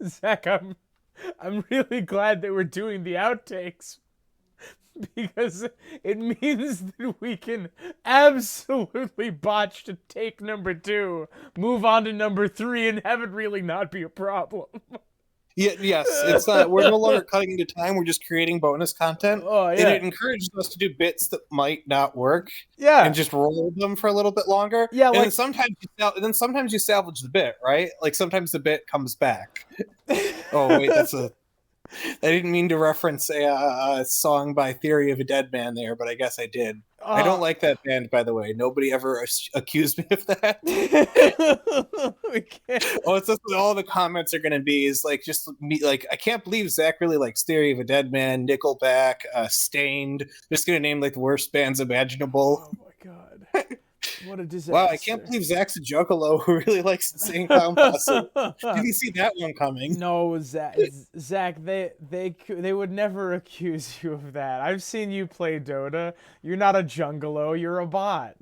Zach, I'm really glad that we're doing the outtakes because it means that we can absolutely botch to take number 2, move on to number 3, and have it really not be a problem. Yeah, yes, it's not. We're no longer cutting into time. We're just creating bonus content, Oh, and yeah. it encourages us to do bits that might not work, Yeah. and just roll them for a little bit longer. Yeah, and like- then sometimes you salvage the bit, right? Like sometimes the bit comes back. Oh wait, I didn't mean to reference a song by Theory of a Dead Man there, but I guess I did. I don't like that band, by the way. Nobody ever accused me of that. Oh, it's just all the comments are going to be is like just me. Like, I can't believe Zach really likes Theory of a Dead Man, Nickelback, Stained. Just going to name like the worst bands imaginable. Oh my god. What a disaster. Wow, I can't believe Zach's a juggalo who really likes Insane Clown Posse. Didn't see that one coming. No, Zach, they would never accuse you of that. I've seen you play Dota. You're not a jungalo, you're a bot.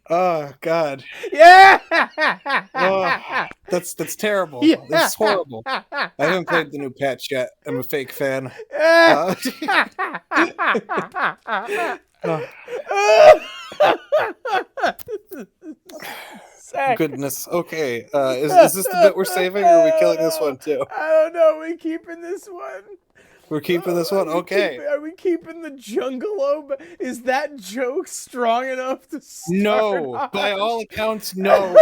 Oh God. Yeah. Oh, that's terrible. Yeah. That's horrible. I haven't played the new patch yet. I'm a fake fan. Goodness. Okay. Is this the bit we're saving, or are we killing this one too? I don't know. We're keeping this one. We're keeping this one? Okay. Are we keeping the jungalo? Is that joke strong enough to start No. off? By all accounts, no.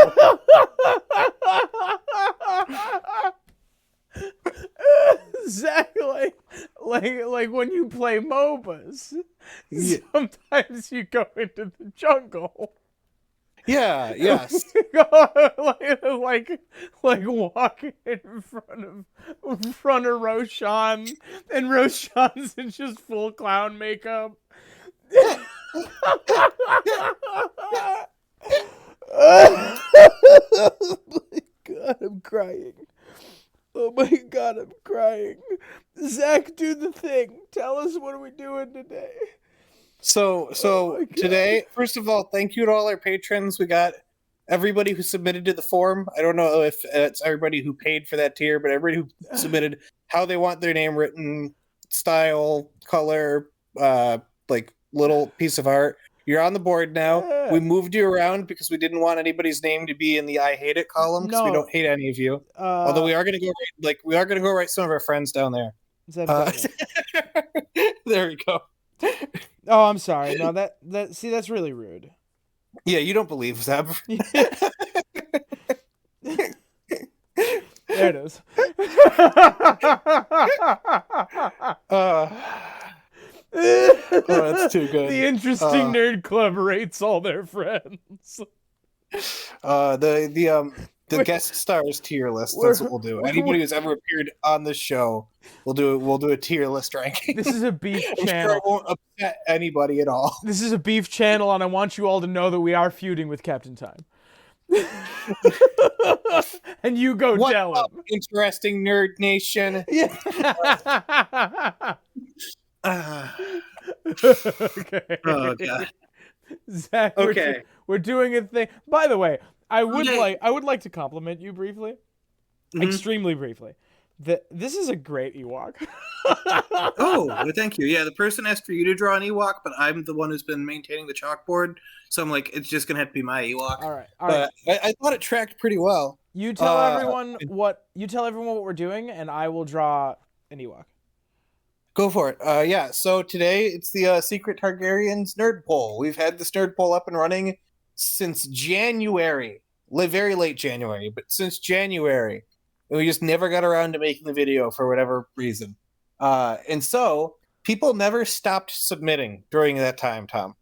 Zach, like when you play MOBAs, sometimes you go into the jungle. Yeah, yes. like walking in front of Roshan, and Roshan's in just full clown makeup. Oh my god, I'm crying. Oh my god, I'm crying. Zach, do the thing. Tell us, what are we doing today? So today, first of all, thank you to all our patrons. We got everybody who submitted to the forum. I don't know if it's everybody who paid for that tier, but everybody who submitted how they want their name written, style, color, like little piece of art. You're on the board now. Yeah. We moved you around because we didn't want anybody's name to be in the I hate it column because we don't hate any of you. Although we are going to go write some of our friends down there. Is that there we go. Oh, I'm sorry. No, see, that's really rude. Yeah, you don't believe Zeb. There it is. Oh, that's too good. The Interesting Nerd Club rates all their friends. The guest stars tier list. That's what we'll do. Anybody who's ever appeared on the show, we'll do a tier list ranking. This is a beef I'm channel. sure it won't upset anybody at all. This is a beef channel, and I want you all to know that we are feuding with Captain Time. And you go What's tell up, him. Interesting Nerd Nation? Yeah. Okay. Oh god. Zach, Okay. we're doing a thing. By the way, I would like to compliment you briefly, extremely briefly. This is a great Ewok. Oh, well, thank you. Yeah, the person asked for you to draw an Ewok, but I'm the one who's been maintaining the chalkboard, so I'm like, it's just gonna have to be my Ewok. All right. I thought it tracked pretty well. You tell everyone what we're doing, and I will draw an Ewok. Go for it. Yeah, so today it's the Secret Targaryens NerdPoll. We've had this NerdPoll up and running since January. Very late January, but since January. And we just never got around to making the video for whatever reason. And so, people never stopped submitting during that time, Tom.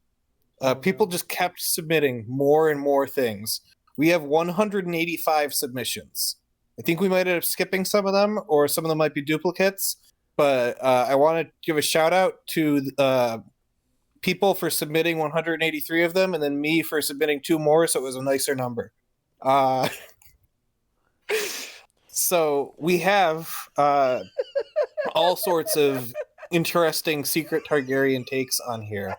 People just kept submitting more and more things. We have 185 submissions. I think we might end up skipping some of them, or some of them might be duplicates. But I want to give a shout out to people for submitting 183 of them, and then me for submitting 2 more, so it was a nicer number. So we have all sorts of interesting Secret Targaryen takes on here.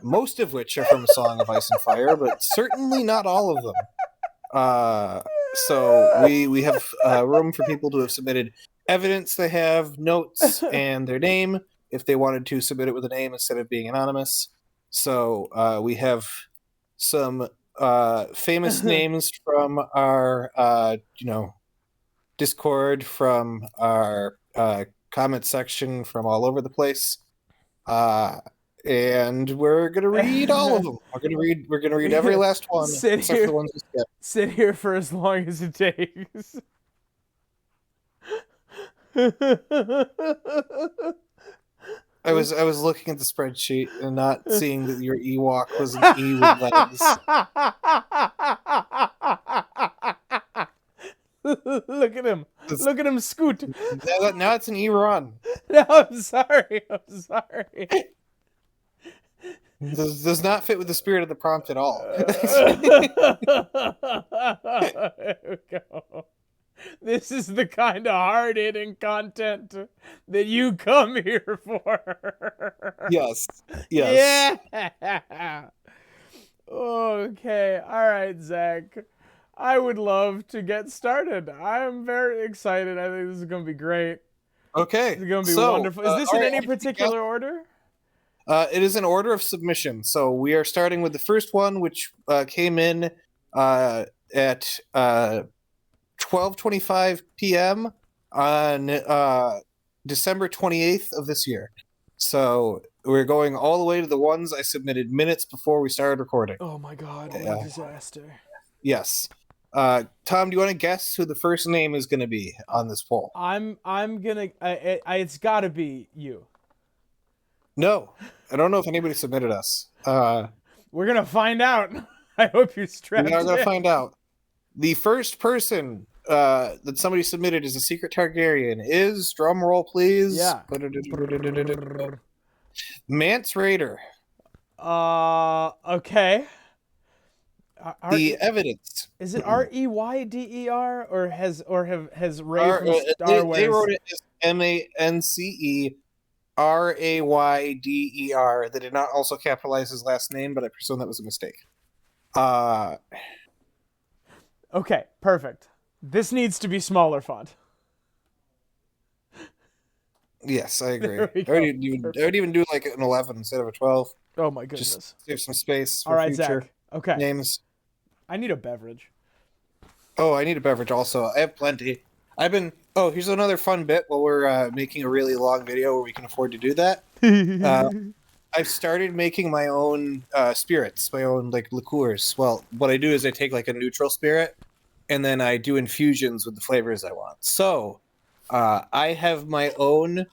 Most of which are from A Song of Ice and Fire, but certainly not all of them. So we have room for people to have submitted evidence they have, notes, and their name if they wanted to submit it with a name instead of being anonymous. So we have some famous names from our Discord, from our comment section, from all over the place. And we're gonna read all of them. We're gonna read every last one except for the ones we skipped. Sit here for as long as it takes. I was looking at the spreadsheet and not seeing that your Ewok was an E with legs. Look at him. Look at him scoot. Now it's an E run. No, I'm sorry. I'm sorry. Does not fit with the spirit of the prompt at all. There we go. This is the kind of hard-hitting content that you come here for. Yes. Yes. Yeah. Okay. All right, Zach. I would love to get started. I'm very excited. I think this is going to be great. Okay. It's going to be wonderful. Is this in any particular order? It is an order of submission. So we are starting with the first one, which came in at 12:25 p.m. on December 28th of this year. So we're going all the way to the ones I submitted minutes before we started recording. Oh my God! What a disaster! Yes. Tom, do you want to guess who the first name is going to be on this poll? I'm gonna. It's got to be you. No, I don't know if anybody submitted us. We're gonna find out. I hope you're strapped. We are going to find out. The first person that somebody submitted as a secret Targaryen is, drum roll please. Yeah. Mance Raider. Okay. The evidence. Is it Reyder or has Ray from Star they Wars? wrote it as ManceRayder. They did not also capitalize his last name, but I presume that was a mistake. Okay, perfect. This needs to be smaller font. Yes, I agree. There we go. I would even do like an 11 instead of a 12. Oh my goodness. Just save some space for All right, future Zach. Okay. names. I need a beverage. Oh, I need a beverage also. I have plenty. Here's another fun bit while we're making a really long video where we can afford to do that. I've started making my own spirits, my own like liqueurs. Well, what I do is I take like a neutral spirit and then I do infusions with the flavors I want. So I have my own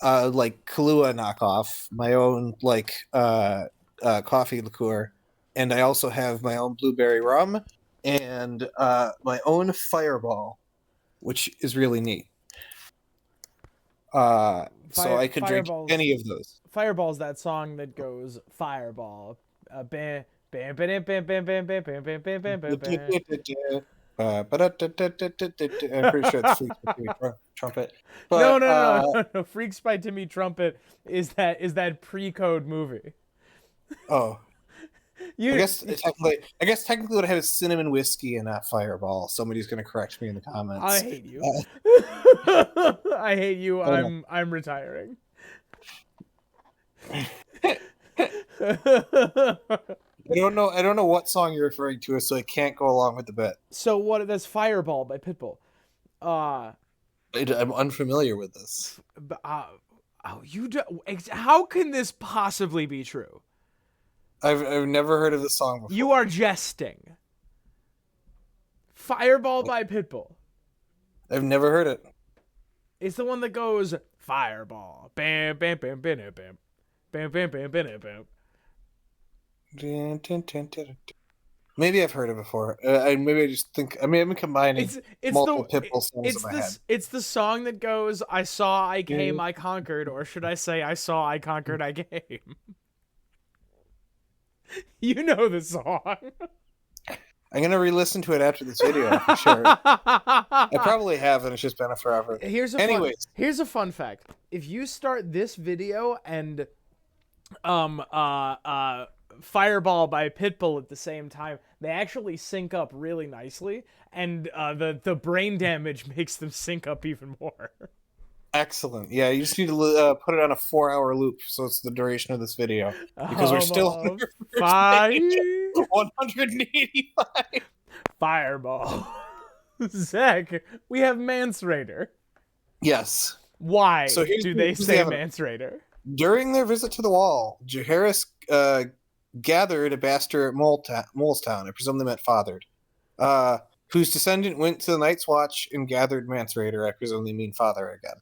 like Kahlua knockoff, my own like coffee liqueur, and I also have my own blueberry rum and my own fireball, which is really neat. So I could drink any of those. Fireball's that song that goes Fireball. Bam, bam, bam, bam, bam, bam, bam, bam, bam, bam, bam, bam, bam. I'm pretty sure it's Freaks by Timmy Trumpet. But, No. Freaks by Timmy Trumpet is that pre-code movie. Oh. I guess technically what I have is cinnamon whiskey and not Fireball. Somebody's gonna correct me in the comments. I hate you. I hate you. I'm retiring. I don't know what song you're referring to, so I can't go along with the bit. So what? That's Fireball by Pitbull. I'm unfamiliar with this. How can this possibly be true? I've never heard of this song before. You are jesting. Fireball by Pitbull. I've never heard it. It's the one that goes Fireball. Bam, bam, bam, bam, bam. Bam, bam, bam, bam, bam. Maybe I've heard it before. Maybe I just think. I mean, I'm combining multiple Pitbull songs in my head. It's the song that goes, "I saw, I came, I conquered," or should I say, "I saw, I conquered, I came." You know the song. I'm gonna re-listen to it after this video for sure. I probably have, and it's just been forever. Here's a fun fact. If you start this video and Fireball by Pitbull at the same time, they actually sync up really nicely, and the brain damage makes them sync up even more. Excellent. Yeah, you just need to put it on a 4-hour loop, so it's the duration of this video because we're still on our first Fire, page, 185. Fireball. Zach, we have Mance Raider. Yes. Why So do they here's the say evidence. Mance Raider? During their visit to the wall, Jaehaerys gathered a bastard at Molestown. I presume they meant fathered. Whose descendant went to the Night's Watch and gathered Mance Raider. I presume they mean father again.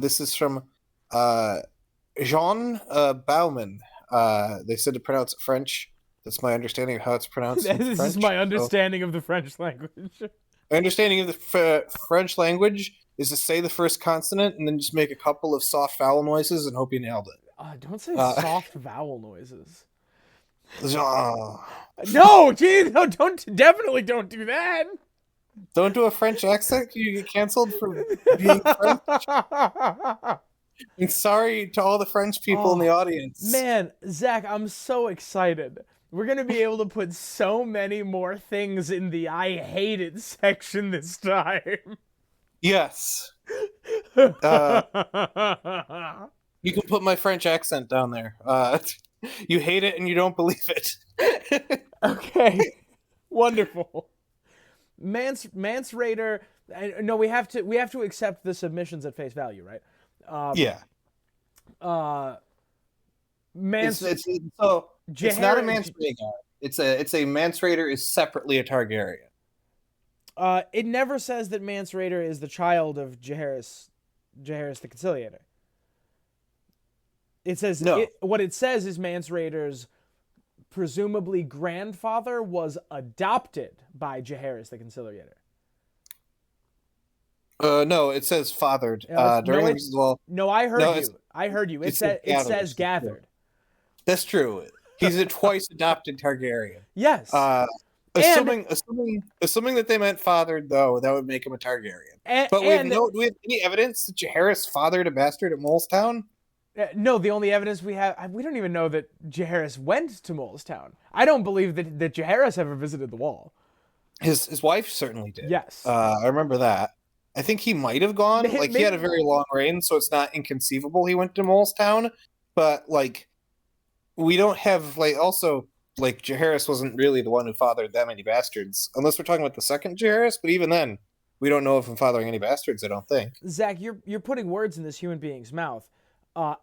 This is from Jean Bauman. They said to pronounce it French. That's my understanding of how it's pronounced in This French. is my understanding of the French language. My understanding of the French language is to say the first consonant and then just make a couple of soft vowel noises and hope you nailed it. Don't say soft vowel noises. Jean. No, geez, no, definitely don't do that. Don't do a French accent. You get canceled for being French. And sorry to all the French people in the audience. Man, Zach, I'm so excited. We're going to be able to put so many more things in the I hate it section this time. Yes. You can put my French accent down there. You hate it and you don't believe it. Okay. Wonderful. Mance Raider. No, we have to accept the submissions at face value, right? Yeah. Mance. It's not a Mance Raider. It's a Mance Raider is separately a Targaryen. It never says that Mance Raider is the child of Jaehaerys the Conciliator. It says no. What it says is Mance Raider's presumably grandfather was adopted by Jaehaerys the Conciliator. No, it says fathered. No, I heard you. I heard you. It says gathered. That's true. He's a twice adopted Targaryen. Yes. Assuming that they meant fathered, though, that would make him a Targaryen. But do we have any evidence that Jaehaerys fathered a bastard at Molestown? No, the only evidence we have, we don't even know that Jaehaerys went to Molestown. I don't believe that Jaehaerys ever visited the Wall. His wife certainly did. Yes. I remember that. I think he might have gone. He had a very long reign, so it's not inconceivable he went to Molestown. But, we don't have, Jaehaerys wasn't really the one who fathered that many bastards. Unless we're talking about the second Jaehaerys, but even then, we don't know if I'm fathering any bastards, I don't think. Zach, you're putting words in this human being's mouth.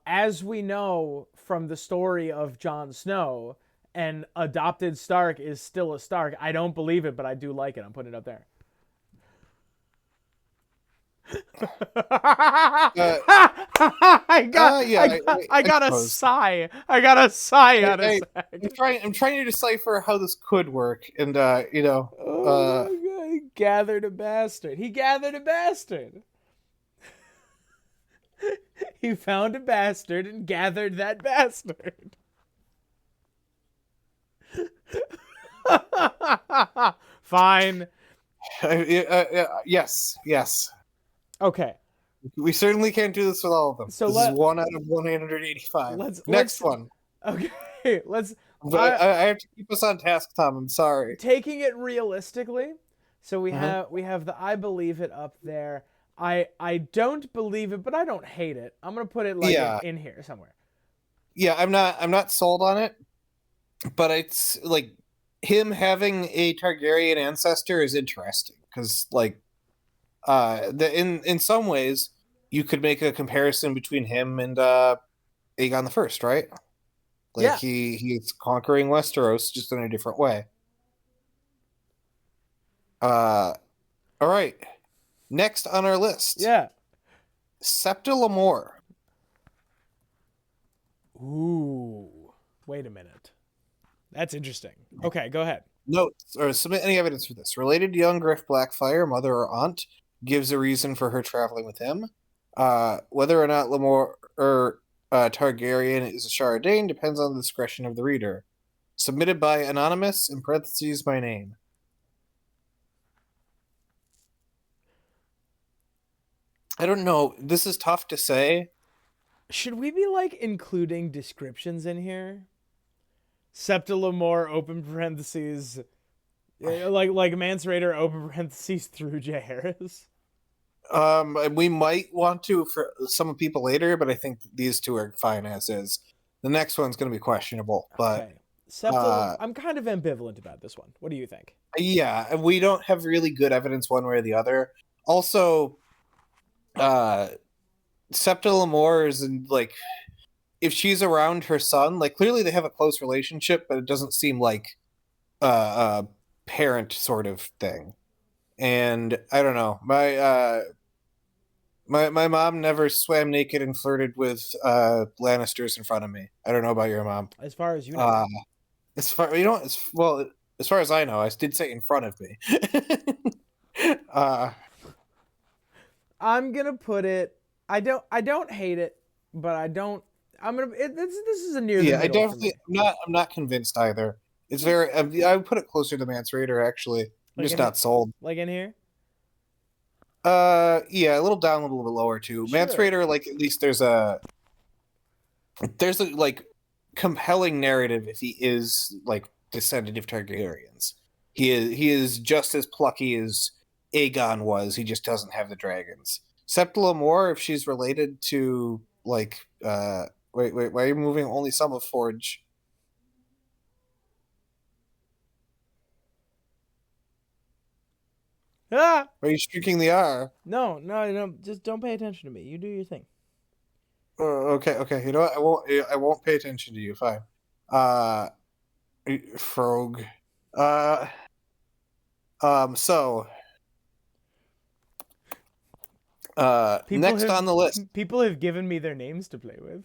As we know from the story of Jon Snow, an adopted Stark is still a Stark. I don't believe it, but I do like it. I'm putting it up there. I got a sigh. I got a sigh out of Zach. I'm trying to decipher how this could work, and my God, he gathered a bastard. He gathered a bastard. He found a bastard and gathered that bastard. Fine. Yes. Okay. We certainly can't do this with all of them. So this is 1 out of 185. Next one. Okay, let's. I have to keep us on task, Tom. I'm sorry. Taking it realistically, so we have the I believe it up there. I don't believe it, but I don't hate it. I'm gonna put it in here somewhere. Yeah, I'm not sold on it, but it's him having a Targaryen ancestor is interesting because in some ways you could make a comparison between him and Aegon the First, right? He's conquering Westeros just in a different way. All right. Next on our list. Yeah. Septa Lemore. Ooh. Wait a minute. That's interesting. Okay, go ahead. Notes or submit any evidence for this. Related to young Griff Blackfyre, mother or aunt, gives a reason for her traveling with him. Whether or not Lemore or Targaryen is a Shardane depends on the discretion of the reader. Submitted by Anonymous, in parentheses, my name. I don't know. This is tough to say. Should we be including descriptions in here? Septa Lemore, open parentheses, like Mance Raider, open parentheses, through Jay Harris. We might want to for some people later, but I think these two are fine as is. The next one's going to be questionable, but Okay. Septa, I'm kind of ambivalent about this one. What do you think? yeah, we don't have really good evidence one way or the other. Also, Septa Lemore is like, if she's around her son, like clearly they have a close relationship, but it doesn't seem like a parent sort of thing. And I don't know, my mom never swam naked and flirted with Lannisters in front of me. I don't know about your mom. As far as you know. As far as far as I know, I did say in front of me. I'm gonna put it. I don't hate it, but I don't. I'm gonna. This is a near the I middle for definitely. me. I'm not convinced either. It's very. I would put it closer to Mance Raider actually. I'm just not sold. Like in here. Yeah, a little down, a little bit lower too. Sure. Mance Raider, like at least there's a like compelling narrative if he is like descendant of Targaryens. He is just as plucky as Aegon was. He just doesn't have the dragons. Septa Lemore, if she's related to like wait, why are you moving only some of Forge? Ah! Why are you streaking the R? No. Just don't pay attention to me. You do your thing. Okay. You know what? I won't pay attention to you. Fine. Frog. So. Next on the list. People have given me their names to play with.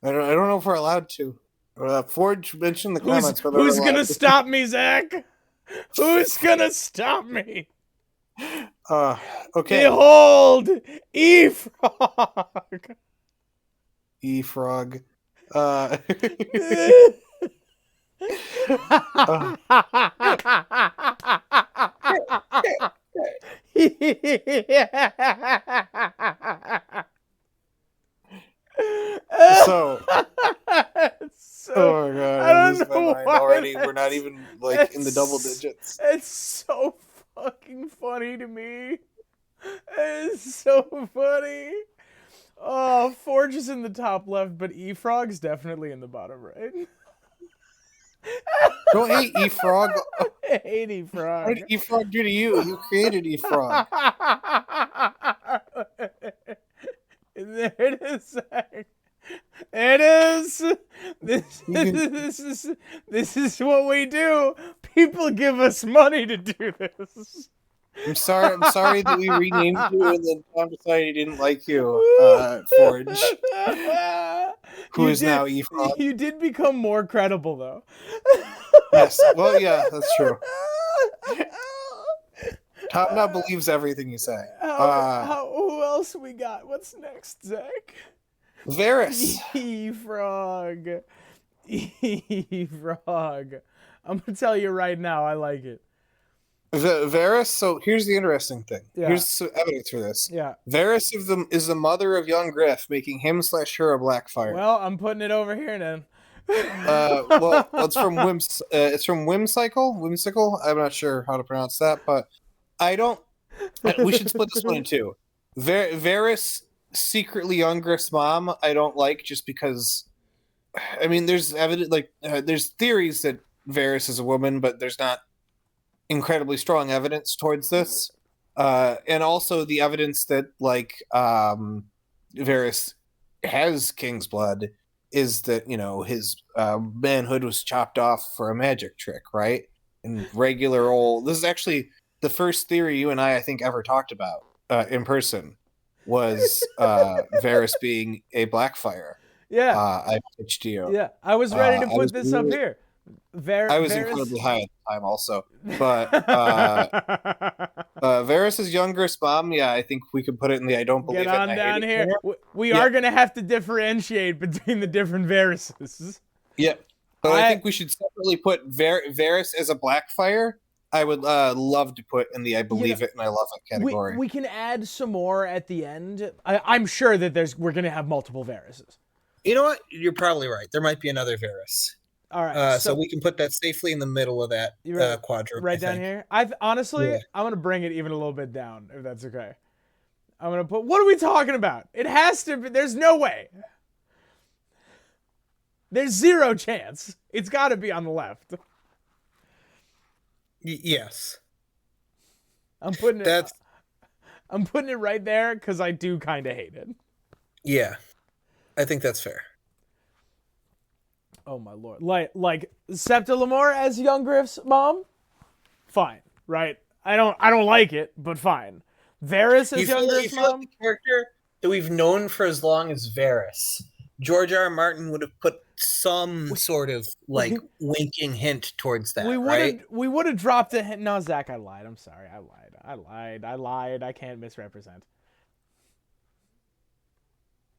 I don't know if we're allowed to. Forge mentioned the comments. Who's gonna stop me, Zach? Who's gonna stop me? Okay. Behold, E-Frog. E-Frog. So, oh my god, I lose my mind already. We're not even like in the double digits. It's so fucking funny to me. It's so funny. Oh, Forge is in the top left, but E-Frog's definitely in the bottom right. Don't hate E-Frog. I hate E-Frog. What did E-Frog do to you? You created E-Frog. There it is, Zach. It is. This is what we do. People give us money to do this. I'm sorry that we renamed you and then Tom decided he didn't like you, Forge. Who is now E-Frog. You did become more credible, though. Yes, well, yeah, that's true. Tom now believes everything you say. Who else we got? What's next, Zach? Varys. E-Frog. E-Frog. I'm going to tell you right now, I like it. Varys, so here's the interesting thing. Yeah. Here's some evidence for this. Yeah. Varys is the mother of young Griff, making him / her a Blackfire. Well, I'm putting it over here then. Well, it's from Whimsical. I'm not sure how to pronounce that, but I don't. We should split this one in two. Varys secretly young Griff's mom. I don't like just because. I mean, there's evidence there's theories that Varys is a woman, but there's not incredibly strong evidence towards this, and also the evidence that Varys has king's blood is that his manhood was chopped off for a magic trick, right? And regular old. This is actually the first theory you and I think ever talked about in person was Varys being a Blackfire. Yeah, I pitched to you. Yeah, I was ready to put this up here. I was incredibly high at the time also, but Varys' younger mom, yeah, I think we could put it in the I don't believe Get on it. down here. We are going to have to differentiate between the different Varyses. Yep, but I think we should separately put Varys as a Blackfire. I would love to put in the I believe it and I love it category. We can add some more at the end. I'm sure that we're going to have multiple Varyses. You know what? You're probably right. There might be another Varys. All right, So so we can put that safely in the middle of that you right, quadrant, I right down think. here. I honestly, Yeah. I'm gonna bring it even a little bit down if that's okay. I'm gonna put. What are we talking about? It has to be. There's no way. There's zero chance. It's got to be on the left. Yes. I'm putting it. That's I'm putting it right there because I do kind of hate it. yeah. I think that's fair. Oh my lord! Like Septa Lamore as young Griff's mom. Fine, right? I don't like it, but fine. Varys as young You Griff's feel like the mom. character that we've known for as long as Varys, George R. R. Martin would have put some sort of like We winking hint towards we that, would right? have we would have dropped a hint. No, Zach, I lied. I'm sorry. I lied. I can't misrepresent.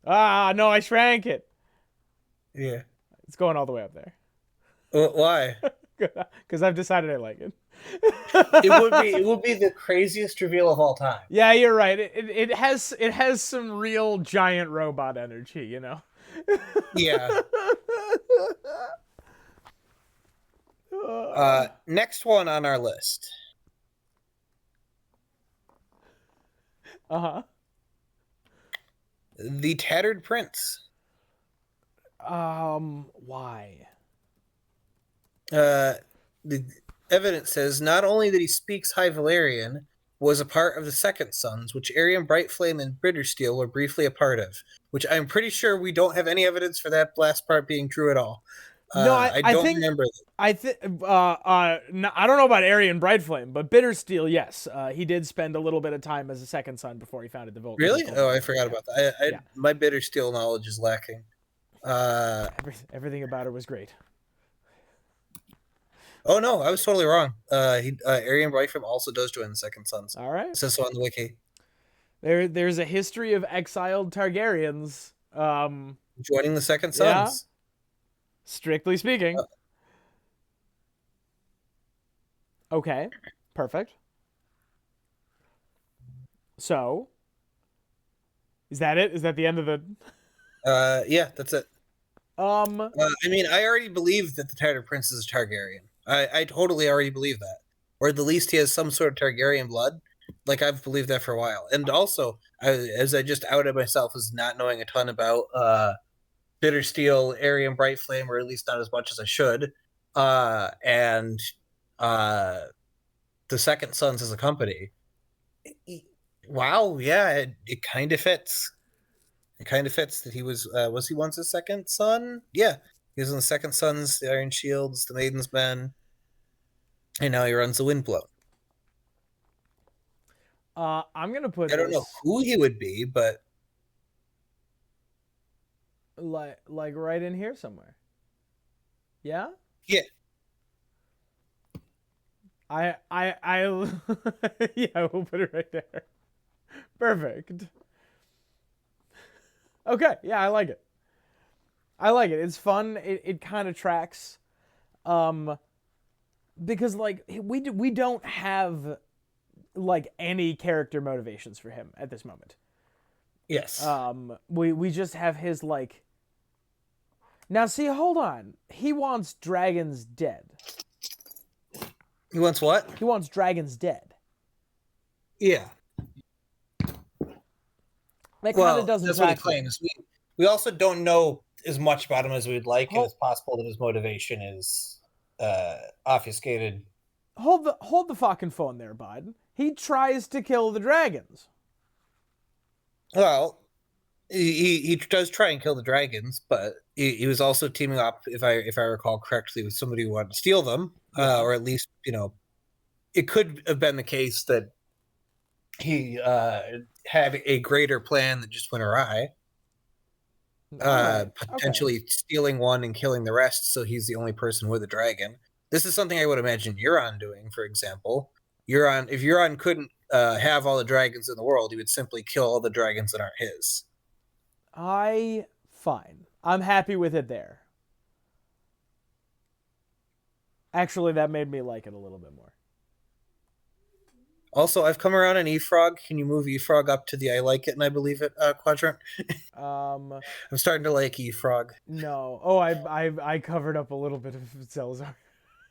Ah, no, I shrank it. Yeah. It's going all the way up there. Why? Because I've decided I like it. It would be the craziest reveal of all time. Yeah, you're right. It has some real giant robot energy, you know. Yeah. Next one on our list. Uh-huh. The Tattered Prince. Why? The evidence says not only that he speaks High Valyrian, was a part of the Second Sons, which Aerion Brightflame and Bittersteel were briefly a part of, which I'm pretty sure we don't have any evidence for that last part being true at all. No, I I don't think remember that. no, I don't know about Aryan Brightflame, but Bittersteel, yes, he did spend a little bit of time as a second son before he founded the Really? Volk Oh, I family. forgot Yeah. about that. Yeah. My Bittersteel knowledge is lacking. Everything about it was great. Oh no, I was totally wrong. Aerion Brightflame also does join the Second Sons. All right. It says so on the wiki. There's a history of exiled Targaryens. Joining the Second Yeah, Sons. strictly speaking. Uh, Okay, perfect. So, is that it? Is that the end of the? yeah, that's it. Um, I mean, I already believe that the Tattered Prince is a Targaryen. I totally already believe that. Or at the least he has some sort of Targaryen blood. Like, I've believed that for a while. And also, as I just outed myself as not knowing a ton about Bittersteel, Aerion Brightflame, or at least not as much as I should, and uh, the Second Sons as a company. Wow, yeah, it kind of fits. It kind of fits that he was he once a second son? Yeah. He was in the Second Sons, the Iron Shields, the Maiden's Men, and now he runs the Windblown. I'm gonna put I don't know this who he would be, but like right in here somewhere. Yeah. yeah. I yeah, we'll put it right there. Perfect. Okay, yeah, I like it. I like it. It's fun. It kind of tracks, um, because like we don't have like any character motivations for him at this moment. Yes. We just have his like. Now see, hold on. He wants dragons dead. He wants what? He wants dragons dead. Yeah. That kind of Well, doesn't that's what he track. Me. claims. We also don't know as much about him as we'd like, and Hold, it's possible that his motivation is obfuscated. hold the fucking phone there, bud. He tries to kill the dragons. Well, he does try and kill the dragons, but he was also teaming up, if I recall correctly, with somebody who wanted to steal them, Yeah. or at least it could have been the case that he had a greater plan that just went awry. Right. Potentially stealing one and killing the rest, so he's the only person with a dragon. This is something I would imagine Euron doing, for example. If Euron couldn't have all the dragons in the world, he would simply kill all the dragons that aren't his. Fine. I'm happy with it there. Actually, that made me like it a little bit more. Also, I've come around on E-Frog. Can you move E-Frog up to the I like it and I believe it quadrant? Um, I'm starting to like E-Frog. no. Oh, I covered up a little bit of Zelzar.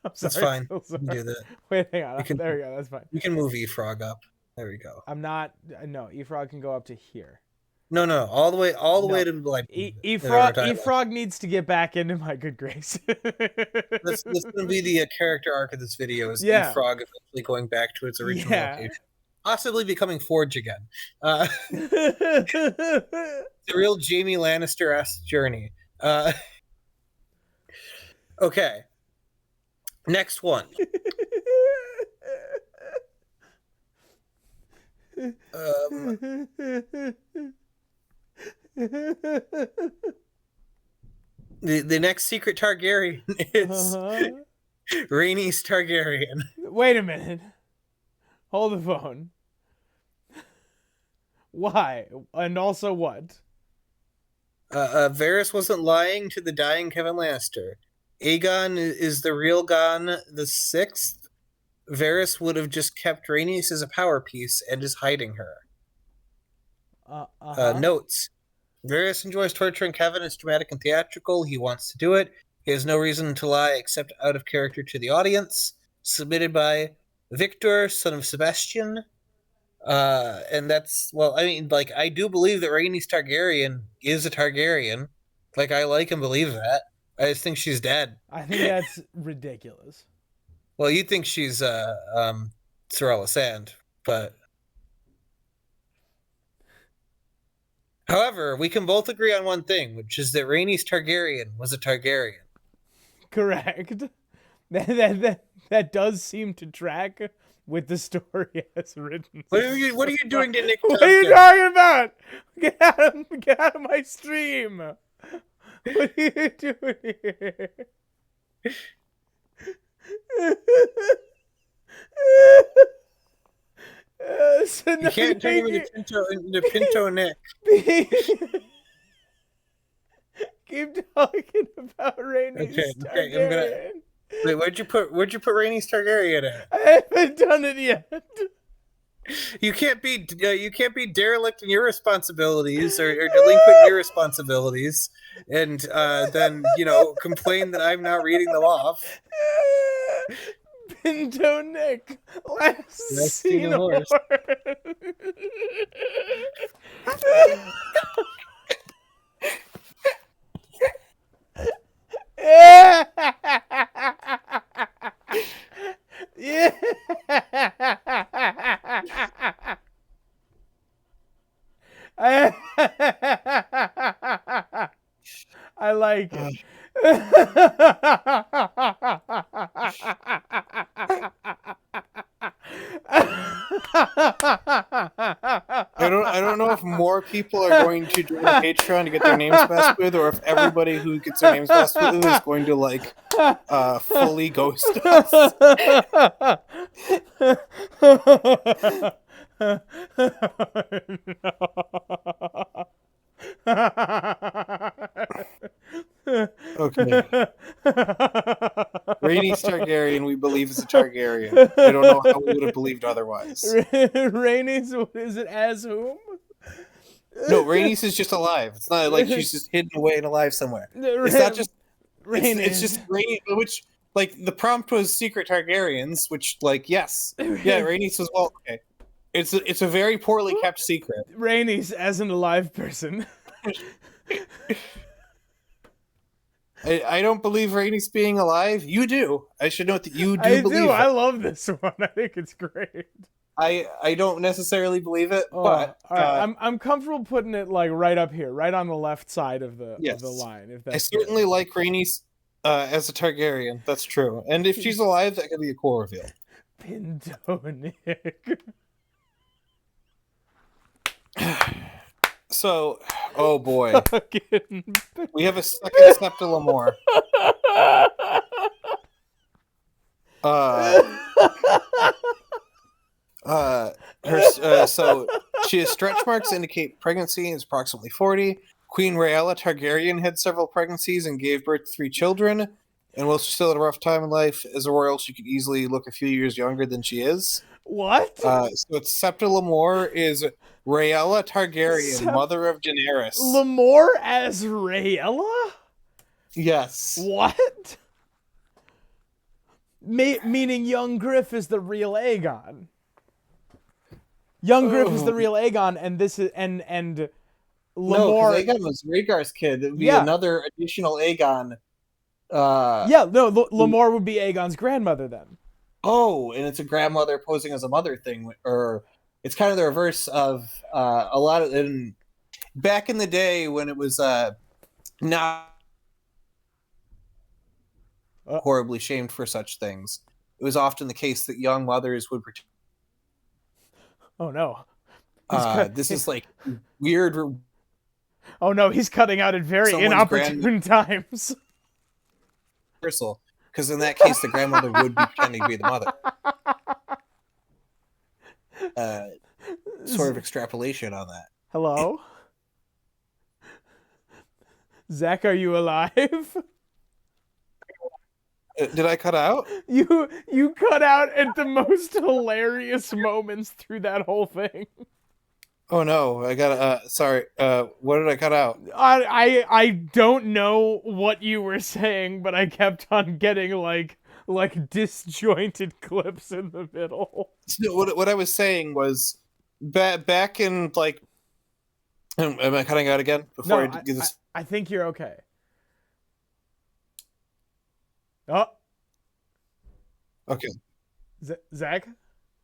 I'm That's sorry, fine. You can Zelzar. do that. Wait, hang on. You can There we go. That's fine. you can move E-Frog up. There we go. I'm not. No, Efrog can go up to here. No, all the way No, to like Efrog Efrog needs to get back into my good grace. That's going to be the character arc of this video is Yeah. E-Frog eventually going back to its original Yeah. location, possibly becoming Forge again. It's a real Jaime Lannister-esque journey. Okay, next one. The next secret Targaryen is Rhaenys Targaryen. Wait a minute. Hold the phone. Why? And also what? Varys wasn't lying to the dying Kevin Lannister. Aegon is the real Gon the Sixth. Varys would have just kept Rhaenys as a power piece and is hiding her. Notes. Varys enjoys torturing Kevin. It's dramatic and theatrical. He wants to do it. He has no reason to lie except out of character to the audience. Submitted by Victor, son of Sebastian. And that's, well, I mean, like, I do believe that Rhaenys Targaryen is a Targaryen. Like, I like and believe that. I just think she's dead. I think that's ridiculous. Well, you think she's Sorella Sand, but however, we can both agree on one thing, which is that Rhaenys Targaryen was a Targaryen. Correct. That does seem to track with the story as written. What are you doing to Nick What are you talking about? Get out of my stream. What are you doing here? So you can't turn me into Pinto Nick. Keep talking about Rhaenys Targaryen. Wait, where'd you put Rhaenys Targaryen at? I haven't done it yet. You can't be derelict in your responsibilities or delinquent in your responsibilities, and then complain that I'm not reading them off. Pinto Nick, last seen horse. Yeah. I like it. I don't know if more people are going to join the Patreon to get their names messed with, or if everybody who gets their names messed with is going to fully ghost us. Okay. Rhaenys Targaryen, we believe, is a Targaryen. I don't know how we would have believed otherwise. Rhaenys, what is it? As whom? No, Rhaenys is just alive. It's not like she's just hidden away and alive somewhere. It's not just. It's just Rhaenys, which the prompt was secret Targaryens, which yes, yeah, Rhaenys was okay. It's a very poorly kept secret. Rhaenys as an alive person. I don't believe Rhaenys being alive. You do. I should note that you do believe it. I love this one. I think it's great. I don't necessarily believe it, but all right. I'm comfortable putting it right up here, right on the left side of the line. If that's I certainly like Rhaenys as a Targaryen. That's true. And if she's alive, that could be a cool reveal. Pinto Nick. So, oh boy, we have a second Septa Lamore. So she has stretch marks indicate pregnancy and is approximately 40. Queen Rhaella Targaryen had several pregnancies and gave birth to 3 children. And while she's still at a rough time in life, as a royal, she could easily look a few years younger than she is. What? So it's Septa Lemore is Rhaella Targaryen, Sep- mother of Daenerys. Lemore as Rayella? Yes. What? Meaning young Griff is the real Aegon. Young Griff is Oh, the real Aegon, and this is and no, because Lemore. Aegon was Rhaegar's kid. It would be Yeah, another additional Aegon. Uh, yeah. No, Lemore would be Aegon's grandmother then. oh, and it's a grandmother posing as a mother thing, or it's kind of the reverse of a lot of. Back in the day when it was not Uh, horribly shamed for such things, it was often the case that young mothers would pretend. oh no, he's cut. This is like weird Oh no, he's cutting out at very someone's grandmother inopportune times. reversal, because in that case the grandmother would be pretending to be the mother. Sort of extrapolation on that. Hello, Zach, are you alive? Did I cut out? You cut out at the most hilarious moments through that whole thing. Oh no, I got sorry. What did I cut out? I don't know what you were saying, but I kept on getting like disjointed clips in the middle. So what I was saying was back in like am I cutting out again before I do this? I think you're okay. Oh, Okay. Zach?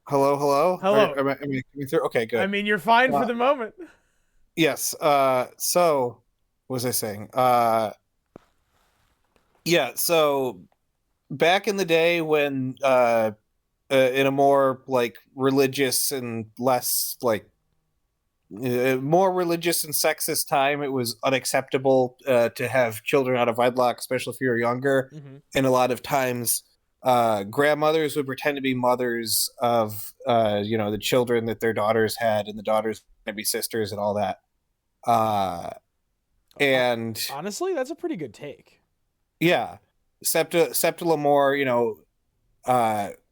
Hello, hello. Hello. Am I coming through? Okay, good. I mean, you're fine for the moment. Yes. So what was I saying? Yeah. So back in the day when in a more like religious and less like more religious and sexist time, it was unacceptable to have children out of wedlock, especially if you were younger. Mm-hmm. And a lot of times, grandmothers would pretend to be mothers of the children that their daughters had, and the daughters would be sisters and all that. And Honestly, that's a pretty good take. yeah, Septa Lemore,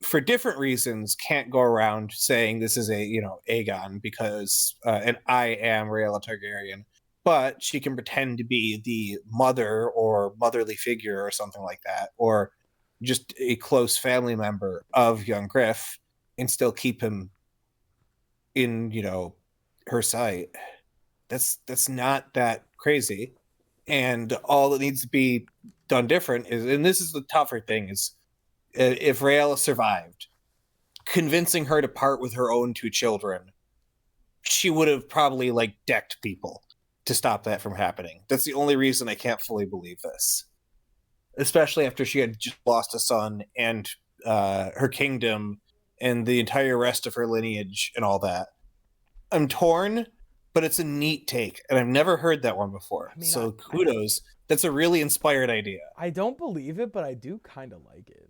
for different reasons, can't go around saying this is Aegon because and I am Rhaella Targaryen, but she can pretend to be the mother or motherly figure or something like that, or just a close family member of young Griff, and still keep him in her sight. That's not that crazy, and all that needs to be done different is, and this is the tougher thing, is if Rhaella survived, convincing her to part with her own two children, she would have probably like decked people to stop that from happening. That's the only reason I can't fully believe this, especially after she had just lost a son and her kingdom and the entire rest of her lineage and all that. I'm torn, but it's a neat take, and I've never heard that one before. I mean, so kudos. That's a really inspired idea. I don't believe it, but I do kind of like it.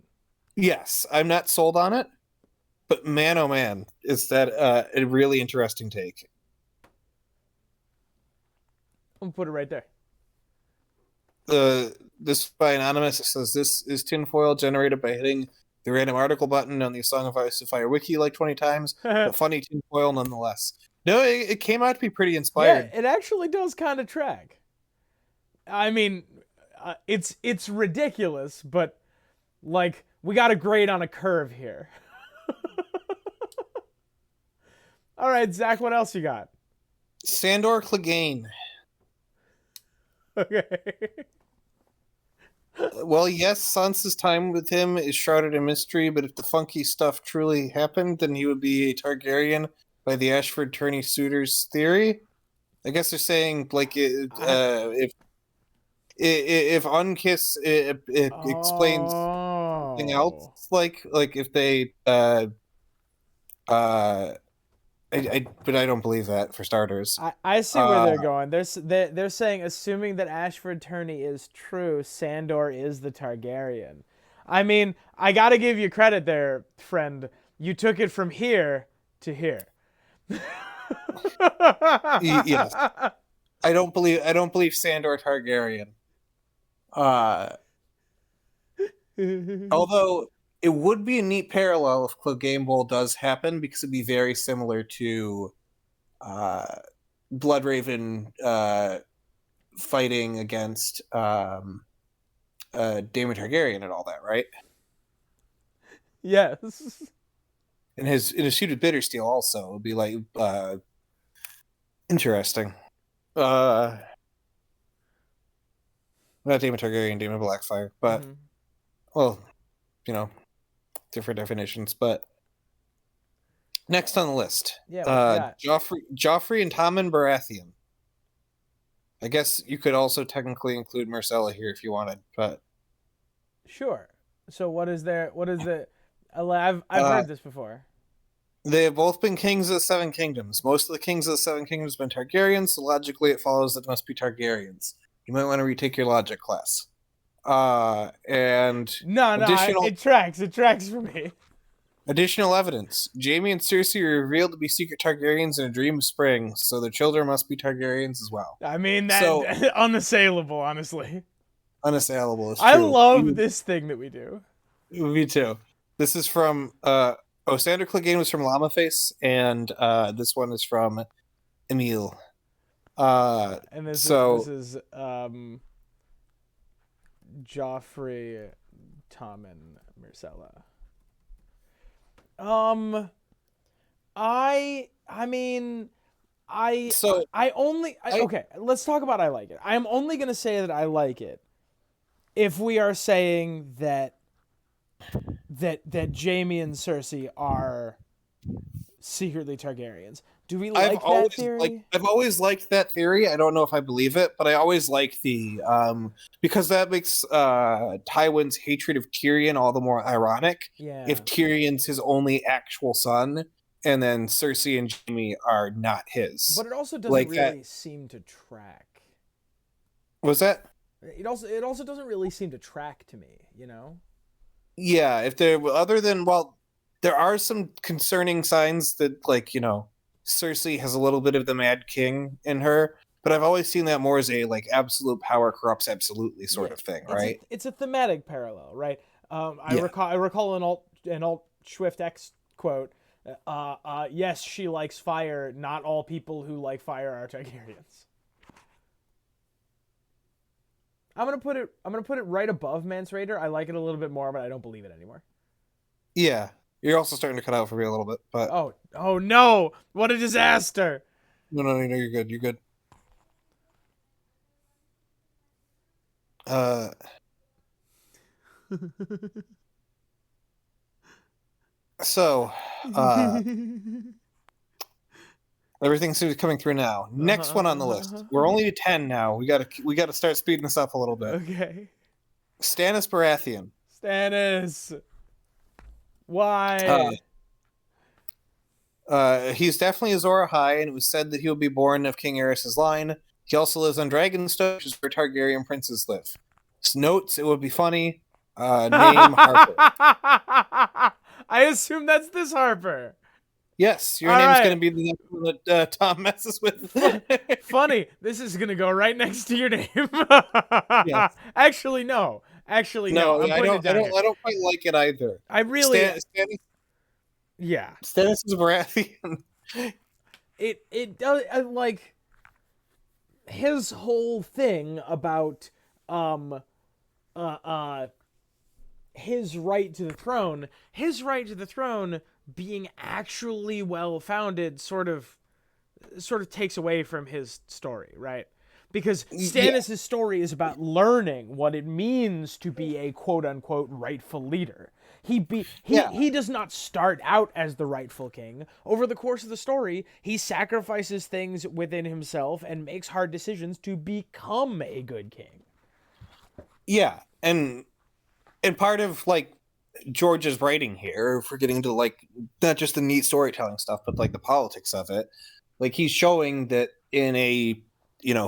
Yes, I'm not sold on it, but man, oh man, is that a really interesting take. I'll put it right there. This by Anonymous, it says this is tinfoil generated by hitting the random article button on the Song of Ice and Fire wiki like 20 times, but funny tinfoil nonetheless. No, it came out to be pretty inspired. Yeah, it actually does kind of track. I mean, it's ridiculous, but like we got a grade on a curve here. All right, Zach, what else you got? Sandor Clegane. Okay. Well, yes, Sansa's time with him is shrouded in mystery, but if the funky stuff truly happened, then he would be a Targaryen by the Ashford Turney suitors theory. I guess they're saying like if Unkiss it explains something else, like if they but I don't believe that, for starters. I see where they're going. They're saying, assuming that Ashford Turney is true, Sandor is the Targaryen. I mean, I gotta give you credit there, friend. You took it from here to here. Yes, I don't believe Sandor Targaryen. Although it would be a neat parallel if Clegane Bowl does happen, because it'd be very similar to Bloodraven fighting against Daemon Targaryen and all that, right? Yes. And in his suit of Bittersteel also would be like interesting. Not Daemon Targaryen, Daemon Blackfire, but Mhm. well, you know, different definitions. But next on the list, Yeah, what you got? Joffrey and Tommen Baratheon. I guess you could also technically include Myrcella here if you wanted, but Sure. So what is there? What is the? I've uh, heard this before. they have both been kings of the Seven Kingdoms. Most of the kings of the Seven Kingdoms have been Targaryens, so logically it follows that it must be Targaryens. You might want to retake your logic class. And No, no, additional it tracks. It tracks for me. additional evidence: Jaime and Cersei are revealed to be secret Targaryens in a dream of spring, so their children must be Targaryens as well. I mean that So unassailable, honestly. unassailable is I true. love this thing that we do. Me too. This is from Sandor Clegane was from Llamaface, and this one is from Emil. And this So is Joffrey, Tommen, Myrcella. Um, I mean, so I only I okay. Let's talk about I like it. I am only gonna say that I like it if we are saying that Jaime and Cersei are secretly Targaryens. Do we like that theory? I've always liked that theory. I don't know if I believe it, but I always like the because that makes Tywin's hatred of Tyrion all the more ironic. Yeah, If Tyrion's his only actual son, and then Cersei and Jaime are not his. but it also doesn't Like that really seem to track. was that It also doesn't really seem to track to me. You know? yeah, if there other than well, there are some concerning signs that like, Cersei has a little bit of the Mad King in her, but I've always seen that more as a like absolute power corrupts absolutely sort Yeah, of thing, it's a right? it's a thematic parallel, right? Yeah. I recall an alt Swift X quote. Yes, she likes fire. Not all people who like fire are Targaryens. I'm gonna put it right above Mance Raider. I like it a little bit more, but I don't believe it anymore. Yeah. You're also starting to cut out for me a little bit, but Oh no! What a disaster! no, you're good. You're good. Uh so everything seems to be coming through now. Next one on the list. We're only at 10 now. We gotta start speeding this up a little bit. Okay, Stannis Baratheon. Stannis. Uh, Why? he's definitely Azor Ahai, and it was said that he will be born of King Aerys's line. He also lives on Dragonstone, which is where Targaryen princes live. Notes, it would be funny. Name Harper. I assume that's this Harper. Yes, your All name's going right. to be the next one that Tom messes with. Funny. This is gonna go right next to your name. Yes. Actually, no. Actually, no. No, I'm I putting it don't. I down don't. here. I don't quite like it either. I really, yeah. Stannis is Baratheon. It does like his whole thing about um uh uh his right to the throne. His right to the throne being actually well founded sort of takes away from his story, right? Because Yeah, Stannis' story is about learning what it means to be a quote unquote rightful leader. yeah, He does not start out as the rightful king. Over the course of the story, he sacrifices things within himself and makes hard decisions to become a good king. yeah, and part of like George's writing here, if we're getting into like not just the neat storytelling stuff, but like the politics of it, like he's showing that in a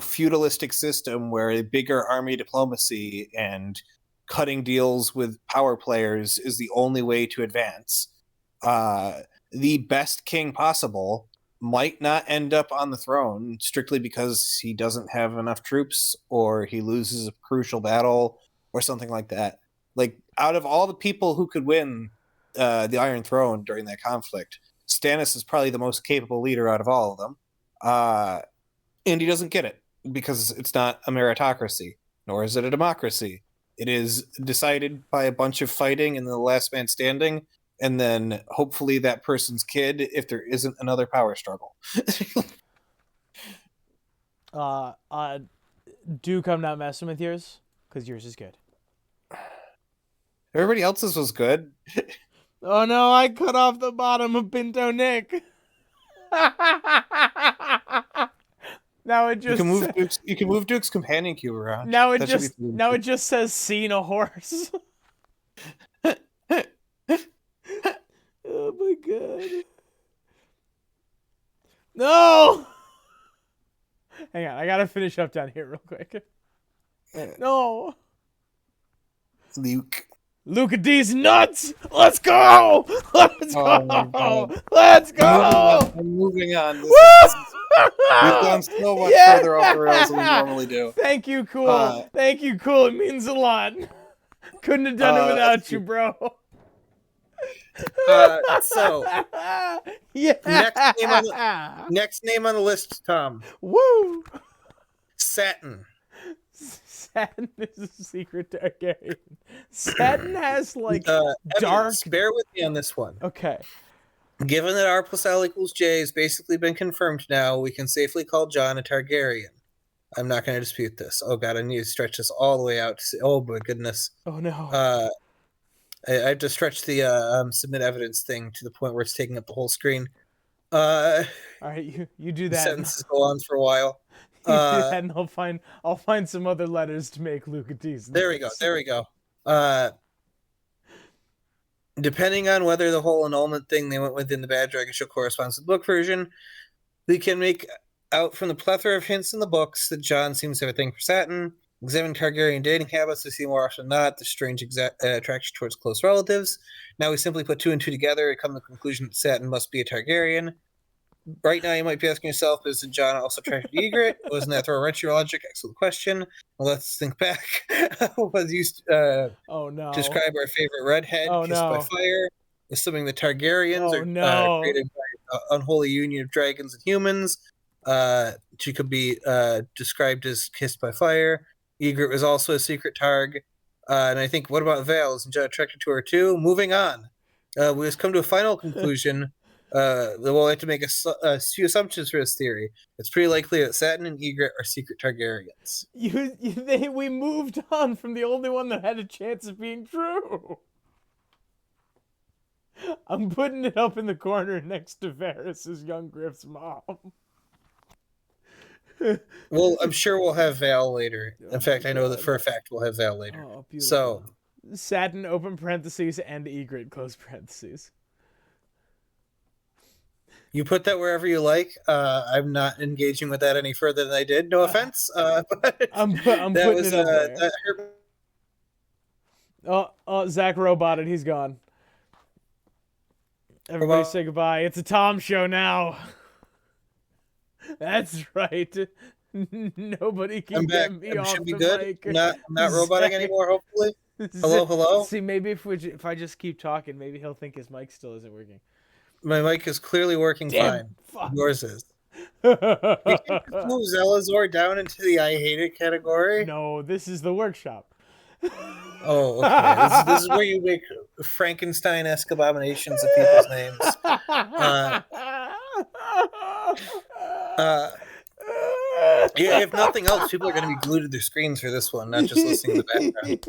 feudalistic system where a bigger army diplomacy and cutting deals with power players is the only way to advance, uh, the best king possible might not end up on the throne strictly because he doesn't have enough troops or he loses a crucial battle or something like that. Like, out of all the people who could win the Iron Throne during that conflict, Stannis is probably the most capable leader out of all of them. And he doesn't get it because it's not a meritocracy, nor is it a democracy. It is decided by a bunch of fighting and the last man standing, and then hopefully that person's kid if there isn't another power struggle. Duke, I'm not messing with yours because yours is good. Everybody else's was good. Oh no, I cut off the bottom of Pinto Nick. Now it just You can move Duke's companion cube around. now it just says seen a horse. Oh my god. No! Hang on, I gotta finish up down here real quick. No! Luca D's nuts! Let's go! Let's go! Let's go! I'm moving on. We've gone so much further off the rails than we normally do. Thank you, cool. Thank you, cool. It means a lot. Couldn't have done it without you, bro. So yeah. Next name on the list, Tom. Woo! Satin. Satin is a secret Targaryen. Satin has like dark. Bear with me on this one. Okay. Given that R plus L equals J has basically been confirmed now, we can safely call Jon a Targaryen. I'm not going to dispute this. Oh god, I need to stretch this all the way out. Oh my goodness. Oh no. I have to stretch the submit evidence thing to the point where it's taking up the whole screen. All right, you do that. Sentences go on for a while. You do that, and I'll find some other letters to make Luca D's. There we go. Depending on whether the whole annulment thing they went with in the Bad Dragon Show corresponds to the book version, we can make out from the plethora of hints in the books that Jon seems to have a thing for satin. Examining Targaryen dating habits, we see more often than not the strange attraction towards close relatives. Now we simply put 2 and 2 together and come to the conclusion that Satin must be a Targaryen. Right now you might be asking yourself, is Jon also attracted to Ygritte? Wasn't that throw a wrench in your logic? Excellent question. Well, let's think back. Was used oh no. Describe our favorite redhead kissed by fire. Assuming the Targaryens are created by an unholy union of dragons and humans. She could be described as kissed by fire. Ygritte was also a secret Targ. And I think, what about Vale? Isn't Jon attracted to her too? Moving on. We just come to a final conclusion. We'll have to make a few assumptions for this theory. It's pretty likely that Satin and Ygritte are secret Targaryens. We moved on from the only one that had a chance of being true. I'm putting it up in the corner next to Varys' young Griff's mom. Well, I'm sure we'll have Val later. In fact, I know that for a fact we'll have Val later. Oh, beautiful. So, Satin, open parentheses, and Ygritte, close parentheses. You put that wherever you like. I'm not engaging with that any further than I did. No offense. But I'm putting it up there. Oh, Zach roboted. He's gone. Everybody say goodbye. It's a Tom show now. That's right. Nobody can get me off the mic. I'm not roboting anymore, hopefully. Hello? See, maybe if I just keep talking, maybe he'll think his mic still isn't working. My mic is clearly working fine. Fuck. Yours is. You can move Zelazor down into the I hate it category? No, this is the workshop. Oh, okay. This is where you make Frankenstein-esque abominations of people's names. Yeah, if nothing else, people are going to be glued to their screens for this one, not just listening to the background.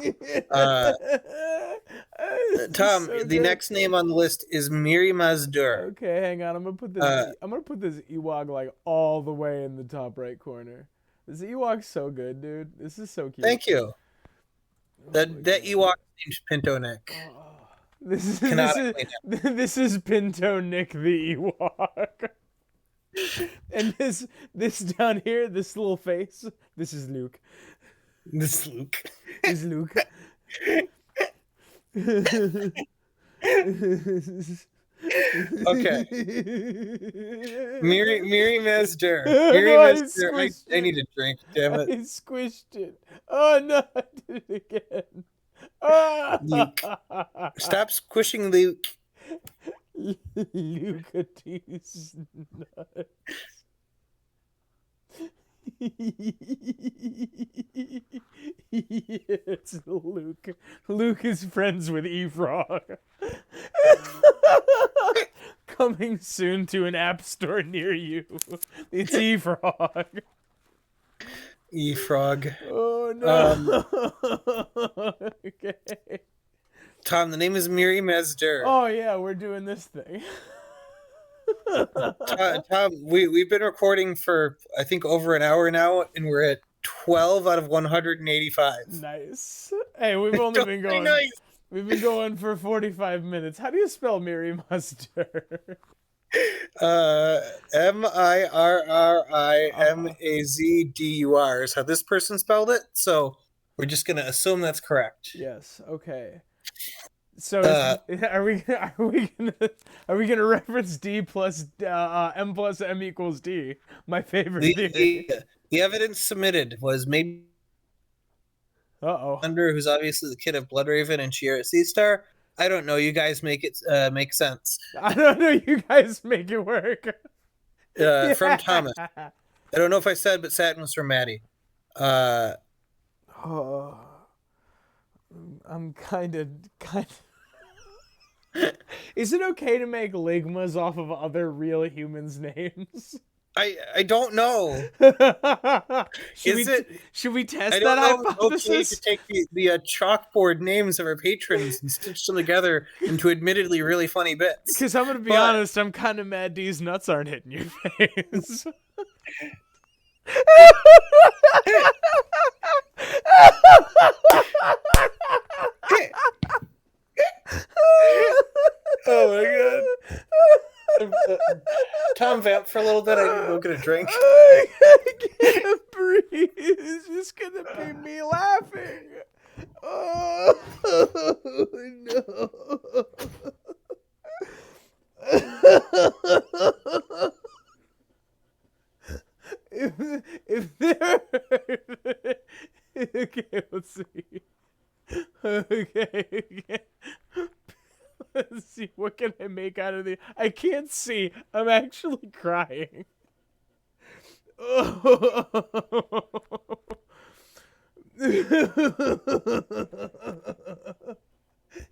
Tom, the next name on the list is Miri Mazdur. Okay, hang on. I'm gonna put this Ewok like all the way in the top right corner. This Ewok's so good, dude. This is so cute. Thank you. That Ewok named Pinto Nick. This is Pinto Nick the Ewok. And this down here, this little face, this is Luke. This Luke. Is Luke. Okay. Miri Mazdur. I need a drink, damn it. I squished it. Oh no, I did it again. Luke. Stop squishing Luke. Luca D's nuts. It's Luke. Luke is friends with E-Frog. Coming soon to an app store near you. It's E-Frog. E-Frog. Oh no. Okay. Tom, the name is Miri Mesder. Oh yeah, we're doing this thing. Tom, we've been recording for, I think, over an hour now, and we're at 12 out of 185. Nice. Hey, we've only been going. Nice. We've been going for 45 minutes. How do you spell Miri Muster? Mirrimazdur is how this person spelled it. So we're just gonna assume that's correct. Yes. Okay. So are we gonna reference D plus M plus M equals D? My favorite theory. The evidence submitted was maybe Under, who's obviously the kid of Bloodraven and Shiera Seastar. I don't know. You guys make it make sense. I don't know. You guys make it work. From Thomas. I don't know if I said, but Satin was from Maddie. I'm kind of. Is it okay to make ligmas off of other real humans' names? I don't know. Should we test that hypothesis? Okay to take the chalkboard names of our patrons and stitch them together into admittedly really funny bits? Because I'm gonna be honest, I'm kind of mad these nuts aren't hitting your face. Oh my god. Tom, vamp for a little bit. I need to go get a drink. I can't breathe. It's just gonna be me laughing. Oh no. If there. Okay, let's see. Okay. Let's see, what can I make out of the... I can't see. I'm actually crying.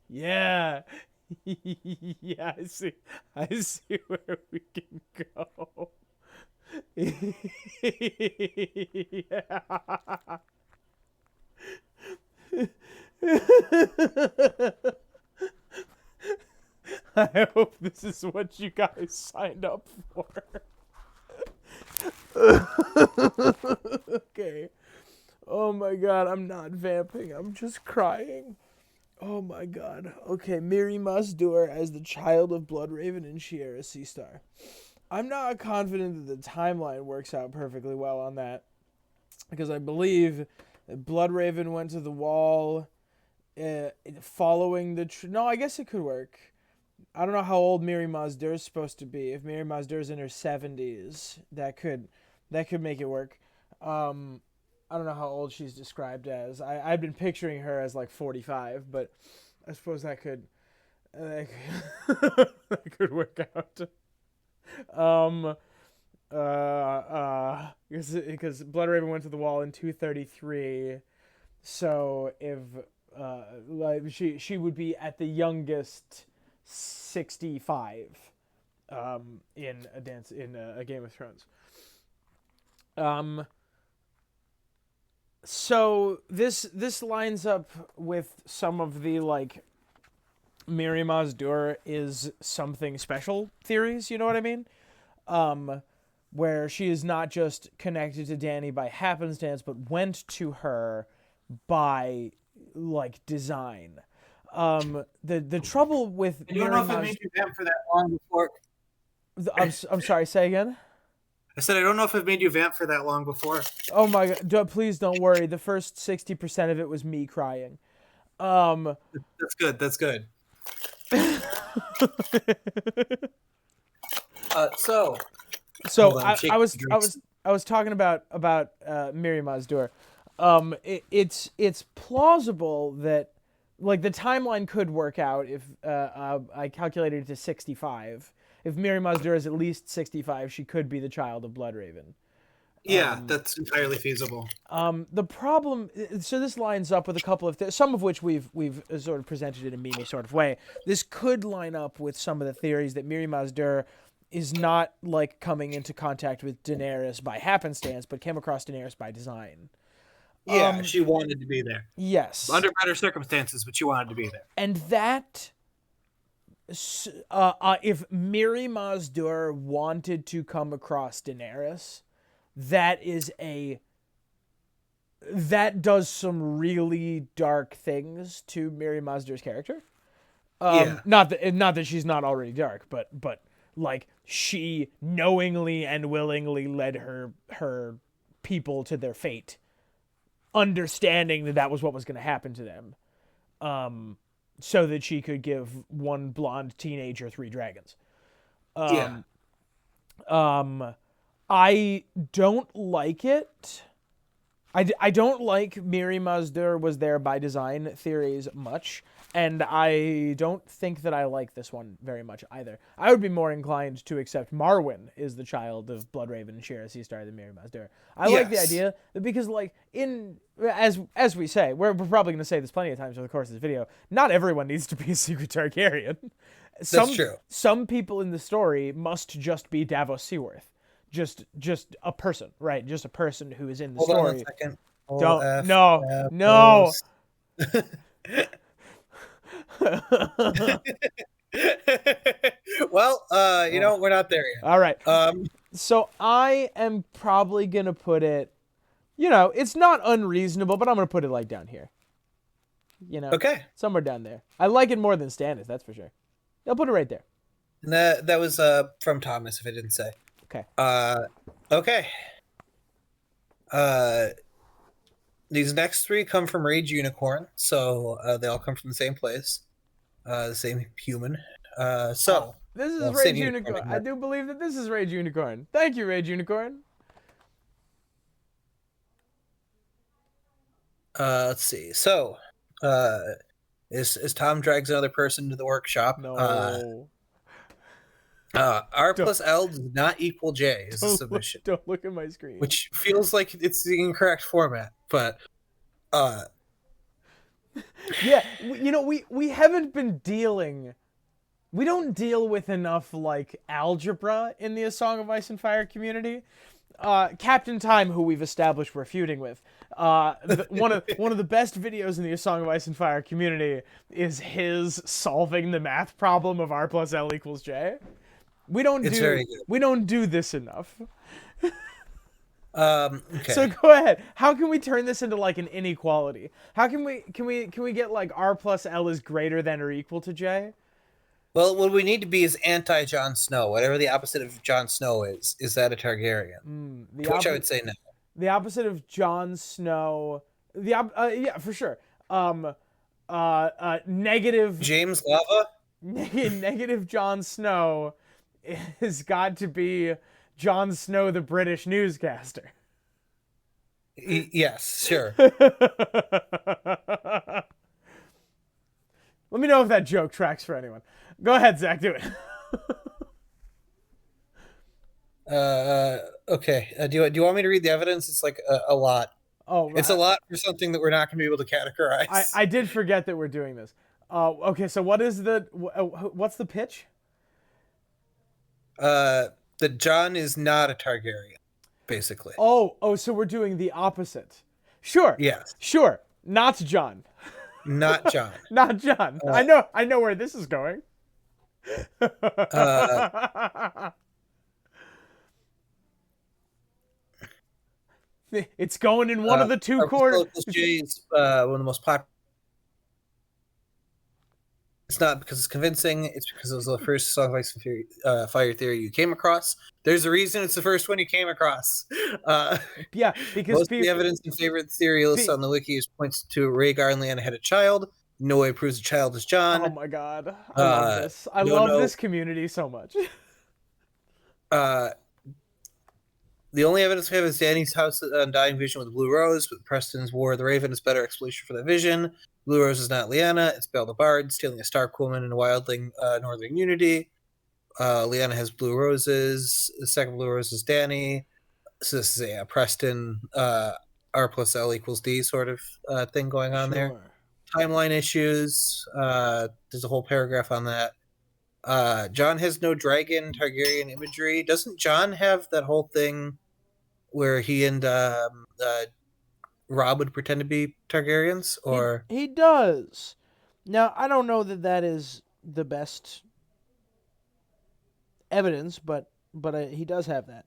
Yeah. Yeah, I see where we can go. Yeah. I hope this is what you guys signed up for. Okay. Oh my god, I'm not vamping. I'm just crying. Oh my god. Okay, Miri Mazdur as the child of Bloodraven and Shiera Seastar. I'm not confident that the timeline works out perfectly well on that, because I believe that Bloodraven went to the wall following the... No, I guess it could work. I don't know how old Miri Mazdur is supposed to be. If Miri Mazdur is in her 70s, that could make it work. I don't know how old she's described as. I've been picturing her as like 45, but I suppose that could that could work out. Because Bloodraven went to the wall in 233, so if like she would be at the youngest 65 in a Game of Thrones. So this lines up with some of the like Miri Mazdur is something special theories, you know what I mean? Where she is not just connected to Dany by happenstance, but went to her by like design. The trouble with I don't know if I made you vamp for that long before. I'm sorry, say again? I said I don't know if I've made you vamp for that long before. Oh my god, please don't worry. The first 60% of it was me crying. That's good. That's good. So I was talking about Miri Mazdur. It's plausible that like the timeline could work out if I calculated it to 65. If Miri Mazdur is at least 65, she could be the child of Bloodraven. Yeah, that's entirely feasible. The problem, so this lines up with a couple of some of which we've sort of presented in a meme sort of way. This could line up with some of the theories that Miri Mazdur is not like coming into contact with Daenerys by happenstance, but came across Daenerys by design. Yeah, she wanted to be there. Yes. Under better circumstances, but she wanted to be there. And that, if Miri Mazdur wanted to come across Daenerys, that does some really dark things to Miri Mazdur's character. Not that she's not already dark, but like she knowingly and willingly led her people to their fate, understanding that was what was going to happen to them, so that she could give one blonde teenager 3 dragons. I don't like it. I don't like Miri Mazdur was there by design theories much, and I don't think that I like this one very much either. I would be more inclined to accept Marwyn is the child of Bloodraven and Shira Seastar than Miri Mazdur. I like the idea because, like, as we say, we're probably going to say this plenty of times over the course of this video, not everyone needs to be a secret Targaryen. That's true. Some people in the story must just be Davos Seaworth. Just a person, right? Just a person who is in the Hold story. on a second. Don't no. Well, we're not there yet. All right. So I am probably gonna put it. It's not unreasonable, but I'm gonna put it like down here. Okay. Somewhere down there. I like it more than Stannis, that's for sure. I'll put it right there. And that was from Thomas, if I didn't say. Okay. Okay. These next 3 come from Rage Unicorn, so they all come from the same place, the same human. This is Rage Unicorn. I do believe that this is Rage Unicorn. Thank you, Rage Unicorn. Let's see. So, is Tom drags another person to the workshop? No. R plus L does not equal J is the submission. Don't look at my screen. Which feels like it's the incorrect format, but yeah, we haven't been dealing. We don't deal with enough like algebra in the A Song of Ice and Fire community. Captain Time, who we've established we're feuding with, one of the best videos in the A Song of Ice and Fire community is his solving the math problem of R plus L equals J. We don't do this enough. Okay. So go ahead. How can we turn this into like an inequality? How can we get like R plus L is greater than or equal to J? Well, what we need to be is anti Jon Snow. Whatever the opposite of Jon Snow is that a Targaryen? Which I would say no. The opposite of Jon Snow. Yeah, for sure. Negative James Lava. Negative Jon Snow has got to be Jon Snow, the British newscaster. Yes, sure. Let me know if that joke tracks for anyone. Go ahead, Zach, do it. Okay. Do you want me to read the evidence? It's like a lot. Oh, it's a lot for something that we're not going to be able to categorize. I did forget that we're doing this. Okay, so what's the pitch? That Jon is not a Targaryen, basically. Oh, so we're doing the opposite. Sure. Yes. Sure. Not Jon. Not Jon. Not Jon. I know where this is going. It's going in one of the two corners. J is one of the most popular. It's not because it's convincing. It's because it was the first Song of Ice and Fire theory you came across. There's a reason it's the first one you came across. Yeah, because most of the evidence in favor of the theory lists on the wiki points to Rhaegar and Lyanna had a child. No way proves the child is Jon. Oh my god, I love this. I love this community so much. The only evidence we have is Dany's house undying vision with Blue Rose, but Preston's War of the Raven is better explanation for that vision. Blue Rose is not Lyanna, it's Belle the Bard, stealing a Stark woman in a wildling Northern Unity. Lyanna has Blue Roses. The second Blue Rose is Dany. So this is a Preston R plus L equals D sort of thing going on there. Sure. Timeline issues. There's a whole paragraph on that. Jon has no dragon Targaryen imagery. Doesn't Jon have that whole thing where he and Rob would pretend to be Targaryens? Or He does. Now, I don't know that that is the best evidence, but he does have that.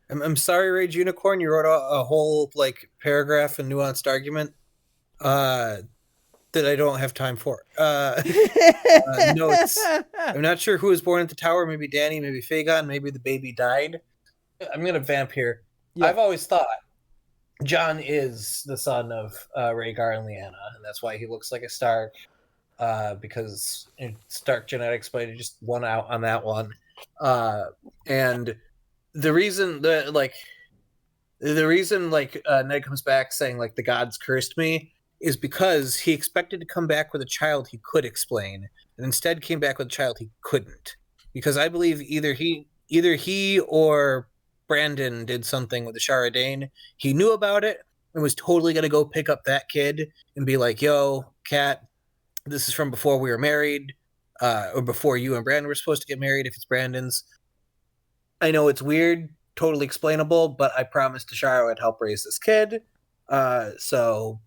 I'm sorry, Rage Unicorn, you wrote a whole like paragraph and nuanced argument that I don't have time for. Notes. I'm not sure who was born at the tower. Maybe Dany, maybe Fagon, maybe the baby died. I'm gonna vamp here. Yeah. I've always thought Jon is the son of Rhaegar and Lyanna, and that's why he looks like a Stark. Because Stark genetics might have just won out on that one. And the reason that Ned comes back saying like the gods cursed me is because he expected to come back with a child he could explain, and instead came back with a child he couldn't. Because I believe either he or Brandon did something with the Shara Dane. He knew about it and was totally gonna go pick up that kid and be like, "Yo, Cat, this is from before we were married, or before you and Brandon were supposed to get married. If it's Brandon's, I know it's weird, totally explainable, but I promised Tashara I'd help raise this kid. So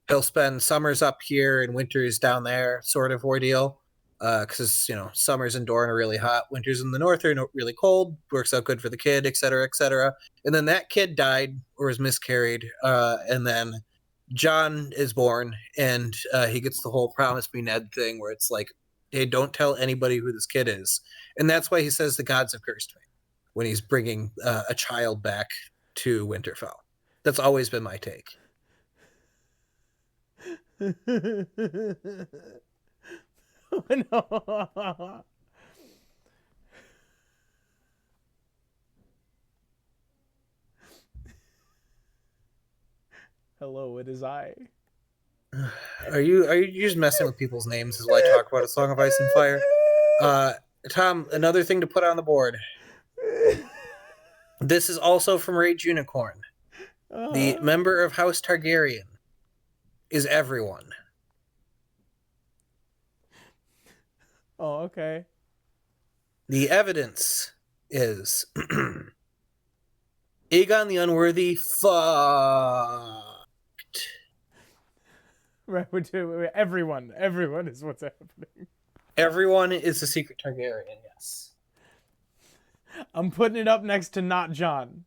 he'll spend summers up here and winters down there, sort of ordeal. Because summers in Dorne are really hot, winters in the north are really cold. Works out good for the kid, etc., etc. And then that kid died or was miscarried, and then Jon is born, and he gets the whole "promise me, Ned" thing, where it's like, "Hey, don't tell anybody who this kid is," and that's why he says the gods have cursed me when he's bringing a child back to Winterfell. That's always been my take. No. Hello, it is I. Are you just messing with people's names as I talk about A Song of Ice and Fire? Tom, another thing to put on the board. This is also from Rage Unicorn. The member of House Targaryen is everyone. Oh, okay. The evidence is Aegon the Unworthy fucked. Right, everyone is what's happening. Everyone is a secret Targaryen, yes. I'm putting it up next to not Jon.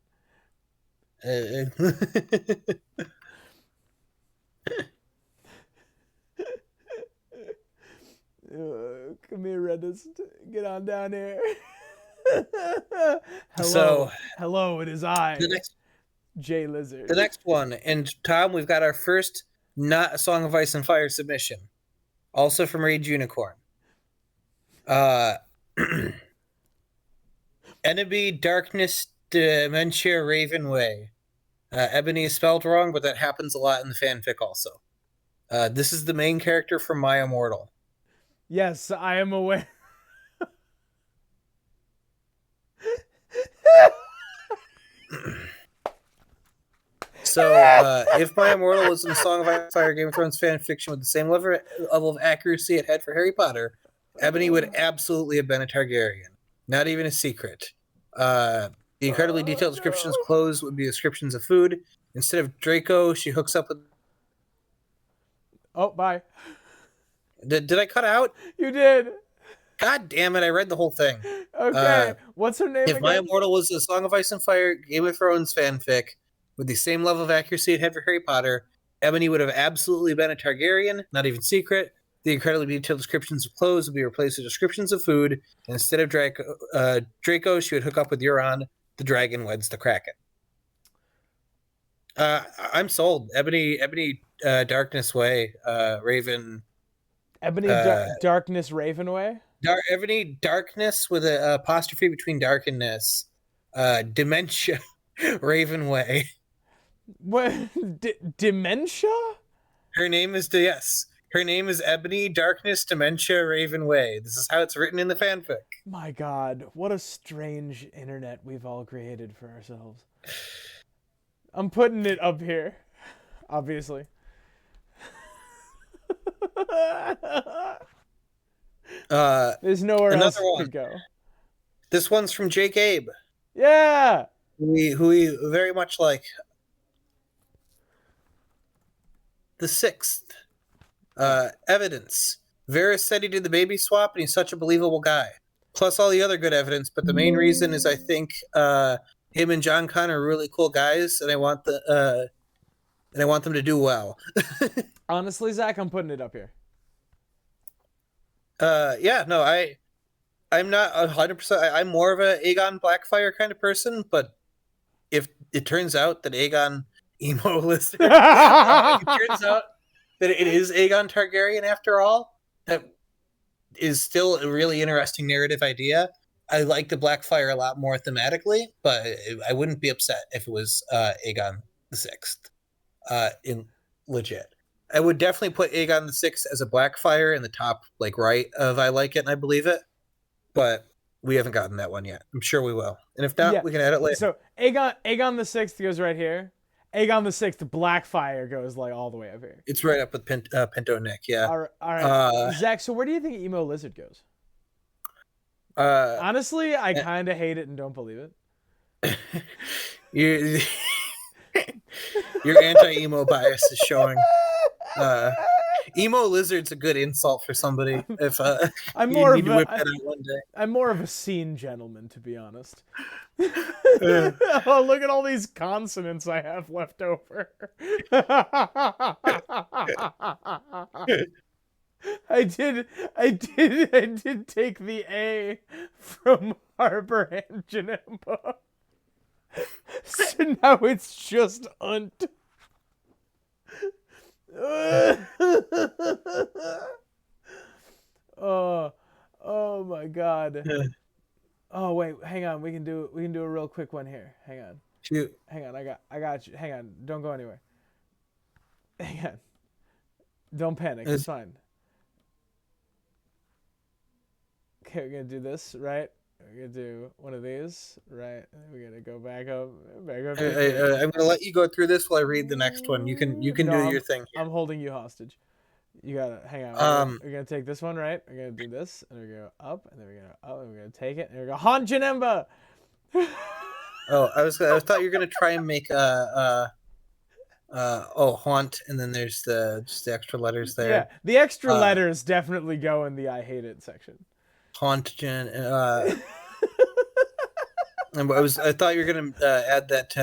Come here, Redist. Get on down here. Hello, it is I, Jay Lizard. The next one, and Tom, we've got our first not A Song of Ice and Fire submission, also from Rage Unicorn. Enemy, Darkness, Dementia, Ravenway. Ebony is spelled wrong, but that happens a lot in the fanfic also. This is the main character from My Immortal. Yes, I am aware. So, if My Immortal was in a Song of Ice and Fire Game of Thrones fan fiction with the same level of accuracy it had for Harry Potter, Ebony would absolutely have been a Targaryen. Not even a secret. The incredibly detailed descriptions of clothes would be descriptions of food. Instead of Draco, she hooks up with... Oh, bye. Did I cut out? You did. God damn it, I read the whole thing. Okay, what's her name If again? My Immortal was a Song of Ice and Fire Game of Thrones fanfic with the same level of accuracy it had for Harry Potter, Ebony would have absolutely been a Targaryen, not even secret. The incredibly detailed descriptions of clothes would be replaced with descriptions of food. And instead of Draco, she would hook up with Euron. The dragon weds the Kraken. I'm sold. Ebony, Darkness Way, Raven. Ebony Darkness Ravenway? Ebony Darkness with an apostrophe between dark and ness. Dementia Raven Way. What? Dementia? Her name is yes. Her name is Ebony Darkness Dementia Raven Way. This is how it's written in the fanfic. My God, what a strange internet we've all created for ourselves. I'm putting it up here, obviously. There's nowhere else Another one. to go. This one's from Jake Abe, Yeah. who we very much like. The sixth. Evidence. Varys said he did the baby swap, and he's such a believable guy. Plus all the other good evidence, but the main reason is I think him and John Connor are really cool guys, and I want them to do well. Honestly, Zach, I'm putting it up here. Yeah, no, I'm not 100%. I'm more of a Aegon Blackfire kind of person, but if it turns out that Aegon emo lizard, it turns out that it is Aegon Targaryen after all, that is still a really interesting narrative idea. I like the Blackfire a lot more thematically, but I wouldn't be upset if it was Aegon the Sixth. In legit, I would definitely put Aegon the Sixth as a Blackfire in the top right of I like it and I believe it, but we haven't gotten that one yet. I'm sure we will, and if not, we can add it later. So Aegon the Sixth goes right here. Aegon the Sixth, Blackfire goes all the way up here. It's right up with Pinto Nick. Yeah. All right. Zach. So where do you think Emo Lizard goes? Honestly, I kind of hate it and don't believe it. Your anti-emo bias is showing. Emo Lizard's a good insult for somebody. If I'm more of whip that out one day. I'm more of a scene gentleman, to be honest. Oh, look at all these consonants I have left over. I did take the A from Harbor and Janemba. So now it's just Unt. Oh my God. Oh wait, hang on. We can do a real quick one here. Hang on. Shoot. Hang on. I got you. Hang on. Don't go anywhere. Hang on. Don't panic. It's fine. Okay, we're gonna do this, right? We're gonna do one of these, right? And then we're gonna go back up. I'm gonna let you go through this while I read the next one. You can do your thing. Here. I'm holding you hostage. You gotta hang on. We're gonna take this one, right? We're gonna do this, and we're gonna go up, and then we're gonna up, and we're gonna take it, and we're gonna haunt Janemba. Oh, I thought you were gonna try and make haunt, and then there's just the extra letters there. Yeah, the extra letters definitely go in the I hate it section. Haunt Jen. I thought you were gonna add that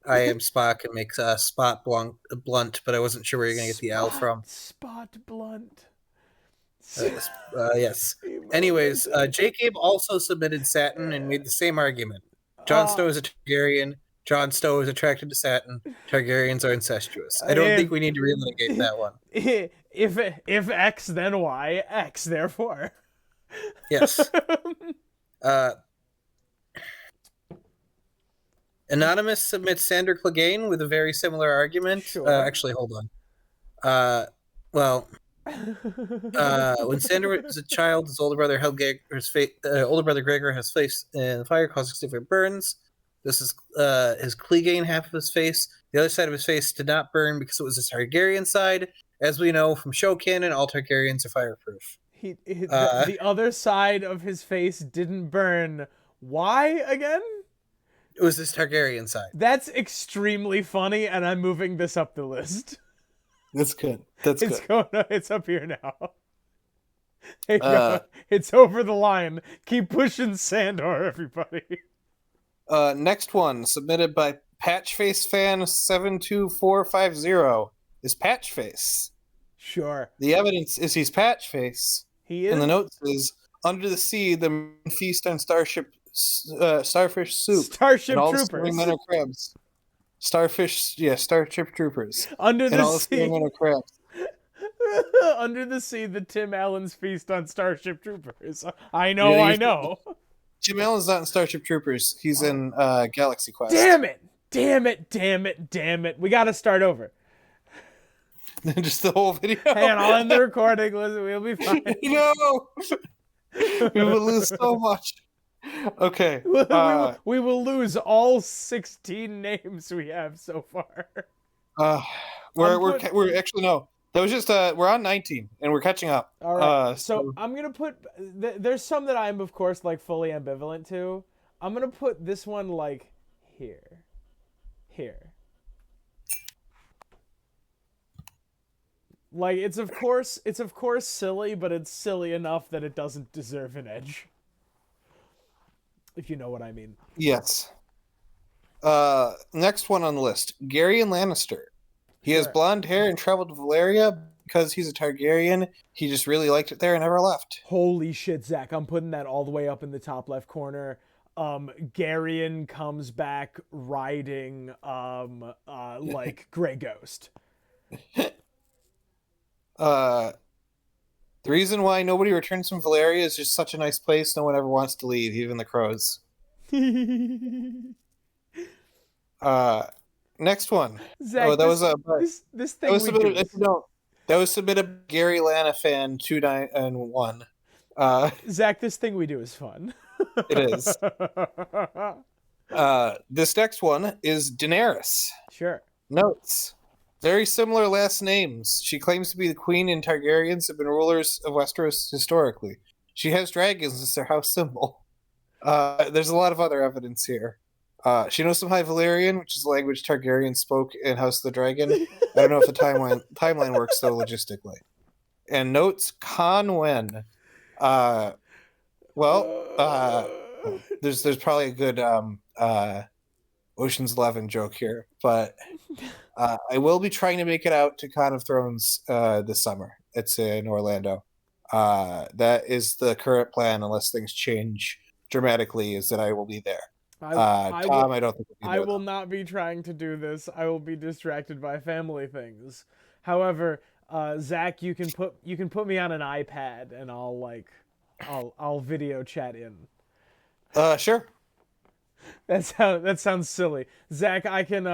I am Spock and make Spot Blunt, but I wasn't sure where you're gonna get the L from. Spot Blunt. Yes. Anyways, Jake Abe also submitted Satin and made the same argument. Jon Snow is a Targaryen. Jon Snow is attracted to Satin. Targaryens are incestuous. I don't think we need to relitigate that one. If X, then Y. X, therefore. Yes. Anonymous submits Sandor Clegane with a very similar argument. Sure. Actually, hold on. When Sandor was a child, his older brother Gregor has face in the fire, causing severe burns. This is his Clegane half of his face. The other side of his face did not burn because it was his Targaryen side. As we know from show canon, all Targaryens are fireproof. The other side of his face didn't burn. Why again? It was his Targaryen side. That's extremely funny, and I'm moving this up the list. That's good. It's up here now. Hey, it's over the line. Keep pushing Sandor, everybody. Next one, submitted by Patchface Fan 72450, is Patchface. Sure. The evidence is he's Patchface. He is. And the notes is, under the sea, the men feast on starfish soup. Starship and all Troopers. The swimming men are crabs. Starship Troopers. Under the sea. And all the swimming men are crabs. Under the sea, the Tim Allen's feast on Starship Troopers. I know. Jim Allen's not in Starship Troopers. He's in Galaxy Quest. Damn it! Damn it! Damn it! Damn it! We got to start over. Just the whole video. Hang on, I'll end the recording. Listen, we'll be fine. No, we would lose so much. Okay. We will lose all 16 names we have so far. We're actually no. That was just we're on 19 and we're catching up. All right. So I'm gonna put. There's some that I'm of course like fully ambivalent to. I'm gonna put this one like here. Like it's of course silly, but it's silly enough that it doesn't deserve an edge. If you know what I mean. Yes. Next one on the list, Garyon Lannister. He has blonde hair and traveled to Valyria because he's a Targaryen. He just really liked it there and never left. Holy shit, Zach! I'm putting that all the way up in the top left corner. Garyon comes back riding like Grey Ghost. The reason why nobody returns from Valyria is just such a nice place. No one ever wants to leave, even the crows. Next one. Zach, that was this thing that was submitted by Gary Lana fan 291. Zach, this thing we do is fun. It is. This next one is Daenerys. Sure. Notes. Very similar last names. She claims to be the queen, and Targaryens have been rulers of Westeros historically. She has dragons as their house symbol. There's a lot of other evidence here. She knows some High Valyrian, which is the language Targaryen spoke in House of the Dragon. I don't know if the timeline works though logistically. And notes Conwen. There's probably a good Ocean's 11 joke here, but I will be trying to make it out to Con of Thrones this summer. It's in Orlando. That is the current plan, unless things change dramatically, is that I will be there. Tom, I don't think I will not be trying to do this. I will be distracted by family things. However, Zach, you can put me on an iPad and I'll video chat in. Sure. That sounds silly. Zach, I can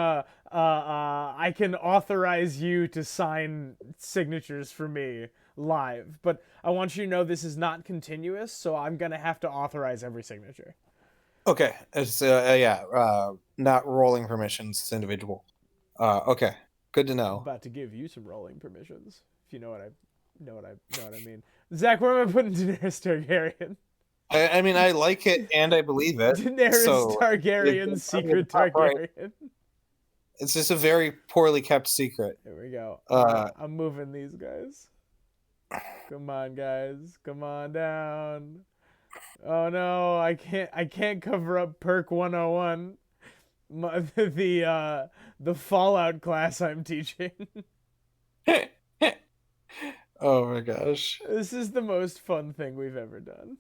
authorize you to sign signatures for me live, but I want you to know this is not continuous, so I'm gonna have to authorize every signature. Okay, it's not rolling permissions. It's individual. Okay, good to know. I'm about to give you some rolling permissions, if you know what I mean. Zach, where am I putting Daenerys Targaryen? I mean, I like it and I believe it. Daenerys Targaryen, secret Targaryen. Right. It's just a very poorly kept secret. Here we go. I'm moving these guys. Come on, guys. Come on down. Oh no, I can't cover up Perk 101. The Fallout class I'm teaching. Oh my gosh. This is the most fun thing we've ever done.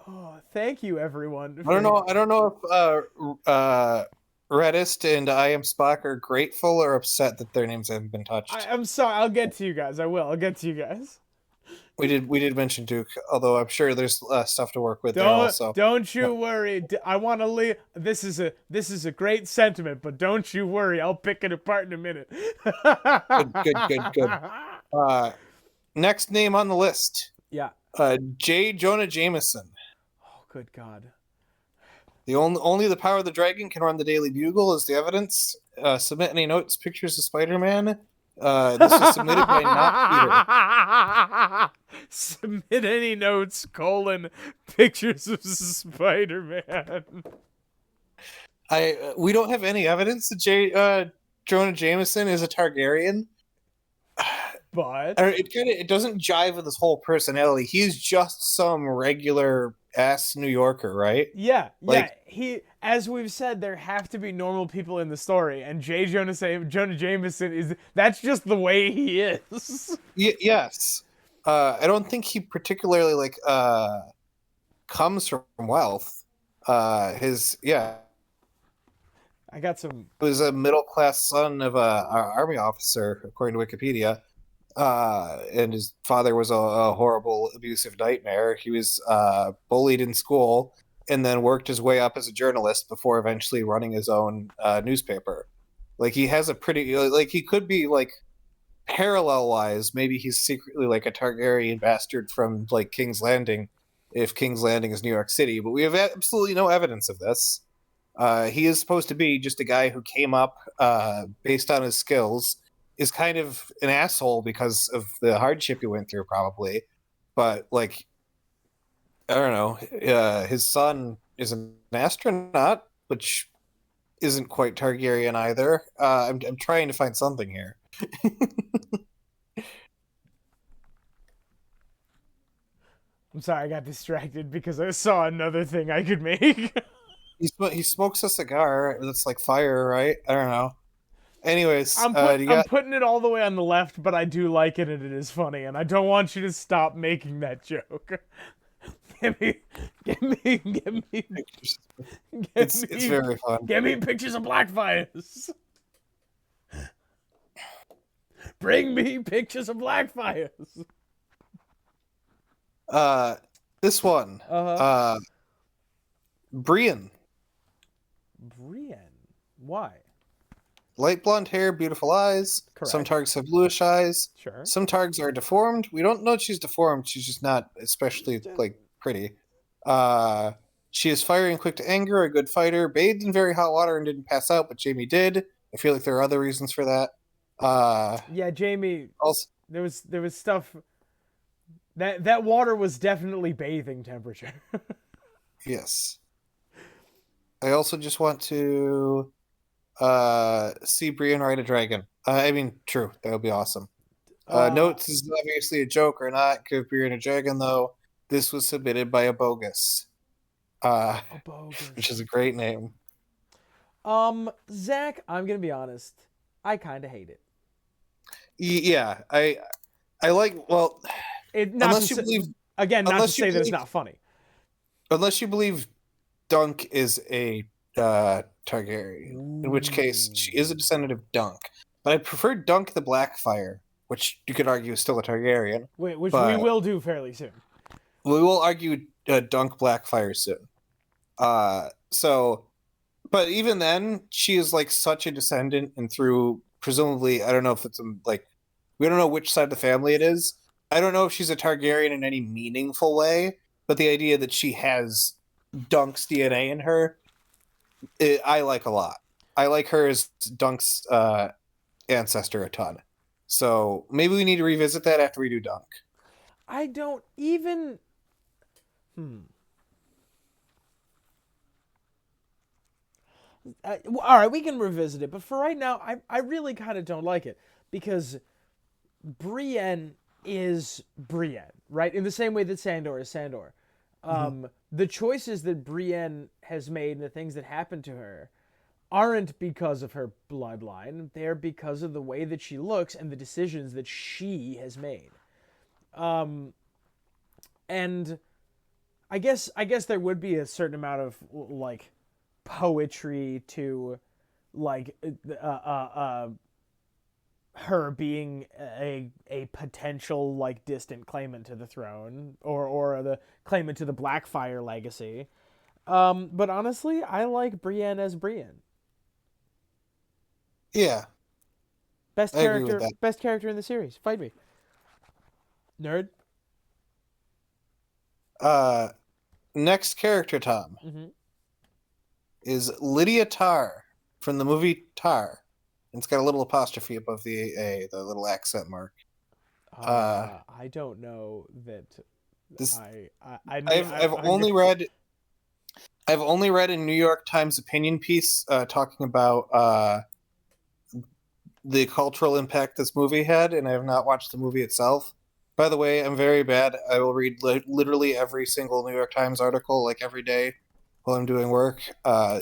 Oh, thank you everyone. I don't know if Reddist and I Am Spock are grateful or upset that their names haven't been touched. I'm sorry. I'll get to you guys. I'll get to you guys. We did mention Duke, although I'm sure there's stuff to work with there also. Don't you worry. I want to leave. This is a great sentiment, but don't you worry. I'll pick it apart in a minute. Good. Next name on the list. Yeah. J. Jonah Jameson. Oh, good God. The only the power of the dragon can run the Daily Bugle is the evidence. Submit any notes, pictures of Spider-Man. This was submitted by not Peter. Submit any notes, pictures of Spider-Man. We don't have any evidence that Jonah Jameson is a Targaryen. But it doesn't jive with his whole personality. He's just some regular ass New Yorker, right? Yeah. He, as we've said, there have to be normal people in the story, and Jonah Jameson that's just the way he is. Yes. I don't think he particularly comes from wealth. I got some. He was a middle class son of an army officer, according to Wikipedia. and his father was a horrible, abusive nightmare. He was bullied in school and then worked his way up as a journalist before eventually running his own newspaper. Like he has a pretty like he could be like parallel wise, maybe he's secretly like a Targaryen bastard from like King's Landing, if King's Landing is New York City, but we have absolutely no evidence of this. He is supposed to be just a guy who came up based on his skills, is kind of an asshole because of the hardship he went through, probably. But like, I don't know. His son is an astronaut, which isn't quite Targaryen either. I'm trying to find something here. I'm sorry, I got distracted because I saw another thing I could make. He smokes a cigar that's like fire, right? I don't know. Anyways, you I'm got putting it all the way on the left, but I do like it and it is funny, and I don't want you to stop making that joke. Give me, give me, give me, pictures. give It's me, very fun. give me pictures of Blackfires. Bring me pictures of Blackfires. Uh, this one, Uh huh. Brienne, Brienne. Why? light blonde hair, beautiful eyes. Some Correct. Targs have bluish eyes. Sure. Some Targs are deformed. We don't know she's deformed. She's just not especially like pretty. Uh, she is fiery and quick to anger, a good fighter, bathed in very hot water and didn't pass out, but Jamie did. I feel like there are other reasons for that. Yeah, Jamie. Also, There was stuff that water was definitely bathing temperature. yes. I also just want to see Brienne ride a dragon. I mean, true, that would be awesome. Notes is obviously a joke or not. Give Brienne a dragon though. This was submitted by a bogus, uh, A which bogus. is a great name. Zach, I'm gonna be honest. I kind of hate it. Yeah, I like. Well, It not to unless you say believe, again, not to unless you say that it's believe, not funny. unless you believe Dunk is a Targaryen, in which case she is a Ooh. descendant of Dunk. But I prefer Dunk the Blackfire, which you could argue is still a Targaryen. Which we But will do fairly soon. we will argue Dunk Blackfire soon. So, but even then, she is like such a descendant, and through presumably, I don't know if it's like we don't know which side of the family it is. I don't know if she's a Targaryen in any meaningful way, but the idea that she has Dunk's DNA in her, I like a lot. I like her as Dunk's ancestor a ton. So maybe we need to revisit that after we do Dunk. I don't even. Hmm. All right, we can revisit it, but for right now, I really kind of don't like it because Brienne is Brienne, right? In the same way that Sandor is Sandor. Mhm. The choices that Brienne has made and the things that happen to her aren't because of her bloodline. They're because of the way that she looks and the decisions that she has made. And I guess there would be a certain amount of like poetry to like her being a potential like distant claimant to the throne or the claimant to the Blackfire legacy. But honestly, I like Brienne as Brienne. Yeah, Best I agree with character, that. best character in the series. Fight me, nerd. Uh, Next character, Tom, Mm-hmm. is Lydia Tarr from the movie Tar. It's got a little apostrophe above the A, the little accent mark. Uh, I don't know that. this I knew I've only read a New York Times opinion piece talking about the cultural impact this movie had, and I have not watched the movie itself. By the way, I'm very bad. I will read literally every single New York Times article like every day while I'm doing work.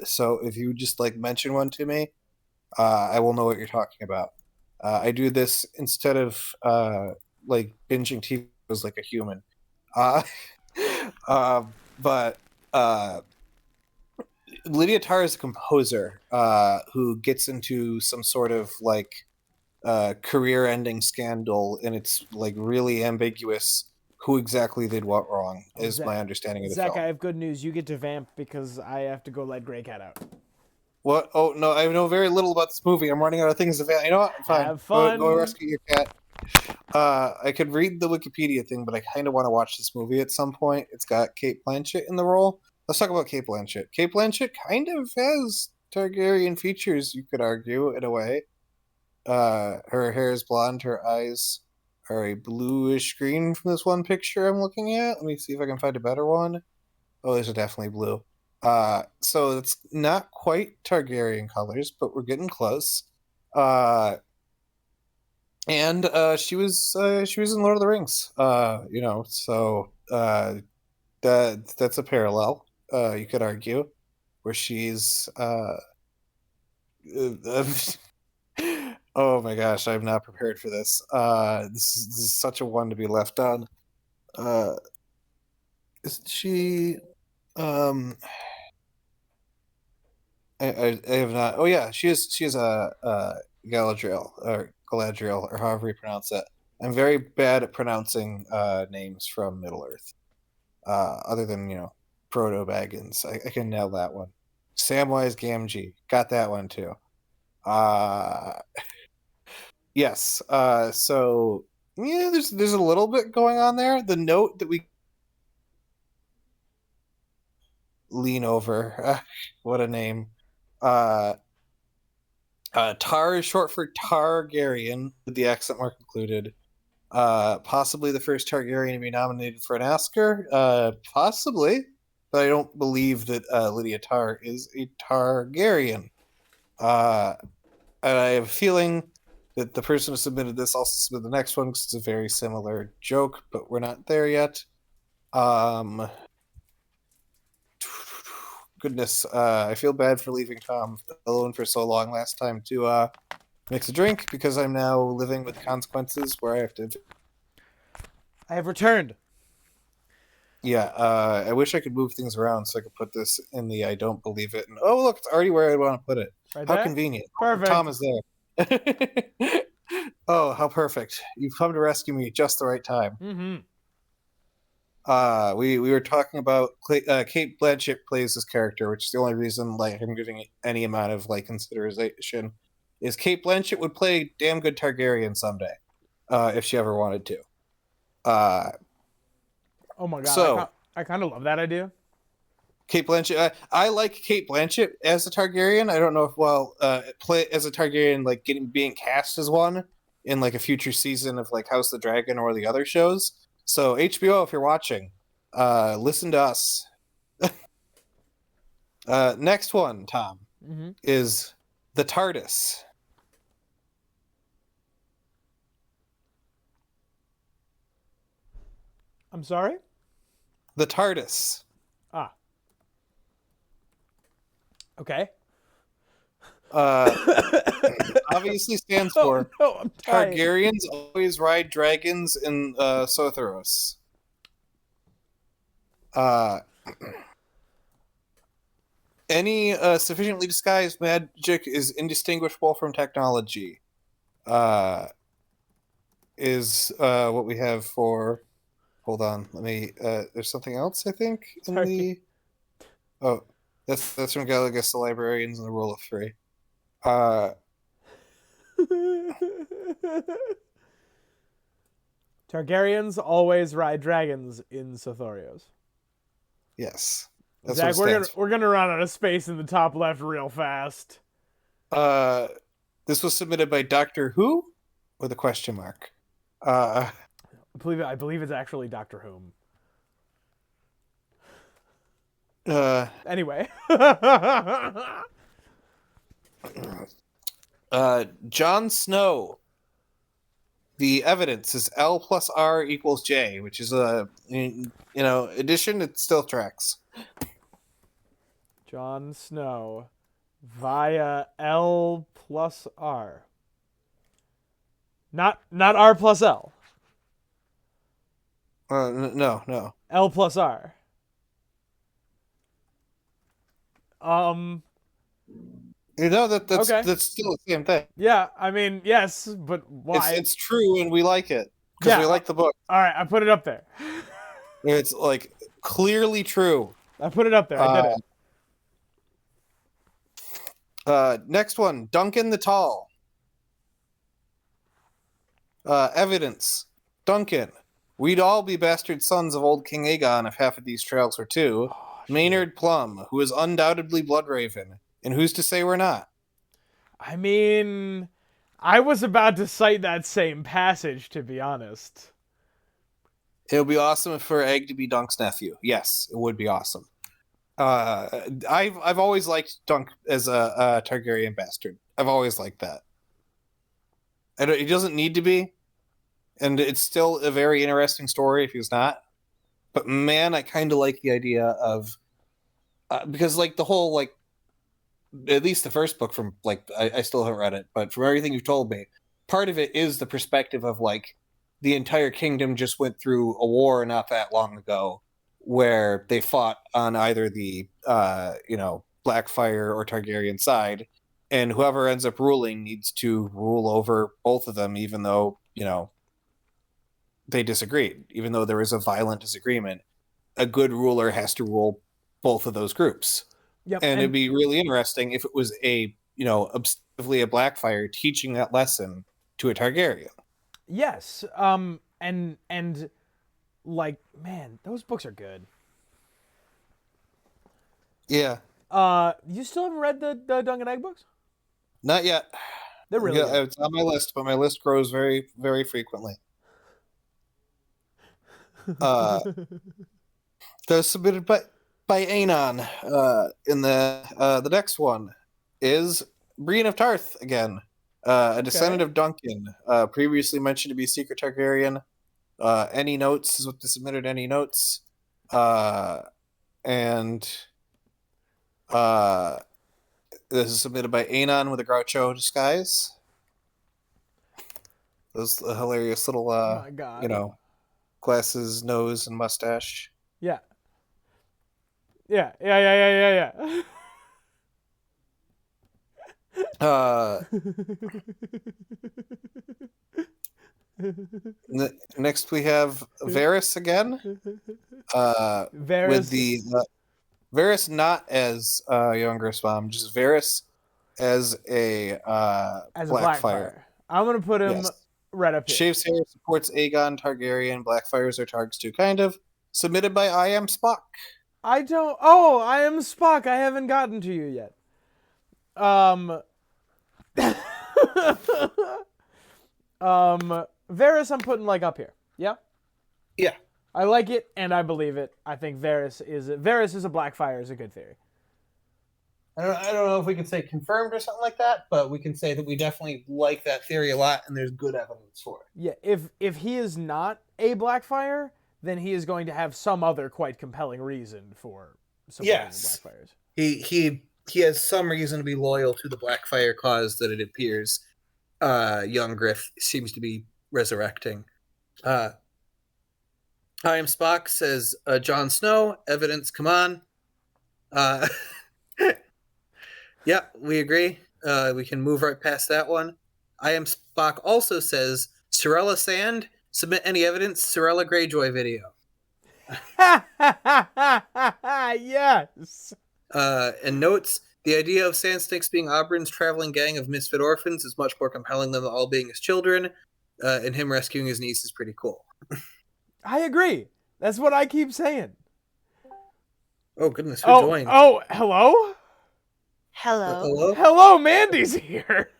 So if you just like mention one to me, I will know what you're talking about. I do this instead of like binging TV as like a human. Uh, uh, but uh, Lydia Tarr is a composer who gets into some sort of like career-ending scandal, and it's like really ambiguous who exactly did what wrong. Is my understanding of the Zach, film. I have good news. You get to vamp because I have to go let Grey Cat out. What? Oh no, I know very little about this movie. I'm running out of things to. You know what? I'm fine. Have Go fun. rescue your cat. I could read the Wikipedia thing, but I kind of want to watch this movie at some point. It's got Kate Blanchett in the role. Let's talk about Kate Blanchett. Kate Blanchett kind of has Targaryen features, you could argue, in a way. Her hair is blonde. Her eyes are a bluish green from this one picture I'm looking at. Let me see if I can find a better one. Oh, these are definitely blue. So it's not quite Targaryen colors, but we're getting close. Uh, and she was in Lord of the Rings. So that's a parallel. You could argue, where she's oh my gosh, I'm not prepared for this. This is such a one to be left on. Uh, isn't she? Um, I have not. Oh yeah, she is a Galadriel, or however you pronounce it. I'm very bad at pronouncing names from Middle Earth. Other than Proto Baggins, I can nail that one. Samwise Gamgee, got that one too. Uh, yes. So yeah, there's a little bit going on there. The note that we lean over, what a name. Uh, Tar is short for Targaryen, with the accent mark included. Possibly the first Targaryen to be nominated for an Oscar. Possibly, but I don't believe that Lydia Tarr is a Targaryen. Uh, and I have a feeling that the person who submitted this also submitted the next one because it's a very similar joke, but we're not there yet. Goodness, I feel bad for leaving Tom alone for so long last time to mix a drink, because I'm now living with consequences where I have to. I have returned. Yeah, I wish I could move things around so I could put this in the I don't believe it. And oh, look, it's already where I want to put it. Right How there? convenient. Tom Perfect. is there. Oh, how perfect. You've come to rescue me at just the right time. Mm-hmm. We were talking about Kate Blanchett plays this character, which is the only reason like I'm giving it any amount of like consideration. Is Kate Blanchett would play damn good Targaryen someday, if she ever wanted to. Uh, Oh my god, so I kind of love that idea. Kate Blanchett, I like Kate Blanchett as a Targaryen. I don't know if play as a Targaryen like being cast as one in like a future season of like House of the Dragon or the other shows. So HBO, if you're watching, listen to us. Next one, Tom, Mm-hmm. is the TARDIS. I'm sorry? The TARDIS. Ah. Okay. Uh, obviously stands Oh for no, I'm dying. Targaryens always ride dragons in Sotheros. Uh, any sufficiently disguised magic is indistinguishable from technology. Uh, is what we have for. Hold on, let me. There's something else I think in Sorry. the. Oh, that's from Galagus the Librarians and the Rule of Three. Uh, Targaryens always ride dragons in Sothorios. yes, that's what it Zach, stands we're gonna run out of space in the top left real fast. for. This was submitted by Doctor Who with a question mark. Uh, I believe it's actually Doctor Whom. uh, Anyway. Jon Snow. The evidence is L plus R equals J, which is addition. It still tracks. Jon Snow via L plus R. Not R plus L. No. L plus R. Um that's Okay. that's still the same thing. Yeah, I mean, yes, but why? It's true, and we like it because Yeah. we like the book. All right, I put it up there. It's like clearly true. I put it up there. I did Uh, it. Next one, Duncan the Tall. Evidence. Duncan. We'd all be bastard sons of old King Aegon if half of these trails were true. Oh, Maynard Plum, who is undoubtedly Bloodraven, and who's to say we're not? I mean, I was about to cite that same passage, to be honest. It would be awesome for Egg to be Dunk's nephew. Yes, it would be awesome. I've always liked Dunk as a Targaryen bastard. I've always liked that. And he doesn't need to be, and it's still a very interesting story if he's not. But man, I kind of like the idea of because like the whole like at least the first book from like I still haven't read it, but from everything you've told me, part of it is the perspective of like the entire kingdom just went through a war not that long ago where they fought on either the Blackfire or Targaryen side, and whoever ends up ruling needs to rule over both of them, even though they disagreed, even though there is a violent disagreement. A good ruler has to rule both of those groups. Yep. And it'd be really interesting if it was obsessively a Blackfire teaching that lesson to a Targaryen. Yes. And like, man, those books are good. Yeah. You still haven't read the Dunk and Egg books? Not yet. They're really good. It's on my list, but my list grows very, very frequently. They're submitted by Anon. In the next one is Brienne of Tarth again. A descendant of Duncan, previously mentioned to be Secret Targaryen. Any notes is what they submitted. Any notes, and this is submitted by Anon with a Groucho disguise. Those hilarious little, Oh my God. glasses, nose, and mustache. Yeah. Yeah. Next we have Varys again. Varys. With the Varys not as younger Swam, just Varys as a as a Blackfire. I'm gonna put him right up here. Shaves hair, supports Aegon Targaryen. Blackfires are Targs too, kind of. Submitted by I Am Spock. I don't. Oh, I am Spock. I haven't gotten to you yet. Varys, I'm putting like up here. Yeah. Yeah. I like it and I believe it. I think Varys is a Blackfire is a good theory. I don't know if we can say confirmed or something like that, but we can say that we definitely like that theory a lot, and there's good evidence for it. Yeah, if he is not a Blackfire, then he is going to have some other quite compelling reason for supporting the Blackfires. He has some reason to be loyal to the Blackfire cause that it appears young Griff seems to be resurrecting. I Am Spock says Jon Snow, evidence, come on. Yeah, we agree. We can move right past that one. I Am Spock also says Sorella Sand, submit any evidence, Sorella Greyjoy video. Yes. And notes, the idea of Sand Snakes being Oberyn's traveling gang of misfit orphans is much more compelling than them all being his children, and him rescuing his niece is pretty cool. I agree. That's what I keep saying. Oh, goodness, who joined? Oh, hello? Hello. Hello, Mandy's here.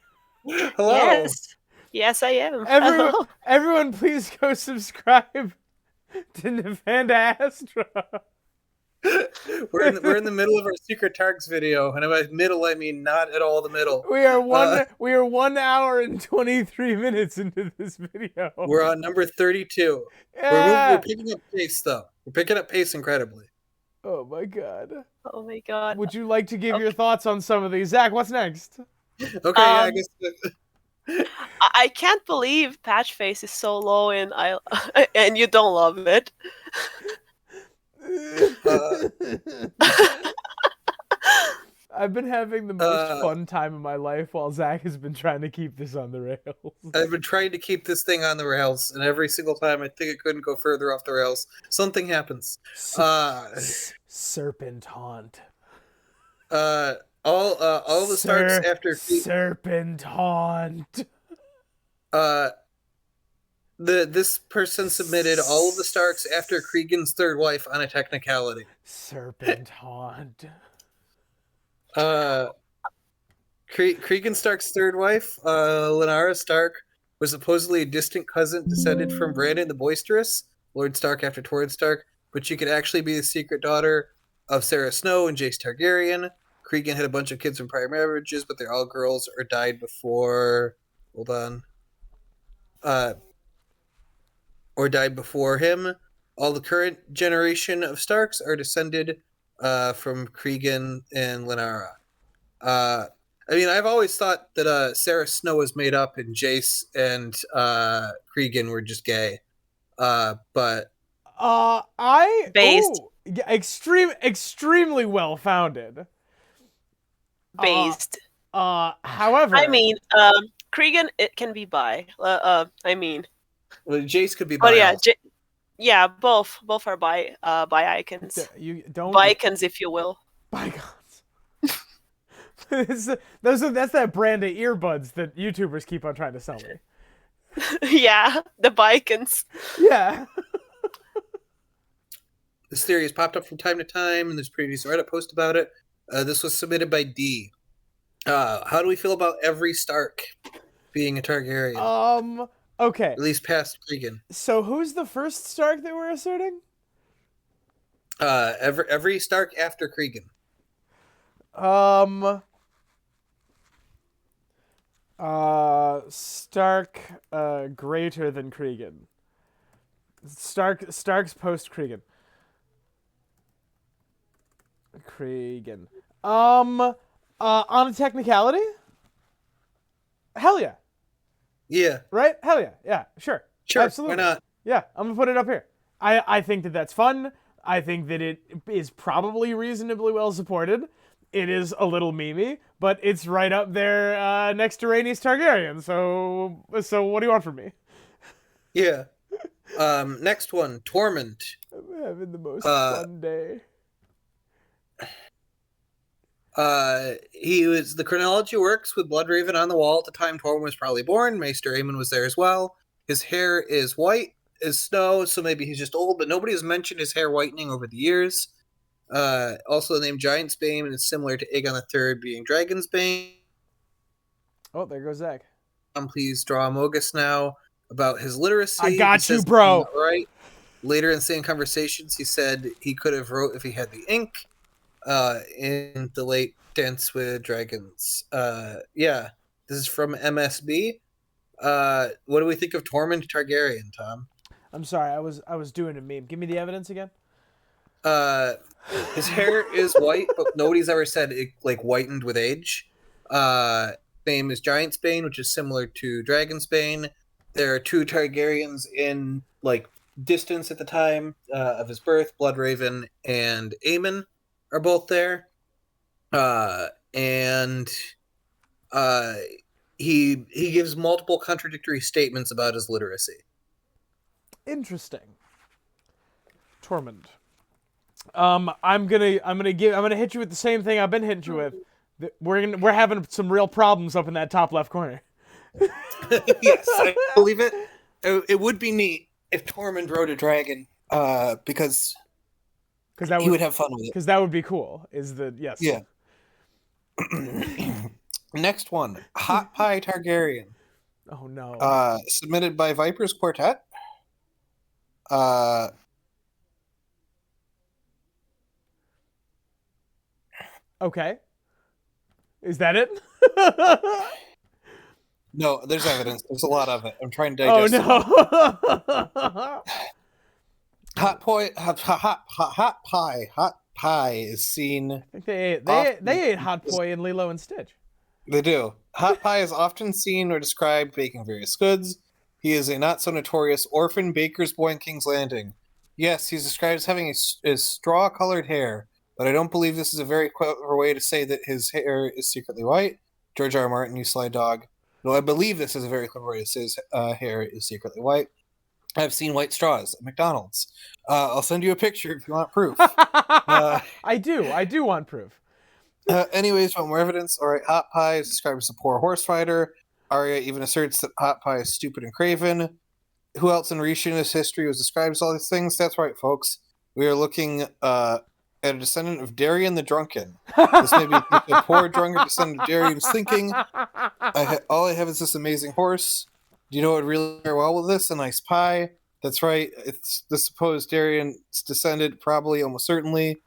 Hello. Yes, I am. Everyone, please go subscribe to Nefanda Astra. We're in the middle of our Secret Targs video, and by middle I mean not at all the middle. We are 1 hour and 23 minutes into this video. We're on number 32. Yeah. We're picking up pace, though. We're picking up pace incredibly. Oh my god. Oh my god. Would you like to give your thoughts on some of these? Zach, what's next? Okay, yeah, I guess. I can't believe Patch Face is so low and and you don't love it. I've been having the most fun time of my life while Zach has been trying to keep this on the rails. I've been trying to keep this thing on the rails, and every single time I think it couldn't go further off the rails, something happens. Serpent haunt. All the Starks after Serpent haunt. This person submitted all of the Starks after Cregan's third wife on a technicality. Serpent haunt. Cregan Stark's third wife, Lyanna Stark, was supposedly a distant cousin descended from Brandon the Boisterous, Lord Stark after Torrhen's Stark, but she could actually be the secret daughter of Sarah Snow and Jace Targaryen. Cregan had a bunch of kids from prior marriages, but they're all girls or died before. Hold on. Or died before him. All the current generation of Starks are descended from Cregan and Lyanna. I mean, I've always thought that Sarah Snow was made up and Jace and Cregan were just gay. But extremely well founded. Based. However, I mean, Cregan, it can be bi. I mean, well, Jace could be bi. But yeah, yeah, both are bi icons. You don't Bicons, if you will. Bicons. That's that brand of earbuds that YouTubers keep on trying to sell me. Yeah, the Bicons. Yeah. This theory has popped up from time to time, and there's previous Reddit post about it. This was submitted by D. How do we feel about every Stark being a Targaryen? Okay. At least past Cregan. So who's the first Stark that we're asserting? Every Stark after Cregan. Stark greater than Cregan. Stark's post Cregan. On a technicality? Hell yeah. Yeah. Right? Hell yeah. Yeah, sure. Sure. Absolutely. Why not? Yeah, I'm gonna put it up here. I think that's fun. I think that it is probably reasonably well supported. It is a little memey, but it's right up there next to Rhaenys Targaryen. So what do you want from me? Yeah. Next one, Tormund. I'm having the most fun day. The chronology works with Bloodraven on the wall at the time Tormund was probably born. Maester Aemon was there as well. His hair is white as snow, so maybe he's just old, but nobody has mentioned his hair whitening over the years. Also the name Giantsbane is similar to Aegon III being Dragonsbane. Oh, there goes Zach. Please draw Mogus now about his literacy. I got you, bro. Right. Later in the same conversations, he said he could have wrote if he had the ink. In the late Dance with Dragons. Yeah, this is from MSB. What do we think of Tormund Targaryen, Tom? I'm sorry, I was doing a meme. Give me the evidence again. His hair is white, but nobody's ever said it like whitened with age. Name is Giantsbane, which is similar to Dragonsbane. There are two Targaryens in like distance at the time of his birth. Bloodraven and Aemon are both there. And he gives multiple contradictory statements about his literacy. Interesting. Tormund. I'm gonna hit you with the same thing I've been hitting you with. We're having some real problems up in that top left corner. Yes, I believe it. It would be neat if Tormund rode a dragon, because he would have fun with it. Because that would be cool. Yes. Yeah. Next one, Hot Pie Targaryen. Oh no. Submitted by Vipers Quartet. Okay. Is that it? No, there's evidence. There's a lot of it. I'm trying to digest it. Oh no. Hot pie is seen. I think they ate hot poi in Lilo and Stitch. They do. Hot pie is often seen or described baking various goods. He is a not so notorious orphan baker's boy in King's Landing. Yes, he's described as having a straw-colored hair, but I don't believe this is a very clever way to say that his hair is secretly white. George R. R. Martin, you sly dog. No, I believe this is a very clever way to say his hair is secretly white. I've seen white straws at McDonald's. I'll send you a picture if you want proof. I do want proof. Anyways, want more evidence? All right, Hot Pie is described as a poor horse rider. Arya even asserts that Hot Pie is stupid and craven. Who else in Rishi's history was described as all these things? That's right, folks. We are looking at a descendant of Darien the Drunken. This may be a poor drunken descendant of Darien's thinking. All I have is this amazing horse. Do you know what would really pair well with this? A nice pie. That's right. It's the supposed Darien's descendant, probably, almost certainly.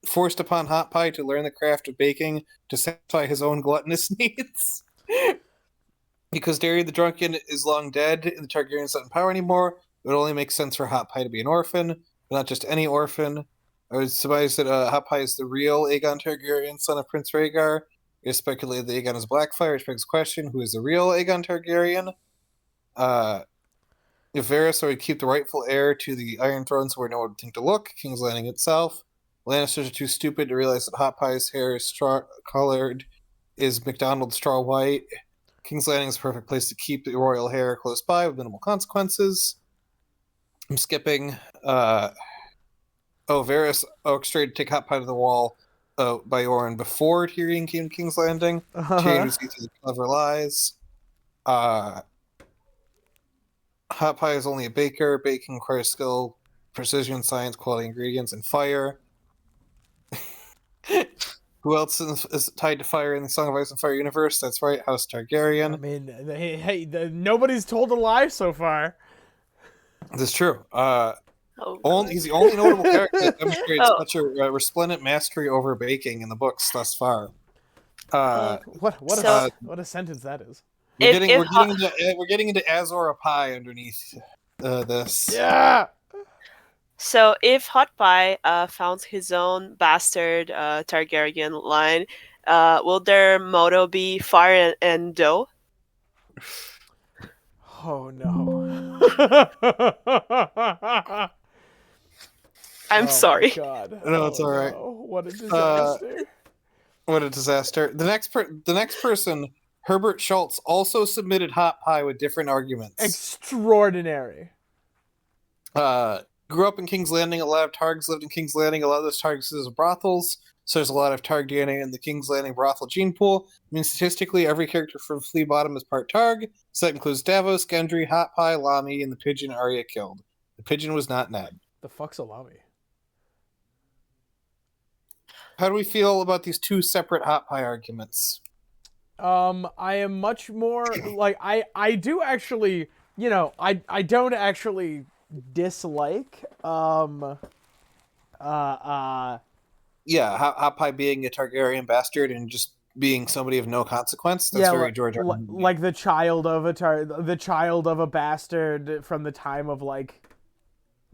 Forced upon Hot Pie to learn the craft of baking to satisfy his own gluttonous needs. Because Darien the Drunken is long dead and the Targaryens don't have power anymore, it would only make sense for Hot Pie to be an orphan, but not just any orphan. I would surmise that Hot Pie is the real Aegon Targaryen, son of Prince Rhaegar. It is speculated that Aegon is Blackfire, which begs the question, who is the real Aegon Targaryen? If Varys would keep the rightful heir to the Iron Throne so where no one would think to look, King's Landing itself. Lannisters are too stupid to realize that Hot Pie's hair is colored is McDonald's straw white. King's Landing is a perfect place to keep the royal hair close by with minimal consequences. I'm skipping. Varys orchestrated to take Hot Pie to the wall by Oren before Tyrion came to King's Landing. Tyrion was through the clever lies. Hot Pie is only a baker. Baking requires skill, precision, science, quality ingredients, and fire. Who else is tied to fire in the Song of Ice and Fire universe? That's right, House Targaryen. I mean, nobody's told a lie so far. That's true. He's the only notable character that demonstrates such a resplendent mastery over baking in the books thus far. What a sentence that is. We're getting into Azor Ahai underneath this. Yeah. So if Hot Pie founds his own bastard Targaryen line, will their motto be fire and dough? Oh no. I'm sorry. God. No, it's all right. No. What a disaster. What a disaster. The next person, Herbert Schultz, also submitted Hot Pie with different arguments. Extraordinary. Grew up in King's Landing. A lot of Targs lived in King's Landing. A lot of those Targs is brothels. So there's a lot of Targ DNA in the King's Landing brothel gene pool. I mean, statistically, every character from Flea Bottom is part Targ. So that includes Davos, Gendry, Hot Pie, Lamy, and the pigeon Arya killed. The pigeon was not Ned. The fuck's a Lamy? How do we feel about these two separate Hot Pie arguments? I am much more like I do actually, I don't actually dislike Hot Pie being a Targaryen bastard and just being somebody of no consequence. That's very George R. R. Martin. Like the child of a bastard from the time of like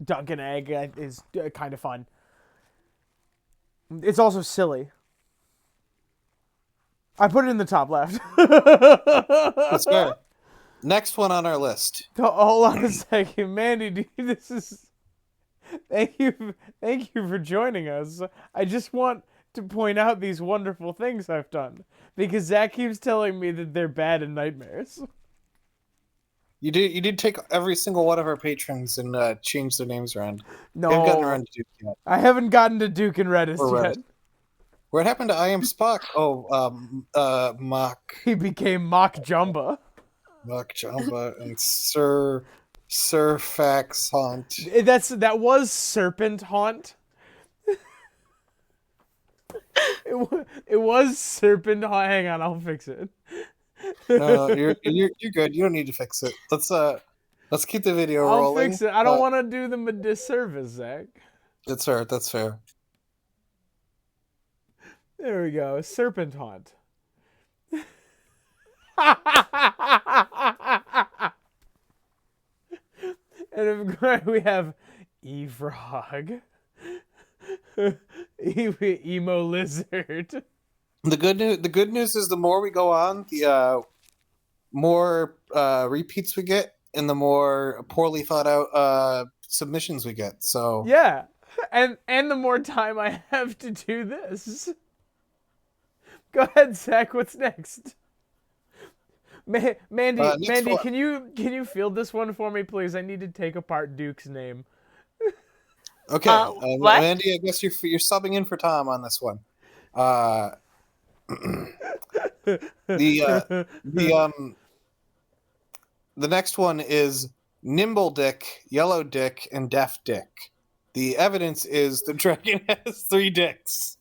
Duncan Egg is kind of fun. It's also silly. I put it in the top left. That's fair. Next one on our list. Hold on a second, Mandy. This is. Thank you for joining us. I just want to point out these wonderful things I've done because Zach keeps telling me that they're bad in nightmares. You did take every single one of our patrons and change their names around. No, I haven't gotten around to Duke yet. I haven't gotten to Duke and Redis yet. What happened to I Am Spock? Mock. He became Mock Jumba. Mock Jumba and Sir Fax Haunt. That was Serpent Haunt. It was Serpent Haunt. Hang on, I'll fix it. No, you're good. You don't need to fix it. Let's keep the video rolling. I'll fix it. I don't want to do them a disservice, Zach. That's fair. That's fair. There we go. Serpent Haunt. And of course we have E-Frog. Emo Lizard. The good news is the more we go on, the more repeats we get, and the more poorly thought out submissions we get. So Yeah. and the more time I have to do this. Go ahead, Zach. What's next? Mandy, Next one. can you field this one for me, please? I need to take apart Duke's name. Okay, What? Mandy, I guess you're subbing in for Tom on this one. The next one is Nimble Dick, Yellow Dick, and Deaf Dick. The evidence is the dragon has 3 dicks.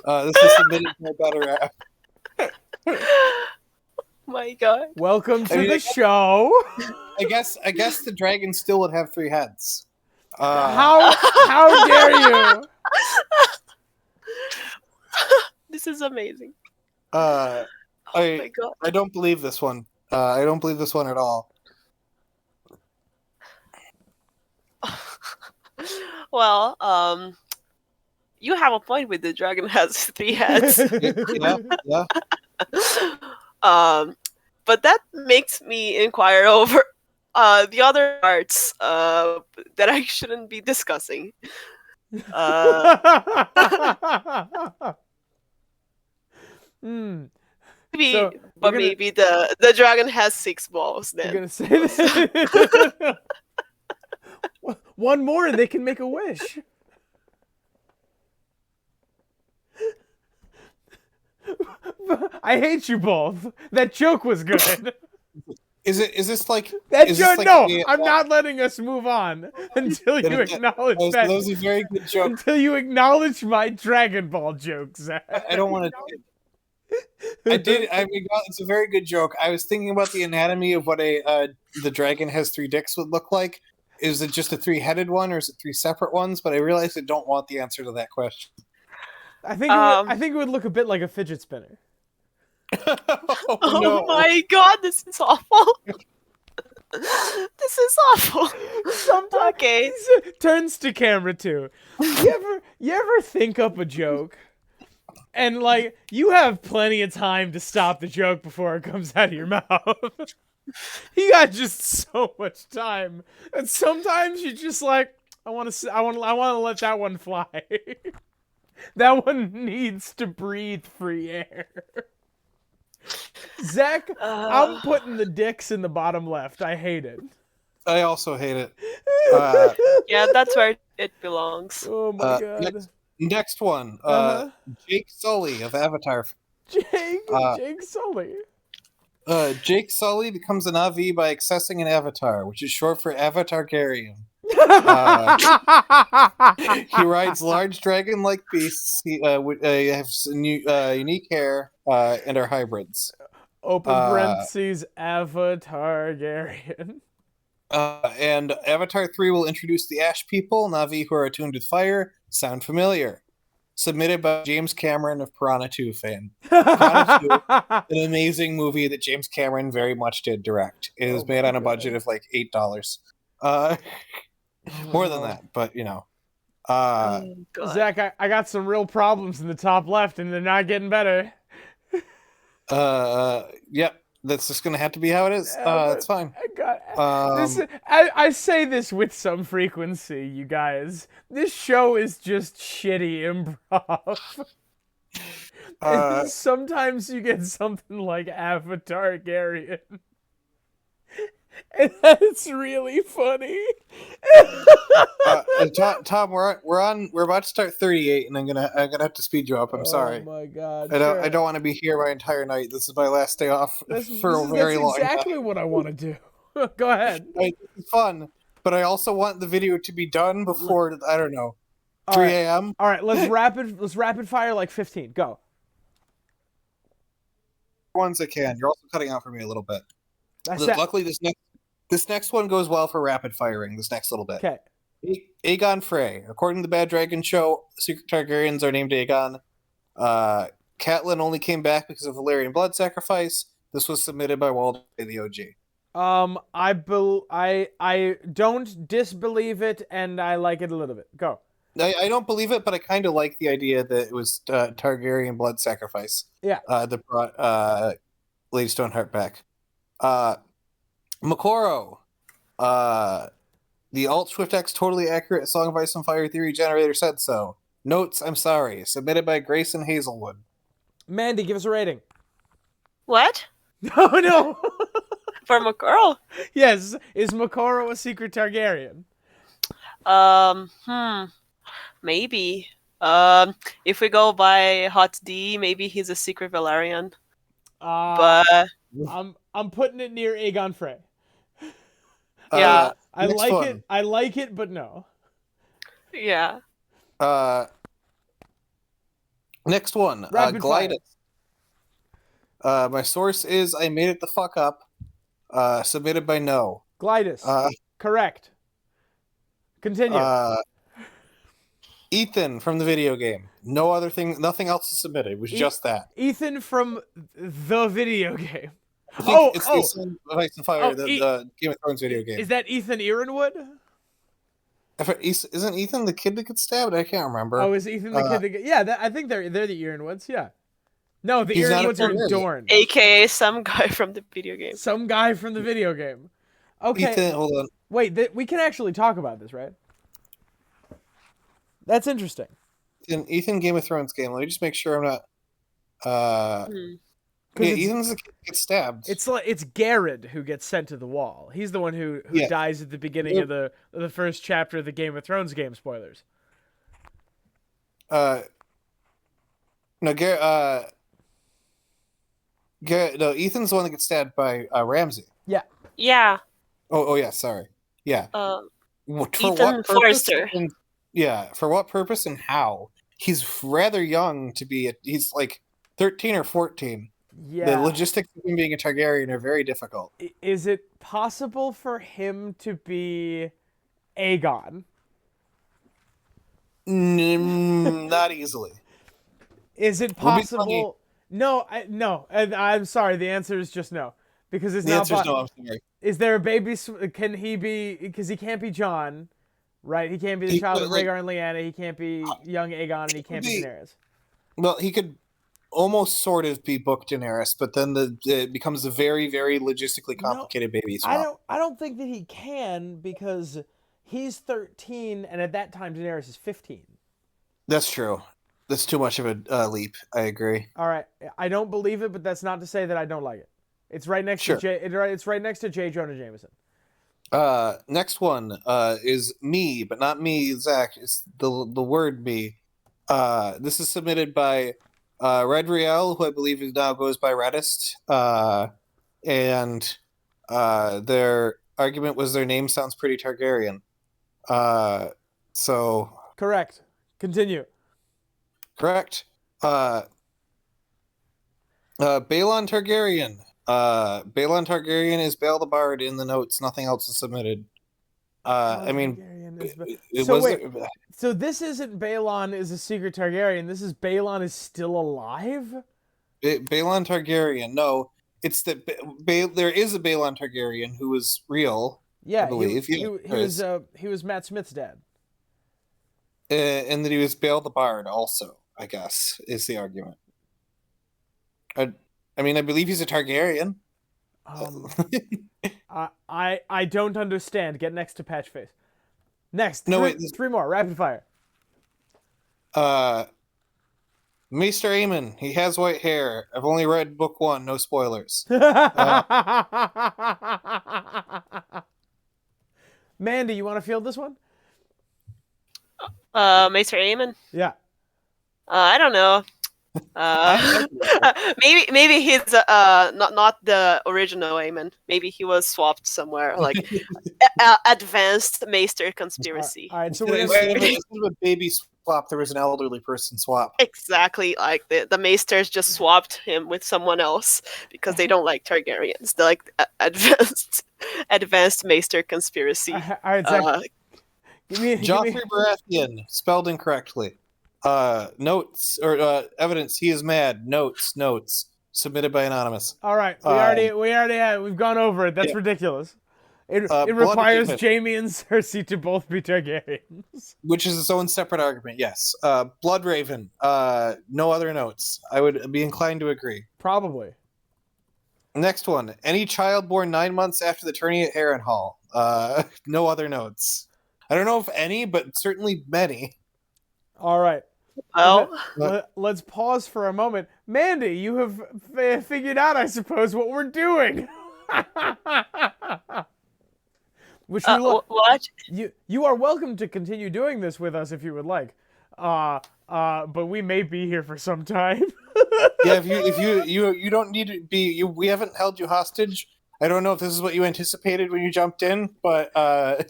This is submitted by Better App. My God. Welcome to the show. I guess the dragon still would have 3 heads. How dare you? This is amazing. My God. I don't believe this one. I don't believe this one at all. Well, you have a point with the dragon has 3 heads. Yeah. But that makes me inquire over the other parts that I shouldn't be discussing. Maybe, So, but maybe the dragon has 6 balls then. I'm gonna say that. One more, and they can make a wish. I hate you both. That joke was good. Is this like That is joke? this like No, the- I'm not letting us move on until you acknowledge that that. was a very good joke. Until you acknowledge my Dragon Ball joke, Zach. I don't want to. I did. I mean, it's a very good joke. I was thinking about the anatomy of what the dragon has 3 dicks would look like. Is it just a 3-headed one, or is it 3 separate ones? But I realized I don't want the answer to that question. I think it would look a bit like a fidget spinner. Oh no. my God, this is awful. This is awful. Sometimes Okay. turns to camera too. You ever think up a joke and like you have plenty of time to stop the joke before it comes out of your mouth? You got just so much time, and sometimes you just like I want to let that one fly. That one needs to breathe free air. Zach, I'm putting the dicks in the bottom left. I hate it. I also hate it. Yeah, that's where it belongs. Oh my God. Next one. Jake Sully of Avatar. Jake Sully. Jake Sully becomes an AV by accessing an avatar, which is short for Targaryen. He rides large dragon-like beasts. He have unique hair and are hybrids. Open parentheses, Targaryen. And Avatar 3 will introduce the Ash people, Na'vi who are attuned with fire. Sound familiar? Submitted by James Cameron of Piranha 2 fame. Piranha 2, an amazing movie that James Cameron very much did direct. It is made on a budget of like $8. More than that, but you know. Zach, I got some real problems in the top left, and they're not getting better. Yep. That's just gonna have to be how it is. It's fine. I say this with some frequency, you guys. This show is just shitty improv. And sometimes you get something like Targaryen. And that's really funny. Tom, we're about to start 38, and I'm gonna have to speed you up. I'm sorry. Oh my God! I don't want to be here my entire night. This is my last day off for a very long time. That's exactly what I want to do. Go ahead. It's fun, but I also want the video to be done before 3 a.m. All right, let's rapid fire like 15. Go. Ones I can. You're also cutting out for me a little bit. Luckily, this next one goes well for rapid firing. This next little bit. Okay. Aegon Frey. According to the Bad Dragon Show, Secret Targaryens are named Aegon. Catelyn only came back because of Valyrian blood sacrifice. This was submitted by Walter, the OG. I don't disbelieve it, and I like it a little bit. Go. I don't believe it, but I kind of like the idea that it was Targaryen blood sacrifice. Yeah. That brought Lady Stoneheart back. Makoro. The Alt Swift X totally accurate Song of Ice and Fire theory generator said so. Notes, I'm sorry. Submitted by Grayson Hazelwood. Mandy, give us a rating. What? Oh no. For McGirl? Yes, is Makoro a secret Targaryen? Maybe. If we go by Hot D, maybe he's a secret Valerian. But I'm putting it near Aegon Frey. yeah, I next like one. it. I like it, but no. yeah. Next one. Rapid fire. Glidus. My source is I made it the fuck up. Submitted by No. Glidus. Correct. Continue. Ethan from the video game. No other thing. Nothing else is submitted. It was just that. Ethan from the video game. I think it's the Song of Ice and Fire, the Game of Thrones video game. Is that Ethan Ironwood? Isn't Ethan the kid that gets stabbed? I can't remember. Oh, is Ethan the kid that gets... Yeah, I think they're the Ironwoods, yeah. No, the Ironwoods are in Dorne. AKA some guy from the video game. Some guy from the video game. Okay. Ethan, hold on. Wait, we can actually talk about this, right? That's interesting. Ethan Game of Thrones game. Let me just make sure I'm not... Yeah, Ethan's the kid that gets stabbed. It's Garrett who gets sent to the wall. He's the one who dies at the beginning of the first chapter of the Game of Thrones game. Spoilers. No, Garrett. No, Ethan's the one that gets stabbed by Ramsay. Yeah. Yeah. Oh yeah. Sorry. Yeah. Ethan Forrester. For what purpose and how? He's rather young to be. He's like 13 or 14. Yeah. The logistics of him being a Targaryen are very difficult. Is it possible for him to be Aegon? Not easily. Is it possible? No, I'm sorry. The answer is just no, because it's not. The answer is no. I'm sorry. Is there a baby? Can he be? Because he can't be Jon, right? He can't be the child of Rhaegar and Lyanna. He can't be young Aegon, and he can't be Daenerys. Well, he could almost sort of be Book Daenerys, but then it becomes a very, very logistically complicated baby swap. I don't think that he can, because he's 13, and at that time Daenerys is 15. That's true. That's too much of a leap. I agree. All right, I don't believe it, but that's not to say that I don't like it. It's right next to it's right next to J. Jonah Jameson. Next one is me, but not me, Zach. It's the word me. This is submitted by Red Riel, who I believe now goes by Reddist. And their argument was their name sounds pretty Targaryen. So correct. Continue. Correct. Balon Targaryen. Balon Targaryen is Bael the Bard in the notes. Nothing else is submitted. I mean, so this isn't Balon is a secret Targaryen. This is Balon is still alive? Balon Targaryen. No, it's that there is a Balon Targaryen who is real. Yeah, I believe. He was Matt Smith's dad. And that he was Bael the Bard also, I guess, is the argument. I mean, I believe he's a Targaryen. I don't understand. Get next to Patchface. Next. Three more. Rapid fire. Maester Aemon. He has white hair. I've only read book 1. No spoilers. Mandy, you want to field this one? Maester Aemon? Yeah. I don't know. Maybe he's not the original Aemon. Maybe he was swapped somewhere, like advanced Maester conspiracy. All right, so instead of a baby swap, there was an elderly person swap. Exactly, like the Maesters just swapped him with someone else because they don't like Targaryens. They're like advanced Maester conspiracy. All right, Zach, Joffrey Baratheon, spelled incorrectly. Notes or evidence. He is mad. Notes. Submitted by anonymous. All right, we've gone over it. That's ridiculous. It requires Jaime and Cersei to both be Targaryens, which is its own separate argument. Yes. Bloodraven. No other notes. I would be inclined to agree. Probably. Next one. Any child born 9 months after the tourney at Harrenhal. No other notes. I don't know if any, but certainly many. All right. Well, Let's pause for a moment. Mandy, you have figured out, I suppose, what we're doing. Which we what? you are welcome to continue doing this with us if you would like. But we may be here for some time. Yeah, if you don't need to be. We haven't held you hostage. I don't know if this is what you anticipated when you jumped in, but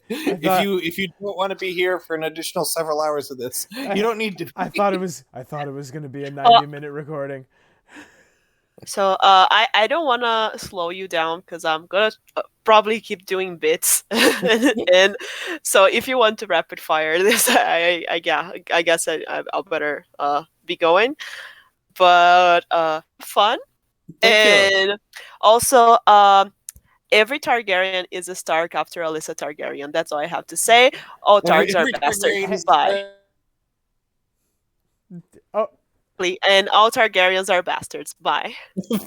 if you don't want to be here for an additional several hours of this, you don't need to. I thought it was going to be a 90-minute recording. So I don't want to slow you down because I'm gonna probably keep doing bits, and so if you want to rapid fire this, I guess I'll better be going. But fun, Thank you. and also every Targaryen is a Stark after Alyssa Targaryen. That's all I have to say. All Targs are Every bastards. Targaryen is Bye. Oh, And all Targaryens are bastards. Bye.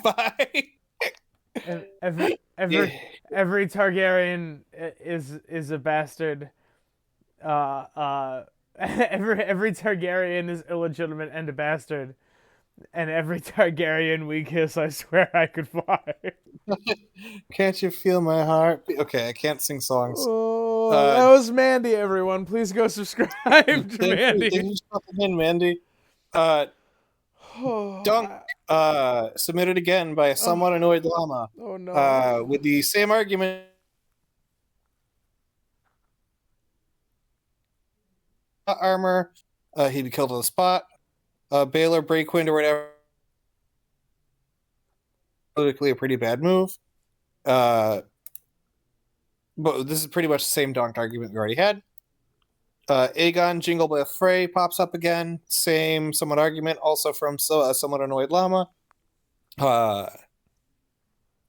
Bye. every every Targaryen is a bastard. Every Targaryen is illegitimate and a bastard. And every Targaryen we kiss, I swear I could fly. Can't you feel my heart? Okay, I can't sing songs. Oh, that was Mandy, everyone. Please go subscribe to Mandy. Thank you for stopping in, Mandy. Dunk submitted again by a somewhat annoyed llama. Oh no. With the same argument. Armor, he'd be killed on the spot. Baylor Breakwind or whatever. Politically a pretty bad move. But this is pretty much the same Dunk argument we already had. Aegon Jingle Bell Frey pops up again. Same somewhat argument, also from a somewhat annoyed llama.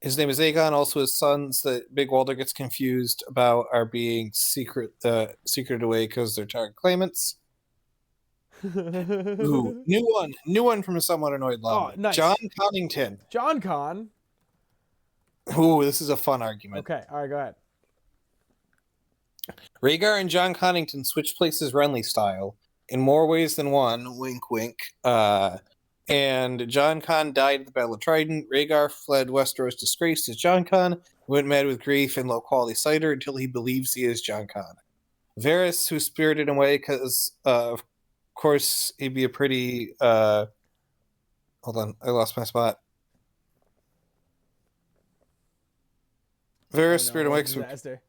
His name is Aegon. Also, his sons that Big Walder gets confused about are being secreted away because they're Target claimants. Ooh, new one from a somewhat annoyed llama. Oh, nice. John Connington. John Con. Ooh, this is a fun argument. Okay, all right, go ahead. Rhaegar and John Connington switch places Renly style in more ways than one. Wink, wink. And John Con died at the Battle of Trident. Rhaegar fled Westeros disgraced as John Con, went mad with grief and low-quality cider until he believes he is John Con. Varys, who's spirited away because, of course, he'd be a pretty... hold on, I lost my spot. Varys, spirited away disaster.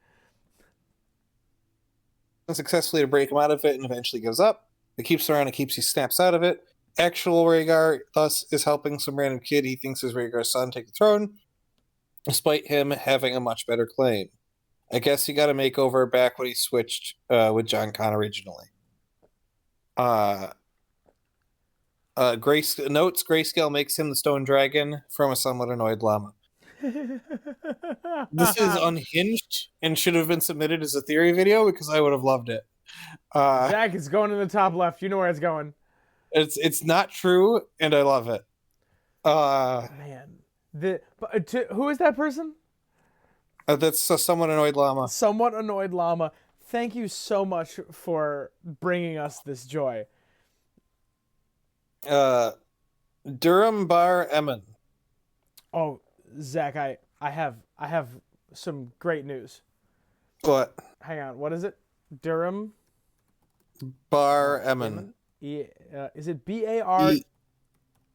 Successfully to break him out of it and eventually gives up. It keeps around and keeps he snaps out of it. Actual Rhaegar thus is helping some random kid he thinks is Rhaegar's son take the throne, despite him having a much better claim. I guess he got a makeover back when he switched with John Con originally. Grayscale makes him the Stone Dragon from a somewhat annoyed llama. This is unhinged and should have been submitted as a theory video because I would have loved it. Zach, it's going in the top left. You know where it's going. It's not true, and I love it. Man, who is that person? That's a somewhat annoyed llama. Somewhat annoyed llama. Thank you so much for bringing us this joy. Durham Bar Emin. Oh, Zach, I have some great news. What? Hang on, what is it? Durham Bar Emin. Is it B-A-R? Is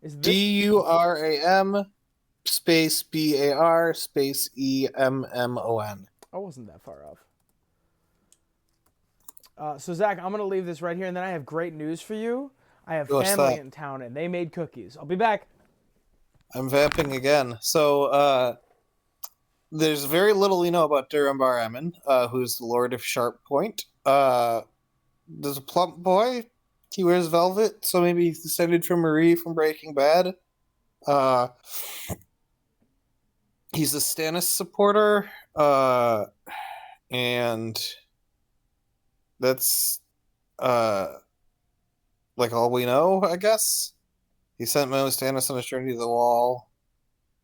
this D-U-R-A-M space B-A-R space E-M-M-O-N. I wasn't that far off. So Zach, I'm gonna leave this right here, and then I have great news for you. I have family in town, and they made cookies. I'll be back. I'm vamping again. So, there's very little we know about Durham Bar Emin, who's the Lord of Sharp Point. There's a plump boy. He wears velvet, so maybe he's descended from Marie from Breaking Bad. He's a Stannis supporter, and that's like all we know, I guess. He sent Mo Stannis on a journey to the Wall.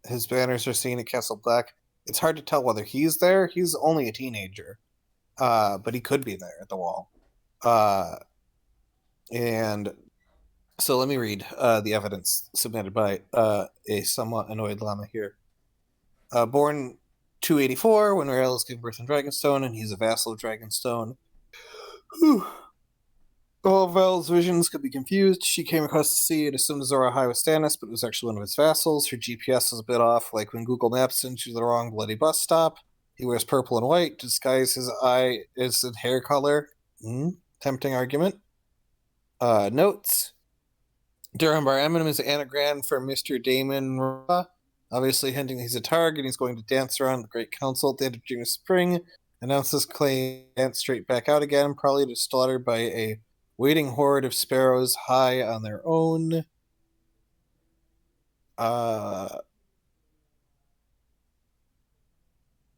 His banners are seen at Castle Black. It's hard to tell whether he's there. He's only a teenager, but he could be there at the wall. And so let me read the evidence submitted by a somewhat annoyed llama here. Born 284, when Rael gave birth in Dragonstone, and he's a vassal of Dragonstone. Whew. All of Rael's visions could be confused. She came across the sea and assumed Azor Ahai was Stannis, but it was actually one of his vassals. Her GPS was a bit off, like when Google Maps sent you to the wrong bloody bus stop. He wears purple and white to disguise his eyes and hair color. Tempting argument. Notes. Durham Bar Eminem is an anagram for Mr. Damon Ra, obviously hinting he's a Targ and he's going to dance around the Great Council at the end of June or spring. Announces claim dance straight back out again, probably to slaughter by a waiting horde of sparrows high on their own.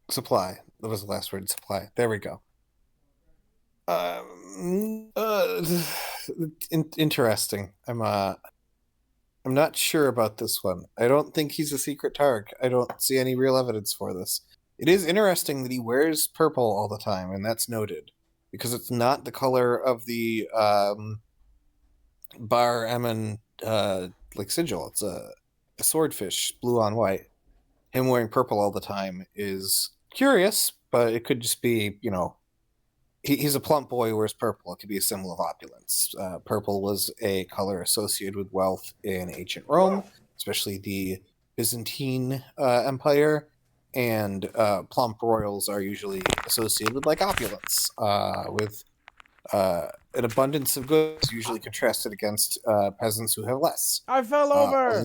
Supply. That was the last word. Supply. There we go. Interesting. I'm not sure about this one. I don't think he's a secret Targ. I don't see any real evidence for this. It is interesting that he wears purple all the time, and that's noted because it's not the color of the Bar Emin like sigil. It's a swordfish, blue on white. Him wearing purple all the time is curious, but it could just be, he's a plump boy who wears purple. It could be a symbol of opulence. Purple was a color associated with wealth in ancient Rome, especially the Byzantine Empire, and plump royals are usually associated with opulence, with an abundance of goods, usually contrasted against peasants who have less. I fell over.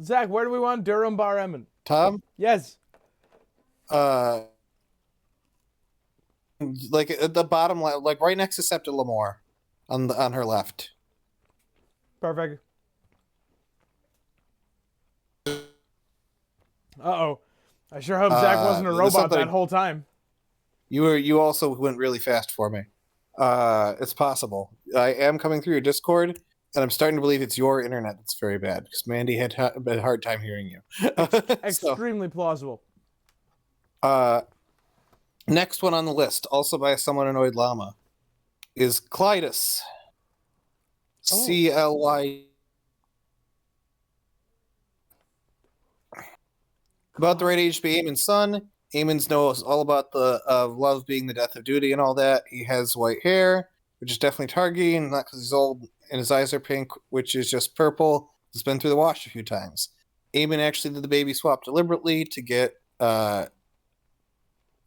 Zach, where do we want Durham Bar Emin? Tom? Yes. At the bottom, right next to Septa Lamore, on her left. Perfect. Uh-oh. I sure hope Zach wasn't a robot that whole time. You also went really fast for me. It's possible. I am coming through your Discord, and I'm starting to believe it's your internet that's very bad, because Mandy had a hard time hearing you. Extremely plausible. Next one on the list, also by a somewhat annoyed llama, is Clytus. CLY. About the right age to be Aemon's son. Aemon knows all about the love being the death of duty and all that. He has white hair, which is definitely Targaryen, not because he's old, and his eyes are pink, which is just purple. He's been through the wash a few times. Aemon actually did the baby swap deliberately to get Aegon,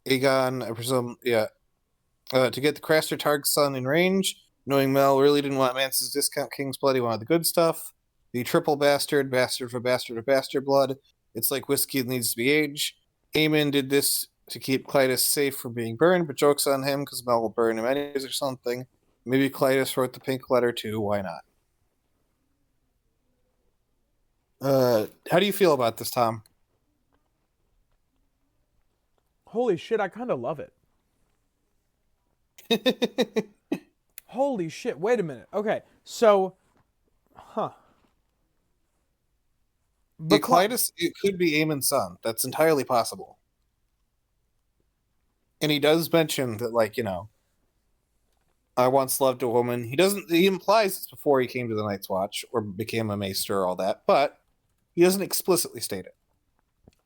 I presume, to get the Craster Targ's son in range, knowing Mel really didn't want Mance's discount King's blood, he wanted the good stuff. The triple bastard for bastard of bastard blood. It's like whiskey that needs to be aged. Aemon did this to keep Clytus safe from being burned, but joke's on him because Mel will burn him anyways or something. Maybe Clytus wrote the pink letter too, why not? How do you feel about this, Tom? Holy shit, I kind of love it. Holy shit, wait a minute. Okay, so, Clytus, it could be Aemon's son. That's entirely possible. And he does mention that, I once loved a woman. He implies it's before he came to the Night's Watch or became a maester or all that, but he doesn't explicitly state it.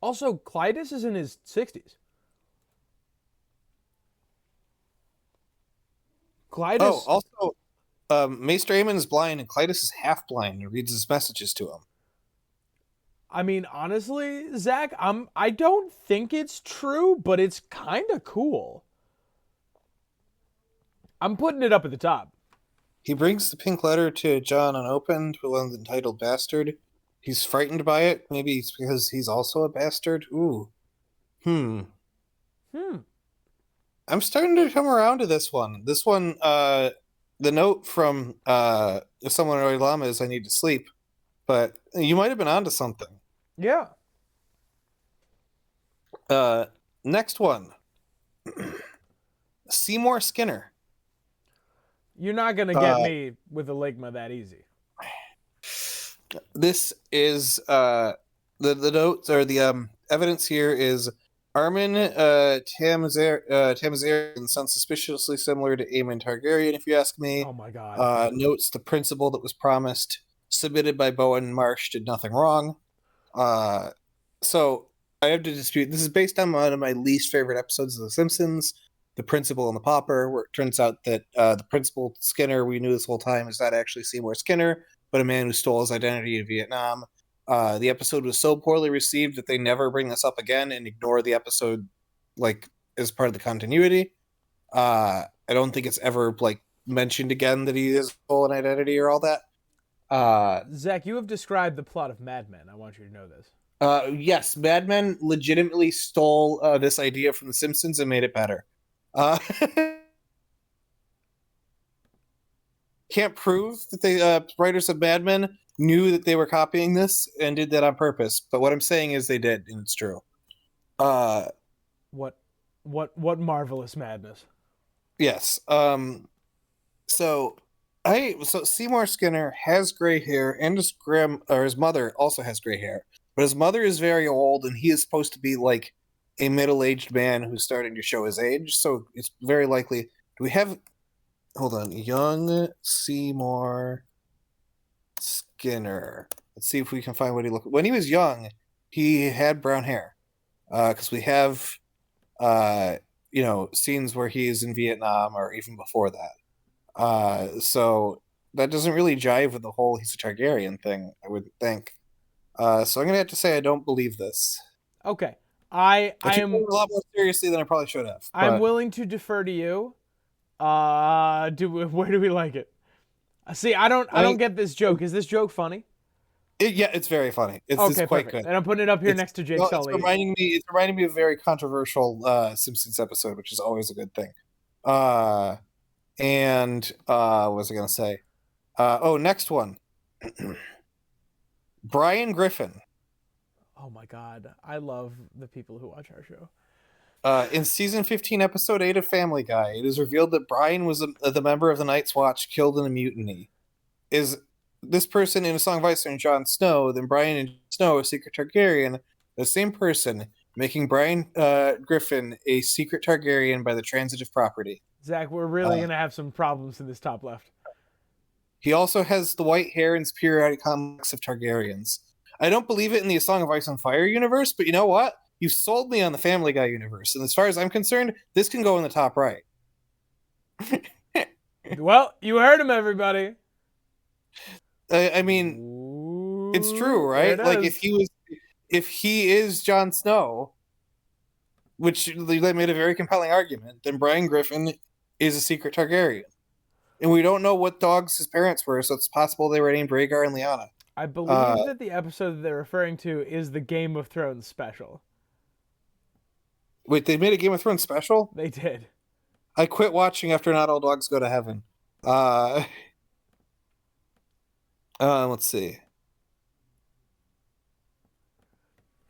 Also, Clytus is in his 60s. Clytus... Oh, also, Maester Aemon is blind and Clytus is half blind and reads his messages to him. I mean, honestly, Zach, I don't think it's true, but it's kind of cool. I'm putting it up at the top. He brings the pink letter to Jon unopened, with an entitled bastard. He's frightened by it. Maybe it's because he's also a bastard. Ooh. I'm starting to come around to this one. This one, the note from someone or Lama is I need to sleep. But you might have been onto something. Yeah. Next one. Seymour Skinner. You're not going to get me with a Ligma that easy. This is the notes or the evidence here is Armin Tamazarian sounds suspiciously similar to Aemon Targaryen, if you ask me. Oh my god. Notes the principle that was promised, submitted by Bowen and Marsh, did nothing wrong. So I have to dispute. This is based on one of my least favorite episodes of The Simpsons, The Principal and the Pauper, where it turns out that the Principal Skinner we knew this whole time is not actually Seymour Skinner, but a man who stole his identity in Vietnam. The episode was so poorly received that they never bring this up again and ignore the episode like as part of the continuity. I don't think it's ever like mentioned again that he is stolen identity or all that. Zach, you have described the plot of Mad Men. I want you to know this. Yes, Mad Men legitimately stole this idea from The Simpsons and made it better. Can't prove that the writers of Mad Men knew that they were copying this and did that on purpose. But what I'm saying is they did, and it's true. What marvelous madness. Yes. So Seymour Skinner has gray hair, and his mother also has gray hair. But his mother is very old, and he is supposed to be like a middle-aged man who's starting to show his age. So it's very likely. Do we have? Hold on, young Seymour Skinner. Let's see if we can find what he looked. When he was young, he had brown hair. Because we have, scenes where he's in Vietnam or even before that. So that doesn't really jive with the whole he's a Targaryen thing, I would think. So I'm gonna have to say I don't believe this. Okay. I took am it a lot more seriously than I probably should have. I'm willing to defer to you. Where do we like it? See, I don't get this joke. Is this joke funny? It's very funny. It's quite perfect. good. And I'm putting it up here next to Jake Sully. It's reminding me of a very controversial Simpsons episode, which is always a good thing. What was I gonna say? Next one. Brian Griffin. Oh my god, I love the people who watch our show. In season 15, episode 8 of Family Guy, it is revealed that Brian was the member of the Night's Watch killed in a mutiny. Is this person in A Song of Ice and Jon Snow, then Brian and Snow, a secret Targaryen, the same person, making Brian Griffin a secret Targaryen by the transitive property. Zach, we're really going to have some problems in this top left. He also has the white hair and periodic complex of Targaryens. I don't believe it in the A Song of Ice and Fire universe, but you know what? You sold me on the Family Guy universe, and as far as I'm concerned, this can go in the top right. Well, you heard him, everybody. I mean, it's true, right? Like if he is Jon Snow, which they made a very compelling argument, then Brian Griffin is a secret Targaryen. And we don't know what dogs his parents were, so it's possible they were named Rhaegar and Lyanna. I believe that the episode that they're referring to is the Game of Thrones special. Wait, they made a Game of Thrones special? They did. I quit watching after Not All Dogs Go to Heaven. Let's see.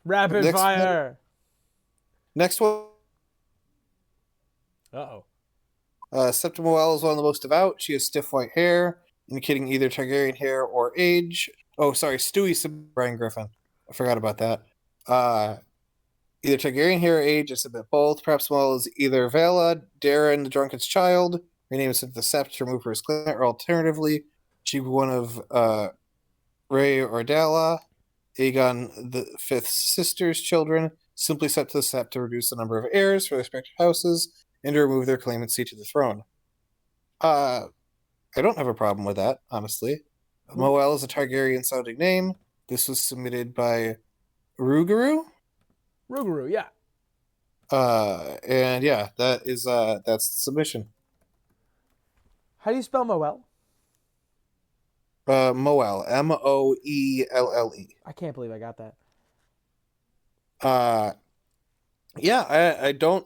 Rapid fire. Next one. Uh-oh. Septa Moelle is one of the most devout. She has stiff white hair, indicating either Targaryen hair or age. Oh, sorry, Stewie Brian Griffin. I forgot about that. Either Targaryen hair or age, I submit both. Perhaps Moelle is either Vela, Darren, the Drunken's child. Her name is sent to the Sept to remove her as clan, or alternatively, she be one of Ray or Dalla, Aegon the Fifth's sister's children, simply set to the Sept to reduce the number of heirs for their respective houses and to remove their claimancy to the throne. I don't have a problem with that, honestly. Moelle is a Targaryen-sounding name. This was submitted by Rougarou? Rougarou, yeah. And yeah, that's the submission. How do you spell Moelle? Moelle, Moelle. I can't believe I got that. Yeah, I don't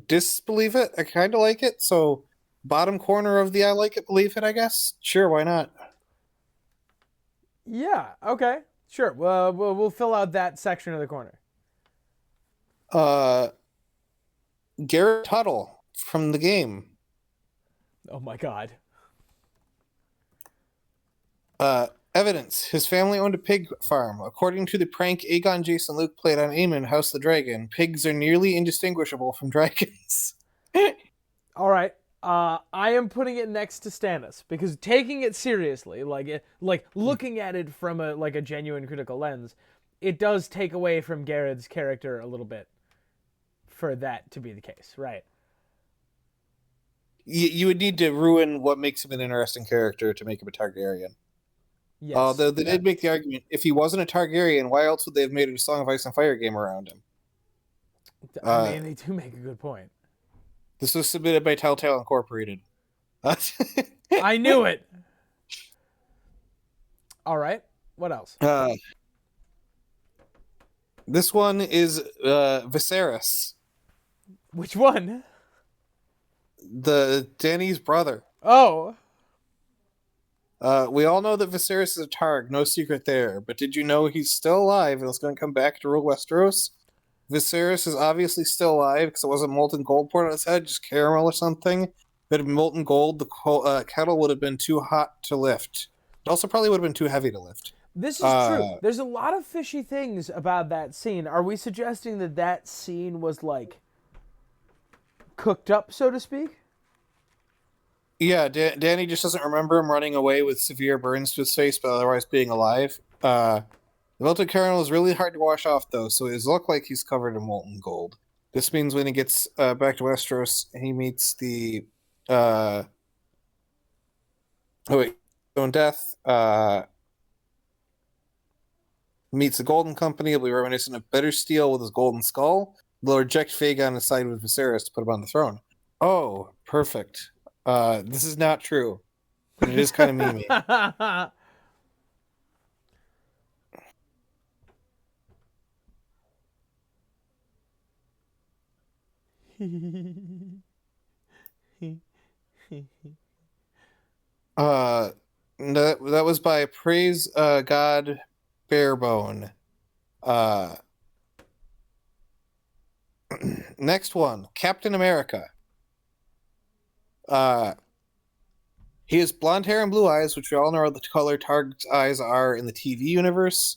disbelieve it. I kind of like it. So, bottom corner of the I like it, believe it, I guess. Sure, why not? Yeah, okay. Sure. Well, we'll fill out that section of the corner. Garrett Tuttle from the game. Oh my god. Evidence. His family owned a pig farm. According to the prank Aegon Jason Luke played on Aemon, House the Dragon, pigs are nearly indistinguishable from dragons. All right. I am putting it next to Stannis because taking it seriously, like looking at it from a genuine critical lens, it does take away from Garrett's character a little bit for that to be the case, right? You would need to ruin what makes him an interesting character to make him a Targaryen. Yes. Although they did make the argument, if he wasn't a Targaryen, why else would they have made a Song of Ice and Fire game around him? I mean, they do make a good point. This was submitted by Telltale Incorporated. I knew it. All right. What else? This one is Viserys, Which one? the Dany's brother. Oh. We all know that Viserys is a Targ, no secret there. But did you know he's still alive and is going to come back to rule Westeros? Viserys is obviously still alive because it wasn't molten gold poured on his head, just caramel or something. But if molten gold, the kettle would have been too hot to lift. It also probably would have been too heavy to lift. This is true. There's a lot of fishy things about that scene. Are we suggesting that that scene was, like, cooked up, so to speak? Yeah, Danny just doesn't remember him running away with severe burns to his face, but otherwise being alive. The melted caramel is really hard to wash off, though, so it does look like he's covered in molten gold. This means when he gets back to Westeros, he meets the Stone Death. Meets the Golden Company. He'll be reminiscent of Better Steel with his golden skull. They'll reject Fagon and side with Viserys to put him on the throne. Oh, perfect. This is not true, but it is kind of memey. That was by Praise God Barebone. Next one, Captain America. He has blonde hair and blue eyes, which we all know are the color Targ's eyes are in the TV universe.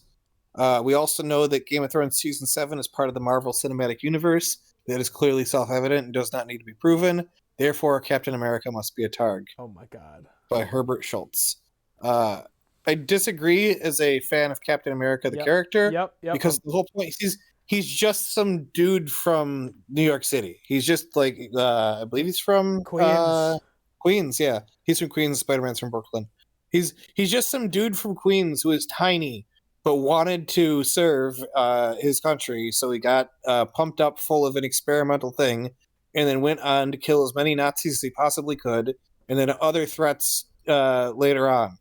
We also know that Game of Thrones Season 7 is part of the Marvel Cinematic Universe. That is clearly self-evident and does not need to be proven. Therefore, Captain America must be a Targ. Oh my god. By Herbert Schultz. I disagree as a fan of Captain America, the character. Yep. Because the whole point, he's just some dude from New York City. He's just like, I believe he's from Queens. Queens, yeah. He's from Queens, Spider-Man's from Brooklyn. He's just some dude from Queens who is tiny, but wanted to serve his country, so he got pumped up full of an experimental thing, and then went on to kill as many Nazis as he possibly could, and then other threats later on.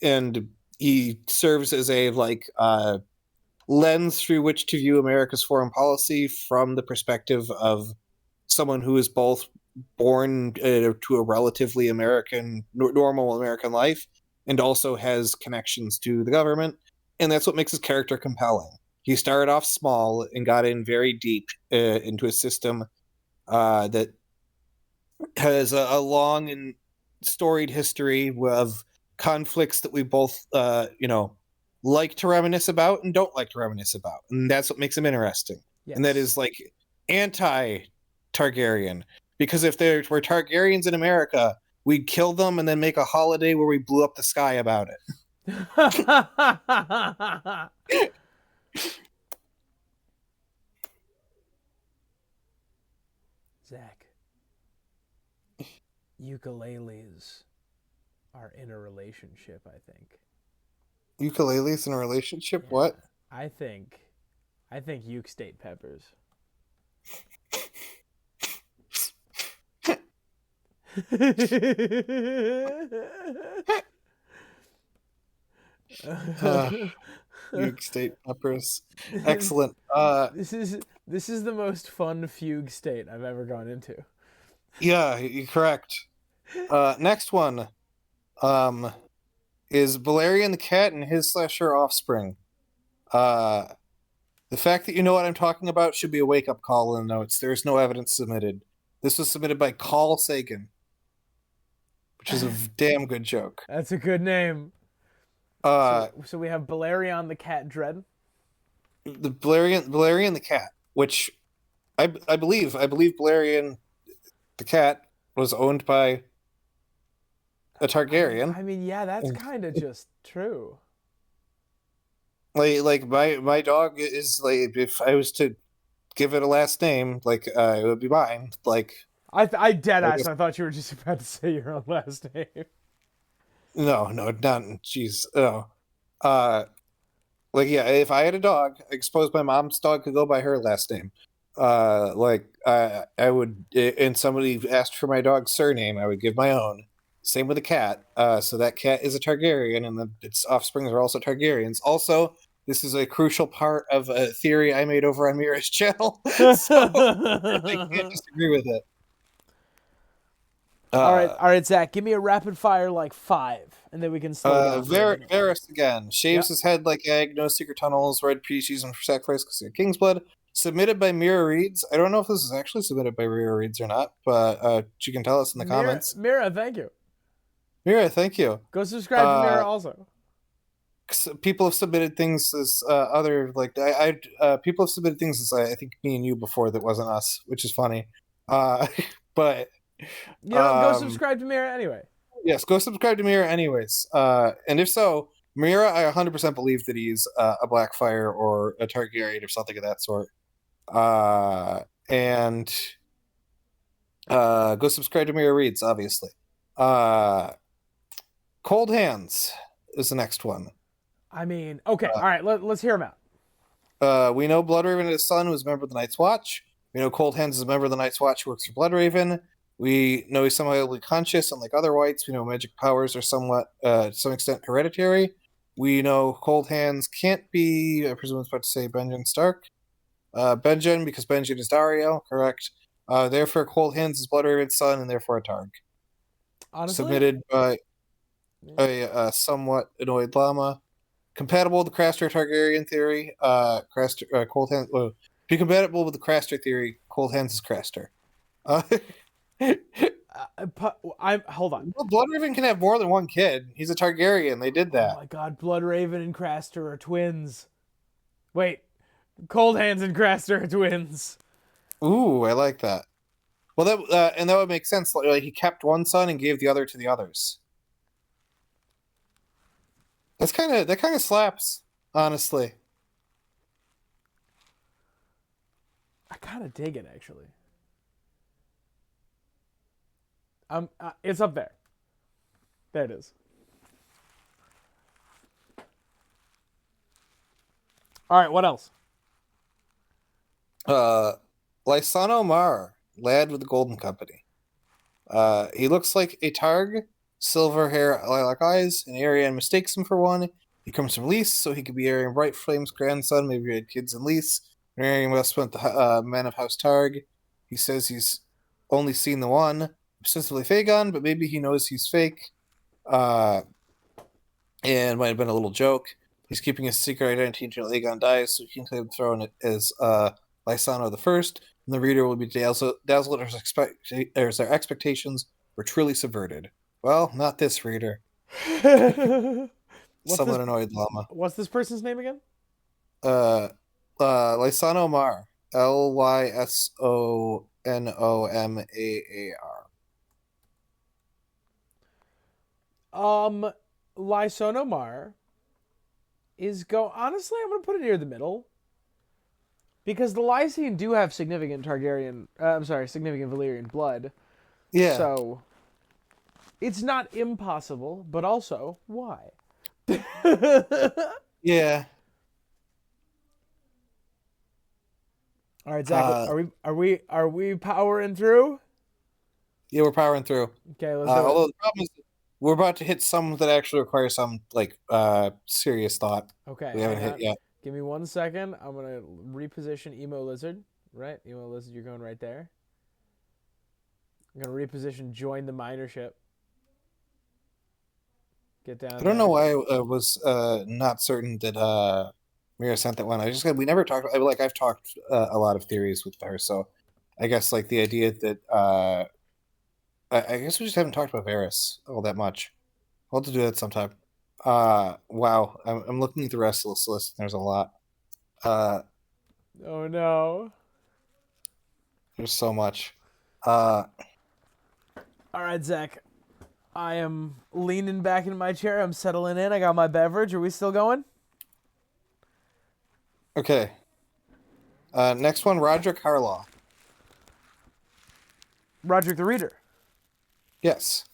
And he serves as a lens through which to view America's foreign policy from the perspective of someone who is both born to a relatively normal American life, and also has connections to the government. And that's what makes his character compelling. He started off small and got in very deep into a system that has a long and storied history of conflicts that we both, like to reminisce about and don't like to reminisce about. And that's what makes him interesting. Yes. And that is anti-Targaryen. Because if there were Targaryens in America, we'd kill them and then make a holiday where we blew up the sky about it. Zach, ukuleles are in a relationship, I think. Ukuleles in a relationship? Yeah. What? I think uke state peppers. Fugue state peppers. Excellent. This is the most fun fugue state I've ever gone into. Yeah, you're correct. Next one is Balerion the cat and his / her offspring. The fact that you know what I'm talking about should be a wake-up call in the notes. There's no evidence submitted. This was submitted by Carl Sagan, which is a damn good joke. That's a good name. So we have Balerion the Cat Dread. the Balerion the cat, which I believe Balerion the cat was owned by a Targaryen. I mean, yeah, that's kind of just true. Like my dog is like, if I was to give it a last name, like it would be mine. Like I dead I ass. guess, I thought you were just about to say your own last name. no, not jeez, no. Uh, like yeah, if I had a dog, I suppose my mom's dog could go by her last name. Like I would, and somebody asked for my dog's surname, I would give my own. Same with a cat. So that cat is a Targaryen, and its offsprings are also Targaryens. Also, this is a crucial part of a theory I made over on Mira's channel, so I can't disagree with it. All right, Zach. Give me a rapid fire like 5, and then we can slow down. Varys again shaves Yep. his head like egg, no secret tunnels, red pre-season for sacrifice because of King's blood. Submitted by Mira Reads. I don't know if this is actually submitted by Mira Reads or not, but she can tell us in the comments. Mira, thank you. Mira, thank you. Go subscribe to Mira also. People have submitted things as other like people have submitted things as I think me and you before that wasn't us, which is funny. But You know, go subscribe to Mira anyway. yes, go subscribe to Mira anyways. And if so, Mira, I 100% believe that he's a Blackfire or a Targaryen or something of that sort. And go subscribe to Mira Reads, obviously. Cold Hands is the next one. I mean, okay, all right. Let's hear him out. We know Bloodraven and his son was a member of the Night's Watch. We know Cold Hands is a member of the Night's Watch who works for Bloodraven. We know he's somewhat conscious, unlike other whites. We know magic powers are somewhat, to some extent, hereditary. We know Cold Hands can't be, I presume I was about to say Benjen Stark. Benjen, because Benjen is Dario, correct. Therefore, Cold Hands is Bloodraven's son, and therefore a Targ. Honestly, Submitted by a somewhat annoyed llama. Compatible with the Craster Targaryen theory. Cold Hands. Be compatible with the Craster theory. Cold Hands is Craster. hold on. Well, Bloodraven can have more than one kid. He's a Targaryen. They did that. Oh my god, Bloodraven and Craster are twins. Wait, Cold Hands and Craster are twins. Ooh, I like that. Well, that would make sense. Like he kept one son and gave the other to the others. That kind of slaps, honestly. I kind of dig it actually. It's up there. There it is. All right, what else? Lysano Mar, lad with the Golden Company. He looks like a Targ, silver hair, lilac eyes, and Arianne mistakes him for one. He comes from Lys, so he could be Arianne Brightflame's grandson. Maybe he had kids in Lys. Arianne must have went the men of House Targ. He says he's only seen the one, ostensibly Fagon, but maybe he knows he's fake. And might have been a little joke. He's keeping his secret identity until Aegon dies, so he can claim the throne as Lysano the First, and the reader will be dazzled as their expectations were truly subverted. Well, not this reader. Somewhat annoyed llama. What's this person's name again? Lysano Mar. Lysonomar. Lysonomar is honestly, I'm gonna put it near the middle. Because the Lysine do have significant significant Valyrian blood. Yeah. So it's not impossible, but also why? Yeah. All right, Zach. Are we powering through? Yeah, we're powering through. Okay, let's do it. Although the problem is we're about to hit some that actually require some serious thought. Okay. We haven't hit yet. Give me 1 second. I'm gonna reposition Emo Lizard. Right, Emo Lizard, you're going right there. I'm gonna reposition Join the Miner Ship. Get down. I don't know why I was not certain that Mira sent that one. We never talked. I've talked a lot of theories with her, so I guess like the idea that I guess we just haven't talked about Varys all that much. We'll have to do that sometime. Wow. I'm looking at the rest of this list. There's a lot. Uh, Oh no. there's so much. All right, Zach. I am leaning back in my chair. I'm settling in. I got my beverage. Are we still going? Okay. Next one, Roderick Harlaw. Roderick the Reader. Yes.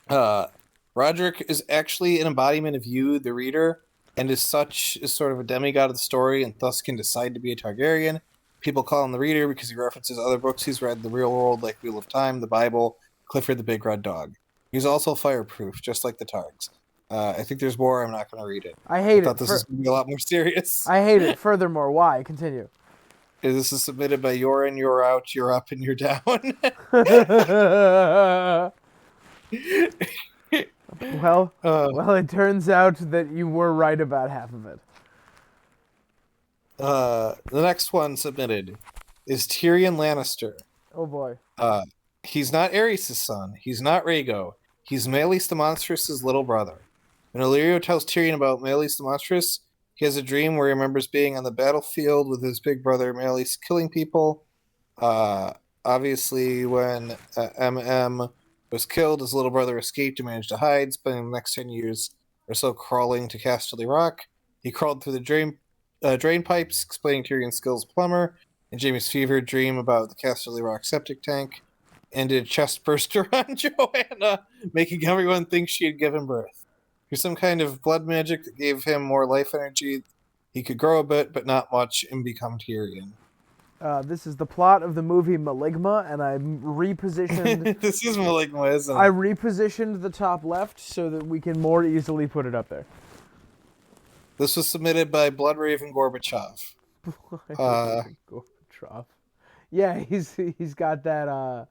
Roderick is actually an embodiment of you, the reader, and is sort of a demigod of the story, and thus can decide to be a Targaryen. People call him the reader because he references other books he's read in the real world, like Wheel of Time, the Bible, Clifford the Big Red Dog. He's also fireproof, just like the Targs. I think there's more. I'm not going to read it. I hate I thought it. this was going to be a lot more serious. I hate it. Furthermore, why? Continue. This is submitted by You're In, You're Out, You're Up, and You're Down. Well, it turns out that you were right about half of it. The next one submitted is Tyrion Lannister. Oh boy. He's not Aerys' son. He's not Rhaego. He's Maelys the Monstrous' little brother. When Illyrio tells Tyrion about Maelys the Monstrous, he has a dream where he remembers being on the battlefield with his big brother Maelys killing people. Obviously, when MM was killed, his little brother escaped and managed to hide, spending the next 10 years or so crawling to Casterly Rock. He crawled through the drain pipes, explaining Tyrion's skills as plumber, and Jaime's fevered dream about the Casterly Rock septic tank, and did a chest burster on Joanna, making everyone think she had given birth. Through some kind of blood magic that gave him more life energy, he could grow a bit, but not much, and become Tyrion. This is the plot of the movie Maligma, and I repositioned. This is Maligma, isn't it? I repositioned the top left so that we can more easily put it up there. This was submitted by Bloodraven Gorbachev. Gorbachev. Yeah, he's got that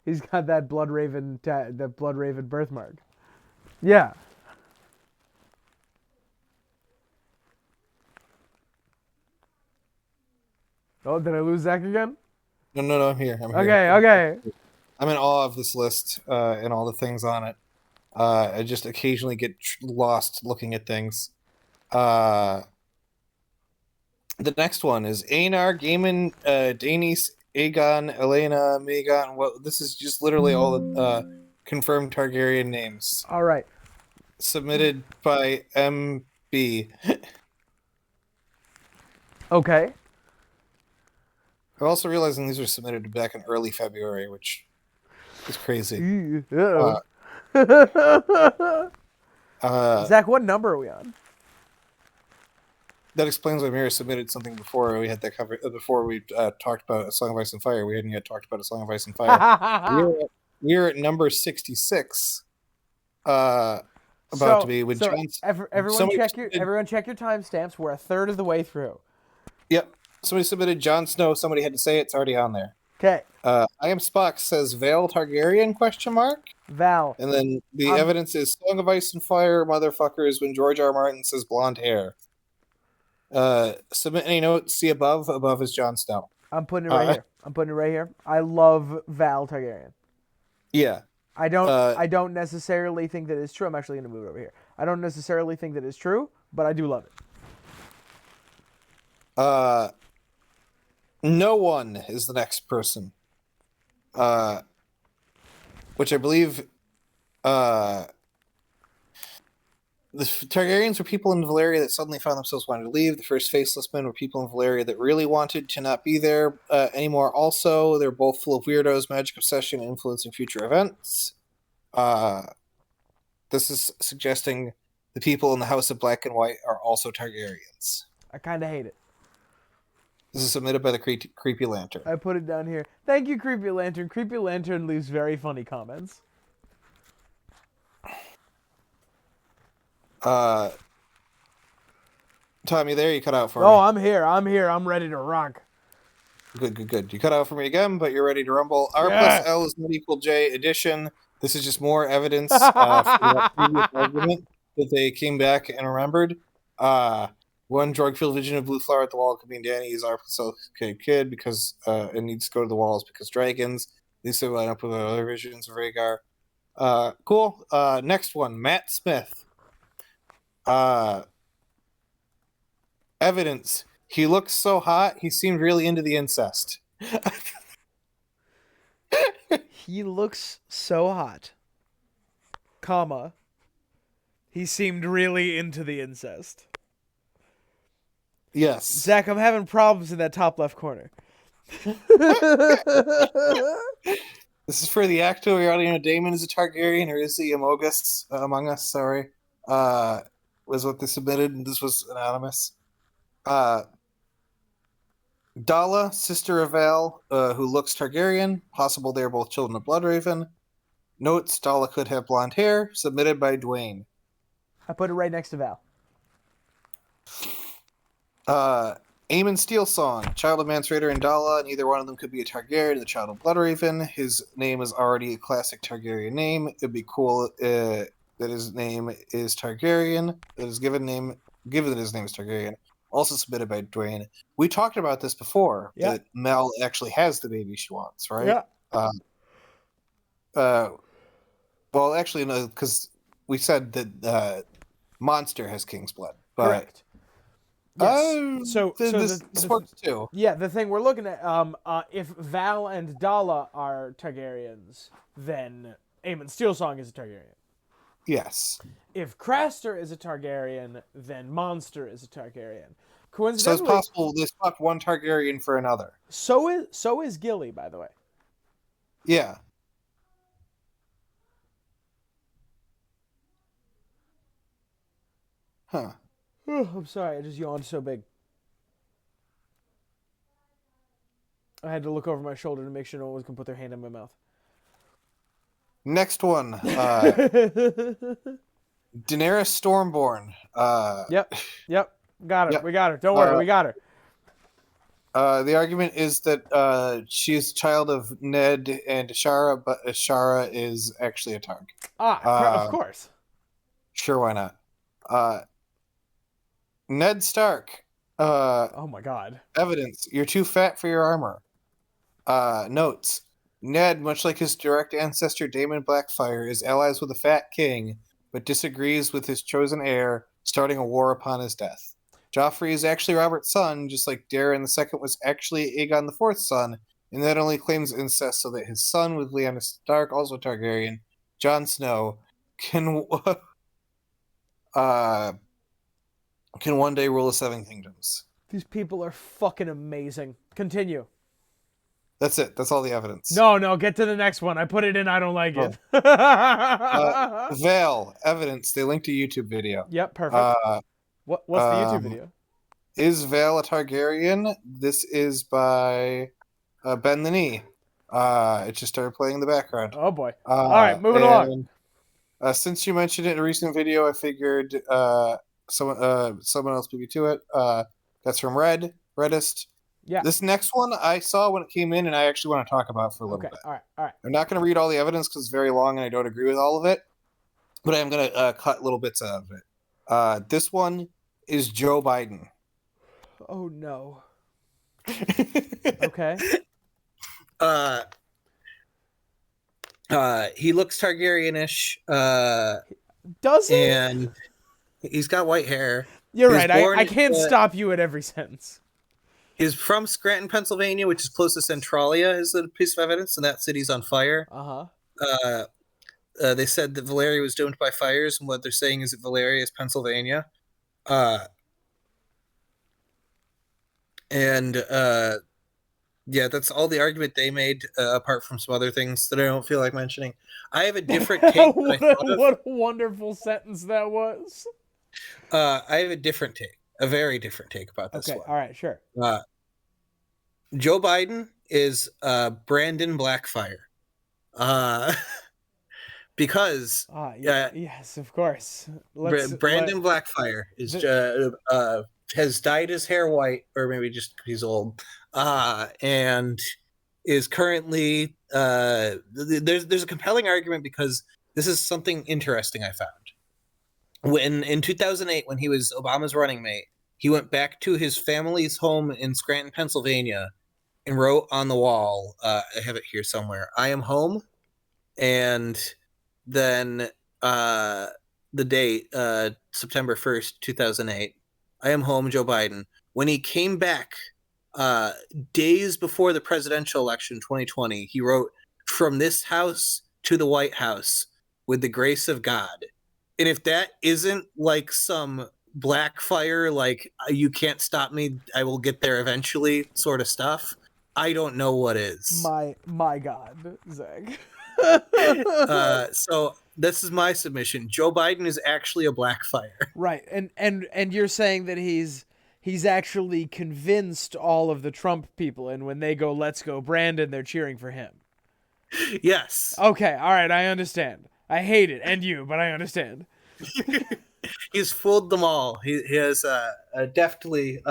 Bloodraven birthmark. Yeah. Oh, did I lose Zach again? No, I'm here. Okay. I'm in awe of this list and all the things on it. I just occasionally get lost looking at things. The next one is Einar, Gaiman, Daenerys, Aegon, Elena, Magon. Well, this is just literally all the confirmed Targaryen names. All right. Submitted by MB. Okay. I'm also realizing these were submitted back in early February, which is crazy. Zach, what number are we on? That explains why Mira submitted something before we had that cover. Before we talked about A Song of Ice and Fire, we hadn't yet talked about A Song of Ice and Fire. we're at number 66. To be with John. Everyone check your timestamps. We're a third of the way through. Yep. Somebody submitted Jon Snow. Somebody had to say it. It's already on there. Okay. I Am Spock says Vale Targaryen ? Val. And then the evidence is Song of Ice and Fire, motherfuckers, when George R. R. Martin says blonde hair. Submit any notes. See above. Above is Jon Snow. I'm putting it right here. I love Val Targaryen. Yeah. I don't necessarily think that it's true. I'm actually going to move it over here. I don't necessarily think that it's true, but I do love it. No One is the next person. Which I believe the Targaryens were people in Valyria that suddenly found themselves wanting to leave. The first Faceless Men were people in Valyria that really wanted to not be there anymore. Also, they're both full of weirdos, magic obsession, and influencing future events. This is suggesting the people in the House of Black and White are also Targaryens. I kind of hate it. This is submitted by the Creepy Lantern. I put it down here. Thank you, Creepy Lantern. Creepy Lantern leaves very funny comments. Tom, you there? You cut out for me. Oh, I'm here. I'm ready to rock. Good. You cut out for me again, but you're ready to rumble. R plus L is not equal J addition. This is just more evidence for that previous argument that they came back and remembered. One drug-filled vision of blue flower at the wall could mean Danny is R plus L kid because it needs to go to the walls because dragons. These two line up with other visions of Rhaegar. Cool. Next one, Matt Smith. Evidence. He looks so hot, he seemed really into the incest. He looks so hot. Comma. He seemed really into the incest. Yes. Zach, I'm having problems in that top left corner. This is for the actor. We already know Damon is a Targaryen, or is he among us? Sorry. Was what they submitted. This was anonymous. Dalla, sister of Val, who looks Targaryen. Possible they are both children of Bloodraven. Notes, Dalla could have blonde hair. Submitted by Dwayne. I put it right next to Val. Aemon Steelsong, child of Mance Rayder and Dalla. Neither one of them could be a Targaryen, the child of Bloodraven. His name is already a classic Targaryen name. It'd be cool that his name is Targaryen. That his given that his name is Targaryen. Also submitted by Dwayne. We talked about this before. Yeah. That Mel actually has the baby she wants, right? Yeah. Well, actually, no, because we said that Monster has King's blood. But, Correct. Yes. the sports too. Yeah, the thing we're looking at, if Val and Dalla are Targaryens, then Aemon Steelsong is a Targaryen. Yes. If Craster is a Targaryen, then Monster is a Targaryen. So Coincidentally, it's possible they swap one Targaryen for another. so is Gilly, by the way. Yeah. Huh. I'm sorry, I just yawned so big. I had to look over my shoulder to make sure no one was going to put their hand in my mouth. Next one. Daenerys Stormborn. Yep. Got her. Yep. We got her. Don't worry, we got her. The argument is that she's a child of Ned and Ashara, but Ashara is actually a Targ. Of course. Sure, why not? Ned Stark. Oh my god. Evidence. You're too fat for your armor. Notes. Ned, much like his direct ancestor Daemon Blackfyre, is allies with the Fat King, but disagrees with his chosen heir, starting a war upon his death. Joffrey is actually Robert's son, just like Daeron II was actually Aegon IV's son, and Ned only claims incest so that his son, with Lyanna Stark, also Targaryen, Jon Snow, can one day rule the Seven Kingdoms. These people are fucking amazing. Continue. That's it. That's all the evidence. No, get to the next one. I put it in, I don't like it. Vale, evidence. They linked a YouTube video. Yep, perfect. What's the YouTube video? Is Vale a Targaryen? This is by Ben the Knee. It just started playing in the background. Oh boy. All right, moving along. Since you mentioned it in a recent video, I figured someone else beat me to it. That's from Reddist. Yeah. This next one I saw when it came in, and I actually want to talk about for a little bit. All right. I'm not going to read all the evidence because it's very long and I don't agree with all of it, but I'm going to cut little bits out of it. This one is Joe Biden. Oh no. Okay. He looks Targaryen-ish. Does he? And he's got white hair. You're right. I can't stop you at every sentence. He's from Scranton, Pennsylvania, which is close to Centralia, is a piece of evidence, and that city's on fire. They said that Valeria was doomed by fires, and what they're saying is that Valeria is Pennsylvania. Yeah, that's all the argument they made, apart from some other things that I don't feel like mentioning. I have a different take. What a wonderful sentence that was. I have a different take, a very different take about this one. All right, sure. Joe Biden is Brandon Blackfyre. Because yes, of course. Brandon Blackfyre is has dyed his hair white, or maybe just he's old, and is currently there's a compelling argument because this is something interesting I found. When in 2008, when he was Obama's running mate, he went back to his family's home in Scranton, Pennsylvania, and wrote on the wall, I have it here somewhere, "I am home," and then the date, September 1st, 2008. I am home, Joe Biden. When he came back days before the presidential election 2020, he wrote, "From this house to the White House with the grace of God." And if that isn't like some black fire, like you can't stop me, I will get there eventually sort of stuff, I don't know what is. My God, Zach. So this is my submission. Joe Biden is actually a black fire. Right, and you're saying that he's actually convinced all of the Trump people, and when they go, "Let's go, Brandon," they're cheering for him. Yes. Okay, all right, I understand. I hate it, and you, but I understand. He's fooled them all. He has deftly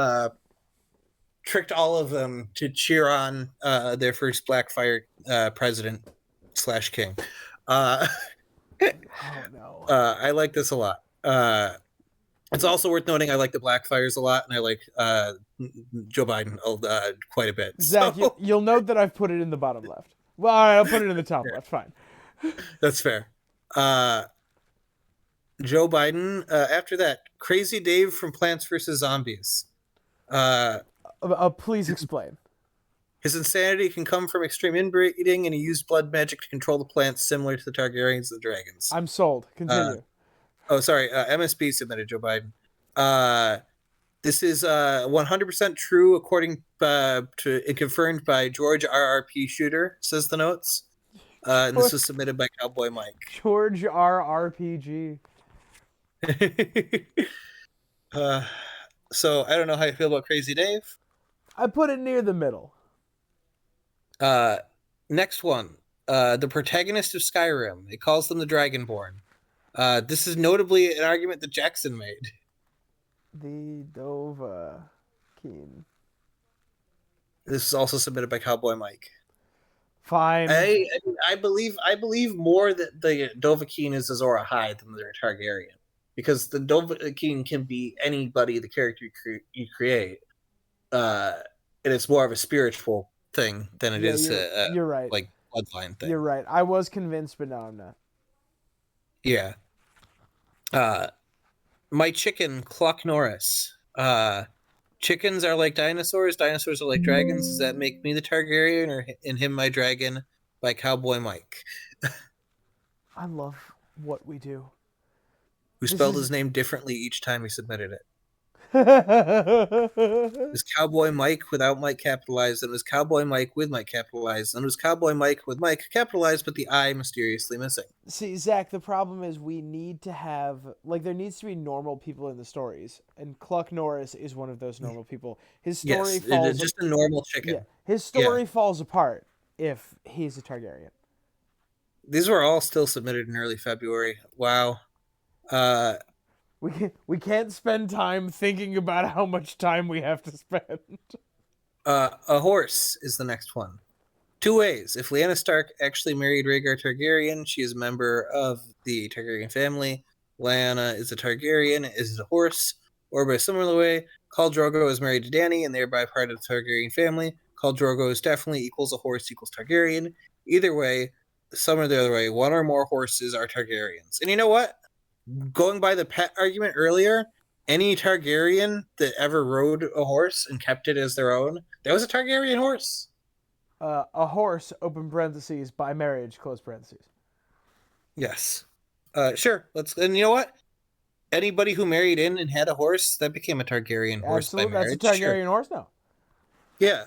tricked all of them to cheer on their first Blackfire president / king. Oh no. I like this a lot. It's also worth noting I like the Blackfires a lot, and I like Joe Biden quite a bit. Zach, So, you'll note that I've put it in the bottom left. Well, all right, I'll put it in the top left. Fine. that's fair. Joe Biden. After that, Crazy Dave from Plants vs. Zombies. Please explain. His insanity can come from extreme inbreeding, and he used blood magic to control the plants, similar to the Targaryens and the dragons. I'm sold. Continue. MSB submitted Joe Biden. This is 100% true, according to and confirmed by George RRP Shooter, says the notes. And this was submitted by Cowboy Mike. George RRPG. So I don't know how you feel about Crazy Dave. I put it near the middle. Next one. The protagonist of Skyrim. It calls them the Dragonborn. This is notably an argument that Jackson made. The Dovahkiin. This is also submitted by Cowboy Mike. Fine. I believe more that the Dovahkiin is Azor Ahai than the Targaryen, because the Dovahkiin can be anybody, the character you create, and it's more of a spiritual thing than it is you're right. like bloodline thing. You're right. I was convinced, but now I'm not. Yeah. My chicken, Cluck Norris. Chickens are like dinosaurs. Dinosaurs are like dragons. Does that make me the Targaryen, or in him my dragon? By Cowboy Mike. I love what we do. Who spelled his name differently each time he submitted it. It was Cowboy Mike without Mike capitalized, and it was Cowboy Mike with Mike capitalized, and it was Cowboy Mike with Mike capitalized, but the I mysteriously missing. See, Zach, the problem is we need to have, like, there needs to be normal people in the stories, and Cluck Norris is one of those normal people. His story falls... just a normal chicken. Yeah, his story falls apart if he's a Targaryen. These were all still submitted in early February. Wow. We can't spend time thinking about how much time we have to spend. A horse is the next one. 2 ways. If Lyanna Stark actually married Rhaegar Targaryen, she is a member of the Targaryen family. Lyanna is a Targaryen, is a horse. Or by a similar way, Khal Drogo is married to Dany and thereby part of the Targaryen family. Khal Drogo is definitely equals a horse equals Targaryen. Either way, some or the other way, one or more horses are Targaryens. And you know what? Going by the pet argument earlier, any Targaryen that ever rode a horse and kept it as their own, that was a Targaryen horse. A horse, open parentheses, by marriage, close parentheses. Yes. Sure. And you know what? Anybody who married in and had a horse, that became a Targaryen horse by marriage. That's a Targaryen horse now. Yeah.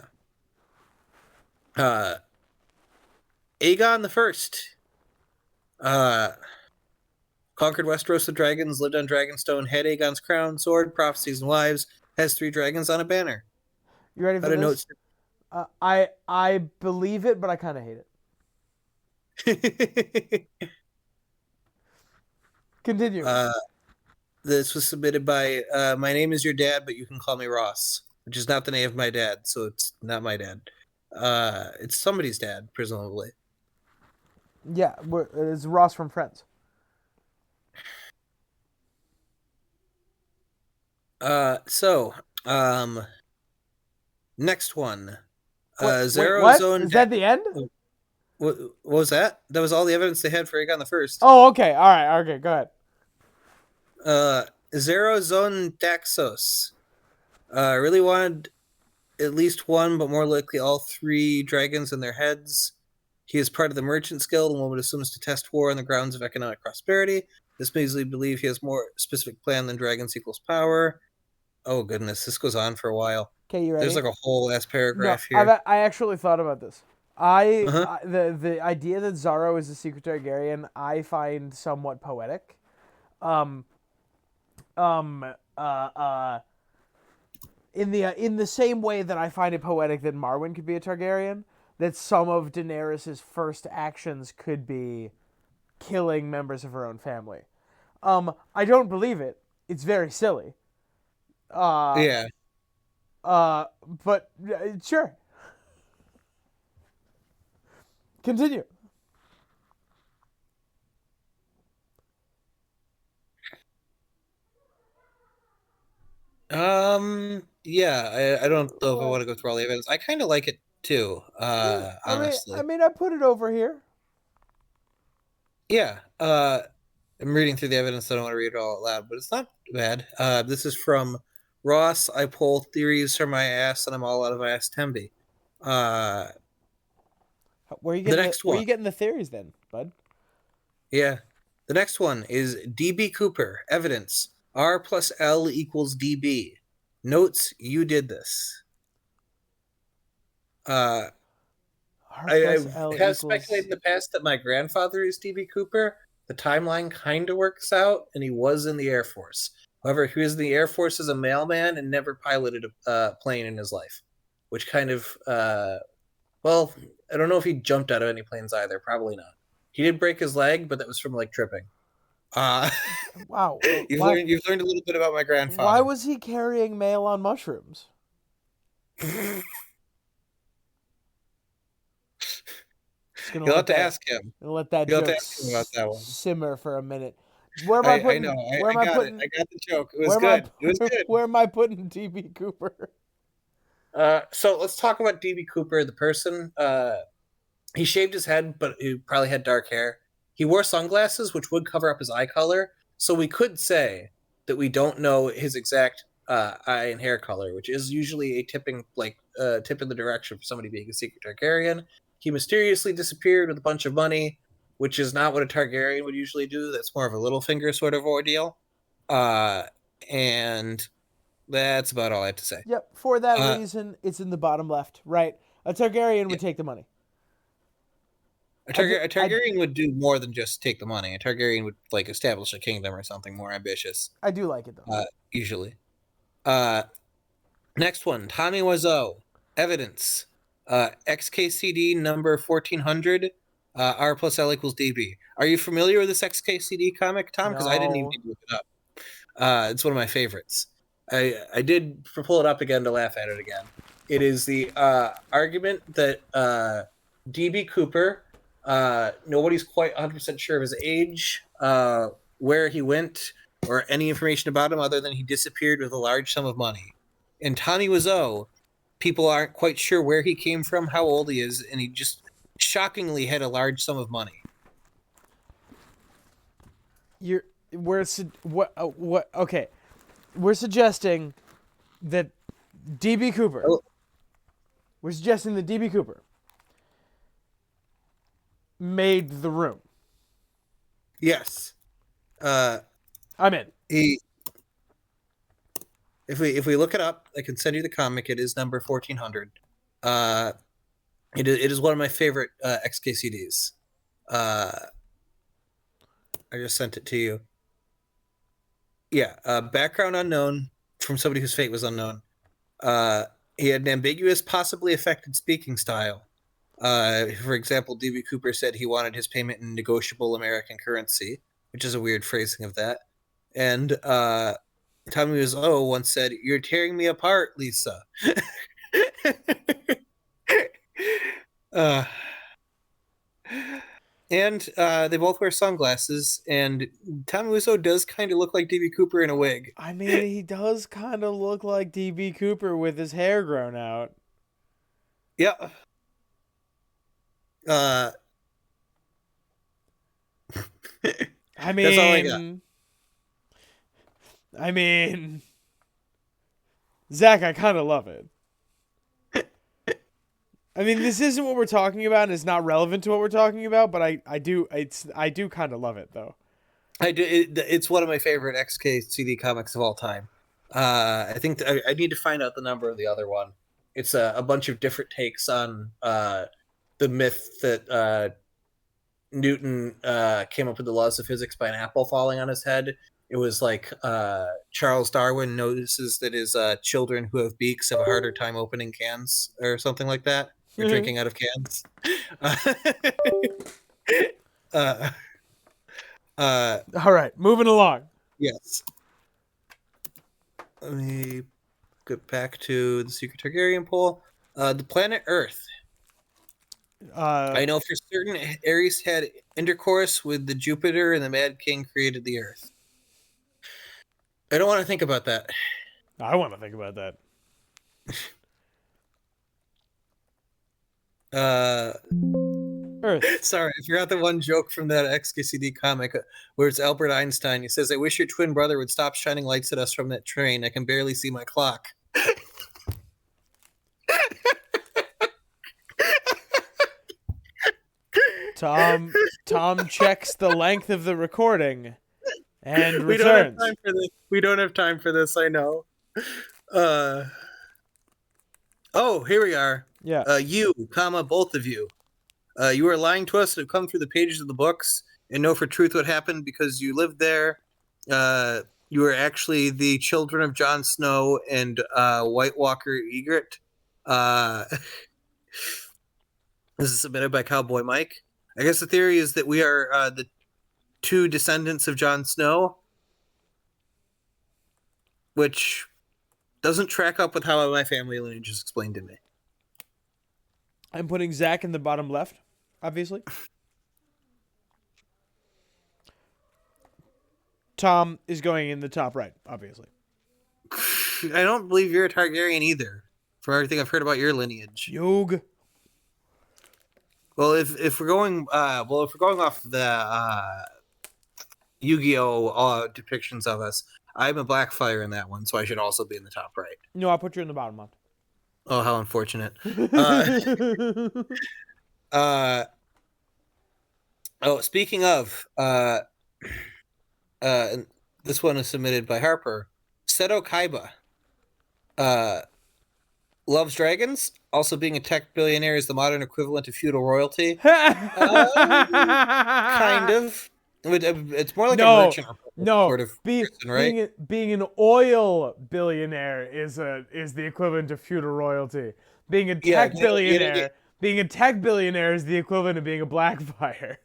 Aegon the First. Conquered Westeros with dragons, lived on Dragonstone, had Aegon's crown, sword, prophecies, and wives, has 3 dragons on a banner. You ready for this? I believe it, but I kind of hate it. Continue. This was submitted by My Name Is Your Dad, but you can call me Ross, which is not the name of my dad, so it's not my dad. It's somebody's dad, presumably. Yeah, it's Ross from Friends. Next one. What? Is that the end? What was that? That was all the evidence they had for Aegon the First. Oh, okay. All right. Okay, go ahead. Zerozone Daxos. Really wanted at least one, but more likely all three dragons in their heads. He is part of the Merchants Guild, and one would assume is to test war on the grounds of economic prosperity. This makes me believe he has more specific plan than dragons equals power. Oh goodness, this goes on for a while. Okay, you ready? There's like a whole ass No, paragraph here. I actually thought about this. Uh-huh. The idea that Zaro is a secret Targaryen I find somewhat poetic. Um um uh uh in the same way that I find it poetic that Marwyn could be a Targaryen, that some of Daenerys's first actions could be killing members of her own family. I don't believe it. It's very silly. Uh Yeah. but sure. Continue. Yeah, I don't know if I want to go through all the evidence. I kind of like it too, I honestly. mean, I put it over here. Yeah, I'm reading through the evidence. I don't want to read it all out loud, but it's not bad. This is from Ross. I pull theories from my ass, and I'm all out of ass Temby. Uh, the next Where are one, you getting the theories then, bud? yeah, the next one is DB Cooper. Evidence: R plus L equals DB. Notes: you did this. Uh, R I plus L have equals. speculated in the past that my grandfather is DB Cooper. The timeline kind of works out, and he was in the Air Force. However, he was in the Air Force as a mailman and never piloted a plane in his life, which kind of, well, I don't know if he jumped out of any planes either. Probably not. He did break his leg, but that was from like tripping. Uh, Wow. Why? you've learned a little bit about my Why grandfather. was he carrying mail on mushrooms? Just gonna You'll have let to that. ask him. Gonna let that You'll have to joke ask him about that one. simmer for a minute. Where am I I know. putting? Where am I I got it. putting? I got the joke. It was Where am I? good. It was good. Where am I putting DB Cooper? So let's talk about DB Cooper, the person. He shaved his head, but he probably had dark hair. He wore sunglasses, which would cover up his eye color. So we could say that we don't know his exact eye and hair color, which is usually a tip in the direction for somebody being a secret Targaryen. He mysteriously disappeared with a bunch of money, which is not what a Targaryen would usually do. That's more of a Littlefinger sort of ordeal. Uh, and that's about all I have to say. Yep. For that Uh, reason, it's in the bottom left. Right. A Targaryen yeah. would take the money. A, I do. A Targaryen would do more than just take the money. A Targaryen would like establish a kingdom or something more ambitious. I do like it though. Usually. Uh, Next one, Tommy Wiseau. Evidence. XKCD number 1400. R plus L equals DB. Are you familiar with this XKCD comic, Tom? Because I didn't even No. need to look it up. It's one of my favorites. I did pull it up again to laugh at it again. It is the argument that DB Cooper, nobody's quite 100% sure of his age, where he went, or any information about him other than he disappeared with a large sum of money. And Tommy Wiseau, people aren't quite sure where he came from, how old he is, and he just shockingly had a large sum of money. You're. What? Okay. We're suggesting that DB Cooper. Oh, We're suggesting that DB Cooper made the room. yes. I'm in. He if we look it up, I can send you the comic. It is number 1400. It is one of my favorite XKCDs. I just sent it to you. Yeah, background unknown from somebody whose fate was unknown. He had an ambiguous, possibly affected speaking style. For example, DB Cooper said he wanted his payment in negotiable American currency, which is a weird phrasing of that. And Tommy Wiseau once said, "You're tearing me apart, Lisa." uh, and they both wear sunglasses, and Tommy Wiseau does kind of look like DB Cooper in a wig. I mean, he does kind of look like DB Cooper with his hair grown out. Yeah. Uh, I that's all I got. mean, I mean, Zach, I kind of love it. I mean, this isn't what we're talking about, and it's not relevant to what we're talking about. But I do kind of love it though. I do. It's one of my favorite XKCD comics of all time. I think I need to find out the number of the other one. It's a bunch of different takes on the myth that Newton came up with the laws of physics by an apple falling on his head. It was like Charles Darwin notices that his children who have beaks have a harder time opening cans or something like that, or drinking out of cans. All right, moving along. Yes. Let me get back to the Secret Targaryen poll. The planet Earth. I know for certain Ares had intercourse with the Jupiter and the Mad King created the Earth. I don't want to think about that. I want to think about that. Earth. Sorry, I forgot the one joke from that XKCD comic where it's Albert Einstein. He says, "I wish your twin brother would stop shining lights at us from that train. I can barely see my clock." Tom checks the length of the recording and We don't have returns. time for this. We don't have time for this. I know. Oh, here we are. Yeah. You, both of you. You are lying to us and have come through the pages of the books and know for truth what happened because you lived there. You are actually the children of Jon Snow and White Walker Egret. This is submitted by Cowboy Mike. I guess the theory is that we are the two descendants of Jon Snow, which doesn't track up with how my family lineage is explained to me. I'm putting Zach in the bottom left, obviously. Tom is going in the top right, obviously. I don't believe you're a Targaryen either, from everything I've heard about your lineage. Yog. Well, if we're going off the Yu-Gi-Oh depictions of us, I'm a Blackfire in that one, so I should also be in the top right. No, I'll put you in the bottom left. Oh, how unfortunate. Speaking of, this one is submitted by Harper. Seto Kaiba. Loves dragons. Also, being a tech billionaire is the modern equivalent of feudal royalty. Kind of. It's more like a merchant sort of person, right? Being an oil billionaire is the equivalent of feudal royalty. Being a tech billionaire is the equivalent of being a Blackfire.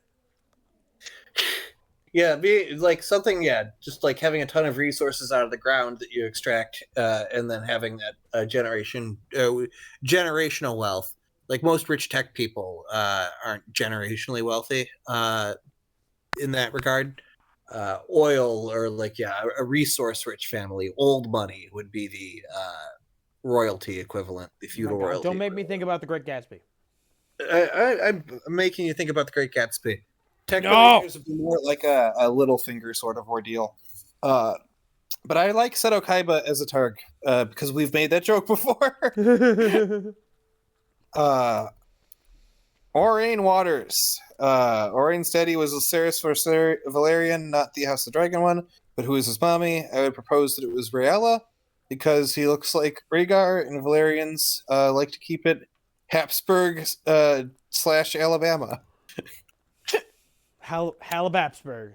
Yeah, be like something. Yeah, just like having a ton of resources out of the ground that you extract, and then having that generational wealth. Like most rich tech people aren't generationally wealthy in that regard. Oil or a resource-rich family, old money would be the royalty equivalent, the feudal royalty. Don't make me think about the Great Gatsby. I'm making you think about the Great Gatsby. Technically, would be more like a Littlefinger sort of ordeal. But I like Seto Kaiba as a Targ because we've made that joke before. Aurane Waters. Aurane's daddy was Viserys for Valerian, not the House of Dragon one, but who is his mommy? I would propose that it was Rhaella because he looks like Rhaegar, and Valerians like to keep it Habsburg / Alabama. Halabapsburg.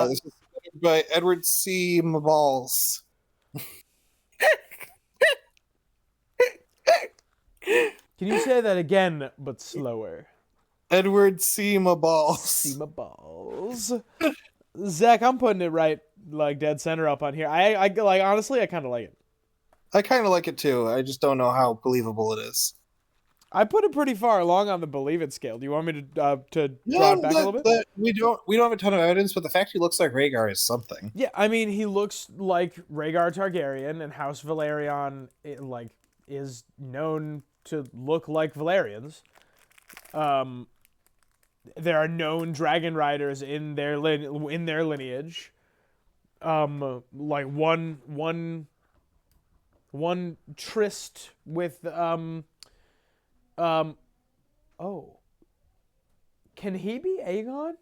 This is by Edward C. Maballs. Can you say that again, but slower? Edward C. Maballs. C. Maballs. Zach, I'm putting it right, like dead center up on here. I like honestly, I kind of like it. I kind of like it too. I just don't know how believable it is. I put it pretty far along on the believe it scale. Do you want me to draw it back a little bit? We don't have a ton of evidence, but the fact he looks like Rhaegar is something. Yeah, I mean, he looks like Rhaegar Targaryen, and House Valerion is known to look like Valerians. There are known dragon riders in their lineage. like one tryst with oh, can he be Aegon?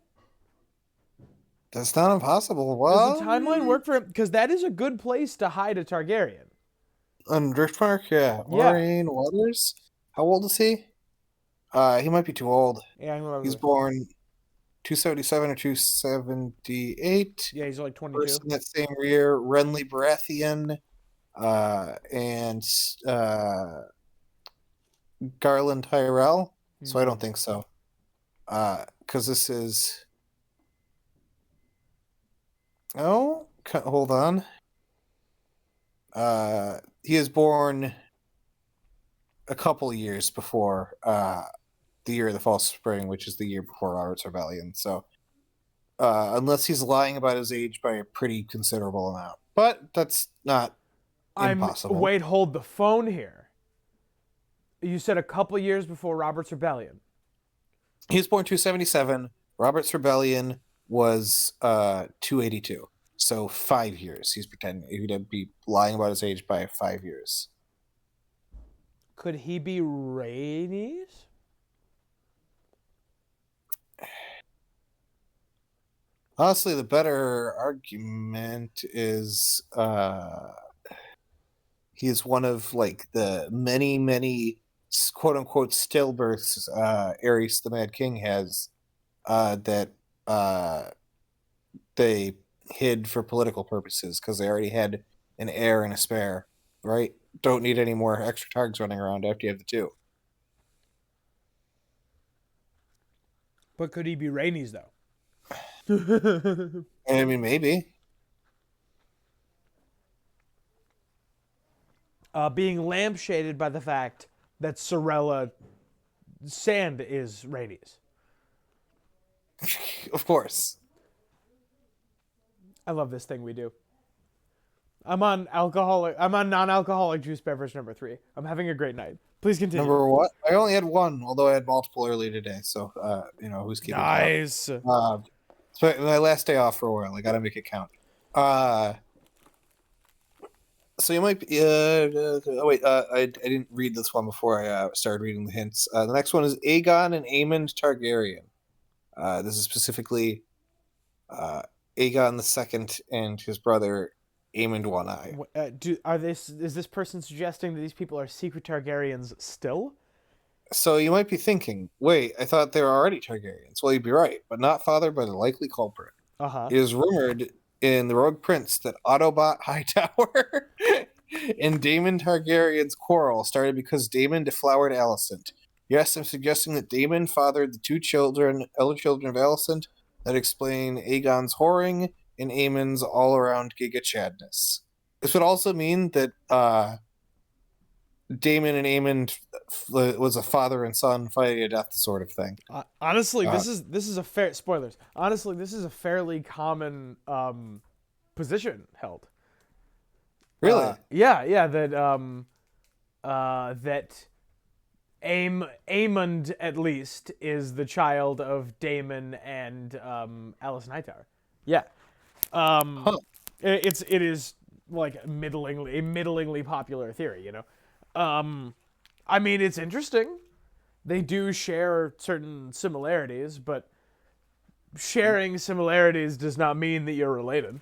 That's not impossible. Does Well, the timeline work for him? Because that is a good place to hide a Targaryen. on Driftmark, yeah. Yeah. Moraine Waters. How old is he? He might be too old. Yeah, I remember He's this. born 277 or 278. Yeah, he's like 22. First in that same year, Renly Baratheon, and Garland Tyrell. So I don't think so. Because this is. Oh, hold on. He is born a couple years before the year of the False Spring, which is the year before Robert's Rebellion. So, unless he's lying about his age by a pretty considerable amount, but that's not impossible. Wait, hold the phone here. You said a couple years before Robert's Rebellion. He was born 277. Robert's Rebellion was 282. So 5 years. He's pretending he'd be lying about his age by 5 years. Could he be Rhaenys? Honestly, the better argument is he is one of like the many quote unquote stillbirths Aerys the Mad King has that they hid for political purposes because they already had an heir and a spare, right? Don't need any more extra targs running around after you have the two. But could he be Rhaenys though? I mean, maybe. Being lampshaded by the fact that Sorella Sand is Rhaenys. Of course. I love this thing we do. I'm on non-alcoholic juice beverage number 3. I'm having a great night. Please continue. Number what? I only had one, although I had multiple earlier today. So, who's keeping count? Nice. So my last day off for a while. I gotta make it count. So you might be. I didn't read this one before I started reading the hints. The next one is Aegon and Aemond Targaryen. This is specifically Aegon II and his brother Aemond One Eye. Is this person suggesting that these people are secret Targaryens still? So you might be thinking, wait, I thought they were already Targaryens. Well, you'd be right, but not fathered by the likely culprit. It is rumored in The Rogue Prince that Autobot Hightower and Daemon Targaryen's quarrel started because Daemon deflowered Alicent. Yes, I'm suggesting that Daemon fathered the two elder children of Alicent that explain Aegon's whoring and Aemon's all-around giga chadness. This would also mean that Daemon and Aemond was a father and son fighting to death sort of thing. Honestly, this is a fair spoilers. Honestly, this is a fairly common position held. Really? Yeah. That Aemond at least is the child of Daemon and Alicent Hightower. Yeah. It is like a middlingly popular theory, you know. I mean, it's interesting. They do share certain similarities, but sharing similarities does not mean that you're related.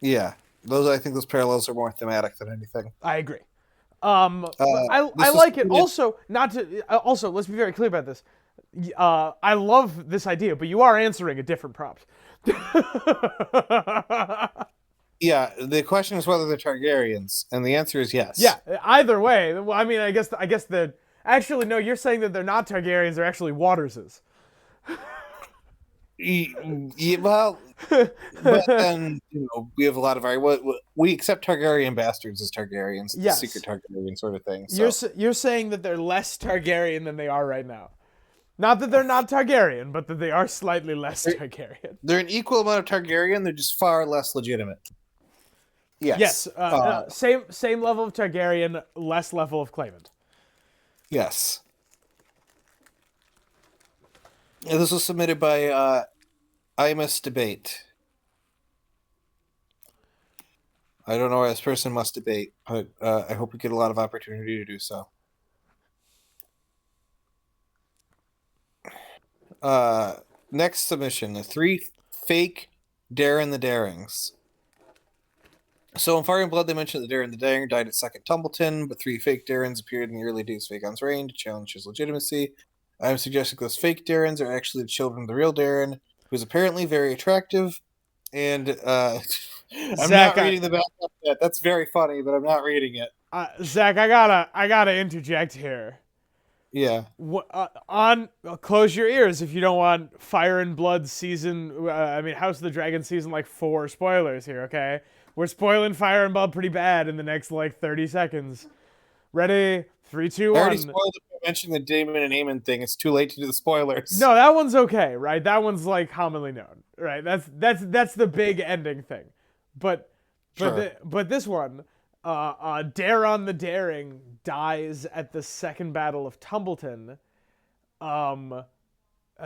Yeah, I think those parallels are more thematic than anything. I agree. I like it. Also, let's be very clear about this. I love this idea, but you are answering a different prompt. Yeah, the question is whether they're Targaryens, and the answer is yes. Yeah, either way. Well, I mean, I guess the actually no. You're saying that they're not Targaryens; they're actually Waterses. Yeah, well, but then we have a lot of we accept Targaryen bastards as Targaryens, yes. The secret Targaryen sort of thing. So. You're saying that they're less Targaryen than they are right now. Not that they're not Targaryen, but that they are slightly less Targaryen. They're an equal amount of Targaryen. They're just far less legitimate. Yes. Same level of Targaryen, less level of claimant. Yes. This was submitted by Imus Debate. I don't know why this person must debate, but I hope we get a lot of opportunity to do so. Next submission: the 3 fake Darren the Darings. So in Fire and Blood, they mentioned that Darren the Daring died at Second Tumbleton, but 3 fake Darrens appeared in the early days of Aegon's reign to challenge his legitimacy. I'm suggesting those fake Darrens are actually the children of the real Darren, who's apparently very attractive. And I'm Zach, not reading the back up yet. That's very funny, but I'm not reading it. Zach, I gotta interject here. Yeah. Close your ears if you don't want Fire and Blood House of the Dragon season 4 spoilers here. Okay, we're spoiling Fire and Blood pretty bad in the next 30 seconds. Ready? 3, 2, 1. I already spoiled it by mentioning the Damon and Aemon thing. It's too late to do the spoilers. No, that one's okay, right? That one's commonly known, right? That's the big ending thing. But Sure. but this one, Daron the Daring dies at the Second Battle of Tumbleton,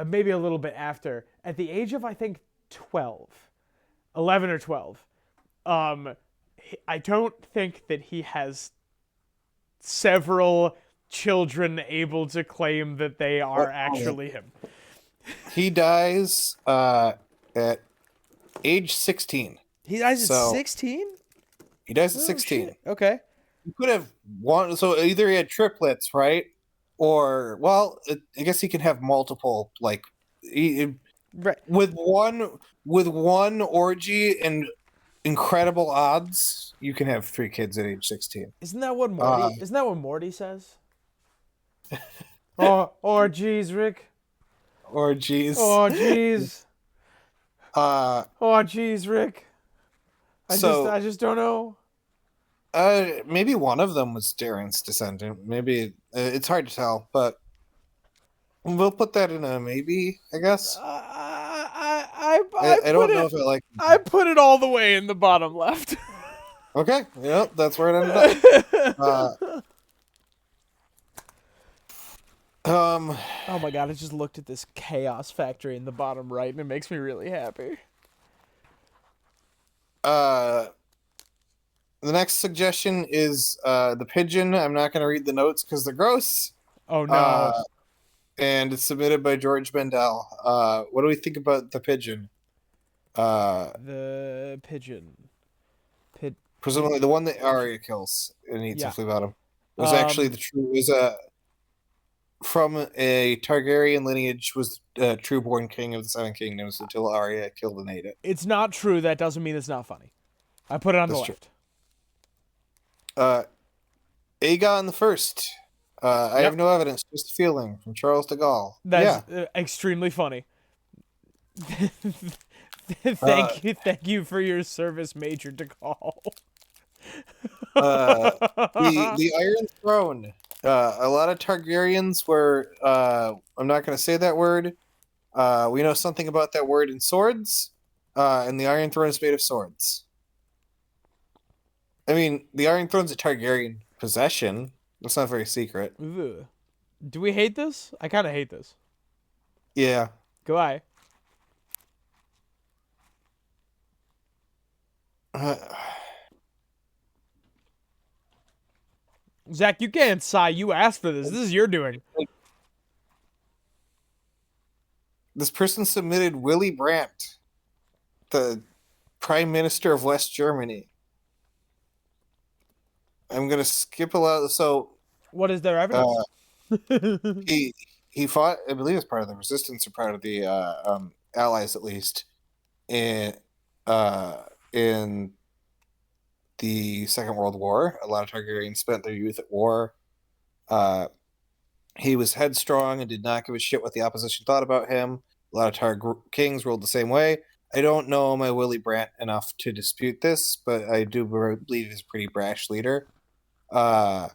maybe a little bit after, at the age of I think 11 or 12. I don't think that he has several children able to claim that they are actually him. He dies at age 16. He dies at 16? He dies at 16. Shit. Okay. You could have one. So either he had triplets, right? Or, well, I guess he can have multiple, right. With one orgy and incredible odds, you can have 3 kids at age 16. Isn't that what Morty? Isn't that what Morty says? Oh, geez, Rick. Or geez. Oh, geez. Oh, geez, Rick. I just don't know. Maybe one of them was Darren's descendant. Maybe it's hard to tell, but we'll put that in a maybe, I guess. I don't know if I like. I put it all the way in the bottom left. Okay, yeah, that's where it ended up. Oh my god! I just looked at this chaos factory in the bottom right, and it makes me really happy. The next suggestion is the pigeon. I'm not going to read the notes because they're gross. Oh no! And it's submitted by George Bendel. What do we think about the pigeon? The pigeon. Presumably the one that Arya kills and eats a flea bottom was actually from a Targaryen lineage, was true-born king of the Seven Kingdoms until Arya killed and ate it. It's not true. That doesn't mean it's not funny. I put it on the left. Aegon the First. I have no evidence, just a feeling from Charles de Gaulle. That's extremely funny. Thank you for your service, Major de Gaulle. The Iron Throne. A lot of Targaryens were. I'm not going to say that word. We know something about that word in swords, and the Iron Throne is made of swords. I mean, the Iron Throne's a Targaryen possession. It's not very secret. Ugh. Do we hate this? I kind of hate this. Yeah. Goodbye. Zach, you can't sigh. You asked for this. This is your doing. This person submitted Willy Brandt, the Prime Minister of West Germany. I'm gonna skip a lot. So, what is their evidence? He fought, I believe, as part of the resistance or part of the allies, at least, in the Second World War. A lot of Targaryens spent their youth at war. He was headstrong and did not give a shit what the opposition thought about him. A lot of kings ruled the same way. I don't know my Willy Brandt enough to dispute this, but I do believe he's a pretty brash leader. On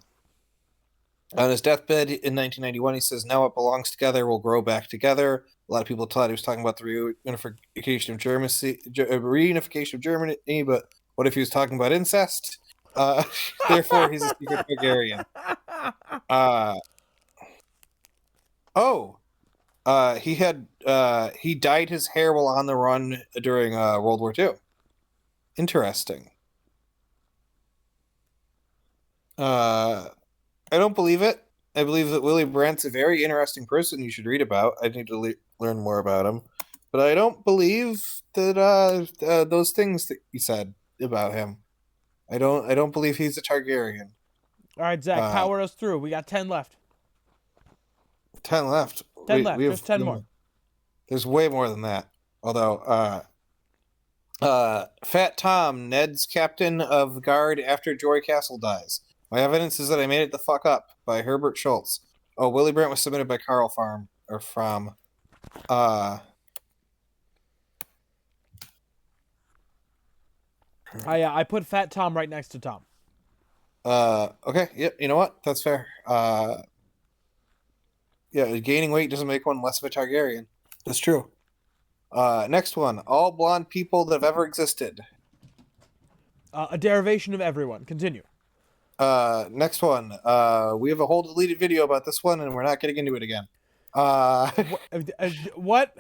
his deathbed in 1991, he says, "Now what belongs together will grow back together." A lot of people thought he was talking about the reunification of Germany, but what if he was talking about incest? Therefore, he's a secret Targaryen. He dyed his hair while on the run during World War II. Interesting. I don't believe it. I believe that Willie Brandt's a very interesting person you should read about. I need to learn more about him. But I don't believe that those things that you said about him. I don't believe he's a Targaryen. All right, Zach, Uh, power us through. We got 10 left. 10 left. 10 We left. have Just 10 more. There's way more than that. Although Fat Tom, Ned's captain of guard after Jory Castle dies. My evidence is that I made it the fuck up by Herbert Schultz. Oh, Willie Brandt was submitted by Carl Farm or from I put Fat Tom right next to Tom. okay, yep, you know what? That's fair. Yeah, gaining weight doesn't make one less of a Targaryen. That's true. Next one. All blonde people that have ever existed. A derivation of everyone. Continue. Next one. We have a whole deleted video about this one, and we're not getting into it again. What?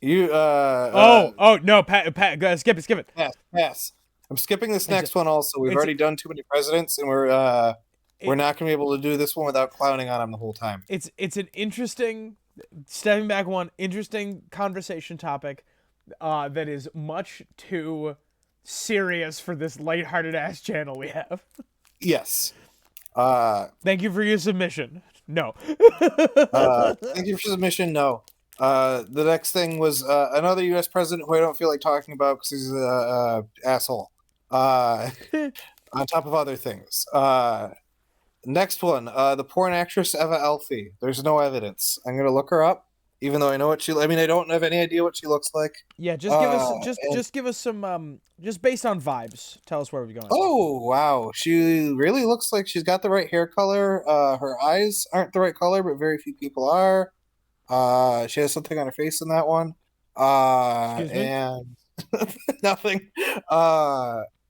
You. No, Pat, go, skip it. Pass. I'm skipping this next one. Also, we've already done too many presidents, and we're not going to be able to do this one without clowning on him the whole time. It's an interesting, stepping back one, interesting conversation topic, that is much too serious for this lighthearted ass channel we have. Yes. Thank you for your submission. No. Thank you for submission. No. The next thing was another U.S. president who I don't feel like talking about because he's an asshole. On top of other things. Next one. The porn actress Eva Elfie. There's no evidence. I'm gonna look her up, even though I know what she. I mean, I don't have any idea what she looks like. Yeah, just give us some just based on vibes. Tell us where we're going. Oh wow, she really looks like she's got the right hair color. Her eyes aren't the right color, but very few people are. She has something on her face in that one. Excuse me? And nothing.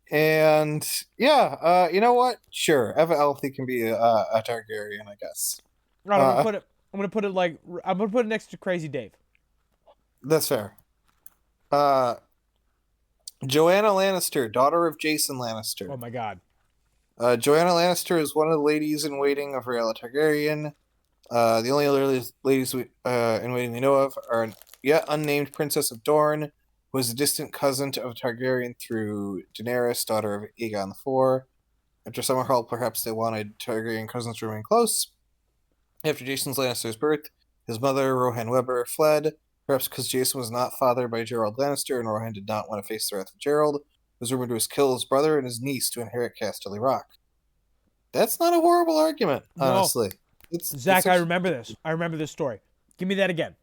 And yeah, you know what? Sure, Eva Elfie can be a Targaryen, I guess. Right, I'm gonna put it next to Crazy Dave. That's fair. Joanna Lannister, daughter of Jason Lannister. Oh my god. Joanna Lannister is one of the ladies in waiting of Rhaella Targaryen. The only other ladies in waiting we know of are an yet unnamed Princess of Dorne, who is a distant cousin of Targaryen through Daenerys, daughter of Aegon IV. After Summerhall, perhaps they wanted Targaryen cousins to remain close. After Jason Lannister's birth, his mother, Rohan Webber, fled, perhaps because Jason was not fathered by Gerald Lannister and Rohan did not want to face the wrath of Gerald. It was rumored to kill his brother and his niece to inherit Casterly Rock. That's not a horrible argument, honestly. No. Zach, I remember this. I remember this story. Give me that again.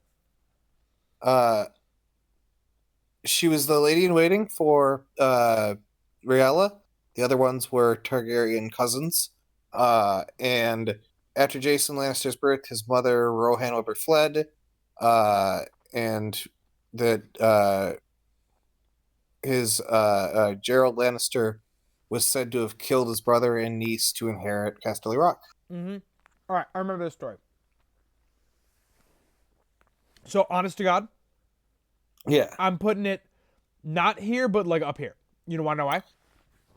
She was the lady in waiting for Rhaella. The other ones were Targaryen cousins. And after Jason Lannister's birth, his mother, Rohan Webber, fled. And that his Gerald Lannister was said to have killed his brother and niece to inherit Casterly Rock. Mm-hmm. All right, I remember this story. So, honest to God, yeah, I'm putting it not here, but like up here. You know why?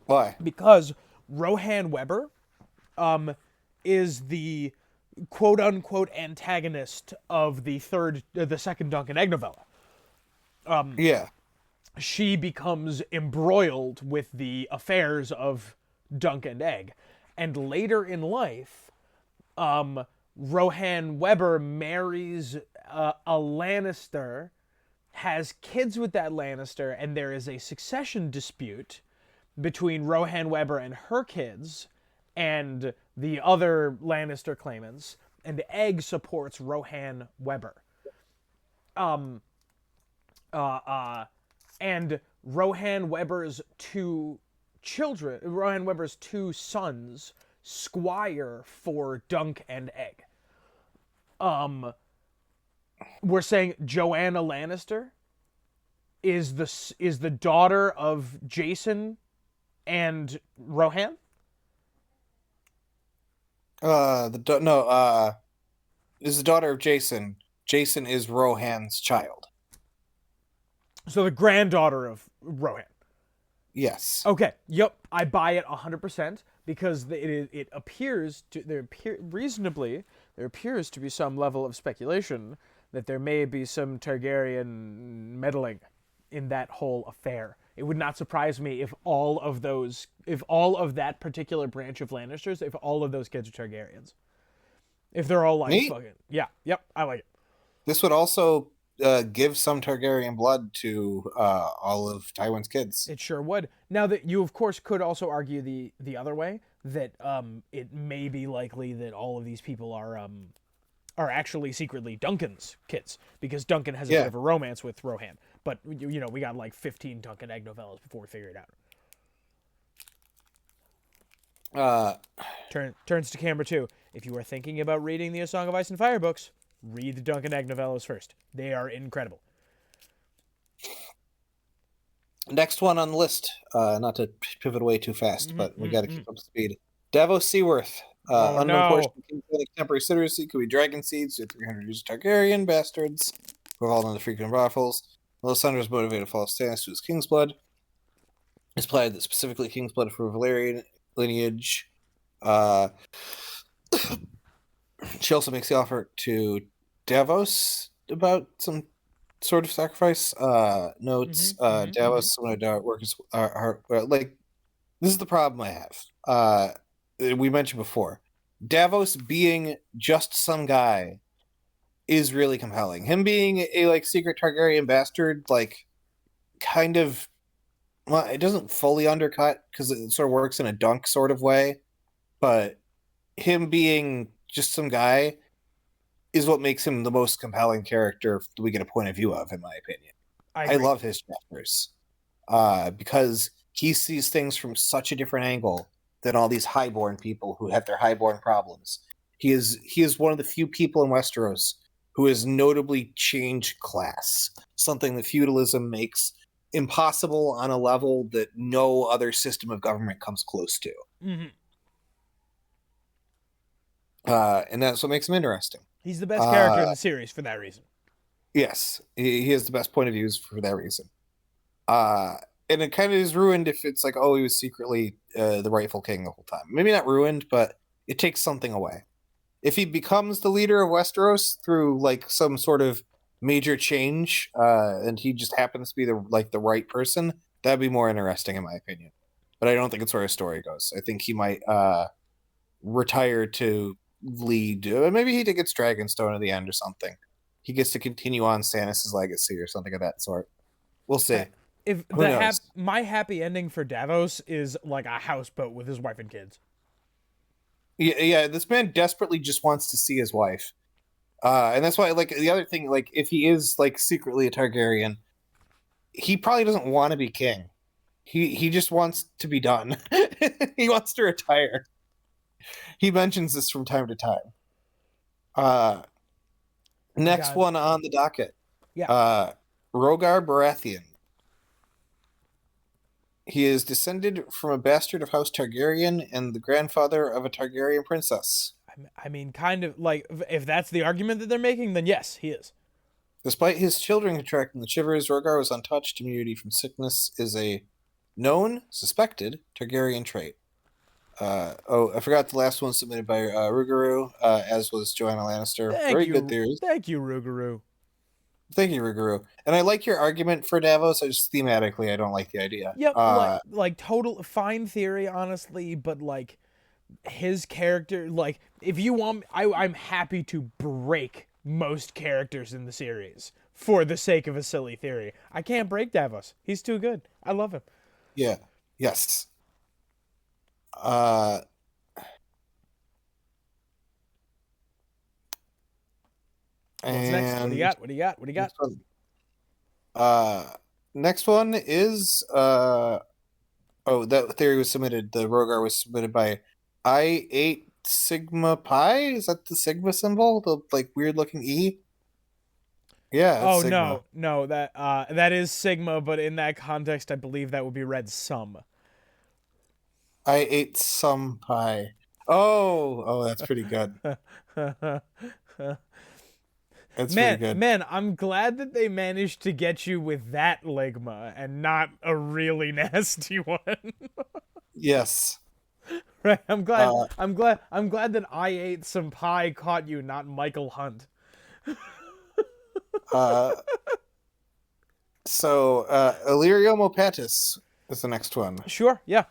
Why? Because Rohan Webber, is the quote unquote antagonist of the second Dunk and Egg novella. Yeah. She becomes embroiled with the affairs of Dunk and Egg, and later in life, Rohan Webber marries a Lannister, has kids with that Lannister, and there is a succession dispute between Rohan Webber and her kids and the other Lannister claimants, and Egg supports Rohan Webber. And Rohan Webber's two sons, squire for Dunk and Egg. We're saying Joanna Lannister is the daughter of Jason and Rohan? Is the daughter of Jason. Jason is Rohan's child. So the granddaughter of Rohan. Yes. Okay. Yep. I buy it 100%. because it appears to reasonably there appears to be some level of speculation that there may be some Targaryen meddling in that whole affair. It would not surprise me if all of that particular branch of Lannisters, if all of those kids are Targaryens. If they're all like Neat. fucking yep, I like it. This would also give some Targaryen blood to all of Tywin's kids. It sure would. Now that you, of course, could also argue the other way that it may be likely that all of these people are actually secretly Duncan's kids because Duncan has a bit of a romance with Rohan. But you know, we got like 15 Duncan egg novellas before we figure it out. Turns to camera 2. If you are thinking about reading the A Song of Ice and Fire books, read the Duncan egg novellas first. They are incredible. Next one on the list, not to pivot away too fast, but we got to keep up speed. Davos Seaworth, unknown portion of Kingsmen contemporary literacy could be dragon seeds with 300 years of Targaryen bastards who have all the frequent brothels. Melisandre is motivated to follow Stannis to his king's blood. It's implied that specifically king's blood for Valyrian lineage. She also makes the offer to Davos about some sort of sacrifice. Notes Davos, someone who workers are like. This is the problem I have. We mentioned before, Davos being just some guy is really compelling. Him being a like secret Targaryen bastard, like kind of, well, it doesn't fully undercut because it sort of works in a dunk sort of way, but him being just some guy is what makes him the most compelling character that we get a point of view of, in my opinion. I love his chapters because he sees things from such a different angle than all these highborn people who have their highborn problems. He is one of the few people in Westeros who has notably changed class, something that feudalism makes impossible on a level that no other system of government comes close to. And that's what makes him interesting. He's the best character in the series for that reason. Yes, he has the best point of views for that reason. And it kind of is ruined if it's like, oh, he was secretly the rightful king the whole time. Maybe not ruined, but it takes something away. If he becomes the leader of Westeros through like some sort of major change, and he just happens to be the right person, that'd be more interesting in my opinion. But I don't think it's where his story goes. I think he might retire to lead. Maybe he gets Dragonstone at the end or something. He gets to continue on Stannis' legacy or something of that sort. We'll see. If my happy ending for Davos is like a houseboat with his wife and kids. Yeah, this man desperately just wants to see his wife. And that's why, like, the other thing, like, if he is, like, secretly a Targaryen, he probably doesn't want to be king. He just wants to be done. He wants to retire. He mentions this from time to time. Next one on the docket. Yeah. Rhaegar Baratheon. He is descended from a bastard of House Targaryen and the grandfather of a Targaryen princess. I mean, kind of, like, if that's the argument that they're making, then yes, he is. Despite his children contracting the shivers, Rhaegar was untouched. Immunity from sickness is a known, suspected Targaryen trait. I forgot the last one submitted by Rougarou, as was Joanna Lannister. Very good theories. Thank you, Rougarou. Thank you, Rougarou. And I like your argument for Davos. I just thematically, I don't like the idea. Yep, like total fine theory, honestly, but like his character, like if you want, I'm happy to break most characters in the series for the sake of a silly theory. I can't break Davos. He's too good. I love him. Yeah. Yes. What's next? What do you got? Next one is that theory was submitted. The Rhaegar was submitted by I8 Sigma Pi. Is that the Sigma symbol? The like weird looking E? Yeah. Oh Sigma. no, that is Sigma, but in that context, I believe that would be read sum. I8 some Pi. Oh, that's pretty good. That's pretty good. Man, I'm glad that they managed to get you with that ligma and not a really nasty one. Yes. Right. Uh, I'm glad that I ate some pie caught you, not Michael Hunt. uh, Illyrio Mopatis is the next one. Sure. Yeah.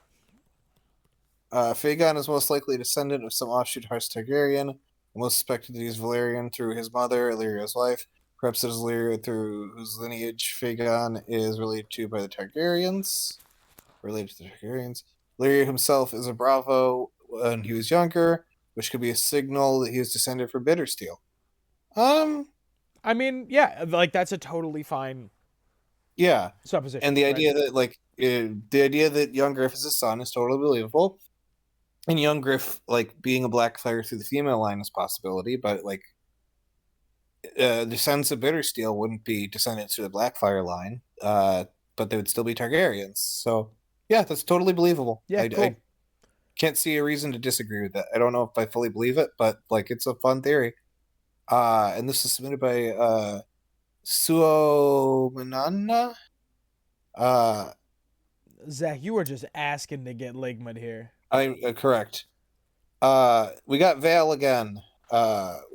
Phaegon is most likely a descendant of some offshoot House Targaryen. Most suspected that he's Valyrian through his mother, Illyrio's wife. Perhaps it is Illyrio through whose lineage Phaegon is related to by the Targaryens. Related to the Targaryens. Illyrio himself is a Bravo when he was younger, which could be a signal that he is descended from Bittersteel. I mean, yeah, like that's a totally fine Yeah, supposition. and the right? idea that the idea that young Griff is his son is totally believable. And young Griff being a Blackfire through the female line is a possibility, but descendants of Bittersteel wouldn't be descendants through the Blackfire line, but they would still be Targaryens. So yeah, that's totally believable. Yeah, cool. I can't see a reason to disagree with that. I don't know if I fully believe it, but it's a fun theory. And this is submitted by Suo Manana. Zach, you were just asking to get Ligmud here. I'm correct. We got Vale again.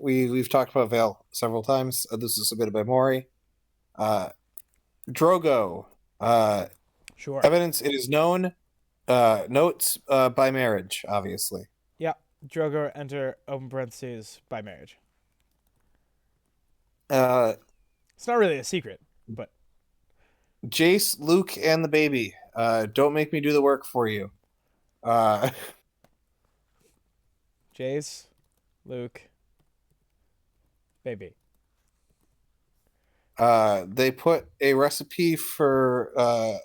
We've talked about Vale several times. This is submitted by Maury. Drogo. Sure. Evidence it is known. Notes by marriage, obviously. Yeah. Drogo enter open parentheses by marriage. It's not really a secret, but Jace, Luke, and the baby. Don't make me do the work for you. Jace, Luke, baby. They put a recipe for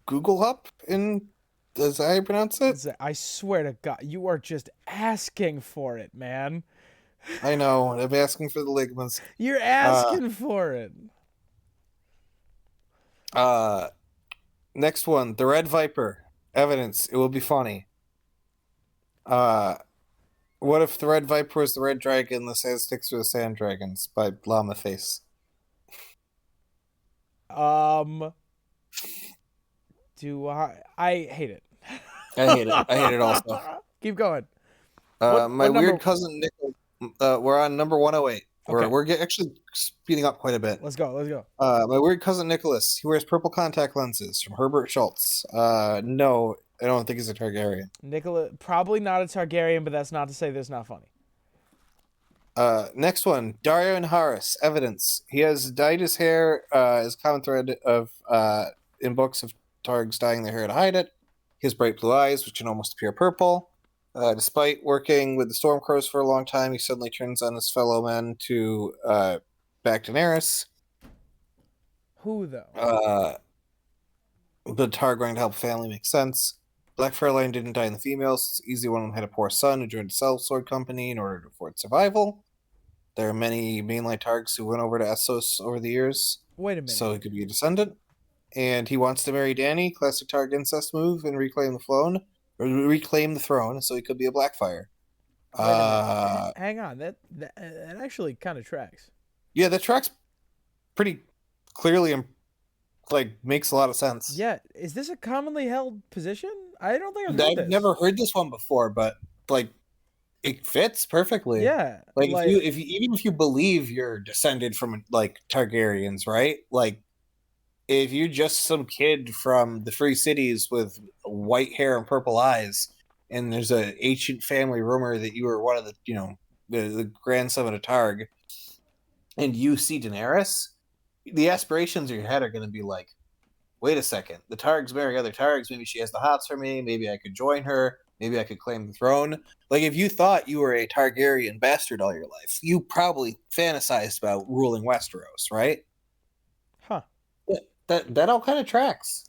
Google Hup in. Is that how you pronounce it? I swear to God, you are just asking for it, man. I know. I'm asking for the ligmens. You're asking for it. Next one, the Red Viper. Evidence. It will be funny. What if the Red Viper was the Red Dragon, the Sand Sticks were the Sand Dragons by Llama Face? Do I hate it. I hate it. I hate it also. Keep going. My weird cousin Nickel. We're on number 108. Okay. We're actually speeding up quite a bit. Let's go. My weird cousin Nicholas. He wears purple contact lenses from Herbert Schultz. No, I don't think he's a Targaryen. Nicholas, probably not a Targaryen, but that's not to say that's not funny. Next one, Dario and Harris. Evidence. He has dyed his hair as a common thread of in books of Targs dyeing their hair to hide it. He has bright blue eyes, which can almost appear purple. Despite working with the Stormcrows for a long time, he suddenly turns on his fellow men to back Daenerys. Who, though? The Targaryen to help family makes sense. Blackfire line didn't die in the females. It's easy. One of them had a poor son who joined the sellsword company in order to afford survival. There are many mainline Targs who went over to Essos over the years. Wait a minute. So he could be a descendant. And he wants to marry Dany, classic Targ incest move, and reclaim the throne, so he could be a Blackfire. Hang on, that actually kind of tracks. Yeah, that tracks pretty clearly and makes a lot of sense. Yeah, is this a commonly held position? I don't think I've never heard this one before, but it fits perfectly. Yeah, if you believe you're descended from Targaryens, right? If you're just some kid from the Free Cities with white hair and purple eyes, and there's an ancient family rumor that you were one of the grandson of a Targ, and you see Daenerys, the aspirations in your head are going to be wait a second, the Targs marry other Targs, maybe she has the hots for me, maybe I could join her, maybe I could claim the throne. If you thought you were a Targaryen bastard all your life, you probably fantasized about ruling Westeros, right? Huh. That all kind of tracks.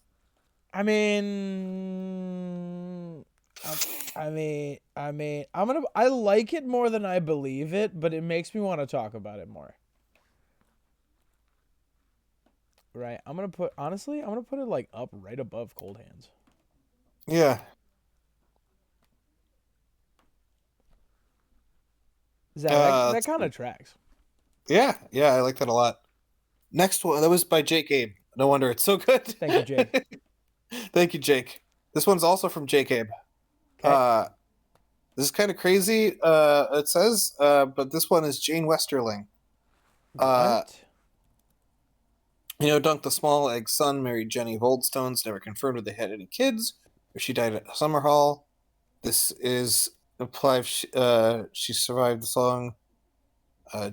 I mean, I like it more than I believe it, but it makes me want to talk about it more. Right. I'm gonna put it up right above Cold Hands. Yeah. That kind of tracks. Yeah, I like that a lot. Next one, that was by Jake Abe. No wonder it's so good. Thank you, Jake. Thank you, Jake. This one's also from Jake Abe. Uh, this is kind of crazy. It says, but this one is Jane Westerling. What? Dunk the Small Egg's son married Jenny of Oldstones. Never confirmed if they had any kids, or she died at Summerhall. This is implied. She survived the song.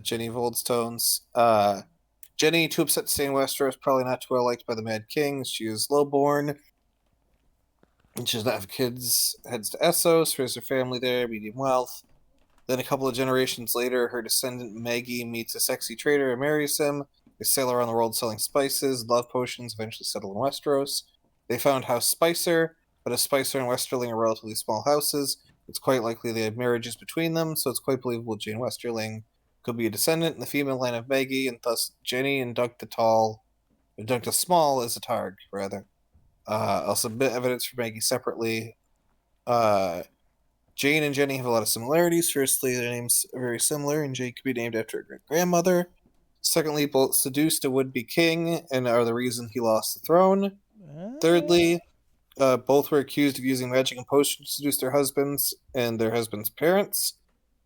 Jenny of Oldstones. Jenny, too upset to stay in Westeros, probably not too well liked by the Mad King. She is lowborn. And she does not have kids. Heads to Essos, raised her family there, medium wealth. Then a couple of generations later, her descendant Maggie meets a sexy trader and marries him. They sail around the world selling spices, love potions, eventually settle in Westeros. They found House Spicer, but as Spicer and Westerling are relatively small houses, it's quite likely they had marriages between them, so it's quite believable Jane Westerling could be a descendant in the female line of Maggie, and thus Jenny and Dunk the Small is a Targ, rather. I'll submit evidence for Maggie separately. Jane and Jenny have a lot of similarities. Firstly, their names are very similar, and Jane could be named after her great-grandmother. Secondly, both seduced a would-be king and are the reason he lost the throne. Thirdly, both were accused of using magic and potions to seduce their husbands and their husbands' parents,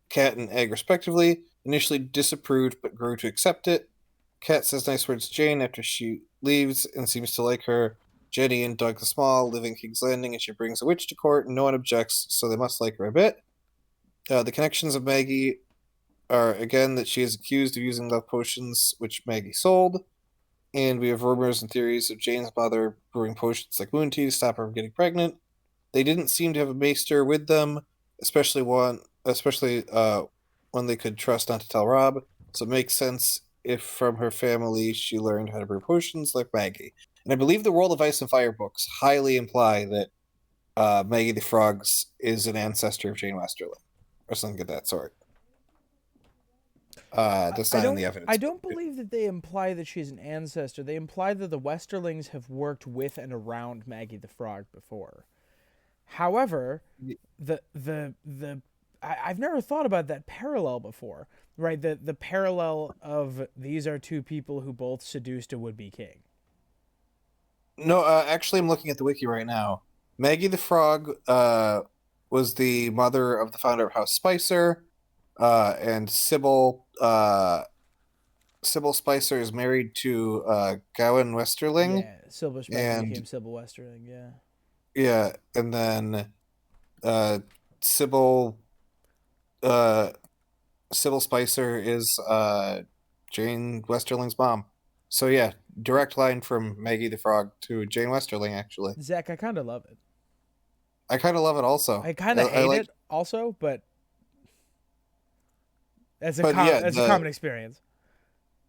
Cat and Egg respectively. Initially disapproved, but grew to accept it. Cat says nice words to Jane after she leaves and seems to like her. Jenny and Doug the Small live in King's Landing, and she brings a witch to court, and no one objects, so they must like her a bit. The connections of Maggie are, again, that she is accused of using love potions, which Maggie sold, and we have rumors and theories of Jane's mother brewing potions like moon tea to stop her from getting pregnant. They didn't seem to have a maester with them, especially when they could trust not to tell Rob, so it makes sense if from her family she learned how to brew potions like Maggie. And I believe the World of Ice and Fire books highly imply that Maggie the Frogs is an ancestor of Jane Westerling, or something of that sort. That's not in the evidence. I don't believe that they imply that she's an ancestor. They imply that the Westerlings have worked with and around Maggie the Frog before. However, I've never thought about that parallel before, right? The parallel of these are two people who both seduced a would-be king. No, actually, I'm looking at the wiki right now. Maggie the Frog was the mother of the founder of House Spicer, and Sybil Spicer is married to Gawain Westerling. Yeah, Sybil Spicer became Sybil Westerling, yeah. Yeah, and then Sybil Spicer is Jane Westerling's mom. So yeah, direct line from Maggie the Frog to Jane Westerling, actually. Zach, I kind of love it. I kind of love it also. I kind of hate it also, but that's a common experience.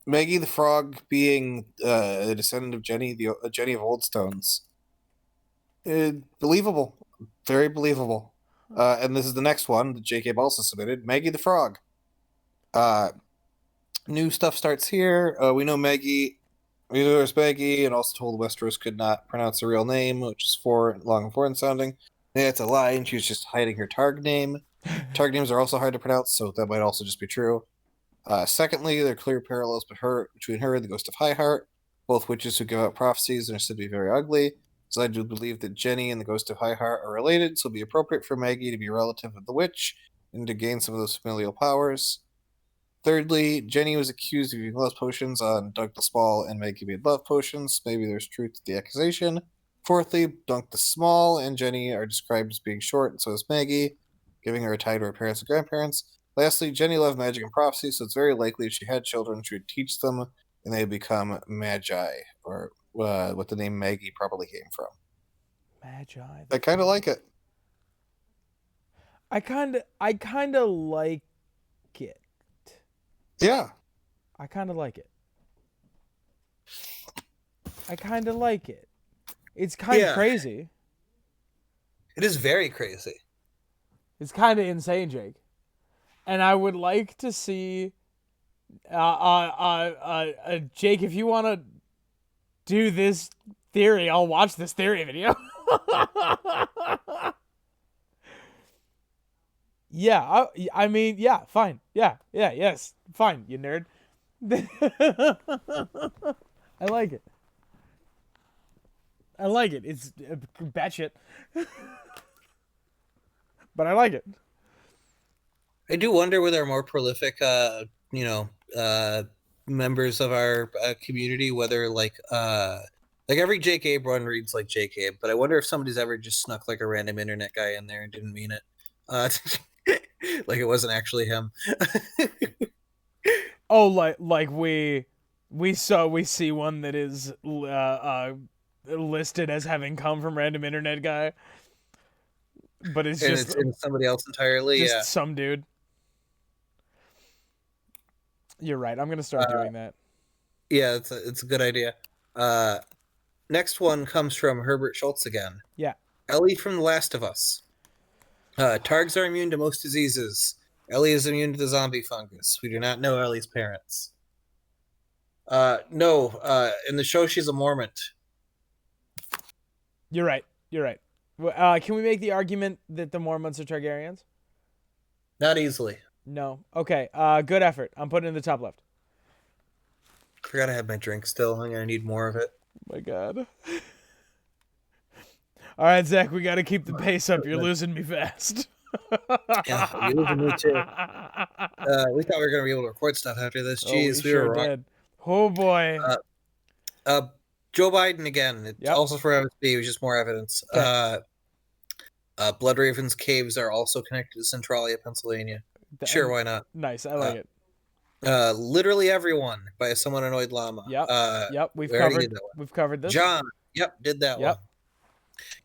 Maggie the Frog being a descendant of Jenny of Oldstones. Believable. Very believable. And this is the next one that J.K. also submitted. Maggie the Frog. New stuff starts here. We know Maggie. We know there's Maggie, and also told Westeros could not pronounce her real name, which is long and foreign sounding. That's a lie, and she was just hiding her Targ name. Targ names are also hard to pronounce, so that might also just be true. Secondly, there are clear parallels between her and the Ghost of Highheart, both witches who give out prophecies and are said to be very ugly. So I do believe that Jenny and the Ghost of Highheart are related, so it'll be appropriate for Maggie to be a relative of the witch and to gain some of those familial powers. Thirdly, Jenny was accused of using love potions on Dunk the Small, and Maggie made love potions. Maybe there's truth to the accusation. Fourthly, Dunk the Small and Jenny are described as being short, and so is Maggie, giving her a tie to her parents and grandparents. Lastly, Jenny loved magic and prophecy, so it's very likely if she had children, she would teach them, and they would become magi, or what the name Maggie probably came from. Magi. I kind of like it. I kind of like it. Yeah. I kind of like it. It's kind of crazy. It is very crazy. It's kind of insane, Jake. And I would like to see, Jake, if you want to do this theory, I'll watch this theory video. Yeah, I mean, yeah, fine. Yes, fine, you nerd. I like it. It's batshit. but I like it. I do wonder whether more prolific, you know, members of our community, whether like every Jake Abe run reads like Jake Abe, but I wonder if somebody's ever just snuck like a random internet guy in there and didn't mean it, like it wasn't actually him. Oh, like we see one that is listed as having come from random internet guy, but it's And just it's somebody else entirely. just Yeah, some dude. You're right. I'm gonna start doing that. yeah, it's a good idea. Next one comes from Herbert Schultz again. Yeah. Ellie from The Last of Us. Targs are immune to most diseases. Ellie is immune to the zombie fungus. We do not know Ellie's parents. No, in the show she's a Mormont. You're right. You're right. Can we make the argument that the Mormonts are Targaryens? Not easily. No. Okay. Good effort. I'm putting it in the top left. Forgot I had my drink still. I'm gonna need more of it. Oh my God. All right, Zach, we got to keep the pace up. You're losing me fast. Yeah, you're losing me too. We thought we were gonna be able to record stuff after this. Jeez, we were sure wrong. did. Oh boy. Joe Biden again. It's Yep. also for MSB. It was just more evidence. Okay. Blood Raven's caves are also connected to Centralia, Pennsylvania. Sure, why not? Nice. I like it. Literally everyone by a Someone Annoyed Llama. Yep. We've covered this. John. Yep, did that one.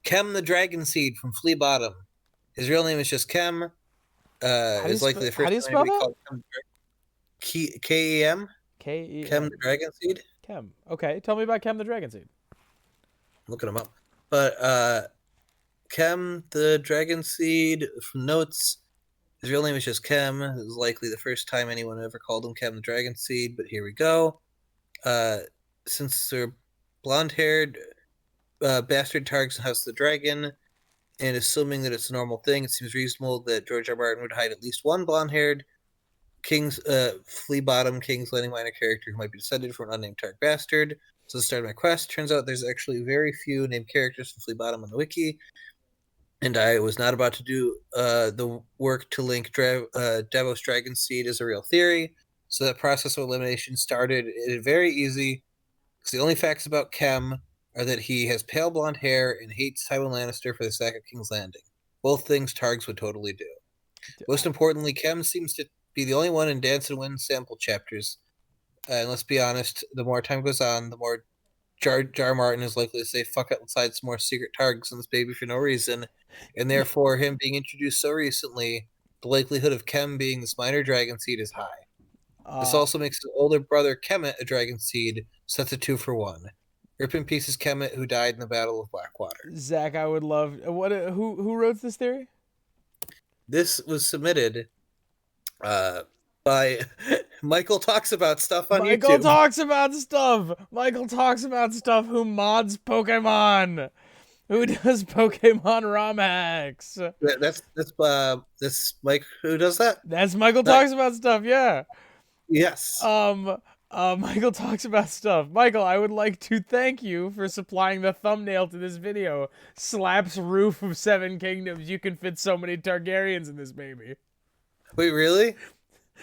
Kem the Dragon Seed from Flea Bottom. His real name is just Kem. Is likely the first how do you spell that? Kem. K-E-M. Kem the Dragon Seed. Kem. Okay, tell me about Kem the Dragon Seed. Looking him up. But Kem the Dragon Seed from notes. His real name is just Kem. This is likely the first time anyone ever called him Kem the Dragon Seed, but here we go. Since they're blonde-haired bastard targs House the Dragon, and assuming that it's a normal thing, it seems reasonable that George R. Martin would hide at least one blonde-haired flea bottom King's Landing minor character who might be descended from an unnamed Targ bastard. So the start of my quest. Turns out there's actually very few named characters from Flea Bottom on the wiki, and I was not about to do the work to link Davos Dragon Seed as a real theory. So that process of elimination started very easy, because the only facts about Kem are that he has pale blonde hair and hates Tywin Lannister for the sack of King's Landing. Both things Targs would totally do. Most importantly, Kem seems to be the only one in Dance and Win sample chapters. And let's be honest, the more time goes on, the more Jar Martin is likely to say, fuck it, let's hide some more secret Targs in this baby for no reason. And therefore, him being introduced so recently, the likelihood of Kem being this minor dragon seed is high. This also makes his older brother Kemet a dragon seed, so that's a 2-for-1. Rip in pieces Kemet, who died in the Battle of Blackwater. Zach, I would love... Who wrote this theory? This was submitted by Michael Talks About Stuff on YouTube. Michael Talks About Stuff! Michael Talks About Stuff who mods Pokemon! Who does Pokemon ROM hacks? That's Mike who does that? That's Michael Talks About Stuff, yeah. Yes. Michael Talks About Stuff. Michael, I would like to thank you for supplying the thumbnail to this video. Slaps roof of 7 kingdoms. You can fit so many Targaryens in this baby. Wait, really?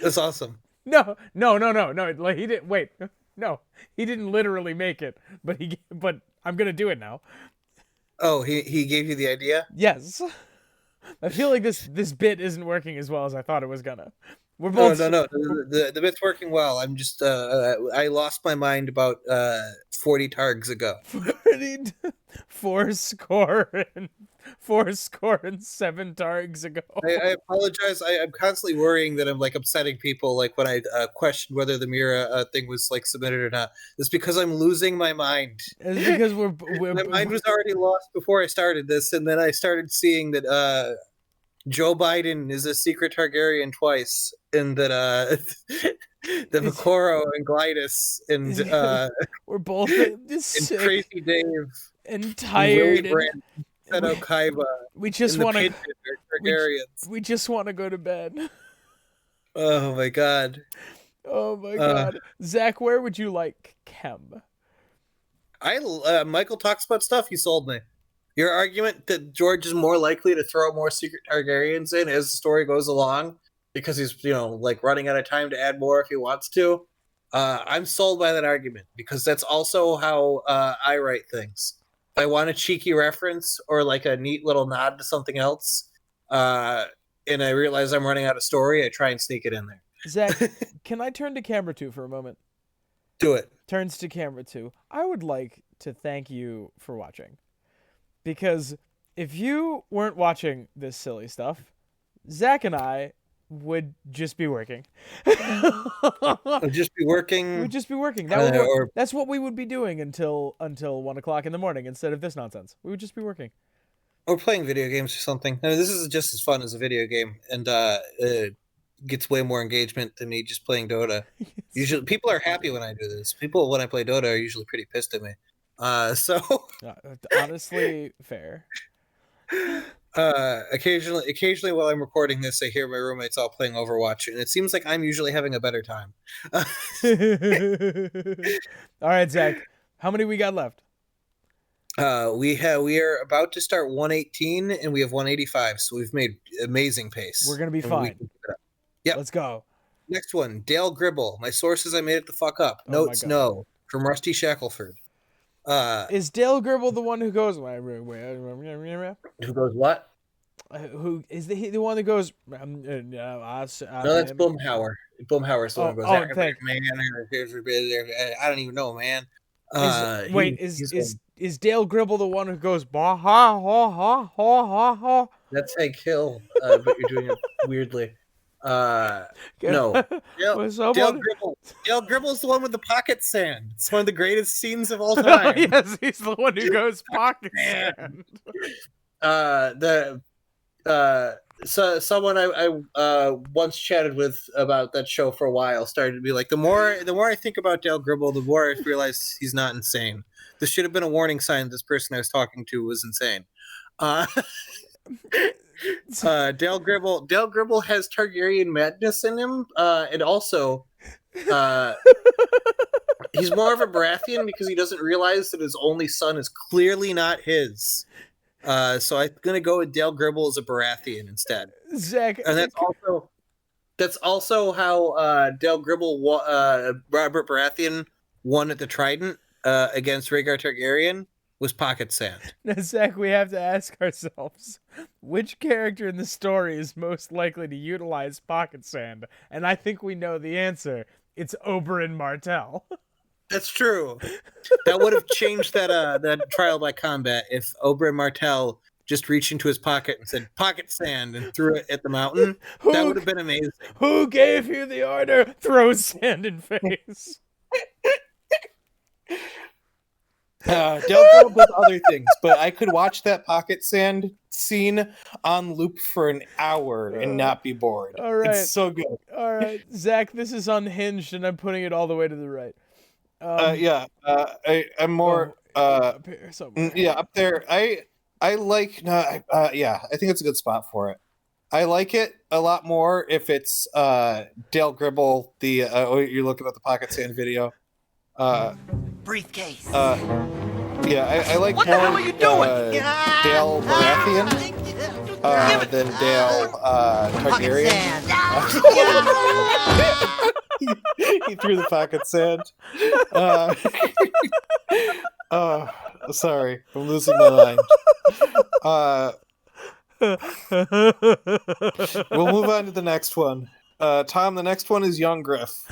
That's awesome. No. Like he didn't. Wait, no, he didn't literally make it, but I'm gonna do it now. Oh, he gave you the idea? Yes. I feel like this bit isn't working as well as I thought it was gonna. We're both... No. The bit's working well. I'm just I lost my mind about 40 targs ago. 4 and 7 targs ago. I apologize. I'm constantly worrying that I'm like upsetting people. Like when I questioned whether the Mira thing was like submitted or not. It's because I'm losing my mind. It's because my mind was already lost before I started this, and then I started seeing that Joe Biden is a secret Targaryen twice, and that the Makoro and Glidus and we're both and Crazy Dave and tired and Kaiba. We just want to Targaryens. We just want to go to bed. Oh my god. Oh my god. Zach, where would you like Kem? Michael Talks About Stuff. He sold me. Your argument that George is more likely to throw more secret Targaryens in as the story goes along because he's, like running out of time to add more if he wants to. I'm sold by that argument because that's also how I write things. If I want a cheeky reference or like a neat little nod to something else, and I realize I'm running out of story, I try and sneak it in there. Zach, can I turn to camera 2 for a moment? Do it. Turns to camera 2. I would like to thank you for watching. Because if you weren't watching this silly stuff, Zach and I would just be working. Would just be working. We'd just be working. That's what we would be doing until 1 o'clock in the morning instead of this nonsense. We would just be working. Or playing video games or something. I mean, this is just as fun as a video game, and it gets way more engagement than me just playing Dota. Usually, people are happy when I do this. People, when I play Dota, are usually pretty pissed at me. So honestly, fair. Occasionally while I'm recording this, I hear my roommates all playing Overwatch, and it seems like I'm usually having a better time. All right, Zach, how many we got left? We are about to start 118, and we have 185, so we've made amazing pace. We're gonna be fine. Yep. Let's go. Next one, Dale Gribble. My sources, I made it the fuck up. Notes, no. From Rusty Shackelford. Is Dale Gribble the one who goes? Who goes what? Who is the one that goes? No, that's Boomhauer. Boomhauer's the one who goes. I don't even know, man. Is Dale Gribble the one who goes? Bah ha ha ha ha ha ha? That's Hank Hill, but you're doing it weirdly. No. Dale Gribble's the one with the pocket sand. It's one of the greatest scenes of all time. Yes, he's the one who goes pocket sand. So someone I once chatted with about that show for a while started to be like, the more I think about Dale Gribble, the more I realize he's not insane. This should have been a warning sign that this person I was talking to was insane. Dale Gribble has Targaryen madness in him, and also he's more of a Baratheon because he doesn't realize that his only son is clearly not his. So I'm gonna go with Dale Gribble as a Baratheon instead. Zach, and that's also how Dale Gribble, Robert Baratheon, won at the Trident against Rhaegar Targaryen. Was pocket sand. Now, Zach, we have to ask ourselves, which character in the story is most likely to utilize pocket sand? And I think we know the answer. It's Oberyn Martell. That's true. That would have changed that trial by combat if Oberyn Martell just reached into his pocket and said, pocket sand, and threw it at the mountain. That would have been amazing. Who gave you the order? Throw sand in face. Dale Gribble does other things, but I could watch that pocket sand scene on loop for an hour and not be bored. All right. It's so good. All right, Zach, this is unhinged, and I'm putting it all the way to the right. I'm more up here somewhere. Yeah, up there. I like I think it's a good spot for it. I like it a lot more if it's Dale Gribble. You're looking at the pocket sand video. Briefcase. I like what more the hell are you doing? Dale Baratheon than Dale Targaryen. He threw the pocket sand. Oh, sorry, I'm losing my mind. We'll move on to the next one. Tom, the next one is Young Griff.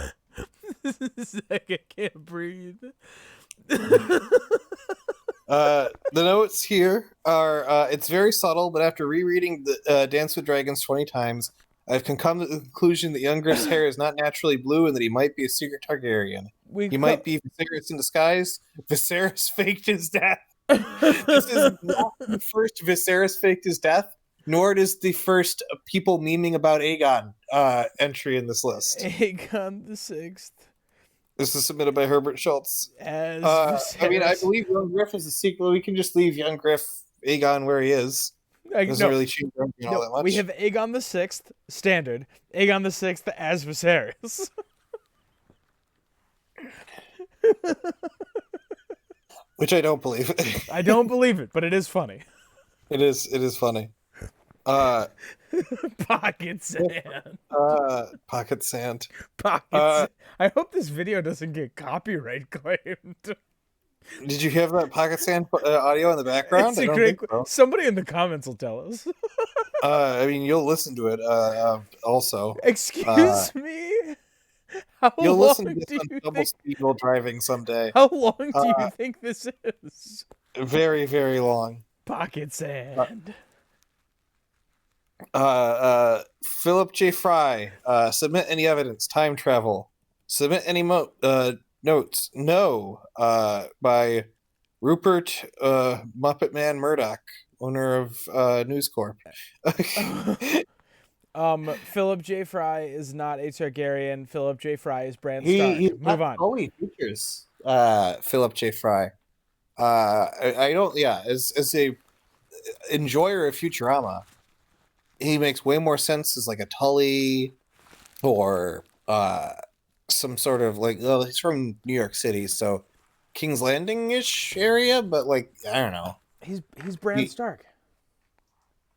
I can't breathe. The notes here are it's very subtle, but after rereading the Dance with Dragons 20 times, I've come to the conclusion that Young Griff's hair is not naturally blue and that he might be a secret Targaryen. He might be Viserys in disguise. Viserys faked his death. This is not the first Viserys faked his death, nor it is the first people memeing about Aegon entry in this list. Aegon the Sixth. This is submitted by Herbert Schultz. I believe Young Griff is a sequel. We can just leave Young Griff Aegon where he is. Doesn't really change all that much. We have Aegon the Sixth standard. Aegon the Sixth as Viserys. Which I don't believe. I don't believe it, but it is funny. It is funny. Uh, Pocket sand. Pocket sand. Pockets. I hope this video doesn't get copyright claimed. Did you have that pocket sand audio in the background? It's I a don't great. think so. Somebody in the comments will tell us. I mean, you'll listen to it. Also, Excuse me. How you'll long listen to this do on you double think? speed while driving someday. How long do you Uh, think this is? very, very long. Pocket sand. Philip J. Fry. Submit any evidence. Time travel. Submit any notes. No. By Rupert Muppet Man Murdoch, owner of News Corp. Philip J. Fry is not a Targaryen. Philip J. Fry is Bran He's Stark. Move not on. only features Philip J. Fry. I don't. Yeah, as a enjoyer of Futurama, he makes way more sense as like a Tully or some sort of like. Well, he's from New York City, so King's Landing ish area, but like I don't know. He's Bran He, Stark.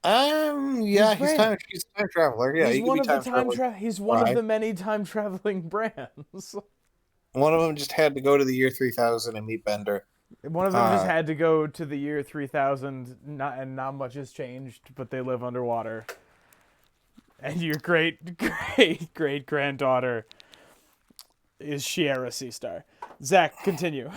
yeah, Bran. he's a time traveler. Yeah, He's he could one be of the time traveling. He's one of Fry. the many time traveling Brans. One of them just had to go to the year 3000 and meet Bender. One of them just Uh, had to go to the year 3000, and not much has changed, but they live underwater. And your great granddaughter is Shiera Seastar. Zach, continue.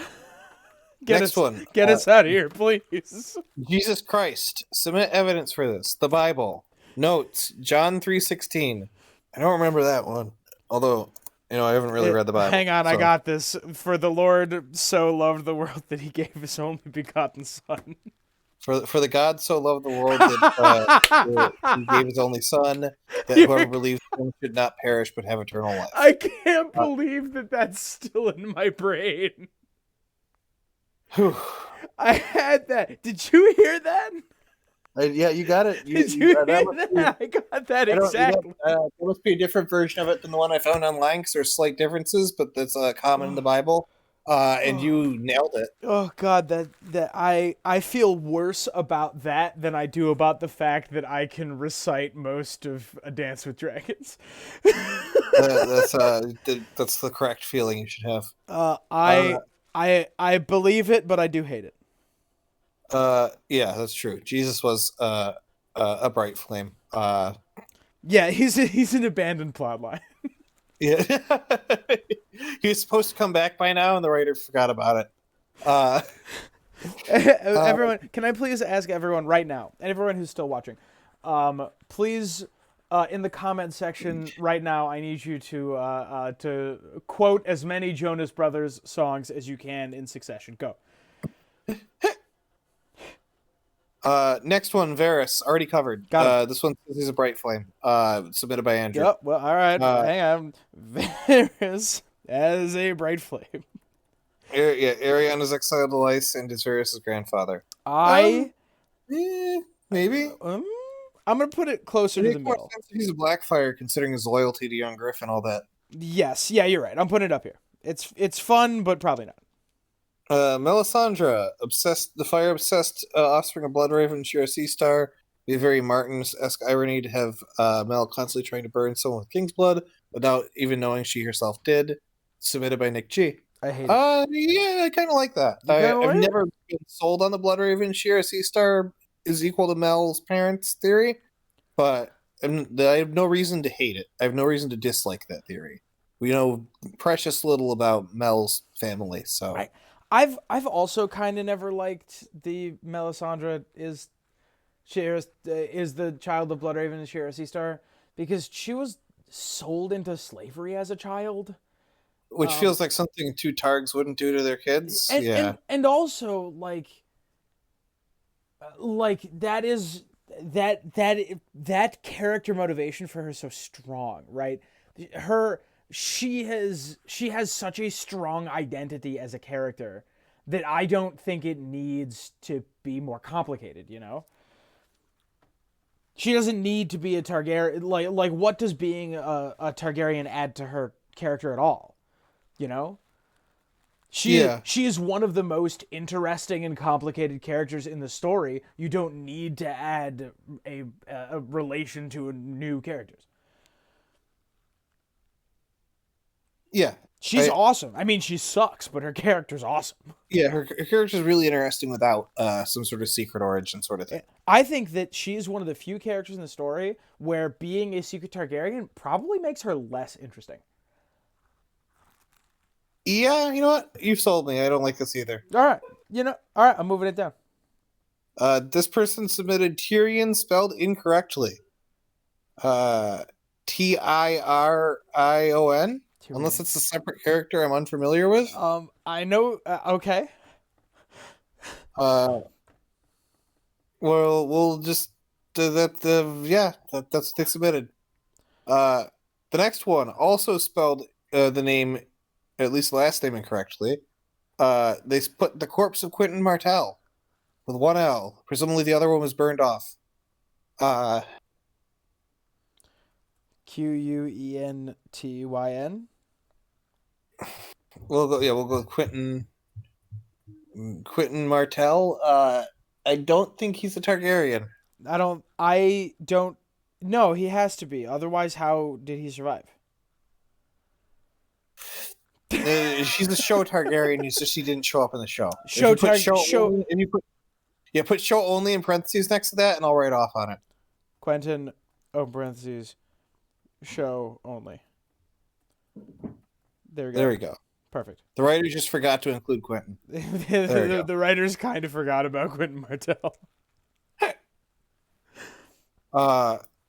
Next one. Get us out of here, please. Jesus Christ. Submit evidence for this. The Bible. Notes. John 3:16. I don't remember that one. Although, I haven't really read the Bible. Hang on, I so- got this. For the Lord so loved the world that he gave his only begotten Son. For the God so loved the world that he gave his only Son, that whoever believes in him should not perish but have eternal life. I can't believe that that's still in my brain. Whew. I had that. Did you hear that? Yeah, you got it. Did you hear that must that? I got that I don't- exactly. There must be a different version of it than the one I found online because there's slight differences, but that's common in the Bible. And you nailed it. Oh God, that I feel worse about that than I do about the fact that I can recite most of A Dance with Dragons. That's the correct feeling you should have. I believe it, but I do hate it. Yeah, that's true. Jesus was a bright flame. Yeah, he's an abandoned plotline. Yeah, he was supposed to come back by now, and the writer forgot about it. Everyone, can I please ask everyone right now, and everyone who's still watching, please, in the comment section right now, I need you to quote as many Jonas Brothers songs as you can in succession. Go. Next one, Varys, already covered. Got This one is a bright flame. Submitted by Andrew. Yep. Well, all right. Hang on. Varys as a bright flame. Yeah, Ariana's exiled to Lice and is Varys' grandfather. Maybe. I'm gonna put it closer to the More middle. sense if he's a Blackfire, considering his loyalty to young Griff and all that. Yes. Yeah, you're right. I'm putting it up here. It's fun, but probably not. Melisandre, the fire-obsessed offspring of Bloodraven and Shira Seastar. Be a very Martin's-esque irony to have Mel constantly trying to burn someone with King's blood without even knowing she herself did. Submitted by Nick G. I hate it. Yeah, I kind of like that. I've never been sold on the Bloodraven Shira Seastar is equal to Mel's parents theory, but I have no reason to hate it. I have no reason to dislike that theory. We know precious little about Mel's family, so... Right. I've also kind of never liked the Melisandre is the child of Bloodraven and Shira Seastar because she was sold into slavery as a child, which feels like something two Targs wouldn't do to their kids. and also like that is that character motivation for her is so strong, right? She has such a strong identity as a character that I don't think it needs to be more complicated, you know? She doesn't need to be a Targaryen. Like what does being a Targaryen add to her character at all? You know? She is one of the most interesting and complicated characters in the story. You don't need to add a relation to new characters. Yeah. She's awesome. I mean, she sucks, but her character's awesome. Yeah, her character's really interesting without some sort of secret origin sort of thing. I think that she is one of the few characters in the story where being a secret Targaryen probably makes her less interesting. Yeah, you know what? You've sold me. I don't like this either. All right. All right, I'm moving it down. This person submitted Tyrion spelled incorrectly. Tion. Unless it's a separate character I'm unfamiliar with. I know. Okay. Well, we'll just that's what they submitted. The next one also spelled the name, at least the last name, incorrectly. They put the corpse of Quentin Martell with one L. Presumably the other one was burned off. Quentyn. We'll go with Quentin Martell. I don't think he's a Targaryen. I don't. No, he has to be. Otherwise, how did he survive? She's a show Targaryen. It's just she didn't show up in the show. Put show only in parentheses next to that, and I'll write off on it. Quentin, parentheses, show only. There we go. Perfect. The writers just forgot to include Quentin. The writers kind of forgot about Quentin Martell.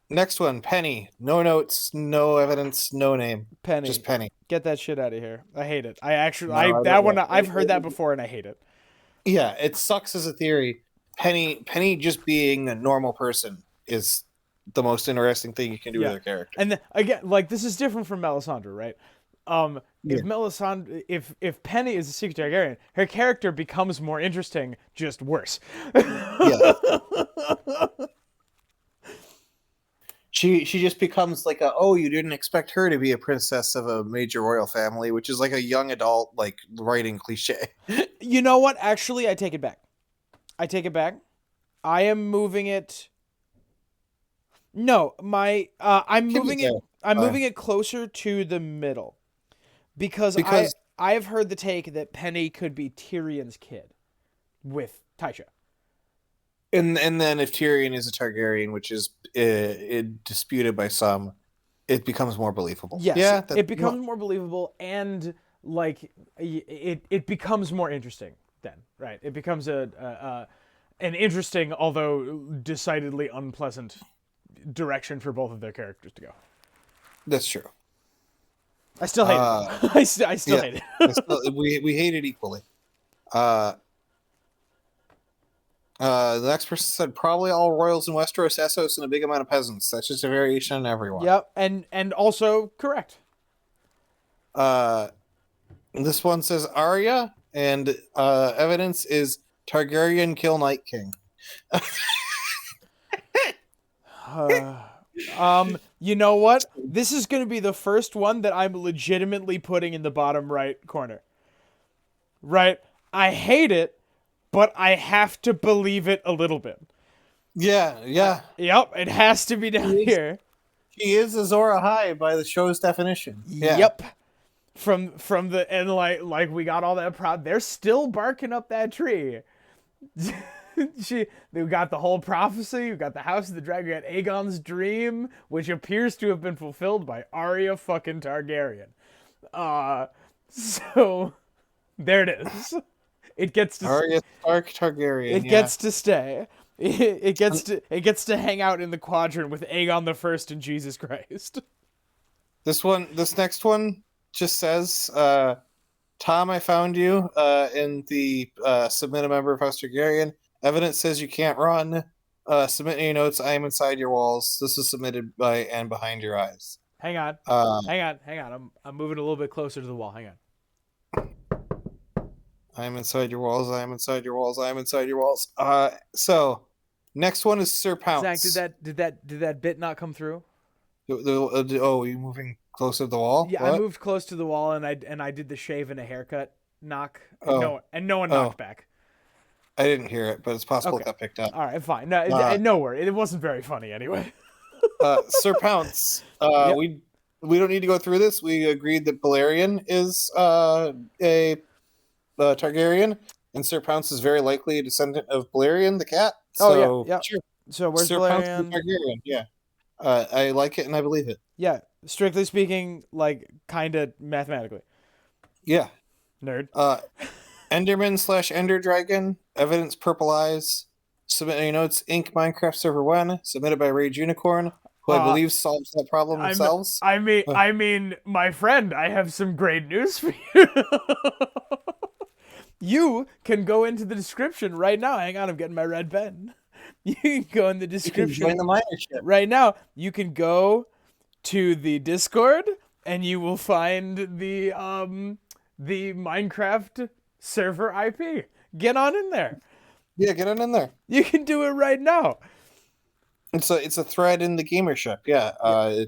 Next one, Penny. No notes, no evidence, no name. Penny. Just Penny. Get that shit out of here. I hate it. I've heard that before and I hate it. Yeah, it sucks as a theory. Penny just being a normal person is the most interesting thing you can do with her character. And again, like, this is different from Melisandre, right? If Penny is a secret Targaryen, her character becomes more interesting, just worse. Yeah. She just becomes like you didn't expect her to be a princess of a major royal family, which is like a young adult like writing cliche. You know what? Actually, I take it back. I am moving it. No, I'm moving it closer to the middle. Because I have heard the take that Penny could be Tyrion's kid with Tysha. And then if Tyrion is a Targaryen, which is disputed by some, it becomes more believable. Yes, it becomes more believable, and like it becomes more interesting then, right? It becomes an interesting, although decidedly unpleasant, direction for both of their characters to go. That's true. I still hate it. I still hate it. We hate it equally. The next person said probably all royals in Westeros, Essos, and a big amount of peasants. That's just a variation on everyone. Yep, and also correct. This one says Arya, and evidence is Targaryen kill Night King. You know what? This is going to be the first one that I'm legitimately putting in the bottom right corner. Right? I hate it, but I have to believe it a little bit. Yeah. Yep, it has to be down here. She is Azor Ahai by the show's definition. Yeah. Yep. From the and like we got all that they're still barking up that tree. They got the whole prophecy. You got the House of the Dragon. You got Aegon's dream, which appears to have been fulfilled by Arya fucking Targaryen. So there it is. It gets to Arya Stark Targaryen. It gets to stay. It gets to hang out in the quadrant with Aegon the First and Jesus Christ. This next one just says, Tom, I found you in the submit a member of House Targaryen. Evidence says you can't run. Submit your notes. I am inside your walls. This is submitted by and behind your eyes. Hang on. Hang on. I'm moving a little bit closer to the wall. Hang on. I am inside your walls. I am inside your walls. I am inside your walls. So next one is Sir Pounce. Zach, did that bit not come through? Oh, you moving closer to the wall? Yeah, what? I moved close to the wall and I did the shave and a haircut knock, Oh, no one oh, knocked back. I didn't hear it, but it's possible Okay. it got picked up. All right, fine. No, Uh, no worry. It wasn't very funny anyway. Sir Pounce, Yep. we don't need to go through this. We agreed that Balerion is a Targaryen, and Sir Pounce is very likely a descendant of Balerion the cat. Oh yeah, So yep. sure, So where's Sir Pounce is a Valerian? Targaryen. Yeah, I like it and I believe it. Yeah, strictly speaking, like kind of mathematically. Yeah. Nerd. Enderman/Ender Dragon, evidence purple eyes. Submit any notes, Inc. Minecraft server 1, submitted by Rage Unicorn, who I Uh, believe solves that problem I'm. themselves. Uh, I mean, my friend, I have some great news for you. You can go into the description right now. Hang on, I'm getting my red pen. You can go in the you can description join the minership. right now. You can go to the Discord and you will find the Minecraft server IP. Get on in there. Yeah, get on in there. You can do it right now. It's a thread in the gamership. Yeah,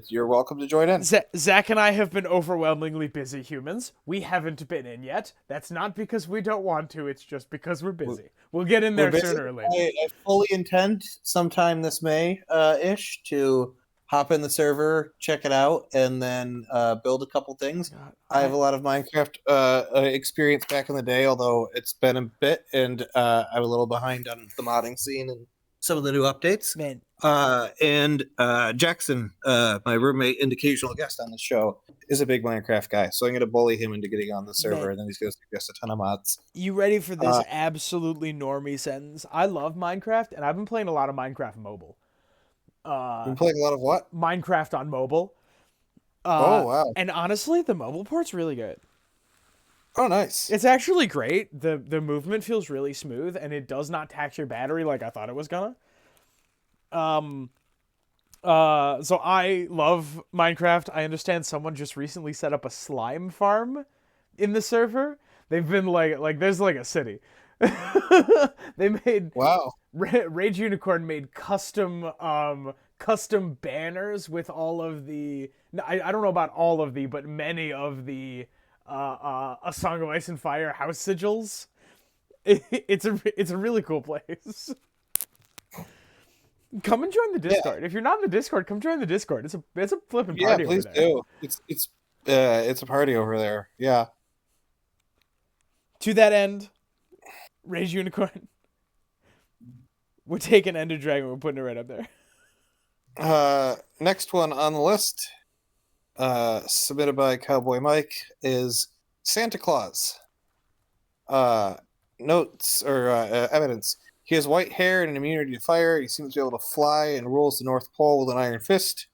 you're welcome to join in. Zach and I have been overwhelmingly busy humans. We haven't been in yet. That's not because we don't want to. It's just because we're busy. We'll get in there We're busy. sooner or later. I fully intend sometime this May ish to hop in the server, check it out, and then build a couple things. God, I have a lot of Minecraft experience back in the day, although it's been a bit, and I'm a little behind on the modding scene and some of the new updates. Man, And Jackson, my roommate and occasional guest on the show, is a big Minecraft guy, so I'm going to bully him into getting on the server, Man. and then he's going to suggest a ton of mods. you ready for this absolutely normie sentence? I love Minecraft, and I've been playing a lot of Minecraft mobile. You've been playing a lot of what? Minecraft on mobile. Oh, wow. And honestly, the mobile port's really good. Oh, nice. It's actually great. The movement feels really smooth, and it does not tax your battery like I thought it was gonna. So I love Minecraft. I understand someone just recently set up a slime farm in the server. They've been like there's like a city. They made Wow. Rage Unicorn made custom banners with all of the I don't know about all of the, but many of the A Song of Ice and Fire house sigils. It's a really cool place. Come and join the Discord. If you're not in the Discord, come join the Discord. It's a flipping party over Please there. do. It's a party over there. Yeah. To that end, Rage Unicorn. We're taking Ender Dragon. We're putting it right up there. Next one on the list, submitted by Cowboy Mike, is Santa Claus. Notes or evidence. He has white hair and an immunity to fire. He seems to be able to fly and rules the North Pole with an iron fist.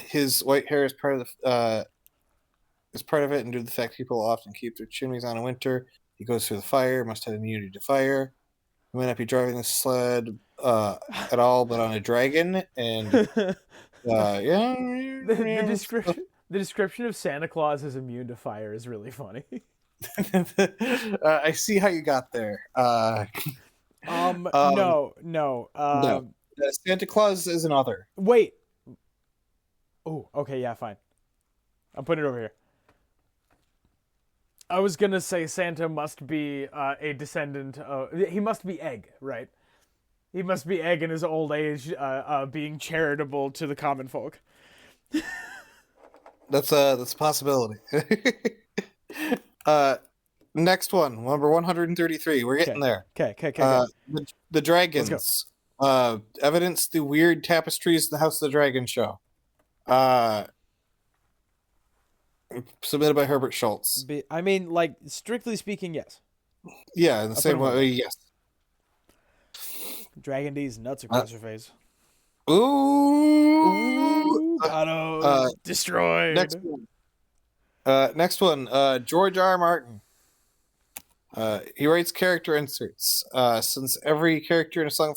His white hair is part of it, and due to the fact people often keep their chimneys on in winter, he goes through the fire. Must have immunity to fire. He might not be driving the sled at all, but on a dragon. And yeah, the description of Santa Claus as immune to fire is really funny. I see how you got there. No. No. Santa Claus is another. Wait. Oh, okay, yeah, fine. I'm putting it over here. I was gonna say Santa must be a descendant of. He must be Egg, right? He must be Egg in his old age, being charitable to the common folk. That's a possibility. Next one, number 133. We're getting there. Okay. The dragons. Evidence the weird tapestries in the House of the Dragon show. Submitted by Herbert Schultz. I mean, like, strictly speaking, yes. Yeah, in the same way, yes. Dragon D's nuts across your face. Ooh. Destroyed. Next one. George R. R. Martin. He writes character inserts. Since every character in A Song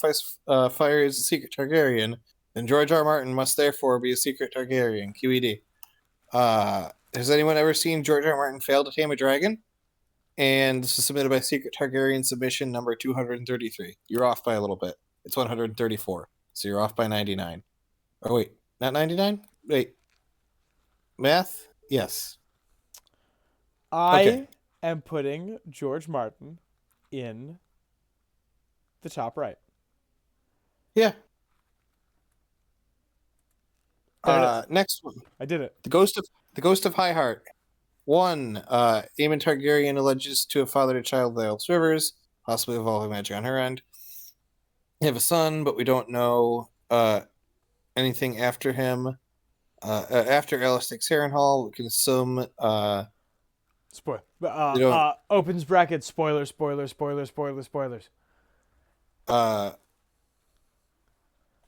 of Fire is a secret Targaryen, then George R. R. Martin must therefore be a secret Targaryen. QED. Has anyone ever seen George R. R. Martin fail to tame a dragon? And this was submitted by Secret Targaryen submission number 233. You're off by a little bit. It's 134. So you're off by 99. Oh, wait. Not 99? Wait. Math? Yes. I Okay. am putting George Martin in the top right. Yeah. There it is. Next one. I did it. The Ghost of High Heart. 1. Aemon Targaryen alleges to have fathered a child with Ellis Rivers, possibly evolving magic on her end. They have a son, but we don't know anything after him. After Alice takes Harrenhal, we can assume they don't. Opens bracket, spoilers. I'm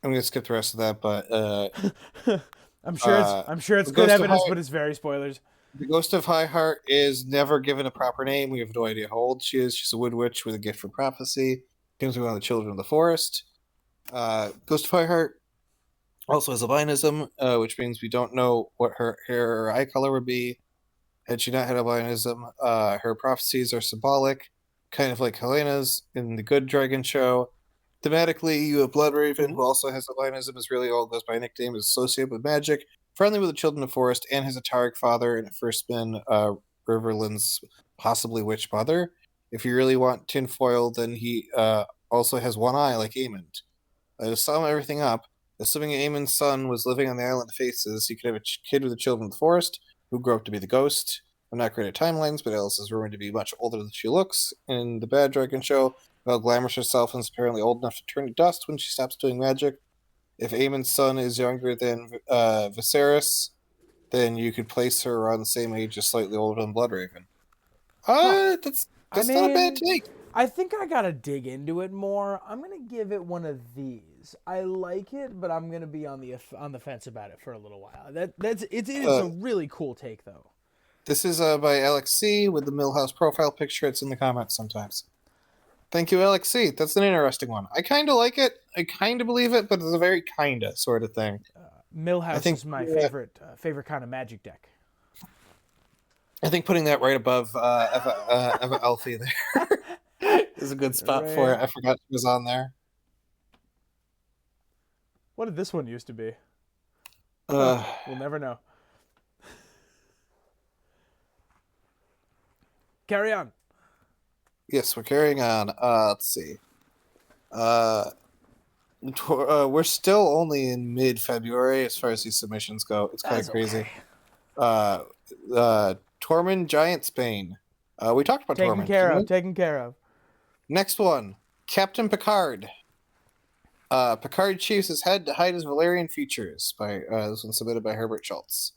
gonna skip the rest of that, but I'm sure it's good evidence, but it's very spoilers. the Ghost of High Heart is never given a proper name. We have no idea how old she is. She's a wood witch with a gift for prophecy. Comes from one of the children of the forest. Ghost of High Heart also has albinism, which means we don't know what her hair or eye color would be. Had she not had albinism, her prophecies are symbolic, kind of like Helena's in the Good Dragon show. Thematically, you have Bloodraven, who also has albinism, is really all goes by nickname, is associated with magic, friendly with the children of the forest, and has a Targ father, and at first been Riverland's possibly witch mother. If you really want tinfoil, then he also has one eye, like Aemon. To sum everything up, assuming Aemon's son was living on the Island of Faces, he could have a kid with the children of the forest, who grew up to be the ghost. I'm not great at timelines, but Alice is rumored to be much older than she looks. In the Bad Dragon show, Belle glamours herself and is apparently old enough to turn to dust when she stops doing magic. If Aemon's son is younger than Viserys, then you could place her around the same age as slightly older than Bloodraven. That's not a bad take. I think I gotta dig into it more. I'm gonna give it one of these. I like it, but I'm gonna be on the fence about it for a little while. It's a really cool take though. This is by Alex C. with the Millhouse profile picture. It's in the comments sometimes. Thank you, Alex C. That's an interesting one. I kind of like it. I kind of believe it, but it's a very kinda sort of thing. Millhouse is my favorite kind of magic deck. I think putting that right above Eva Elfie there is a good spot for it. I forgot she was on there. What did this one used to be? We'll never know. Carry on. Yes, we're carrying on. Let's see. We're still only in mid-February as far as these submissions go. It's kind of crazy. Okay. Tormund Giantsbane. We talked about Tormund. Taken care of. Next one. Captain Picard. Picard shaves his head to hide his Valerian features. By this one submitted by Herbert Schultz.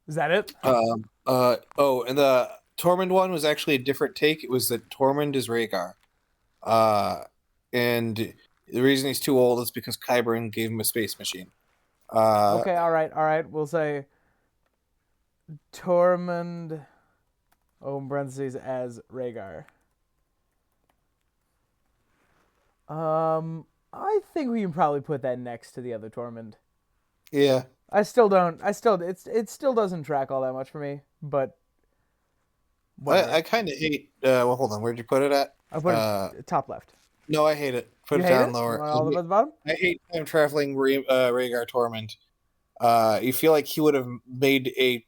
Is that it? And the Tormund one was actually a different take. It was that Tormund is Rhaegar. And the reason he's too old is because Qyburn gave him a space machine. Okay, all right. We'll say Tormund, in parentheses, as Rhaegar. I think we can probably put that next to the other Tormund. Yeah. It still doesn't track all that much for me, but I kind of hate. Well, hold on. Where'd you put it at? I put it top left. No, I hate it. Put You it hate down it? lower. All the way at the bottom? I hate time traveling Rhaegar Tormund. You feel like he would have made a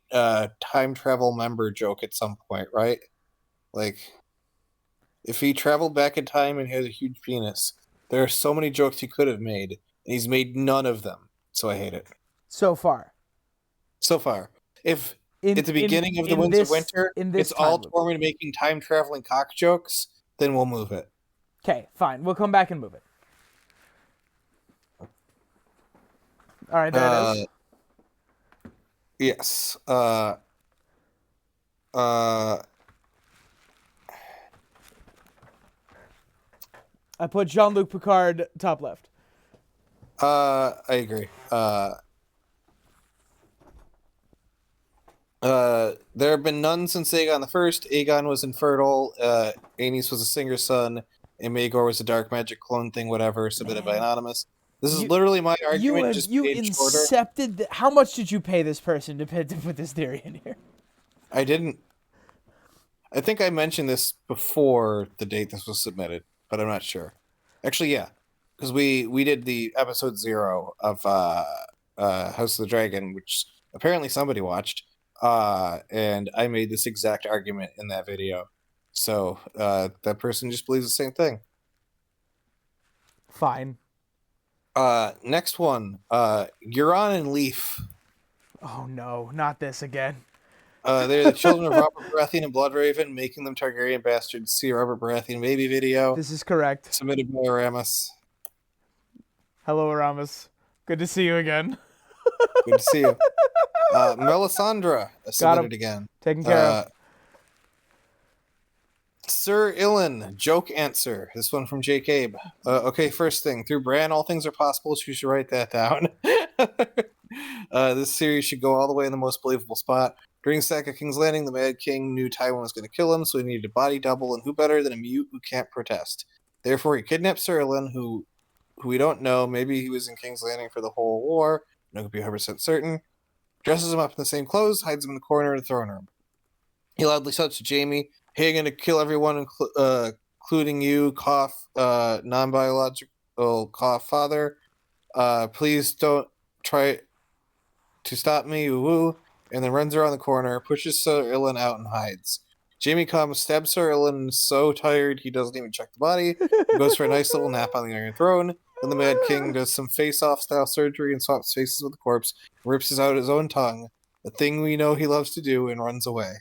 time travel member joke at some point, right? Like, if he traveled back in time and had a huge penis, there are so many jokes he could have made, and he's made none of them. So I hate it. So far. If at the beginning of the Winds of Winter, it's all Tormund making time traveling cock jokes, then we'll move it. Okay, fine. We'll come back and move it. All right, there it is. Yes. I put Jean-Luc Picard top left. I agree. There have been none since Aegon the First. Aegon was infertile. Aenys was a singer's son, and Maegor was a dark magic clone thing, whatever, submitted by Anonymous. This is literally my argument. You incepted. How much did you pay this person to put this theory in here? I didn't. I think I mentioned this before the date this was submitted, but I'm not sure. Actually, yeah, because we did the episode 0 of House of the Dragon, which apparently somebody watched, and I made this exact argument in that video. So that person just believes the same thing. Fine. Next one, Euron and Leaf. Oh no, not this again. They're the children of Robert Baratheon and Bloodraven, making them Targaryen bastards. See a Robert Baratheon baby video. This is correct. Submitted by Aramis. Hello, Aramis. Good to see you again. Good to see you. Melisandre submitted again. Taken care of. Sir Ilyn, joke answer. This one from Jake Abe. Okay, first thing. Through Bran, all things are possible. So you should write that down. This series should go all the way in the most believable spot. During the Sack of King's Landing, the Mad King knew Tywin was going to kill him, so he needed a body double, and who better than a mute who can't protest? Therefore, he kidnapped Sir Ilyn, who we don't know. Maybe he was in King's Landing for the whole war. No can be 100% certain. Dresses him up in the same clothes, hides him in the corner of the throne room. He loudly shouts to Jaime, "Hey, I'm going to kill everyone, including you, cough, non-biological cough father. Please don't try to stop me, woo." And then runs around the corner, pushes Sir Ilyn out, and hides. Jaime comes, stabs Sir Ilyn, so tired he doesn't even check the body. He goes for a nice little nap on the Iron Throne. Then the Mad King does some face-off style surgery and swaps faces with the corpse, rips out his own tongue, the thing we know he loves to do, and runs away.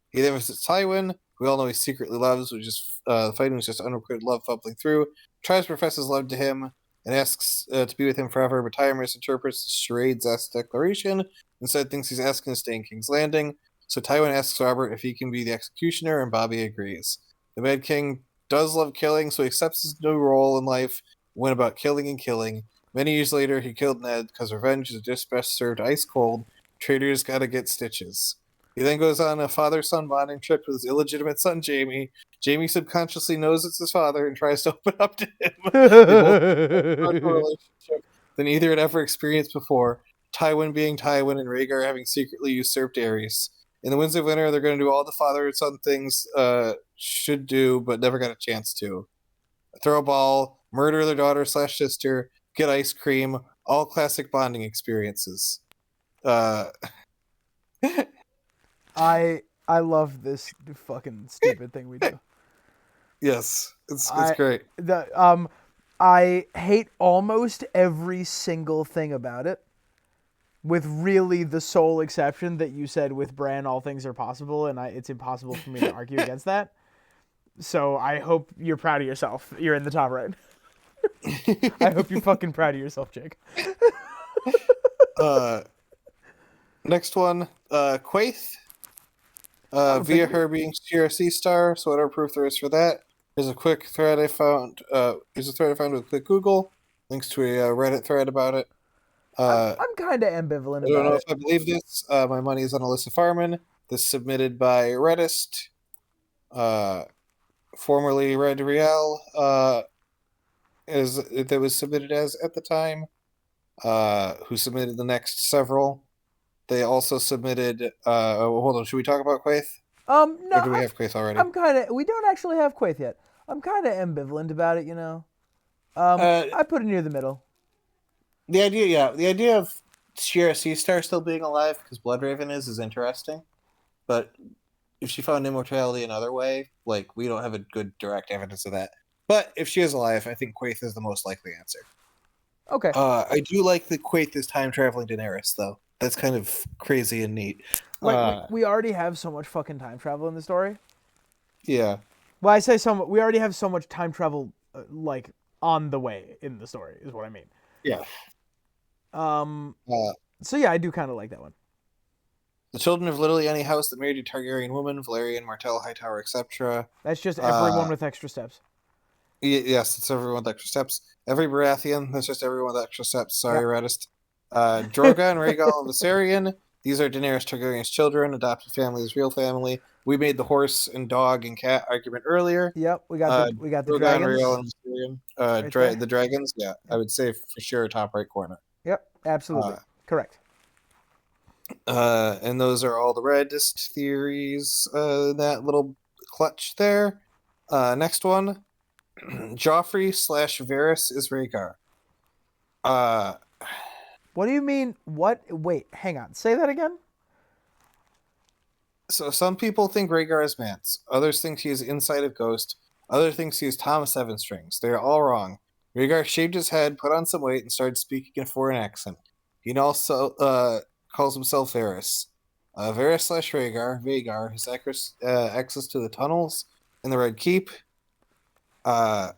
He then visits Tywin, we all know he secretly loves, which is the fighting was just unrequited love bubbling through. Tries to profess his love to him and asks to be with him forever, but Tywin misinterprets the charades-esque declaration. Instead, thinks he's asking to stay in King's Landing. So Tywin asks Robert if he can be the executioner, and Bobby agrees. The Mad King does love killing, so he accepts his new role in life, went about killing and killing. Many years later, he killed Ned because revenge is just best served ice cold. Traitors gotta get stitches. He then goes on a father-son bonding trip with his illegitimate son, Jaime. Jaime subconsciously knows it's his father and tries to open up to him. They both have a relationship than either had ever experienced before. Tywin being Tywin and Rhaegar having secretly usurped Aerys. In the Winds of Winter, they're going to do all the father-son things should do, but never got a chance to. Throw a ball, murder their daughter/sister, get ice cream, all classic bonding experiences. I love this fucking stupid thing we do. Yes, it's great. I hate almost every single thing about it, with really the sole exception that you said with Bran, all things are possible, and it's impossible for me to argue against that. So I hope you're proud of yourself. You're in the top right. I hope you're fucking proud of yourself, Jake. Next one, Quaithe. Via her being CRC star, so whatever proof there is for that. There's a quick thread I found. There's a thread I found with a quick Google. Links to a Reddit thread about it. I'm kind of ambivalent about it. I don't know if I believe this. My money is on Alyssa Farman. This submitted by Reddist, formerly Red Real, that was submitted as at the time. Who submitted the next several? They also submitted. Hold on. Should we talk about Quaithe? No. Or do we have Quaithe already? We don't actually have Quaithe yet. I'm kind of ambivalent about it, you know. I put it near the middle. The idea of Shira Seastar still being alive because Bloodraven is interesting, but if she found immortality another way, like we don't have a good direct evidence of that. But if she is alive, I think Quaithe is the most likely answer. Okay. I do like that Quaithe is time traveling Daenerys, though. That's kind of crazy and neat. We already have so much fucking time travel in the story. Yeah. Well, I say we already have so much time travel, like, on the way in the story, is what I mean. Yeah. So yeah, I do kind of like that one. The children of literally any house that married a Targaryen woman, Valerian, Martell, Hightower, etc. That's just everyone with extra steps. Yes, it's everyone with extra steps. Every Baratheon, that's just everyone with extra steps. Sorry, Reddist. Drogon, Rhaegal, and Viserion. These are Daenerys Targaryen's children. Adopted family is real family. We made the horse and dog and cat argument earlier. Yep, we got the Drogon, dragons. Rhaegal, and Viserion. The dragons, yeah, I would say for sure top right corner. Yep, absolutely. Correct. And those are all the Reddist theories. That little clutch there. Next one. Joffrey / Varys is Rhaegar. What do you mean? What? Wait, hang on. Say that again. So some people think Rhaegar is Mance. Others think he is inside of Ghost. Others think he is Thomas Seven Strings. They are all wrong. Rhaegar shaved his head, put on some weight, and started speaking in a foreign accent. He also calls himself Varys. Varys slash Rhaegar has access to the tunnels in the Red Keep. Uh,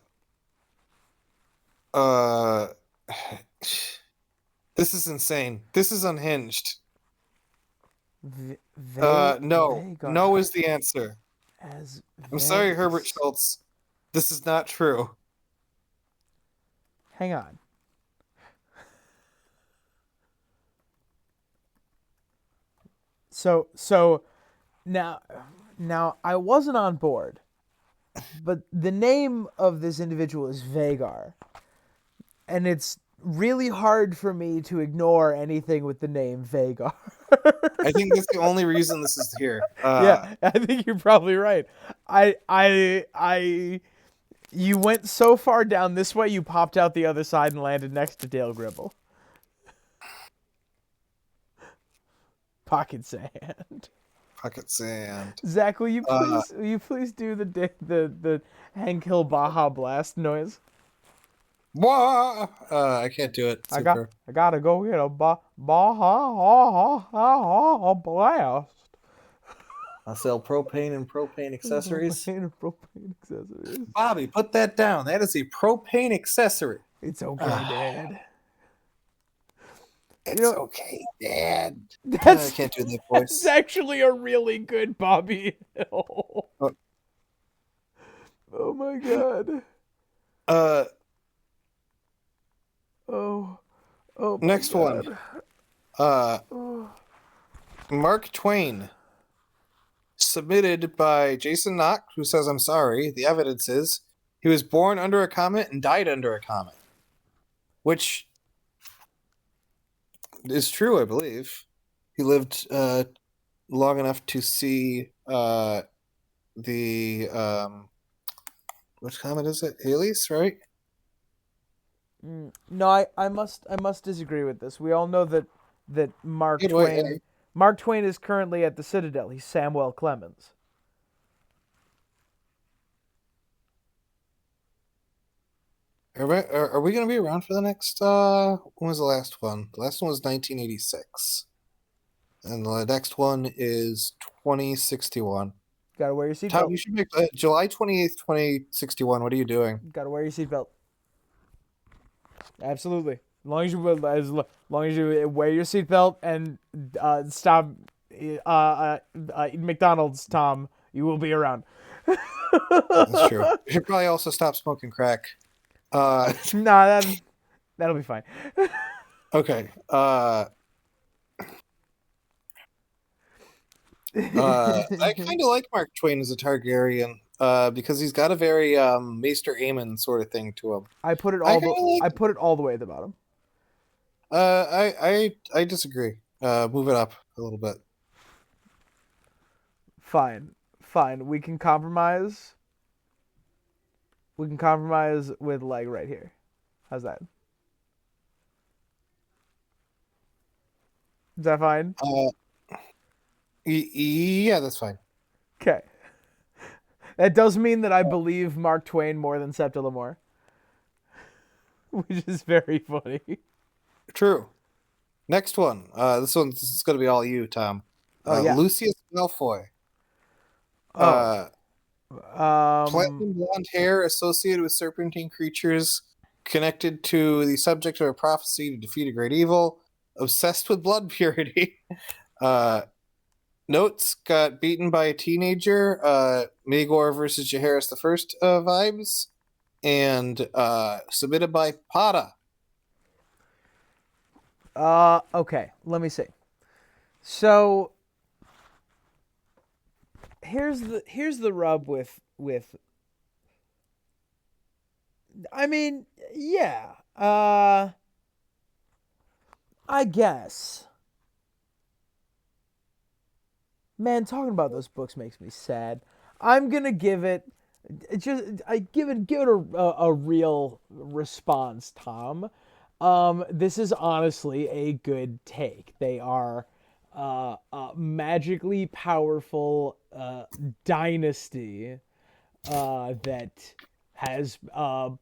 this is insane. This is unhinged. No. Vagar No is the answer. as I'm sorry, Varys. Herbert Schultz. This is not true. Hang on. So now I wasn't on board, but the name of this individual is Vagar, and it's really hard for me to ignore anything with the name Vagar. I think that's the only reason this is here. Yeah, I think you're probably right. You went so far down this way, you popped out the other side and landed next to Dale Gribble. Pocket sand. Pocket sand. Zach, will you please do the Hank Hill Baja Blast noise? Wah! I can't do it. I Super. gotta go get a Baja Blast. I sell propane and propane accessories. Propane accessories. Bobby, put that down. That is a propane accessory. It's okay, Dad. It's know, okay, Dad. I That's can't do that That's voice. actually a really good Bobby Hill. Oh my god. Oh my Next god. one. Mark Twain. Submitted by Jason Knock, who says, I'm sorry. The evidence is he was born under a comet and died under a comet. Which is true, I believe. He lived long enough to see the which comet is it? Halley's, right? No, I must disagree with this. We all know that Mark Hey, Twain wait, Mark Twain is currently at the Citadel. He's Samuel Clemens. Are we going to be around for the next? When was the last one? The last one was 1986, and the next one is 2061. Gotta wear your Tom, seatbelt. you should make July 28th, 2061. What are you doing? Gotta wear your seatbelt. Absolutely. As long as you wear your seatbelt and stop eating McDonald's, Tom, you will be around. That's true. You should probably also stop smoking crack. Nah, that'll be fine. Okay. I kind of like Mark Twain as a Targaryen because he's got a very Maester Aemon sort of thing to him. I put it all the way at the bottom. I disagree. Move it up a little bit. Fine. We can compromise. We can compromise with like right here. How's that? Is that fine? Yeah, that's fine. Okay. That does mean that I believe Mark Twain more than Septa Lemore. Which is very funny. True. Next one. This is going to be all you, Tom. Yeah. Lucius Malfoy. Platinum blonde hair associated with serpentine creatures, connected to the subject of a prophecy to defeat a great evil, obsessed with blood purity. Notes got beaten by a teenager. Maegor versus Jaehaerys the First vibes, and submitted by Pada. Okay, let me see. So here's the rub with I mean, yeah. I guess. Man, talking about those books makes me sad. I'm gonna give it give it a real response, Tom. This is honestly a good take. They are magically powerful dynasty that has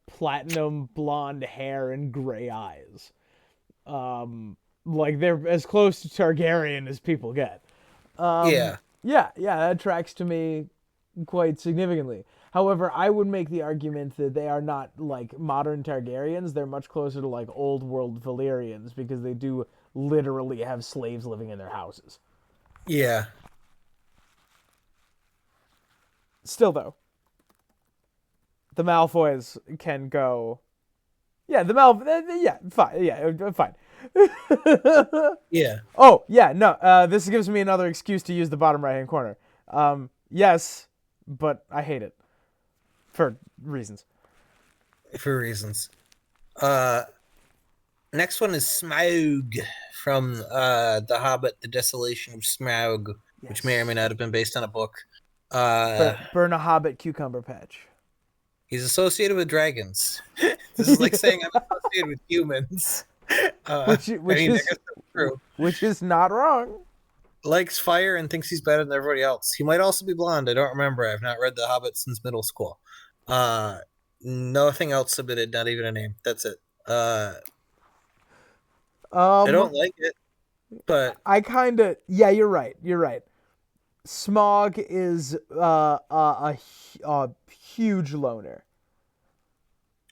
platinum blonde hair and gray eyes. Like they're as close to Targaryen as people get. Yeah. Yeah, that tracks to me quite significantly. However, I would make the argument that they are not like modern Targaryens. They're much closer to like old world Valyrians because they do literally have slaves living in their houses. Yeah. Still, though, the Malfoys can go. Yeah, yeah, fine. Yeah, fine. Yeah. Oh, yeah, no. This gives me another excuse to use the bottom right hand corner. Yes, but I hate it for reasons. For reasons. Next one is Smaug from The Hobbit: The Desolation of Smaug, which may or may not have been based on a book. Burn a Hobbit cucumber patch. He's associated with dragons. This is like saying I'm associated with humans. Which is true. Which is not wrong. Likes fire and thinks he's better than everybody else. He might also be blonde. I don't remember. I've not read The Hobbit since middle school. Nothing else submitted. Not even a name. That's it. I don't like it, but I kind of You're right. Smog is a huge loner.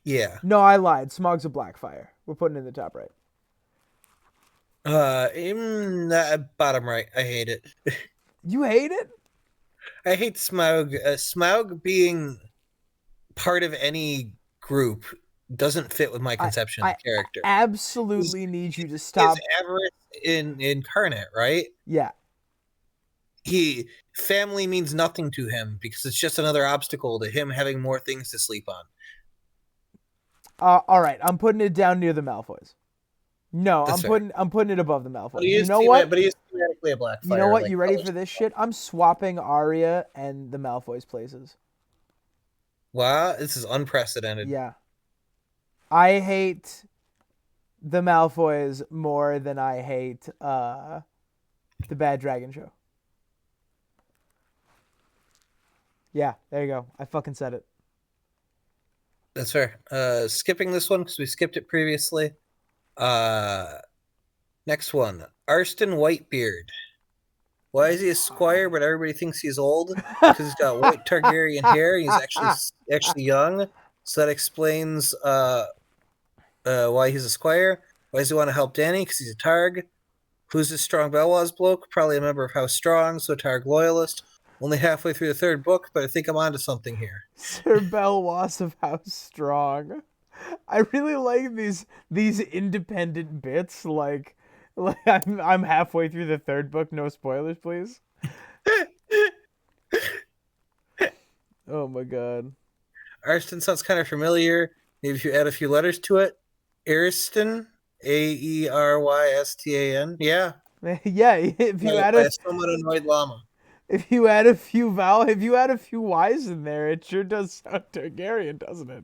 Yeah. No, I lied. Smog's a Blackfire. We're putting it in the top right. In bottom right. I hate it. You hate it? I hate Smaug. Smaug being part of any group doesn't fit with my conception of character. I absolutely need you to stop. He's avarice incarnate, right? Yeah. Family means nothing to him because it's just another obstacle to him having more things to sleep on. All right, I'm putting it down near the Malfoys. No, I'm putting it above the Malfoys. You know what? But he is theoretically a Blackfire. You know what? You ready for this shit? I'm swapping Arya and the Malfoys places. Wow, this is unprecedented. Yeah. I hate the Malfoys more than I hate the Bad Dragon Show. Yeah, there you go. I fucking said it. That's fair. Skipping this one because we skipped it previously. Next one, Arston Whitebeard. Why is he a squire, but everybody thinks he's old? Because he's got white Targaryen hair. He's actually young. So that explains why he's a squire. Why does he want to help Dany? Because he's a Targ. Who's this strong Belwaz bloke? Probably a member of House Strong, so Targ loyalist. Only halfway through the third book, but I think I'm onto something here. Sir Belwas of House Strong. I really like these independent bits. Like I'm halfway through the third book. No spoilers, please. Oh my god. Arston sounds kind of familiar. Maybe if you add a few letters to it. Ariston, Aerstan. Yeah. Yeah. If you add a somewhat annoyed llama. If you add a few Y's in there, it sure does sound Targaryen, doesn't it?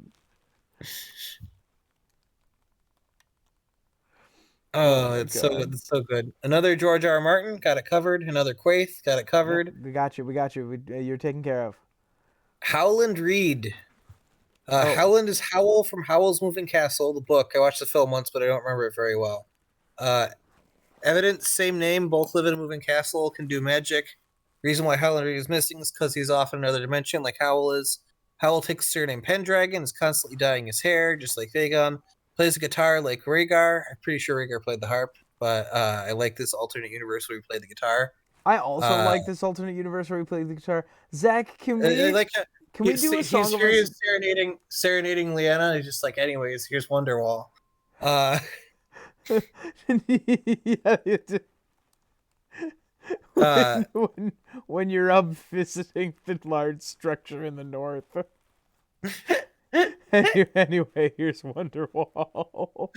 Oh, it's so good. It's so good. Another George R. R. Martin, got it covered. Another Quaithe, got it covered. We got you. You're taken care of. Howland Reed. Howland is Howl from Howl's Moving Castle, the book. I watched the film once, but I don't remember it very well. Evidence, same name, both live in a moving castle, can do magic. Reason why Howland Reed is missing is because he's off in another dimension, like Howl is. Howl takes the surname Pendragon, is constantly dyeing his hair, just like Vagon. Plays the guitar like Rhaegar. I'm pretty sure Rhaegar played the harp, but I like this alternate universe where he played the guitar. I also like this alternate universe where he played the guitar. Zach, can we do a song of he's serenading Lyanna. He's just like, anyways, here's Wonderwall. When you're up visiting the large structure in the north. Anyway, here's Wonderwall.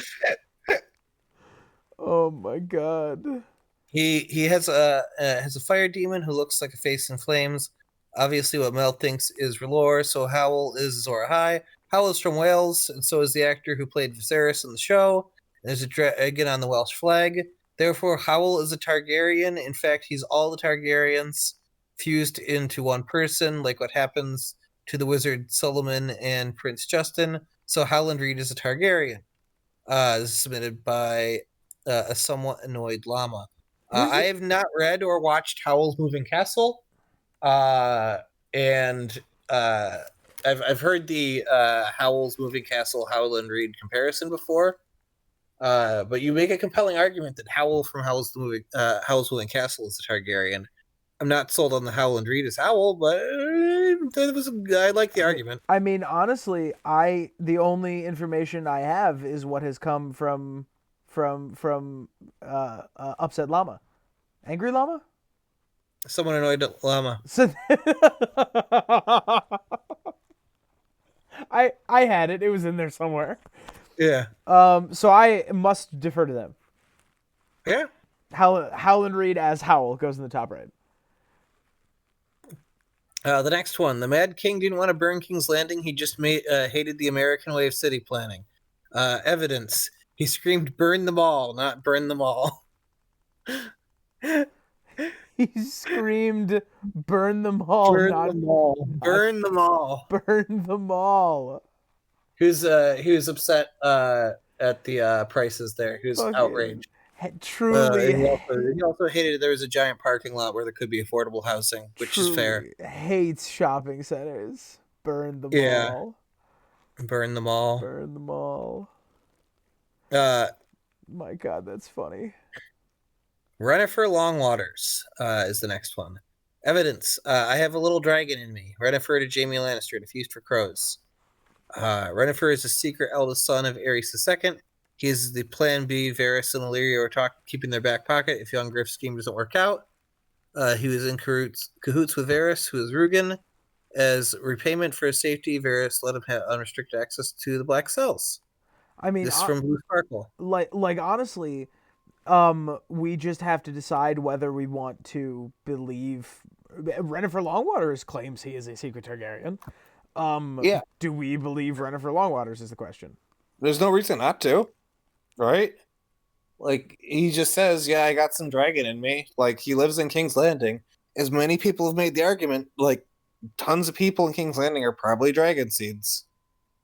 Oh my god. He has a fire demon who looks like a face in flames. Obviously, what Mel thinks is R'hllor, so Howl is Azor Ahai. Howl is from Wales, and so is the actor who played Viserys in the show. There's a dragon on the Welsh flag. Therefore, Howl is a Targaryen. In fact, he's all the Targaryens fused into one person, like what happens to the wizard Solomon and Prince Justin. So Howland Reed is a Targaryen. This is submitted by a somewhat annoyed llama. I have not read or watched Howl's Moving Castle, and I've heard the Howl's Moving Castle Howland Reed comparison before. But you make a compelling argument that Howl from Howl's Moving Castle is a Targaryen. I'm not sold on the Howland Reed as Howl, but I like the argument. I mean, honestly, the only information I have is what has come from Upset Llama, Angry Llama. Someone annoyed llama. So I had it. It was in there somewhere. Yeah. So I must defer to them. Yeah. Howland Reed as Howl goes in the top right. The next one. The Mad King didn't want to burn King's Landing. He just hated the American way of city planning. Evidence. He screamed, "Burn them all," not "burn them all." He screamed, "Burn them all!" Burn them all. Burn them all. Burn them all. He was upset at the prices there. He was outraged. Truly. He also hated there was a giant parking lot where there could be affordable housing, which is fair. Hates shopping centers. Burn them all. Burn them all. Burn them all. My God, that's funny. Rennifer Longwaters is the next one. Evidence. I have a little dragon in me. Rennifer to Jaime Lannister to Feast for Crows. Rennifer is a secret eldest son of Aerys II. He is the Plan B. Varys and Illyria are keeping their back pocket if young Griff's scheme doesn't work out. He was in cahoots with Varys, who is Rugen. As repayment for his safety, Varys let him have unrestricted access to the Black Cells. I mean, this is from Blue Sparkle. Like honestly, we just have to decide whether we want to believe Rennifer Longwaters claims he is a secret Targaryen. Do we believe Rennifer Longwaters is the question. There's no reason not to, right? Like, he just says, yeah, I got some dragon in me. Like, he lives in King's Landing. As many people have made the argument, like, tons of people in King's Landing are probably dragon seeds.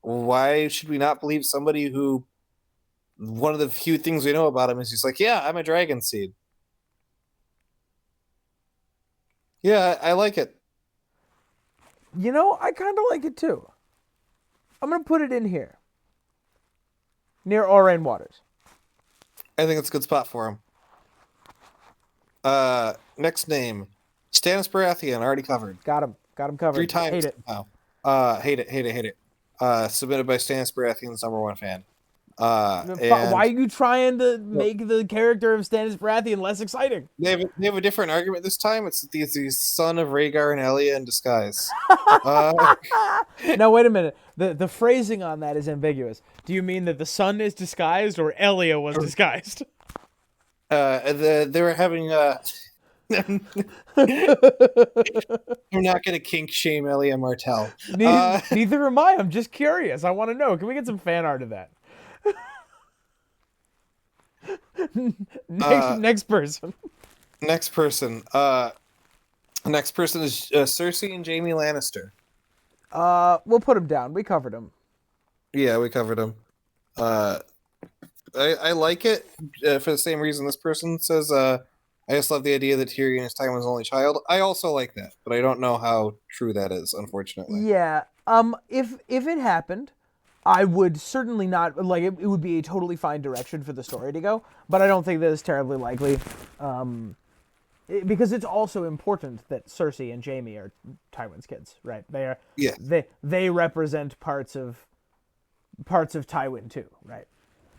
Why should we not believe somebody who, one of the few things we know about him is he's like, yeah, I'm a dragon seed. Yeah, I like it. You know, I kind of like it too. I'm going to put it in here. Near Orain Waters. I think it's a good spot for him. Next name. Stannis Baratheon, already covered. Got him covered. 3 times Hate it. now. Hate it. Submitted by Stannis Baratheon's #1 fan. Why are you trying to make the character of Stannis Baratheon less exciting? They have a different argument this time. It's the son of Rhaegar and Elia in disguise. Now wait a minute. The phrasing on that is ambiguous. Do you mean that the son is disguised or Elia was disguised? They were having I'm not gonna kink shame Elia Martell. Neither am I. I'm just curious. I want to know. Can we get some fan art of that? Next person. Next person is Cersei and Jaime Lannister. We'll put him down. We covered him. Yeah, we covered him. I like it for the same reason this person says. I just love the idea that Tyrion is Tywin's only child. I also like that, but I don't know how true that is, unfortunately. Yeah. If it happened, I would certainly not like it. It would be a totally fine direction for the story to go, but I don't think that is terribly likely. Because it's also important that Cersei and Jaime are Tywin's kids, right? They are. Yeah. They represent parts of Tywin too, right?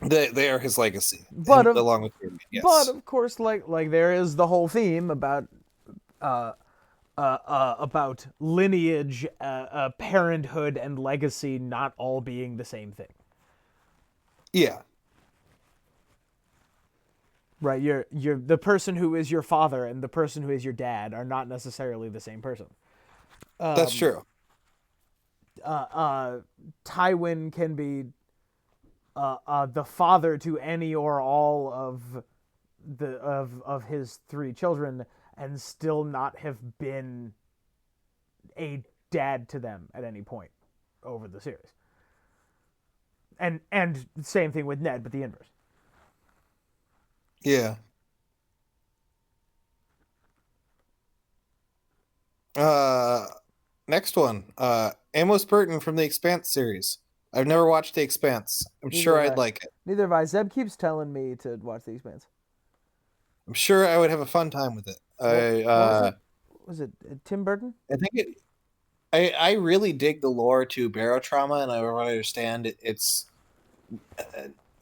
They are his legacy, but along with Tyrion. Yes. But of course, like there is the whole theme about lineage, parenthood, and legacy not all being the same thing. Yeah. Right, you're the person who is your father and the person who is your dad are not necessarily the same person. That's true. Tywin can be the father to any or all of his three children and still not have been a dad to them at any point over the series. And same thing with Ned, but the inverse. Yeah. Next one. Amos Burton from the Expanse series. I've never watched The Expanse. I'm sure I'd like it. Neither have I. Zeb keeps telling me to watch The Expanse. I'm sure I would have a fun time with it. Was it Tim Burton? I think it. I really dig the lore to Barotrauma, and I understand it's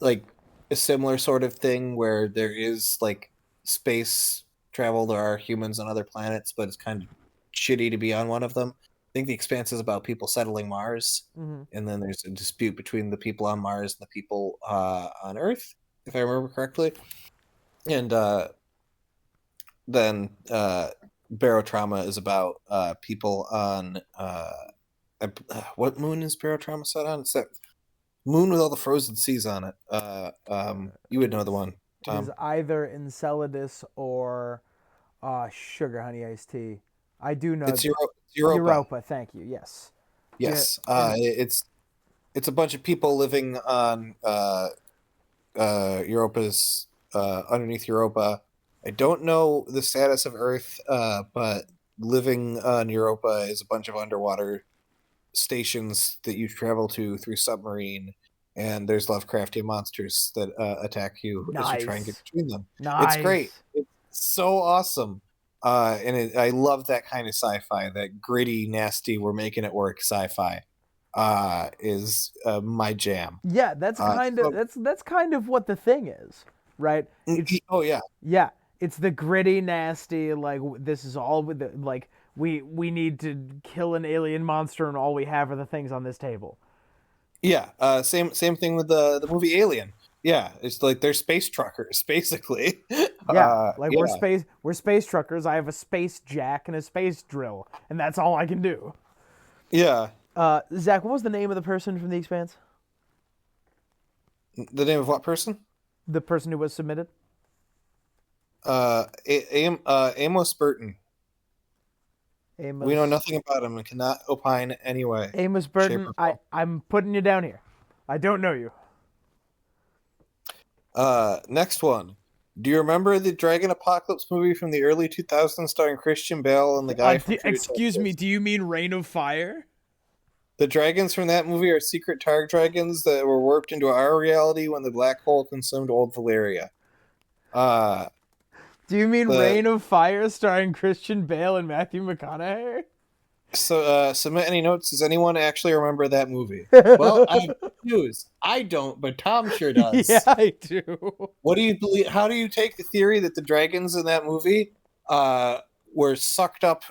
like a similar sort of thing where there is like space travel. There are humans on other planets, but it's kind of shitty to be on one of them. I think The Expanse is about people settling Mars, and then there's a dispute between the people on Mars and the people on Earth, if I remember correctly. And then Barotrauma is about people on what moon is Barotrauma set on? It's that moon with all the frozen seas on it. You would know the one, Tom. It is either Enceladus or Sugar Honey Iced Tea. I do know It's Europa. Europa. Thank you. Yes. Yes. Yeah, It's a bunch of people living on Europa's underneath Europa. I don't know the status of Earth, but living on Europa is a bunch of underwater stations that you travel to through submarine, and there's Lovecraftian monsters that attack you as you try and get between them. Nice. It's great. It's so awesome. I love that kind of sci-fi, that gritty, nasty, we're making it work sci-fi. Is my jam. Yeah, that's kind of that's kind of what The Thing is, right? Oh yeah. Yeah, it's the gritty, nasty. Like this is all with the like we need to kill an alien monster, and all we have are the things on this table. Yeah. Same thing with the movie Alien. Yeah, it's like they're space truckers, basically. Yeah, we're space truckers. I have a space jack and a space drill, and that's all I can do. Yeah. Zach, what was the name of the person from The Expanse? The name of what person? The person who was submitted. Amos Burton. Amos. We know nothing about him and cannot opine anyway. Amos Burton, I'm putting you down here. I don't know you. Next one. Do you remember the Dragon Apocalypse movie from the early 2000s starring Christian Bale and the guy from excuse me, do you mean Reign of Fire? The dragons from that movie are secret Targ dragons that were warped into our reality when the black hole consumed old Valeria. Do you mean Reign of Fire starring Christian Bale and Matthew McConaughey? So, submit any notes. Does anyone actually remember that movie? Well, I have news. I don't, but Tom sure does. Yeah, I do. What do you believe? How do you take the theory that the dragons in that movie were sucked up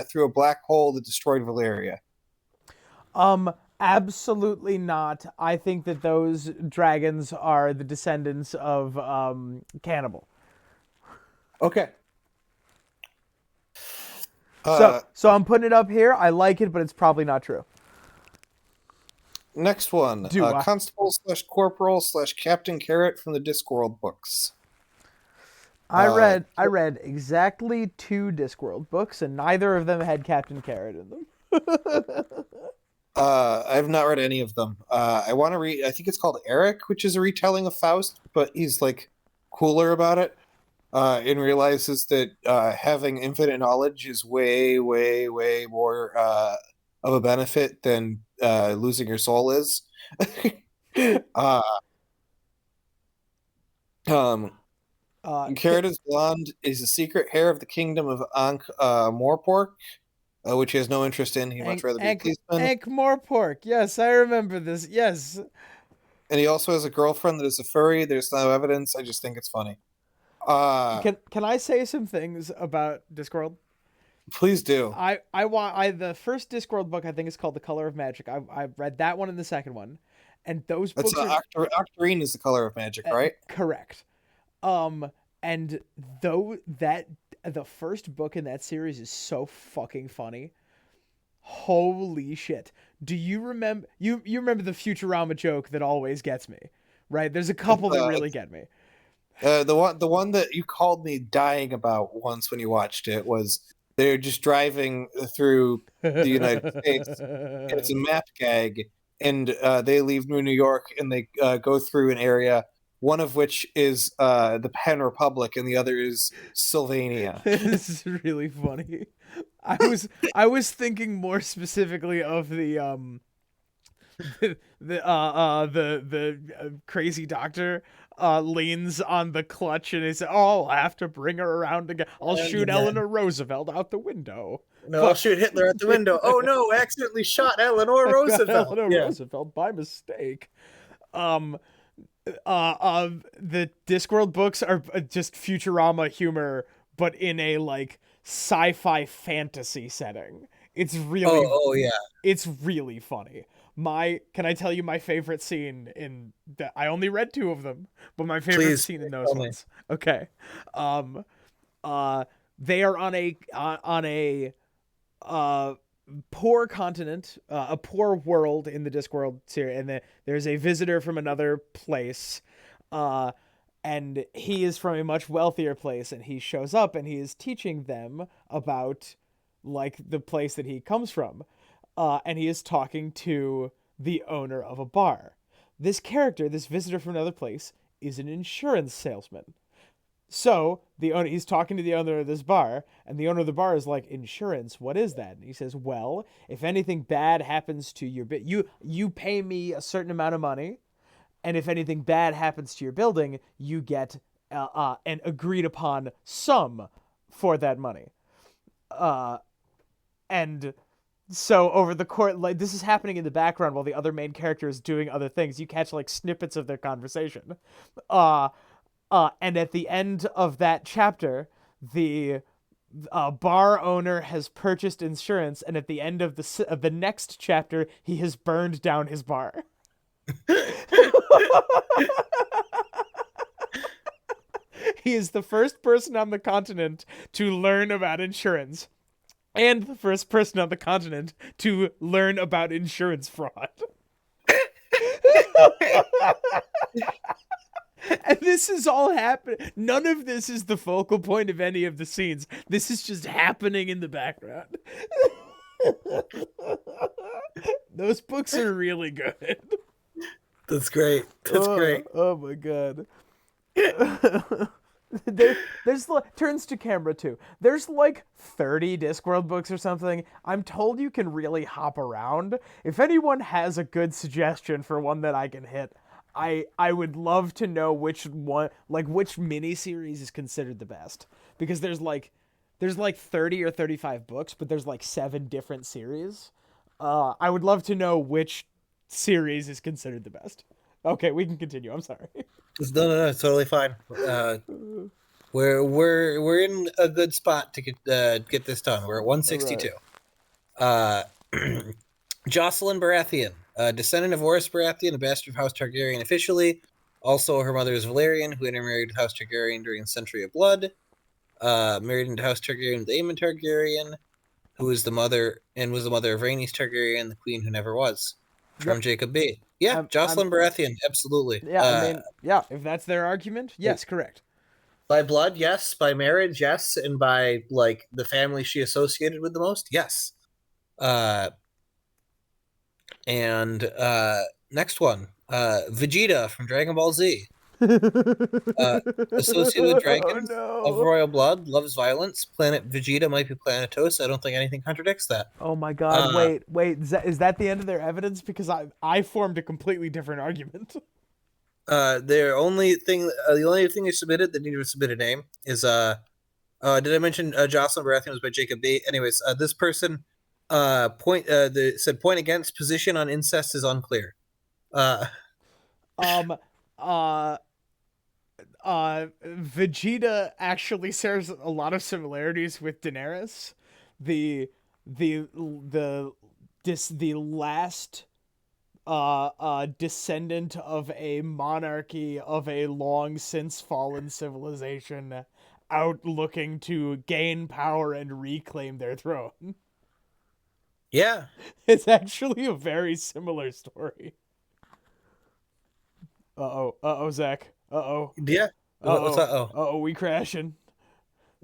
through a black hole that destroyed Valeria? Absolutely not. I think that those dragons are the descendants of Cannibal. Okay. So I'm putting it up here. I like it, but it's probably not true. Next one. Constable / Corporal / Captain Carrot from the Discworld books. I read exactly 2 Discworld books, and neither of them had Captain Carrot in them. I've not read any of them. I want to read. I think it's called Eric, which is a retelling of Faust, but he's like cooler about it, and realizes that having infinite knowledge is way, way, way more of a benefit than losing your soul is. Carrot is blonde. Is a secret heir of the kingdom of Ankh Morpork, which he has no interest in. He much rather be a policeman. Ankh Morpork. Yes, I remember this. Yes. And he also has a girlfriend that is a furry. There's no evidence. I just think it's funny. Can I say some things about Discworld? Please do. The first Discworld book I think is called The Color of Magic. I read that one and the second one, and those books Octarine is The Color of Magic, right? Correct. And though that the first book in that series is so fucking funny. Holy shit. Do you remember you remember the Futurama joke that always gets me? right? There's a couple that really get me. The one that you called me dying about once when you watched it was they're just driving through the United States. And it's a map gag, and they leave New York and they go through an area, one of which is the Penn Republic, and the other is Sylvania. This is really funny. I was thinking more specifically of the crazy doctor leans on the clutch and is, oh, I'll have to bring her around again. I'll And shoot again. Eleanor Roosevelt out the window. No, I'll shoot Hitler at the window. Oh no, I accidentally shot Eleanor Roosevelt. Eleanor Yeah. Roosevelt by mistake. The Discworld books are just Futurama humor, but in a like sci-fi fantasy setting. It's really Yeah. it's really funny. Can I tell you my favorite scene in that? I only read 2 of them, but my favorite Please, scene in those tell me. ones. Okay. They are on a poor continent, a poor world in the Discworld series, and there's a visitor from another place, and he is from a much wealthier place, and he shows up and he is teaching them about like the place that he comes from, and he is talking to the owner of a bar. This character, this visitor from another place, is an insurance salesman. So he's talking to the owner of this bar, and the owner of the bar is like, "Insurance, what is that?" And he says, "Well, if anything bad happens to your you pay me a certain amount of money, and if anything bad happens to your building, you get an agreed upon sum for that money." And so over the course, like this is happening in the background while the other main character is doing other things. You catch like snippets of their conversation. And at the end of that chapter, the bar owner has purchased insurance, and at the end of the next chapter, he has burned down his bar. He is the first person on the continent to learn about insurance, and the first person on the continent to learn about insurance fraud. And this is all happening. None of this is the focal point of any of the scenes. This is just happening in the background. Those books are really good. That's great. That's great. Oh my god. There's turns to camera too. There's like 30 Discworld books or something. I'm told you can really hop around. If anyone has a good suggestion for one that I can hit, I would love to know which one, like which miniseries is considered the best, because there's like 30 or 35 books, but there's like 7 different series. I would love to know which series is considered the best. Okay, we can continue. I'm sorry. No, it's totally fine. We're in a good spot to get this done. We're at 162. Jocelyn Baratheon, descendant of Horus Baratheon, a bastard of House Targaryen officially. Also, her mother is Valerian, who intermarried with House Targaryen during the Century of Blood. Married into House Targaryen with Aemon Targaryen, who was the mother of Rhaenys Targaryen, the queen who never was, from Jacob B. Yeah, Jocelyn Baratheon, absolutely. Yeah, I mean, yeah, if that's their argument, yes, correct. By blood, yes. By marriage, yes. And by, like, the family she associated with the most, yes. Next one, Vegeta from Dragon Ball Z. Associated with dragons of royal blood, loves violence. Planet Vegeta might be planetos. I don't think anything contradicts that. Oh my god, wait, is that the end of their evidence? Because I formed a completely different argument. The only thing they submitted that needed to submit a name is did I mention Jocelyn Baratheon was by Jacob B? Anyways, this person said point against position on incest is unclear. Vegeta actually shares a lot of similarities with Daenerys. The last descendant of a monarchy of a long since fallen civilization out looking to gain power and reclaim their throne. Yeah. It's actually a very similar story. Zach. Yeah. What's that? Oh, We crashing.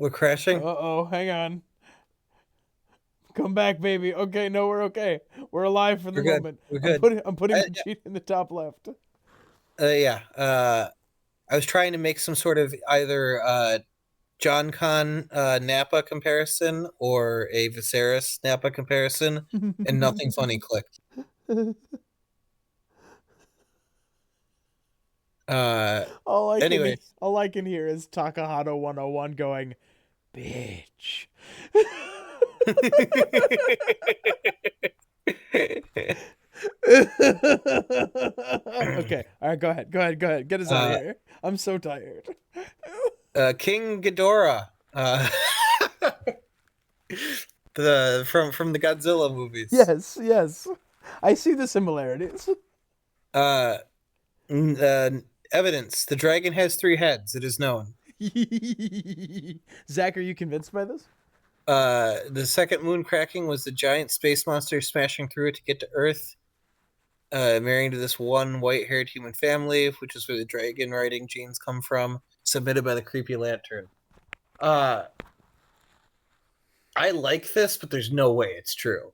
we're crashing. Hang on. Come back, baby. Okay, no, we're okay. We're alive for the We're good. moment. We're good. I'm putting the cheat in the top left. Yeah. I was trying to make some sort of either John Con Napa comparison or a Viserys Napa comparison, and nothing funny clicked. Anyway, All I can hear is Takahata 101 going, bitch. Okay. All right, go ahead. Get us out of here. I'm so tired. King Ghidorah, the from the Godzilla movies. Yes. I see the similarities. Evidence: the dragon has 3 heads. It is known. Zach, are you convinced by this? The second moon cracking was the giant space monster smashing through it to get to Earth, marrying to this one white-haired human family, which is where the dragon riding genes come from. Submitted by the creepy lantern. I like this, but there's no way it's true.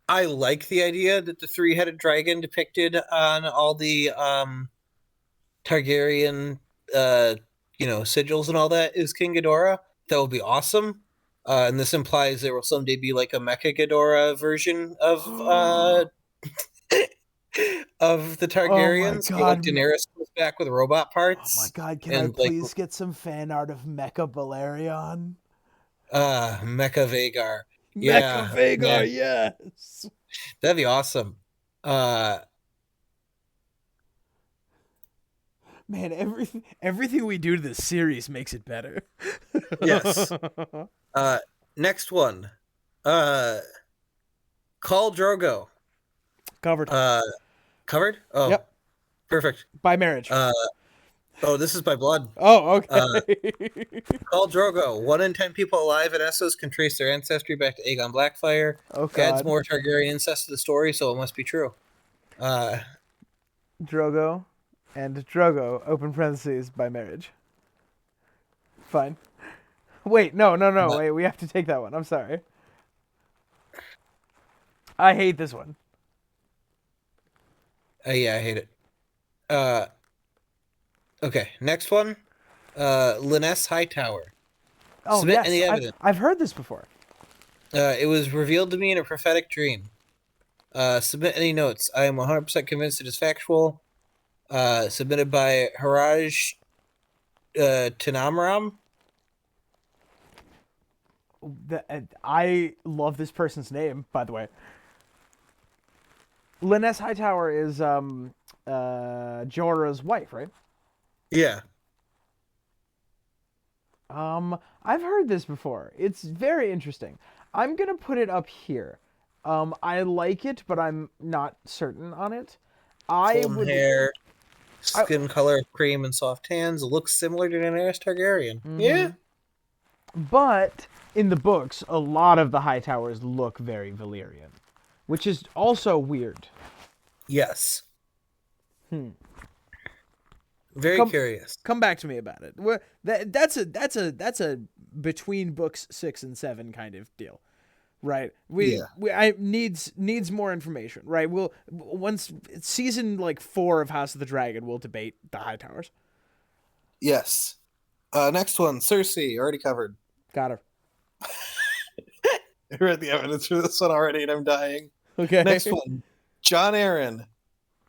I like the idea that the 3-headed dragon depicted on all the Targaryen, sigils and all that is King Ghidorah. That would be awesome. And this implies there will someday be like a Mecha Ghidorah version of of the Targaryens. God. Like Daenerys goes back with robot parts. Oh my god, can I please get some fan art of Mecha Balerion? Mecha Vagar. Mecha Vagar, yes. That'd be awesome. Man, everything we do to this series makes it better. Yes. Next one. Khal Drogo. Covered. Covered? Oh. Yep. Perfect. By marriage. This is by blood. Oh, okay. Khal Drogo. 1 in 10 people alive in Essos can trace their ancestry back to Aegon Blackfire. Oh, God. Adds more Targaryen incest to the story, so it must be true. Drogo and Drogo, open parentheses, by marriage. Fine. Wait, no. Wait, we have to take that one. I'm sorry. I hate this one. Yeah, I hate it. Okay, next one. Lyness Hightower. Oh, Submit yes. any evidence. I've heard this before. It was revealed to me in a prophetic dream. Submit any notes. I am 100% convinced it is factual. Submitted by Haraj Tinamram. I love this person's name, by the way. Lyness Hightower is Jorah's wife, right? Yeah. I've heard this before. It's very interesting. I'm gonna put it up here. I like it, but I'm not certain on it. Golden hair, skin color of cream and soft hands. Looks similar to Daenerys Targaryen. Mm-hmm. Yeah. But in the books, a lot of the Hightowers look very Valyrian, which is also weird. Yes. Very curious. Come back to me about it. That's a between books 6 and 7 kind of deal, right? I needs more information, right? Once season 4 of House of the Dragon, we'll debate the Hightowers. Yes. Next one, Cersei, already covered. Got her. I read the evidence for this one already, and I'm dying. Okay. Next one, Jon Arryn.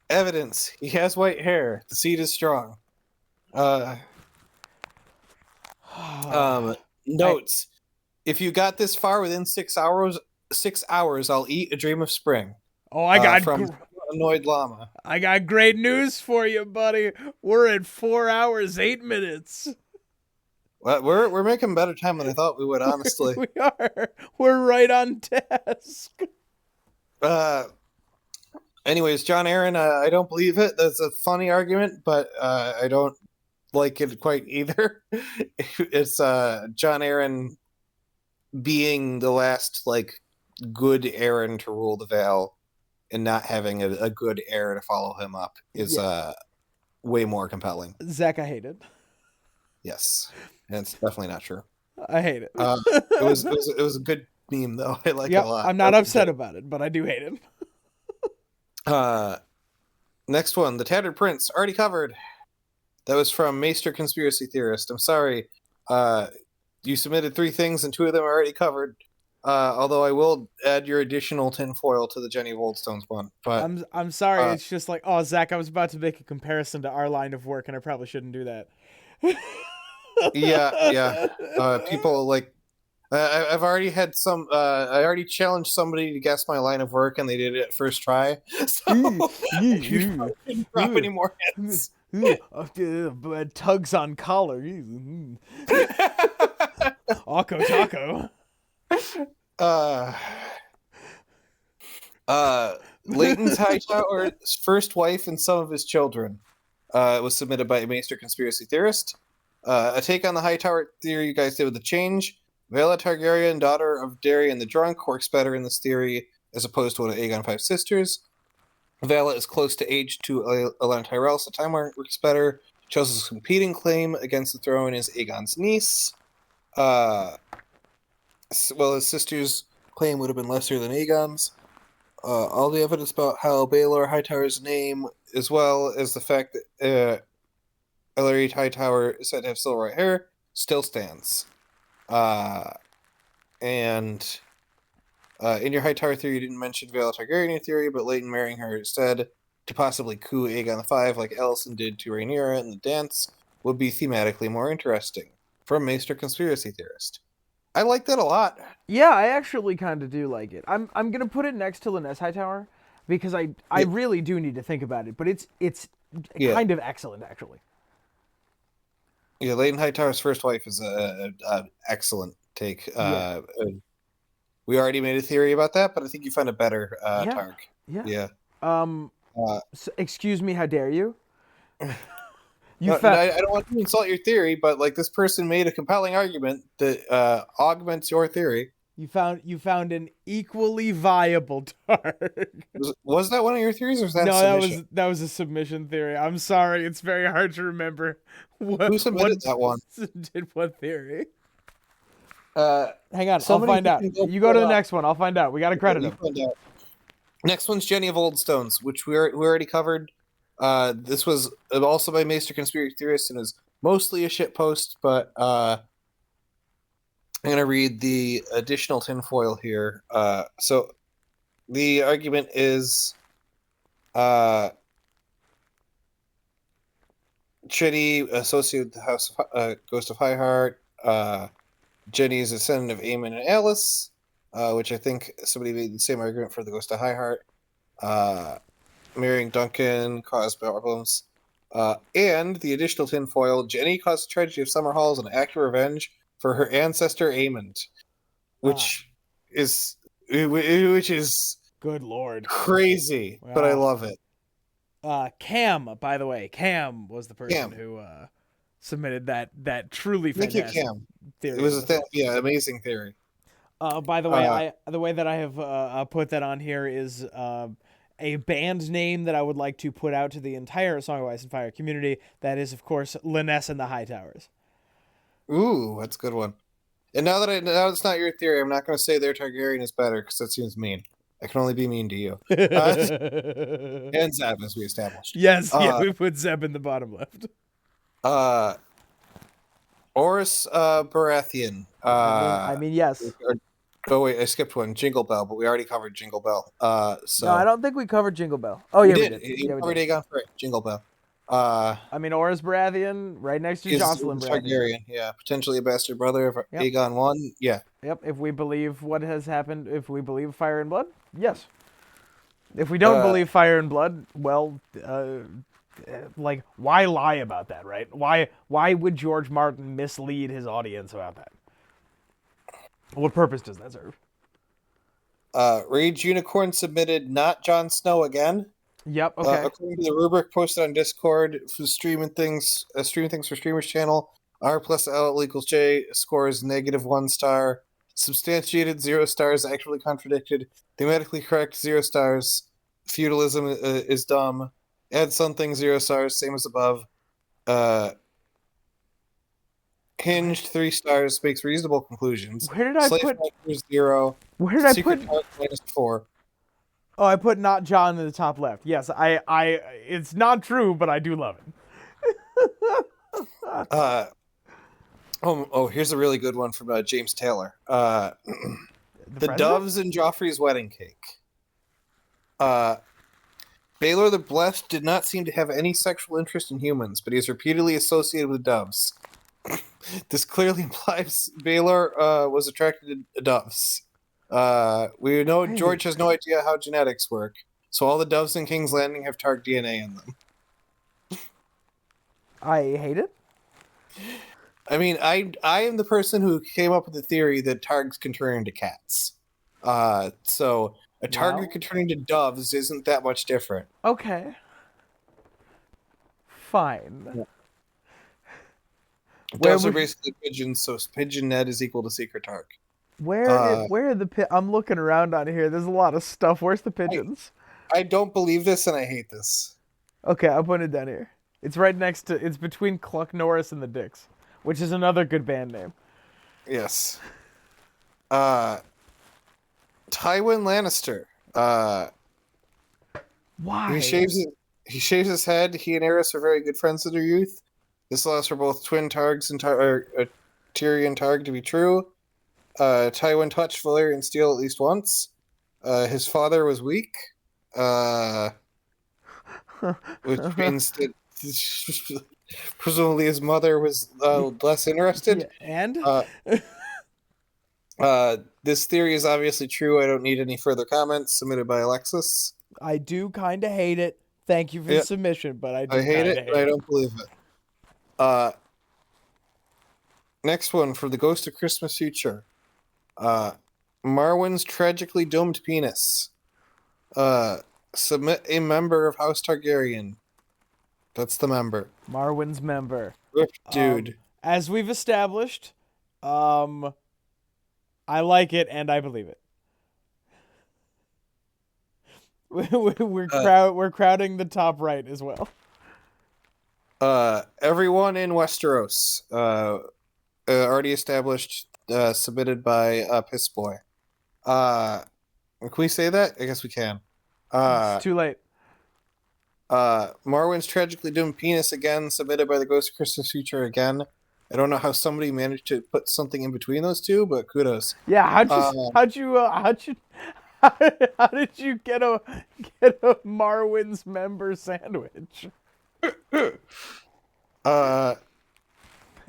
Evidence: he has white hair. The seed is strong. Notes: if you got this far within 6 hours, I'll eat a dream of spring. Oh, I got from Annoyed Llama. I got great news for you, buddy. We're at 4 hours 8 minutes. Well, we're making better time than I thought we would, honestly. We are. We're right on task. Anyways, Jon Arryn, I don't believe it. That's a funny argument, but I don't like it quite either. It's Jon Arryn being the last good Aaron to rule the Vale and not having a good heir to follow him up is way more compelling. Zach, I hate it. Yes, and it's definitely not true. I hate it. It was a good meme though. I like it a Yep, lot. I'm not upset about it, but I do hate it. Next one, The Tattered Prince, already covered. That was from Maester Conspiracy Theorist. I'm sorry. You submitted 3 things and 2 of them are already covered. Although I will add your additional tinfoil to the Jenny of Oldstones one. But I'm sorry. It's just like, oh, Zach, I was about to make a comparison to our line of work, and I probably shouldn't do that. yeah. People like I've already had some. I already challenged somebody to guess my line of work, and they did it at first try. So you probably didn't drop any more hints. Tugs on collar. Akko taco. Leighton's Hightower's first wife and some of his children was submitted by a Maester Conspiracy Theorist. A take on the Hightower theory you guys did with the change. Vela Targaryen, daughter of Darien the Drunk, works better in this theory as opposed to one of Aegon Five sisters. Vela is close to age to Olenna Tyrell, so time works better. Chose a competing claim against the throne is Aegon's niece. Well, his sister's claim would have been lesser than Aegon's. All the evidence about how Baelor Hightower's name, as well as the fact that Ellery Hightower is said to have silver white hair, still stands. And in your Hightower theory, you didn't mention Vela Targaryen in your theory, but Leighton marrying her instead to possibly coup Aegon the Five, like Alicent did to Rhaenyra in the dance, would be thematically more interesting. From Maester Conspiracy Theorist. I like that a lot. Yeah, I actually kind of do like it. I'm gonna put it next to Lyness Hightower because I really do need to think about it, but it's kind of excellent actually. Yeah, Leighton Hightower's first wife is a excellent take. We already made a theory about that, but I think you find a better Targ. Yeah. So, excuse me, how dare you? I don't want to insult your theory, but like this person made a compelling argument that augments your theory. You found an equally viable Targ. Was that one of your theories, or was that submission? that was a submission theory. I'm sorry, it's very hard to remember. Who submitted that one? Did what theory? Hang on, I'll find out. You go to the next one. I'll find out. We got to credit him. Next one's Jenny of Oldstones, which we already covered. This was also by Maester Conspiracy Theorist and is mostly a shit post, but I'm going to read the additional tinfoil here. So the argument is Jenny associated with the House of Ghost of Highheart. Jenny is a descendant of Aemon and Alice, which I think somebody made the same argument for the Ghost of Highheart. Marrying Duncan caused problems. And the additional tinfoil, Jenny caused the tragedy of Summer Hall as an act of revenge for her ancestor Aemond, which is good lord, crazy, but I love it. Cam, by the way, Cam was the person who submitted that truly fantastic theory. It was amazing theory. By the way, the way that I have put that on here is a band name that I would like to put out to the entire Song of Ice and Fire community. That is, of course, Lyness and the Hightowers. Ooh, that's a good one. And now it's not your theory, I'm not going to say their Targaryen is better because that seems mean. I can only be mean to you. And Zeb, as we established. Yes, we put Zeb in the bottom left. Oris Baratheon. I mean, yes. Oh wait, I skipped one. Jingle Bell, but we already covered Jingle Bell. So no, I don't think we covered Jingle Bell. Oh yeah, we did. You covered Aegon Frey, Jingle Bell. I mean, Oris Baratheon, right next to Jocelyn Baratheon. Targaryen, yeah, potentially a bastard brother of Aegon I. Yeah. Yep. If we believe what has happened, if we believe Fire and Blood, yes. If we don't believe Fire and Blood, well, like, why lie about that, right? Why would George Martin mislead his audience about that? What purpose does that serve? Rage Unicorn submitted not Jon Snow again. Yep. Okay. According to the rubric posted on Discord for streaming things for Streamers channel, R plus L equals J scores -1 star. Substantiated 0 stars, actually contradicted. Thematically correct 0 stars. Feudalism is dumb. Add something 0 stars, same as above. Hinged 3 stars, makes reasonable conclusions. Where did I Slave put? factor 0. Where did I Secret put? Tark -4. Oh, I put not John in the top left. Yes, it's not true, but I do love it. Here's a really good one from James Taylor. The The president? doves in Joffrey's wedding cake. Baelor the Blessed did not seem to have any sexual interest in humans, but he is repeatedly associated with doves. This clearly implies Baelor was attracted to doves. We know Hey. George has no idea how genetics work, so all the doves in King's Landing have Targ DNA in them. I hate it. I mean, I am the person who came up with the theory that Targs can turn into cats. So a Targ Well. can turn into doves isn't that much different. Okay. Fine. Where Doves are would- basically pigeons, so pigeon net is equal to secret Targ. Where are the I'm looking around on here. There's a lot of stuff. Where's the pigeons? I don't believe this, and I hate this. Okay, I'm putting it down here. It's right next to. It's between Cluck Norris and the Dicks, which is another good band name. Yes. Tywin Lannister. Why? He shaves his head. He and Aerys are very good friends in their youth. This allows for both twin Targs and Tyrion Targ to be true. Tywin touched Valyrian steel at least once. His father was weak, which means that presumably his mother was less interested. Yeah, and This theory is obviously true. I don't need any further comments. Submitted by Alexis. I do kind of hate it. Thank you for the submission, but I do I hate kinda it, but I don't believe it. Next one for the Ghost of Christmas Future. Marwyn's tragically doomed penis. Submit a member of House Targaryen. That's the member. Marwyn's member. Ripped dude. As we've established, I like it and I believe it. We're crowding the top right as well. Everyone in Westeros. Already established. Submitted by Piss Boy. Can we say that? I guess we can. It's too late. Marwyn's tragically doomed penis again, submitted by the Ghost of Christmas Future again. I don't know how somebody managed to put something in between those two, but kudos. Yeah, how did you get a Marwyn's member sandwich?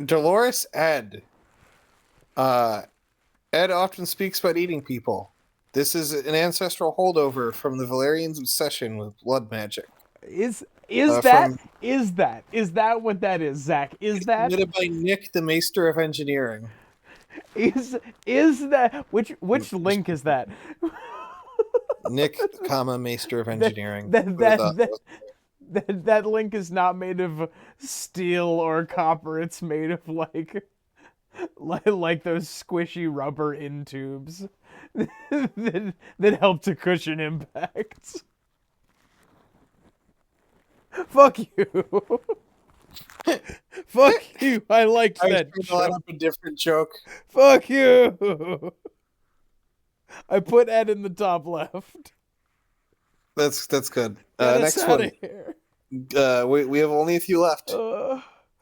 Dolores Ed. Ed often speaks about eating people. This is an ancestral holdover from the Valyrians' obsession with blood magic. Is that what that is, Zach? Is that submitted by Nick, the Maester of Engineering? is that which link is that? Nick, Maester of Engineering. That link is not made of steel or copper. It's made of like those squishy rubber in tubes that help to cushion impacts. Fuck you. Fuck you. I liked that I tried up a different joke. Fuck you. I put Ed in the top left. That's good. Next one. Here. We have only a few left.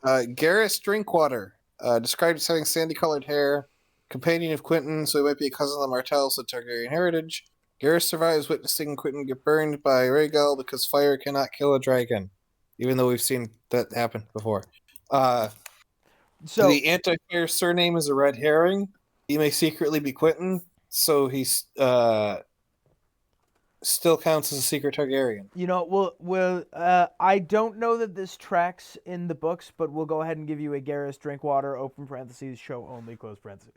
Garrus Drinkwater, described as having sandy-colored hair, companion of Quentin, so he might be a cousin of the Martells with Targaryen heritage. Garrus survives witnessing Quentin get burned by Rhaegal because fire cannot kill a dragon, even though we've seen that happen before. So the anti-fire surname is a red herring. He may secretly be Quentin, so he's still counts as a secret Targaryen. You know, I don't know that this tracks in the books, but we'll go ahead and give you a Garrus Drinkwater, open parentheses, show only, close parentheses.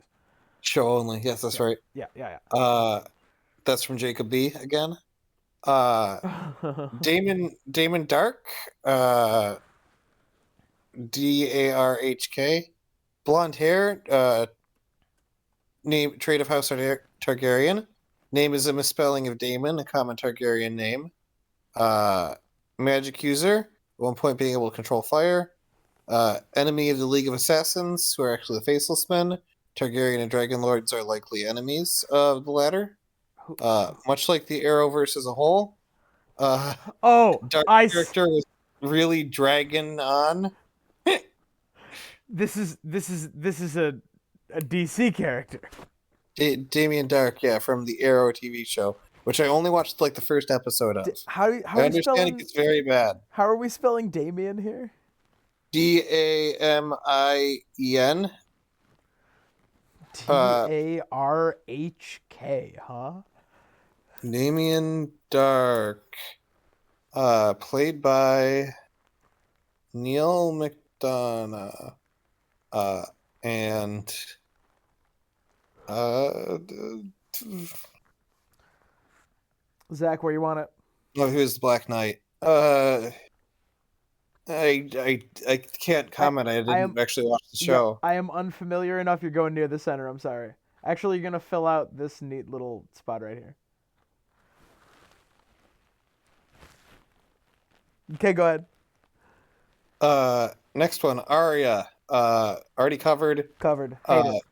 Show only, yes, that's right. Yeah. That's from Jacob B. again. Damon Dark, Darhk, blonde hair, name trait of House Targaryen. Name is a misspelling of Daemon, a common Targaryen name. magic user. At one point, being able to control fire. Enemy of the League of Assassins, who are actually the Faceless Men. Targaryen and Dragon Lords are likely enemies of the latter. Much like the Arrowverse as a whole. Oh, Dark character was really dragging on. This is a DC character. Damien Dark, yeah, from the Arrow TV show, which I only watched like the first episode of. How I understand it gets very bad. How are we spelling Damien here? Damien. Darhk, huh? Damien Dark. Played by Neil McDonough. And Zach, where you want it? oh, who's the Black Knight? I can't comment. I didn't actually watch the show. Yeah, I am unfamiliar enough. You're going near the center. I'm sorry. Actually, you're gonna fill out this neat little spot right here. Okay, go ahead. Next one, Arya. Already covered. Covered. Hate it.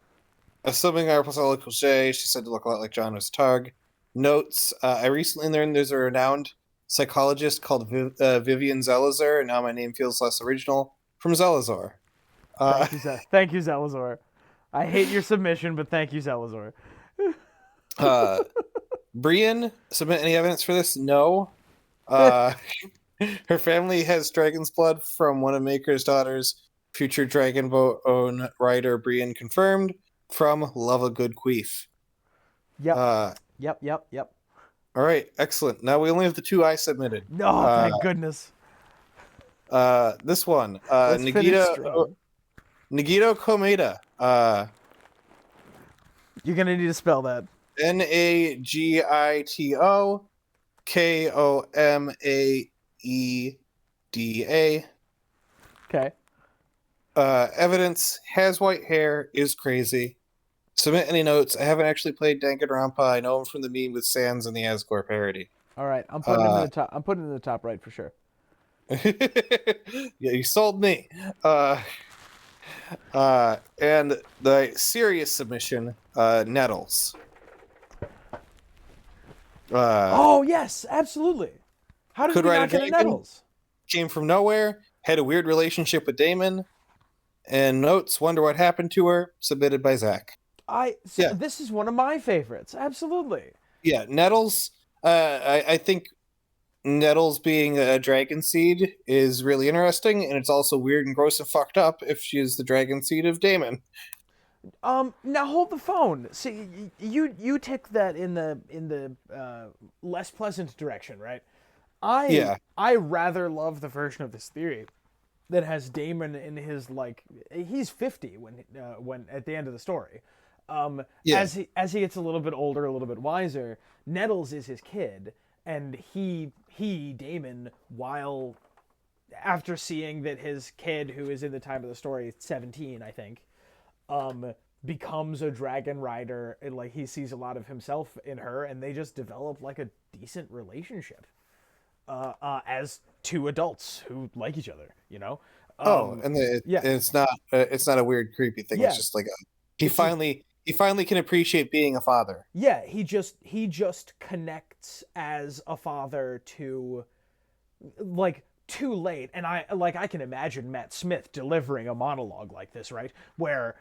Assuming our Priscilla Cliche, she said to look a lot like John Targ. Notes. I recently learned there's a renowned psychologist called Vivian Zelazar, and now my name feels less original. From Zelazar. Thank you, Zelazar. I hate your submission, but thank you, Zelazar. Brienne, submit any evidence for this? No. Her family has dragon's blood from one of Maker's daughters. Future Dragonbone writer Brienne confirmed from Love a Good Queef. Yep. Yep. All right, excellent. Now we only have the two I submitted. No, thank goodness. This one, Nagito Komeda. You're gonna need to spell that. Nagito Komaeda. Okay. Evidence has white hair, is crazy. Submit any notes. I haven't actually played Danganronpa. I know him from the meme with Sans and the Asgore parody. All right, I'm putting it in the top. I'm putting it in the top right for sure. Yeah, you sold me. And the serious submission, Nettles. Oh yes, absolutely. How did we not get a Nettles? Came from nowhere. Had a weird relationship with Daemon. And notes, wonder what happened to her. Submitted by Zach. This is one of my favorites. Absolutely. Yeah, Nettles. I think Nettles being a dragon seed is really interesting, and it's also weird and gross and fucked up if she is the dragon seed of Daemon. Now hold the phone. See, you tick that in the less pleasant direction, right? I rather love the version of this theory that has Daemon in his he's 50 when at the end of the story. As he gets a little bit older, a little bit wiser, Nettles is his kid, and he Daemon, while after seeing that his kid, who is in the time of the story 17, I think, becomes a dragon rider, and he sees a lot of himself in her, and they just develop a decent relationship as two adults who like each other, you know. It's not a weird creepy thing. It's just he finally can appreciate being a father. Yeah, he just connects as a father to too late. And I can imagine Matt Smith delivering a monologue like this, right? Where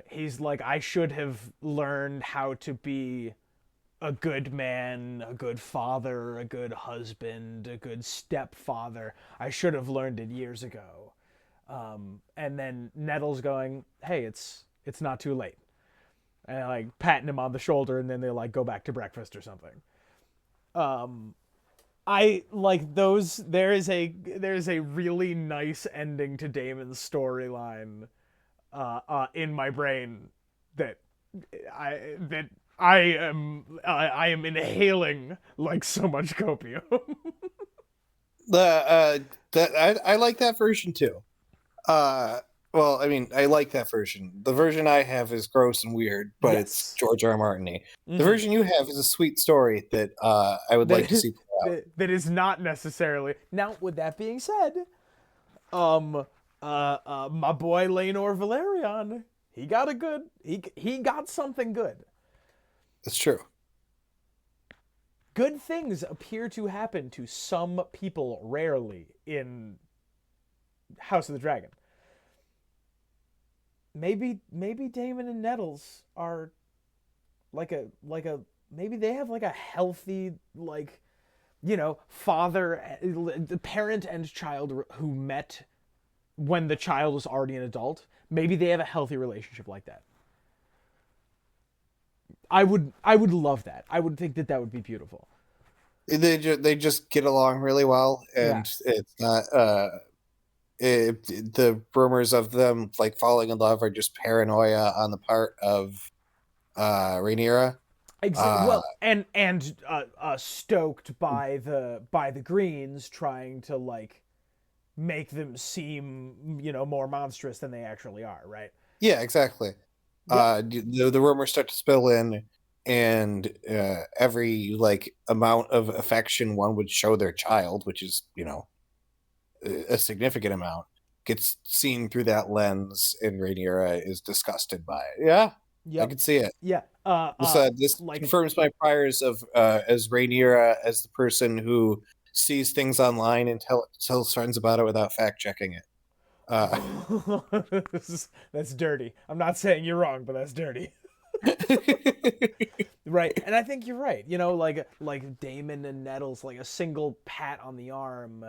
he's like, I should have learned how to be a good man, a good father, a good husband, a good stepfather. I should have learned it years ago. And then Nettles going, hey, it's not too late. And patting him on the shoulder, and then they go back to breakfast or something. I like those. There's a really nice ending to Daemon's storyline in my brain that I am inhaling like so much copium. I like that version too. Well, I mean, I like that version. The version I have is gross and weird, but it's George R. R. Martin-y. The version you have is a sweet story that I would like to see play that is not necessarily. Now, with that being said, my boy Laenor Valerian, he got a good, he got something good. That's true. Good things appear to happen to some people rarely in House of the Dragon. Maybe Daemon and Nettles are like a maybe they have like a healthy, like, father, the parent and child who met when the child was already an adult. Maybe they have a healthy relationship like that. I would love that. I would think that would be beautiful. They just get along really well, and it's not the rumors of them like falling in love are just paranoia on the part of Rhaenyra. Well, and stoked by the Greens trying to like make them seem more monstrous than they actually are, right? Yeah, exactly. Yep. The rumors start to spill in, and every like amount of affection one would show their child, which is a significant amount, gets seen through that lens, and Rhaenyra is disgusted by it. Yeah, I Yep. can see it. Yeah. This Like confirms my priors of as Rhaenyra as the person who sees things online and tells friends about it without fact checking it. that's dirty. I'm not saying you're wrong, but that's dirty. Right. And I think you're right. Like Daemon and Nettles, like a single pat on the arm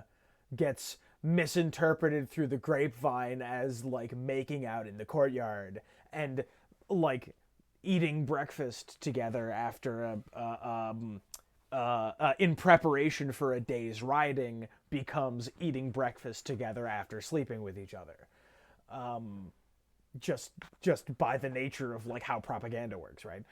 gets misinterpreted through the grapevine as like making out in the courtyard, and like eating breakfast together after in preparation for a day's riding becomes eating breakfast together after sleeping with each other. Just by the nature of like how propaganda works, right?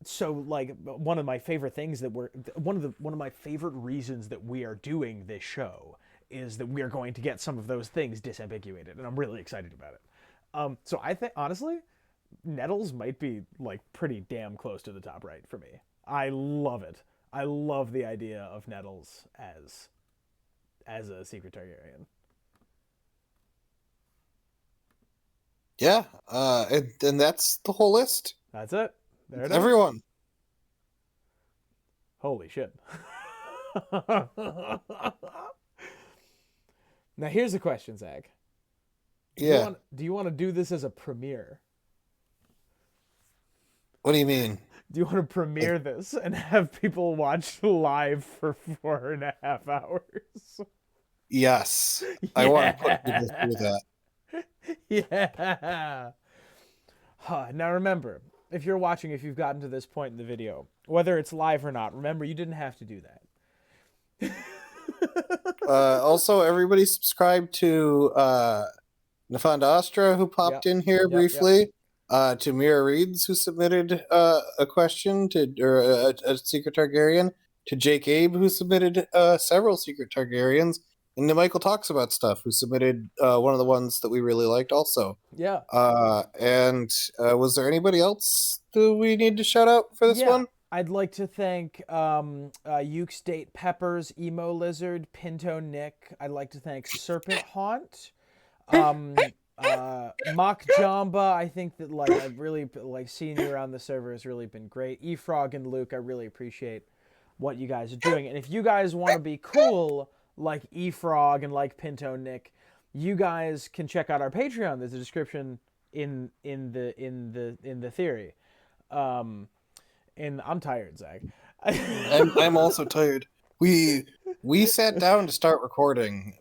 So like one of my favorite things that one of my favorite reasons that we are doing this show is that we are going to get some of those things disambiguated, and I'm really excited about it. So I think honestly, Nettles might be like pretty damn close to the top right for me. I love it. I love the idea of Nettles as a secret Targaryen. Yeah, and that's the whole list. That's it. There it is. Everyone. Holy shit. Now here's a question, Zach. Do you want to do this as a premiere? What do you mean? Do you want to premiere this and have people watch live for 4.5 hours? Yes. Yeah. I want to put people through that. Yeah. Now remember, if you're watching, if you've gotten to this point in the video, whether it's live or not, remember you didn't have to do that. Also, everybody subscribe to Nafanda Astra, who popped in here briefly. To Mira Reeds, who submitted a question or a secret Targaryen. To Jake Abe, who submitted several secret Targaryens. And to Michael Talks About Stuff, who submitted one of the ones that we really liked also. Yeah. And was there anybody else that we need to shout out for this one? I'd like to thank Uke State Peppers, Emo Lizard, Pinto Nick. I'd like to thank Serpent Haunt. Mock Jamba, I think that like I've really like seeing you around the server has really been great. Efrog and Luke, I really appreciate what you guys are doing. And if you guys want to be cool like Efrog and like Pinto Nick, you guys can check out our Patreon. There's a description in the theory. And I'm tired, Zach. I'm also tired. We sat down to start recording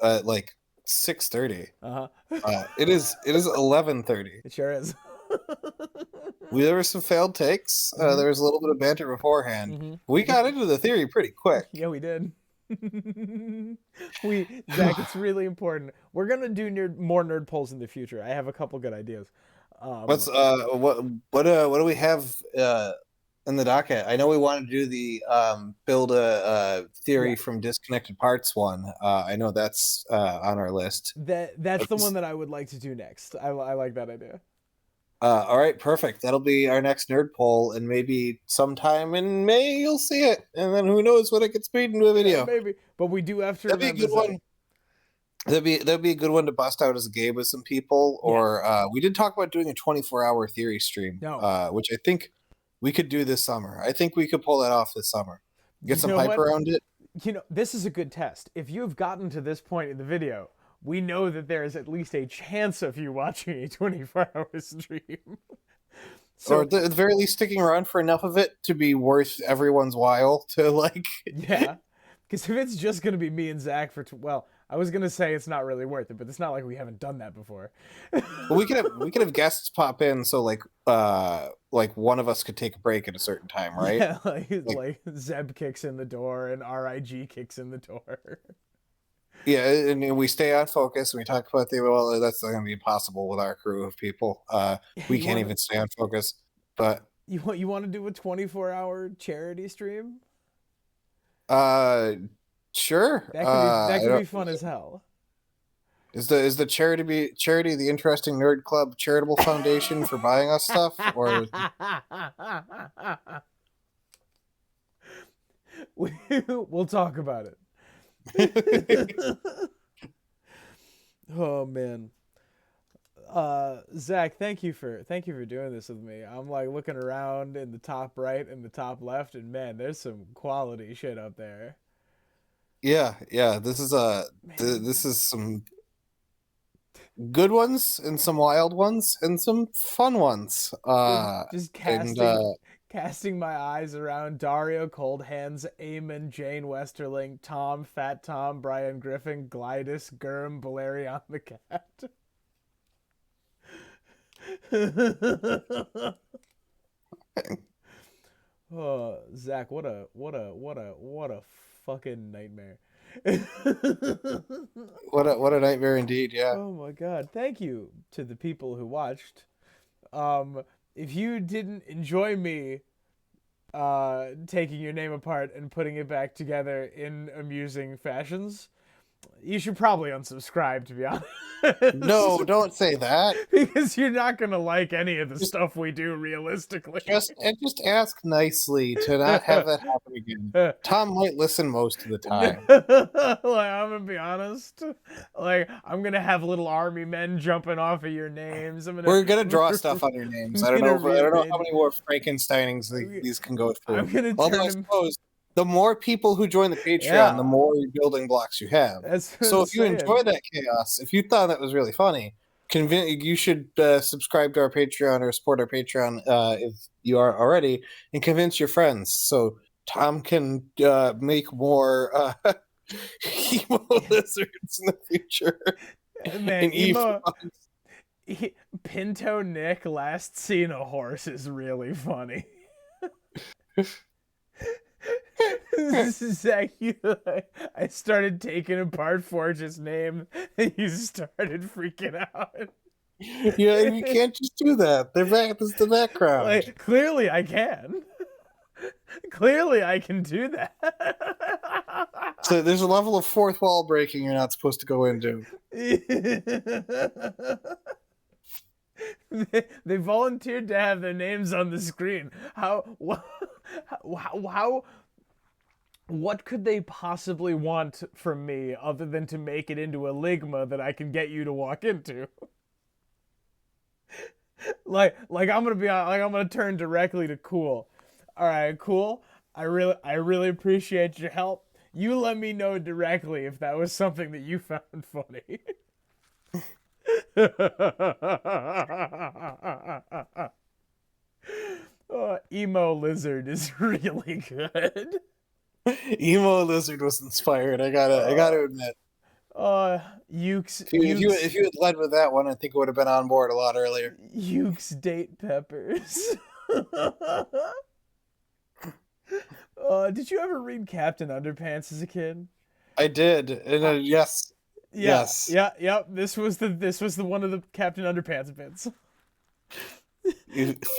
at like 6:30. It is 11:30. It sure is. There were some failed takes. There was a little bit of banter beforehand. We got into the theory pretty quick. Yeah, we did. Zach, it's really important. We're gonna do more nerd polls in the future. I have a couple good ideas. What do we have in the docket? I know we want to do the build a theory from disconnected parts one. I know that's on our list. That's the one that I would like to do next. I like that idea. All right, perfect. That'll be our next nerd poll, and maybe sometime in May you'll see it, and then who knows when it gets made into a Yeah, video. maybe. But we do have to That'd be a remember, good one. Zach. That'd be a good one to bust out as a game with some people. Or we did talk about doing a 24-hour theory stream, No. which I think we could do this summer. I think we could pull that off this summer. Get You some know hype what? around it. You know, this is a good test. If you have gotten to this point in the video, we know that there is at least a chance of you watching a 24-hour stream. Or at the very least sticking around for enough of it to be worth everyone's while to like. Yeah, because if it's just gonna be me and Zach for well, I was gonna say it's not really worth it, but it's not like we haven't done that before. Well, we could have guests pop in, so like one of us could take a break at a certain time, right? Yeah, like Zeb kicks in the door and RIG kicks in the door. Yeah, and we stay on focus. And we talk about well, that's not going to be possible with our crew of people. We can't even stay on focus. But you want to do a 24-hour charity stream? Sure. That could be fun as hell. Is the charity the Interesting Nerd Club charitable foundation for buying us stuff, or we'll talk about it. Oh man. Zach, thank you for doing this with me. I'm like looking around in the top right and the top left, and man, there's some quality shit up there. Yeah. This is some good ones and some wild ones and some fun ones. Just casting my eyes around Dario Cold Hands, Eamon, Jane Westerling, Tom, Fat Tom, Brian Griffin, Glidus, Gurm, Valerian the Cat. Oh, Zach, what a fucking nightmare. What a nightmare indeed, yeah. Oh my god. Thank you to the people who watched. If you didn't enjoy me taking your name apart and putting it back together in amusing fashions, you should probably unsubscribe, to be honest. No, don't say that. Because you're not going to like any of the stuff we do realistically. Just ask nicely to not have that happen again. Tom might listen most of the time. Like, I'm going to be honest. Like, I'm going to have little army men jumping off of your names. We're going to draw stuff on your names. I don't know how many more Frankensteinings these can go through. I'm going to Although I suppose the more people who join the Patreon, the more building blocks you have. So if you enjoy that chaos, if you thought that was really funny, you should subscribe to our Patreon or support our Patreon if you are already, and convince your friends so Tom can make more emo lizards in the future. Man, Pinto Nick last seen a horse is really funny. Zach, I started taking apart Forge's name, and you started freaking out. Yeah, you can't just do that. This is the background. Like, clearly, I can. Clearly, I can do that. So there's a level of fourth wall breaking you're not supposed to go into. They volunteered to have their names on the screen. How what could they possibly want from me other than to make it into a ligma that I can get you to walk into? like I'm gonna turn directly to Cool. All right, Cool. I really appreciate your help. You let me know directly if that was something that you found funny. Emo Lizard is really good. Emo Lizard was inspired. I gotta admit. Ukes. If you had led with that one, I think it would have been on board a lot earlier. Ukes date peppers. Did you ever read Captain Underpants as a kid? I did, and yes. Yes. Yep. This was the one of the Captain Underpants bits.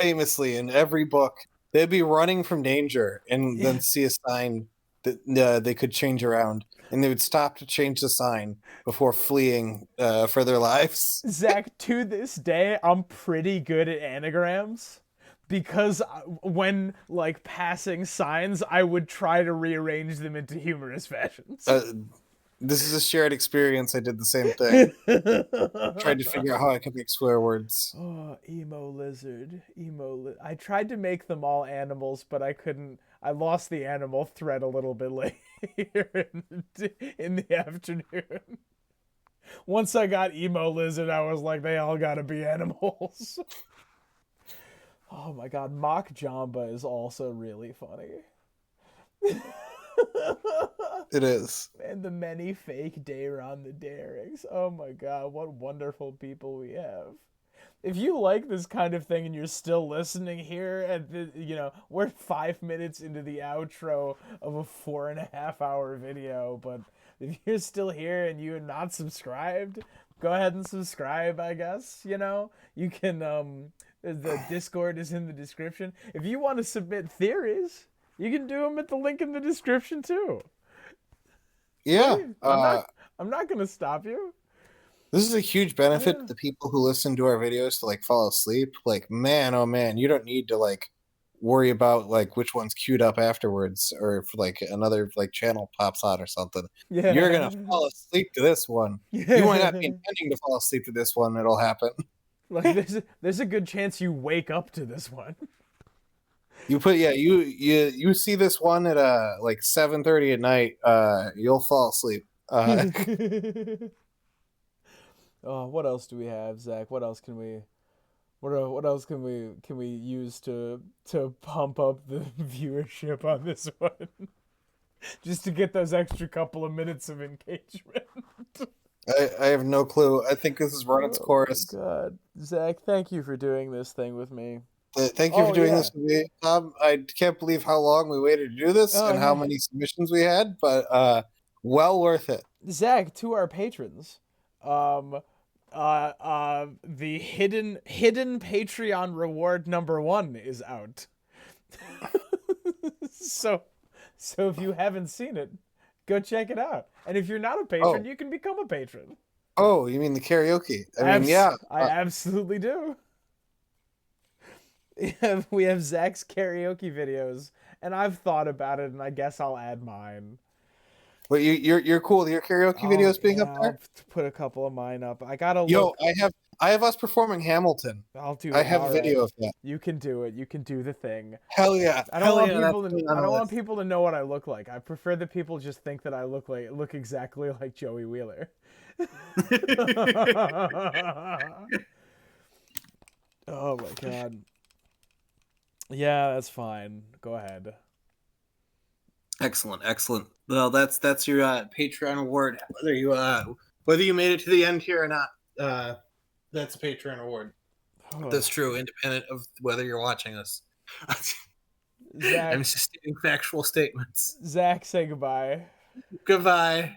Famously, in every book, they'd be running from danger and then see a sign that they could change around, and they would stop to change the sign before fleeing for their lives. Zach, to this day, I'm pretty good at anagrams because when like passing signs, I would try to rearrange them into humorous fashions. This is a shared experience. I did the same thing. Tried to figure out how I could make swear words. Oh, emo lizard, I tried to make them all animals, but I couldn't. I lost the animal thread a little bit later in the afternoon. Once I got emo lizard, I was like, they all gotta be animals. Oh my god, mock Jamba is also really funny. It is. And the many fake Dayron the Darings. Oh my god, what wonderful people we have. If you like this kind of thing and you're still listening here at the, we're 5 minutes into the outro of a 4.5 hour video, but if you're still here and you're not subscribed, go ahead and subscribe, I guess. You can, the Discord is in the description. If you want to submit theories, you can do them at the link in the description too. Yeah. I'm not going to stop you. This is a huge benefit to the people who listen to our videos to like fall asleep. Like, man, oh man, you don't need to like worry about like which one's queued up afterwards, or if like another like channel pops on or something. Yeah. You're gonna fall asleep to this one. Yeah. You might not be intending to fall asleep to this one. It'll happen. Like there's a good chance you wake up to this one. You see this one at like 7:30 at night. You'll fall asleep. Oh, what else do we have, Zach? What else can we use to pump up the viewership on this one? Just to get those extra couple of minutes of engagement. I have no clue. I think this has run its course. Oh God, Zach, thank you for doing this thing with me. Thank you for doing this with me, Tom. I can't believe how long we waited to do this and how many submissions we had, but well worth it. Zach, to our patrons, the hidden Patreon reward number 1 is out. So if you haven't seen it, go check it out. And if you're not a patron, you can become a patron. Oh, you mean the karaoke? I absolutely do. We have Zach's karaoke videos, and I've thought about it, and I guess I'll add mine. But you're cool with your karaoke videos being up there? I'll put a couple of mine up. I gotta look. Yo, I have us performing Hamilton. I have a video of that. You can do it. You can do the thing. Hell yeah! I don't want people to know what I look like. I prefer that people just think that I look exactly like Joey Wheeler. Oh my god. Yeah, that's fine. Go ahead. Excellent. Well, that's your Patreon award. Whether you made it to the end here or not, that's a Patreon award. Oh. That's true, independent of whether you're watching us. Zach, I'm just stating factual statements. Zach, say goodbye. Goodbye.